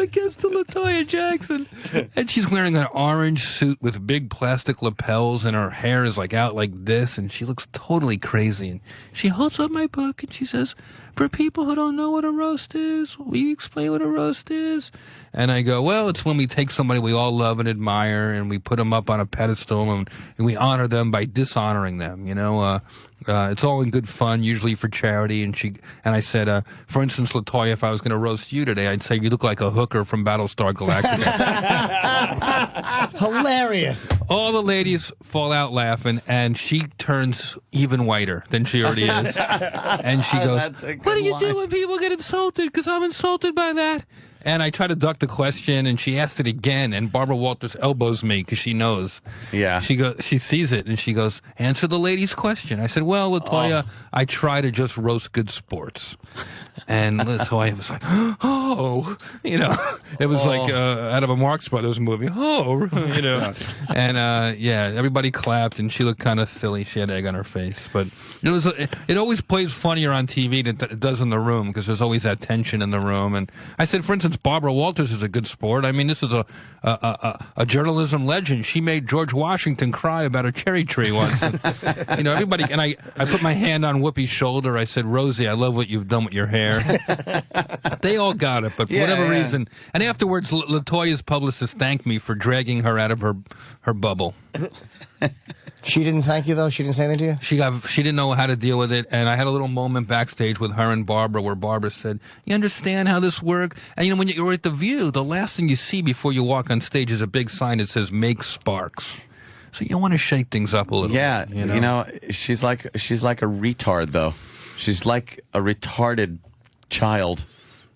it gets to LaToya Jackson. And she's wearing an orange suit with big plastic lapels, and her hair is out like this, and she looks totally crazy. And she holds up my book, and she says, for people who don't know what a roast is, will you explain what a roast is? And I go, well, it's when we take somebody we all love and admire, and we put them up on a pedestal, and we honor them by dishonoring them. It's all in good fun, usually for charity. And I said, for instance, LaToya, if I was going to roast you today, I'd say you look like a hooker from Battlestar Galactica. Hilarious. All the ladies fall out laughing, and she turns even whiter than she already is. And she goes, what do you do when people get insulted? Because I'm insulted by that. And I try to duck the question, and she asked it again, and Barbara Walters elbows me because she knows. Yeah. She sees it, and she goes, answer the lady's question. I said, well, LaToya, I try to just roast good sports. And LaToya was like, oh, it was like out of a Marx Brothers movie. Oh, And everybody clapped, and she looked kind of silly. She had egg on her face, but it always plays funnier on TV than it does in the room because there's always that tension in the room. And I said, for instance, Barbara Walters is a good sport. I mean, this is a journalism legend. She made George Washington cry about a cherry tree once. And, everybody. And I put my hand on Whoopi's shoulder. I said, Rosie, I love what you've done with your hair. They all got it, but for whatever reason. And afterwards, LaToya's publicist thanked me for dragging her out of her bubble. She didn't thank you, though? She didn't say anything to you? She didn't know how to deal with it, and I had a little moment backstage with her and Barbara where Barbara said, you understand how this works? And, when you're at The View, the last thing you see before you walk on stage is a big sign that says, make sparks. So you want to shake things up a little bit. She's like a retard, though. She's like a retarded child.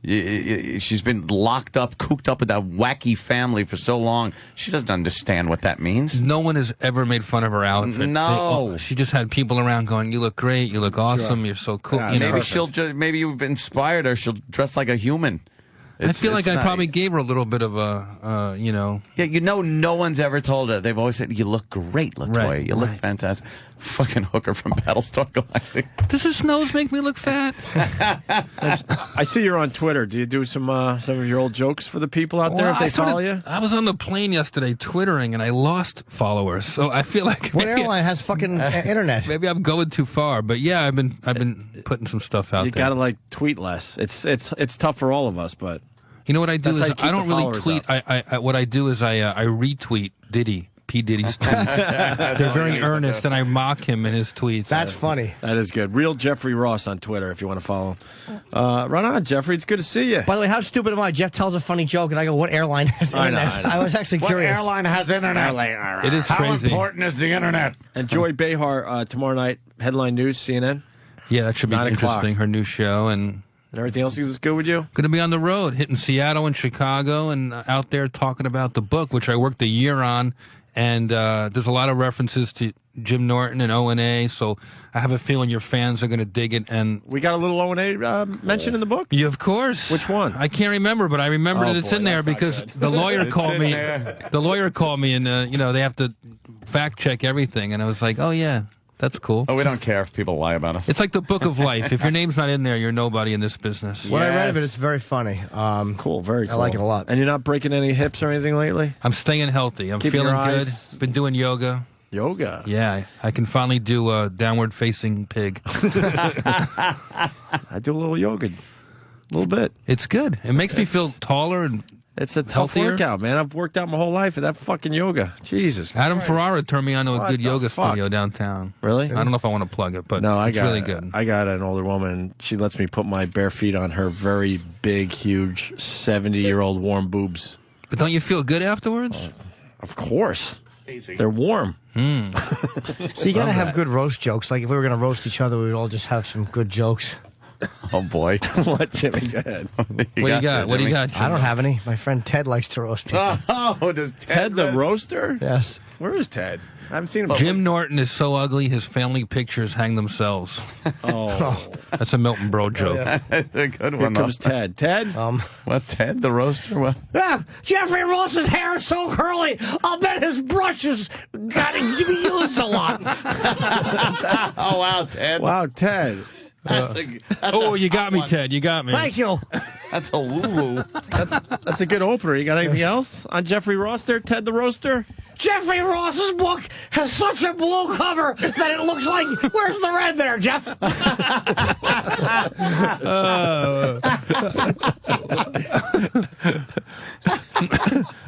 She's been locked up, cooped up with that wacky family for so long. She doesn't understand what that means. No one has ever made fun of her outfit. No. She just had people around going, you look great, you look awesome, you're so cool. Yeah, maybe you've inspired her. She'll dress like a human. I feel like I probably gave her a little bit of a, Yeah, no one's ever told her. They've always said, you look great, LaToya. Right, you look fantastic. Fucking hooker from Battlestar Galactica. Does his nose make me look fat? I see you're on Twitter. Do you do some of your old jokes for the people out there if they follow you? I was on the plane yesterday twittering, and I lost followers. So I feel like what airline has fucking internet? Maybe I'm going too far, but yeah, I've been putting some stuff out You there. gotta tweet less. It's tough for all of us, but you know what I do that's how is you keep I don't the really followers tweet. up. What I do is I retweet Diddy. P. Diddy's tweets. They're very earnest, and I mock him in his tweets. That's funny. That is good. Real Jeffrey Ross on Twitter if you want to follow him. Right on, Jeffrey. It's good to see you. By the way, how stupid am I? Jeff tells a funny joke, and I go, what airline has internet? I was actually curious. What airline has internet? It is How crazy. important is the internet? And Joy Behar tomorrow night, Headline News, CNN. Yeah, that should be 9 o'clock. interesting. Her new show and everything else is good with you? Going to be on the road, hitting Seattle and Chicago, and out there talking about the book, which I worked a year on. And there's a lot of references to Jim Norton and O&A, so I have a feeling your fans are going to dig it. And we got a little O&A mentioned in the book? Yeah, of course. Which one? I can't remember, but I remember that it's in there because the lawyer called me. The lawyer called me, and they have to fact check everything, and I was like, oh yeah. That's cool. Oh, we don't care if people lie about us. It's like the book of life. If your name's not in there, you're nobody in this business. When I read of it, it's very funny. Cool, very cool. I like it a lot. And you're not breaking any hips or anything lately? I'm staying healthy. I'm Keeping feeling your good. eyes- Been doing yoga. Yoga? Yeah, I can finally do a downward-facing pig. I do a little yoga. A little bit. It's good. It makes me feel taller and It's a tough healthier. workout, man. I've worked out my whole life with that fucking yoga. Jesus. Adam Christ. Ferrara turned me on to a What good the yoga fuck? studio downtown. Really? I don't know if I want to plug it, but No, it's really good. I got an older woman, and she lets me put my bare feet on her very big, huge, 70-year-old warm boobs. But don't you feel good afterwards? Of course. They're warm. So you got to have good roast jokes. Like if we were going to roast each other, we would all just have some good jokes. Oh, boy. What, Jimmy? Go ahead. What do you got? What do you got? I don't have any. My friend Ted likes to roast people. Oh, does Ted the roaster? Yes. Where is Ted? I haven't seen him. Jim Norton is so ugly, his family pictures hang themselves. Oh. That's a Milton Bro joke. That's a good Here one. comes Ted. Ted? What, Ted the roaster? What? Yeah, Jeffrey Ross's hair is so curly, I'll bet his brushes got to be used a lot. Oh, wow, Ted. Wow, Ted. You got me, Ted. You got me. Thank you. That's a woo-woo. That's a good opener. You got anything else on Jeffrey Ross there, Ted the Roaster? Jeffrey Ross's book has such a blue cover that it looks like, where's the red there, Jeff?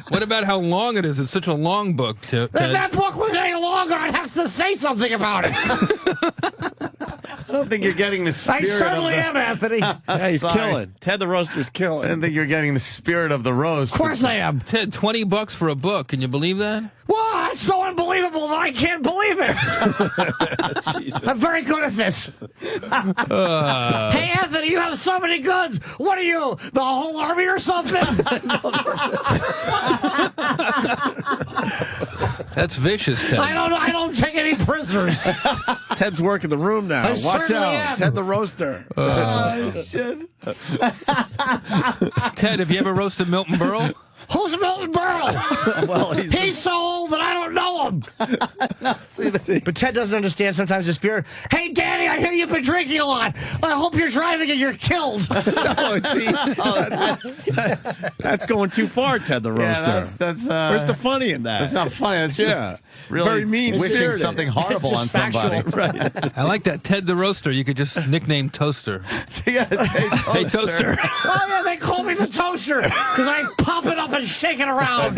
What about how long it is? It's such a long book, Ted. If that book was any longer, I'd have to say something about it. I don't think you're getting the I spirit certainly of the... am, Anthony. Yeah, he's Sorry. killing. Ted the Roaster's I killing. don't think you're getting the spirit of the roast. Of course I am. Ted, $20 for a book. Can you believe that? Well, that's so unbelievable that I can't believe it. I'm very good at this. Hey, Anthony, you have so many guns. What are you, the whole army or something? That's vicious, Ted. I don't take any prisoners. Ted's working the room now. I Watch certainly out. am. Ted the Roaster. Ted, have you ever roasted Milton Berle? Who's Milton Berle? Well, He's so old that I don't know him. But Ted doesn't understand sometimes the spirit. Hey, Danny, I hear you've been drinking a lot. I hope you're driving and you're killed. No, see, that's going too far, Ted the Roaster. That's Where's the funny in that? That's not funny. That's just really very mean wishing spirited. something horrible on It's just somebody. Right. I like that. Ted the Roaster. You could just nickname Toaster. Yes, Hey, Toaster. Oh, yeah, they call me the toaster because I pop it up and shake it around.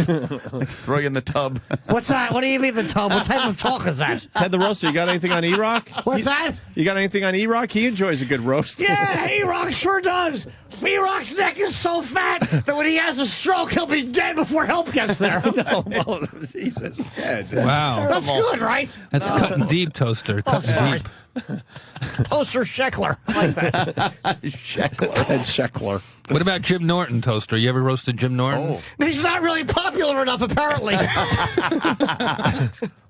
Throw you in the tub. What's that? What do you mean the tub? What type of talk is that? Ted the Roaster, you got anything on E-Rock? What's that? You got anything on E-Rock? He enjoys a good roast. Yeah, E-Rock sure does. E-Rock's neck is so fat that when he has a stroke, he'll be dead before help gets there. No, well, Jesus. Ted. Wow. That's good, right? That's cutting deep, Toaster. Cutting sorry. deep. Toaster Sheckler. I like that. Sheckler. Ted Sheckler. What about Jim Norton, Toaster? You ever roasted Jim Norton? He's not really popular enough, apparently.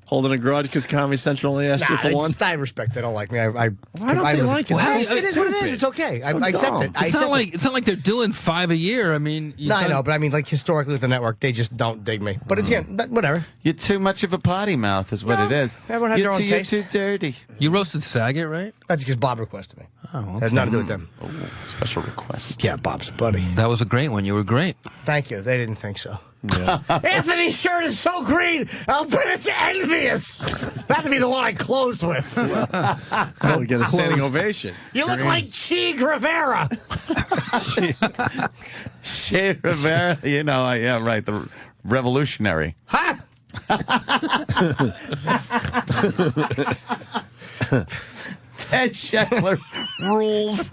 Holding a grudge because Comedy Central only asked you for one? I respect they don't like me. Why don't they like it? Well, It's so it is what it is. stupid. It's okay. So I accept dumb. it. I It's accept not it. like they're doing 5 a year. I mean, No, I know, but I mean, like historically with the network, they just don't dig me. But again, whatever. You're too much of a potty mouth, is what No, it is. everyone has you're their own too, taste. You're too dirty. You roasted Saget, right? That's because Bob requested me. Oh, okay. Has nothing to do with them. Oh, special request. Yeah, Bob's buddy. That was a great one. You were great. Thank you. They didn't think so. Yeah. Anthony's shirt is so green, I'll bet it's envious. That'd be the one I closed with. Oh, we get a standing ovation. You look like Che Guevara. Che Rivera, yeah, right, the revolutionary. Huh? Ted Sheckler rules.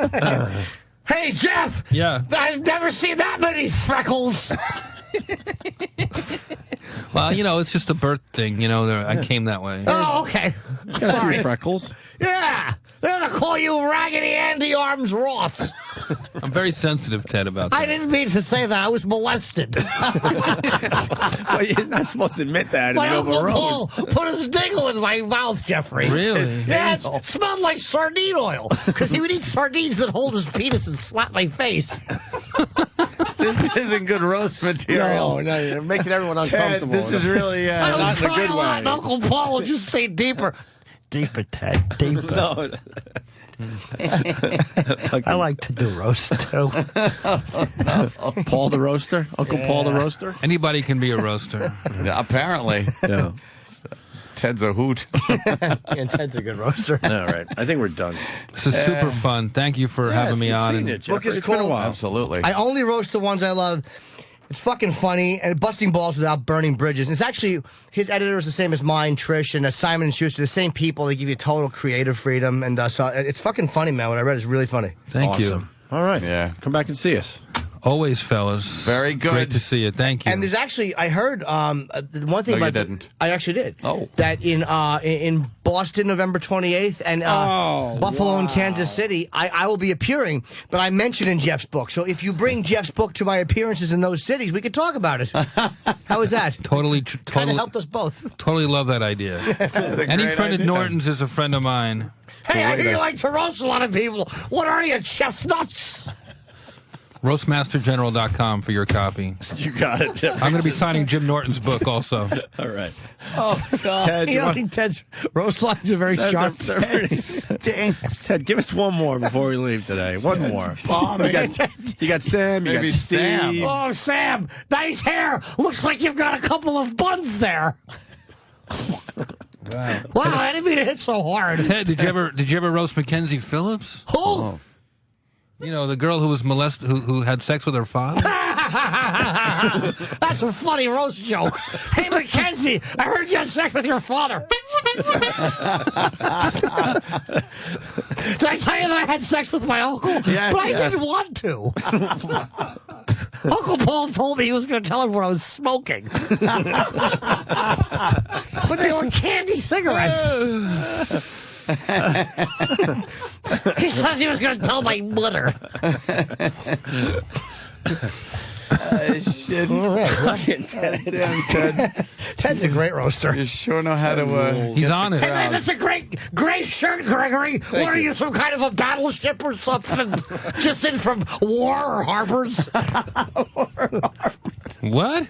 Hey, Jeff! Yeah. I've never seen that many freckles! Well, it's just a birth thing. I came that way. Oh, okay. Sorry. Freckles. Yeah! They're gonna call you Raggedy Andy Arms Ross. I'm very sensitive, Ted, about that. I didn't mean to say that. I was molested. Well, you're not supposed to admit that in My the Uncle open Paul roast. put his dingle in my mouth, Jeffrey. Really? Yeah, it smelled like sardine oil. Because he would eat sardines and hold his penis and slap my face. This isn't good roast material. No, you're making everyone Ted, uncomfortable. this is really I not was in a good trying a lot, way. and Uncle Paul will just stay deeper. Deeper, Ted, deeper. No. I like to do roast, too. Paul the roaster? Uncle Paul the roaster? Anybody can be a roaster. Yeah, apparently. Yeah. Ted's a hoot. And Ted's a good roaster. All right. I think we're done. This is super fun. Thank you for having me on. Seen it, Jeffrey. is It's been a cool. while. Absolutely. I only roast the ones I love. It's fucking funny and busting balls without burning bridges. It's actually, his editor is the same as mine, Trish, and Simon & Schuster, the same people. They give you total creative freedom. And so it's fucking funny, man. What I read is really funny. Thank you. Awesome. All right. Yeah. Come back and see us. Always, fellas. Very good. Great to see you. Thank you. And there's actually, I heard the one thing No, you about didn't. I actually did. Oh. That in Boston, November 28th, and Buffalo and Kansas City, I will be appearing. But I mentioned in Jeff's book. So if you bring Jeff's book to my appearances in those cities, we could talk about it. How is that? Totally Kind of helped us both. Totally love that idea. Any great friend idea. of Norton's is a friend of mine. Hey, I hear you like to roast a lot of people. What are you, chestnuts? Roastmastergeneral.com for your copy. You got it, Jeffrey. I'm going to be signing Jim Norton's book also. All right. Oh, God. Ted, you don't think Ted's roast lines are very sharp? They're pretty- Ted, give us one more before we leave today. One more. You got Sam, you Maybe got Steve. Sam. Oh, Sam, nice hair. Looks like you've got a couple of buns there. Wow. Wow, I didn't mean to hit so hard. Ted, did you ever roast Mackenzie Phillips? Who? The girl who was molested, who had sex with her father? That's a funny roast joke. Hey, Mackenzie, I heard you had sex with your father. Did I tell you that I had sex with my uncle? Yes, but I yes. didn't want to. Uncle Paul told me he was going to tell everyone I was smoking. But they were candy cigarettes. He said he was going to tell my mother. Shit. All right, Damn, Ted. Ted's a great roaster. You sure know how to. He's on it. Hey, man, that's a great shirt, Gregory. What are you, some kind of a battleship or something? Just in from War or Harbors? What?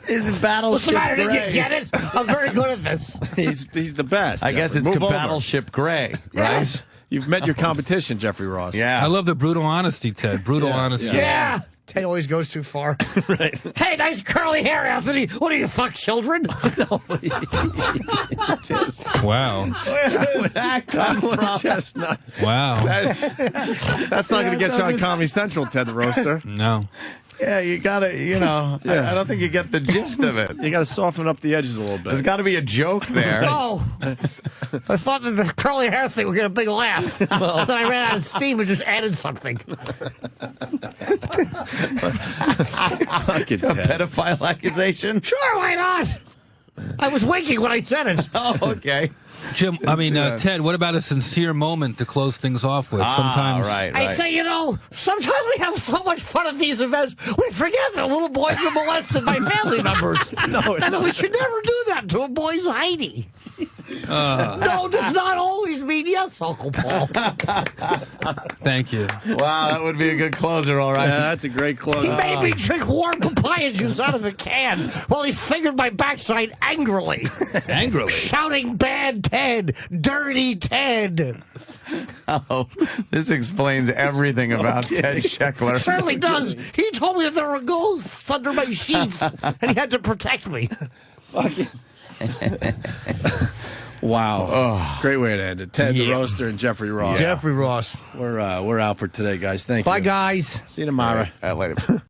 Is What's Battleship the matter? Did Gray? you get it? I'm very good at this. He's the best. I guess Jeffrey. it's Move over. Battleship Gray, right? Yes. You've met your competition, Jeffrey Ross. I love the brutal honesty, Ted. Brutal honesty. Yeah. Ted always goes too far. Right. Hey, nice curly hair, Anthony. What do you, fuck children? Wow. Where did that come from? Chestnut. Wow. That's not going to get you on Comedy Central, Ted the Roaster. No. Yeah, you gotta, I don't think you get the gist of it. You got to soften up the edges a little bit. There's got to be a joke there. No. I thought that the curly hair thing would get a big laugh. Then I ran out of steam and just added something. Fucking Ted. Pedophile accusation? Sure, why not? I was winking when I said it. Oh, okay. Jim, Ted, what about a sincere moment to close things off with? Sometimes. Right. I say, sometimes we have so much fun at these events, we forget that little boys are molested by family members. And we should never do that to a boy's Heidi. No does not always mean yes, Uncle Paul. Thank you. Wow, that would be a good closer, all right. Yeah, that's a great close. He made me drink warm papaya juice out of a can while he fingered my backside angrily. Angrily? Shouting, bad Ted, dirty Ted. Oh, this explains everything about Ted Sheckler. Certainly does. He told me that there were ghosts under my sheets, and he had to protect me. Wow. Great way to end it. Ted the Roaster and Jeffrey Ross. Jeffrey Ross. We're out for today, guys. Thank you. Bye, guys. See you tomorrow. Later.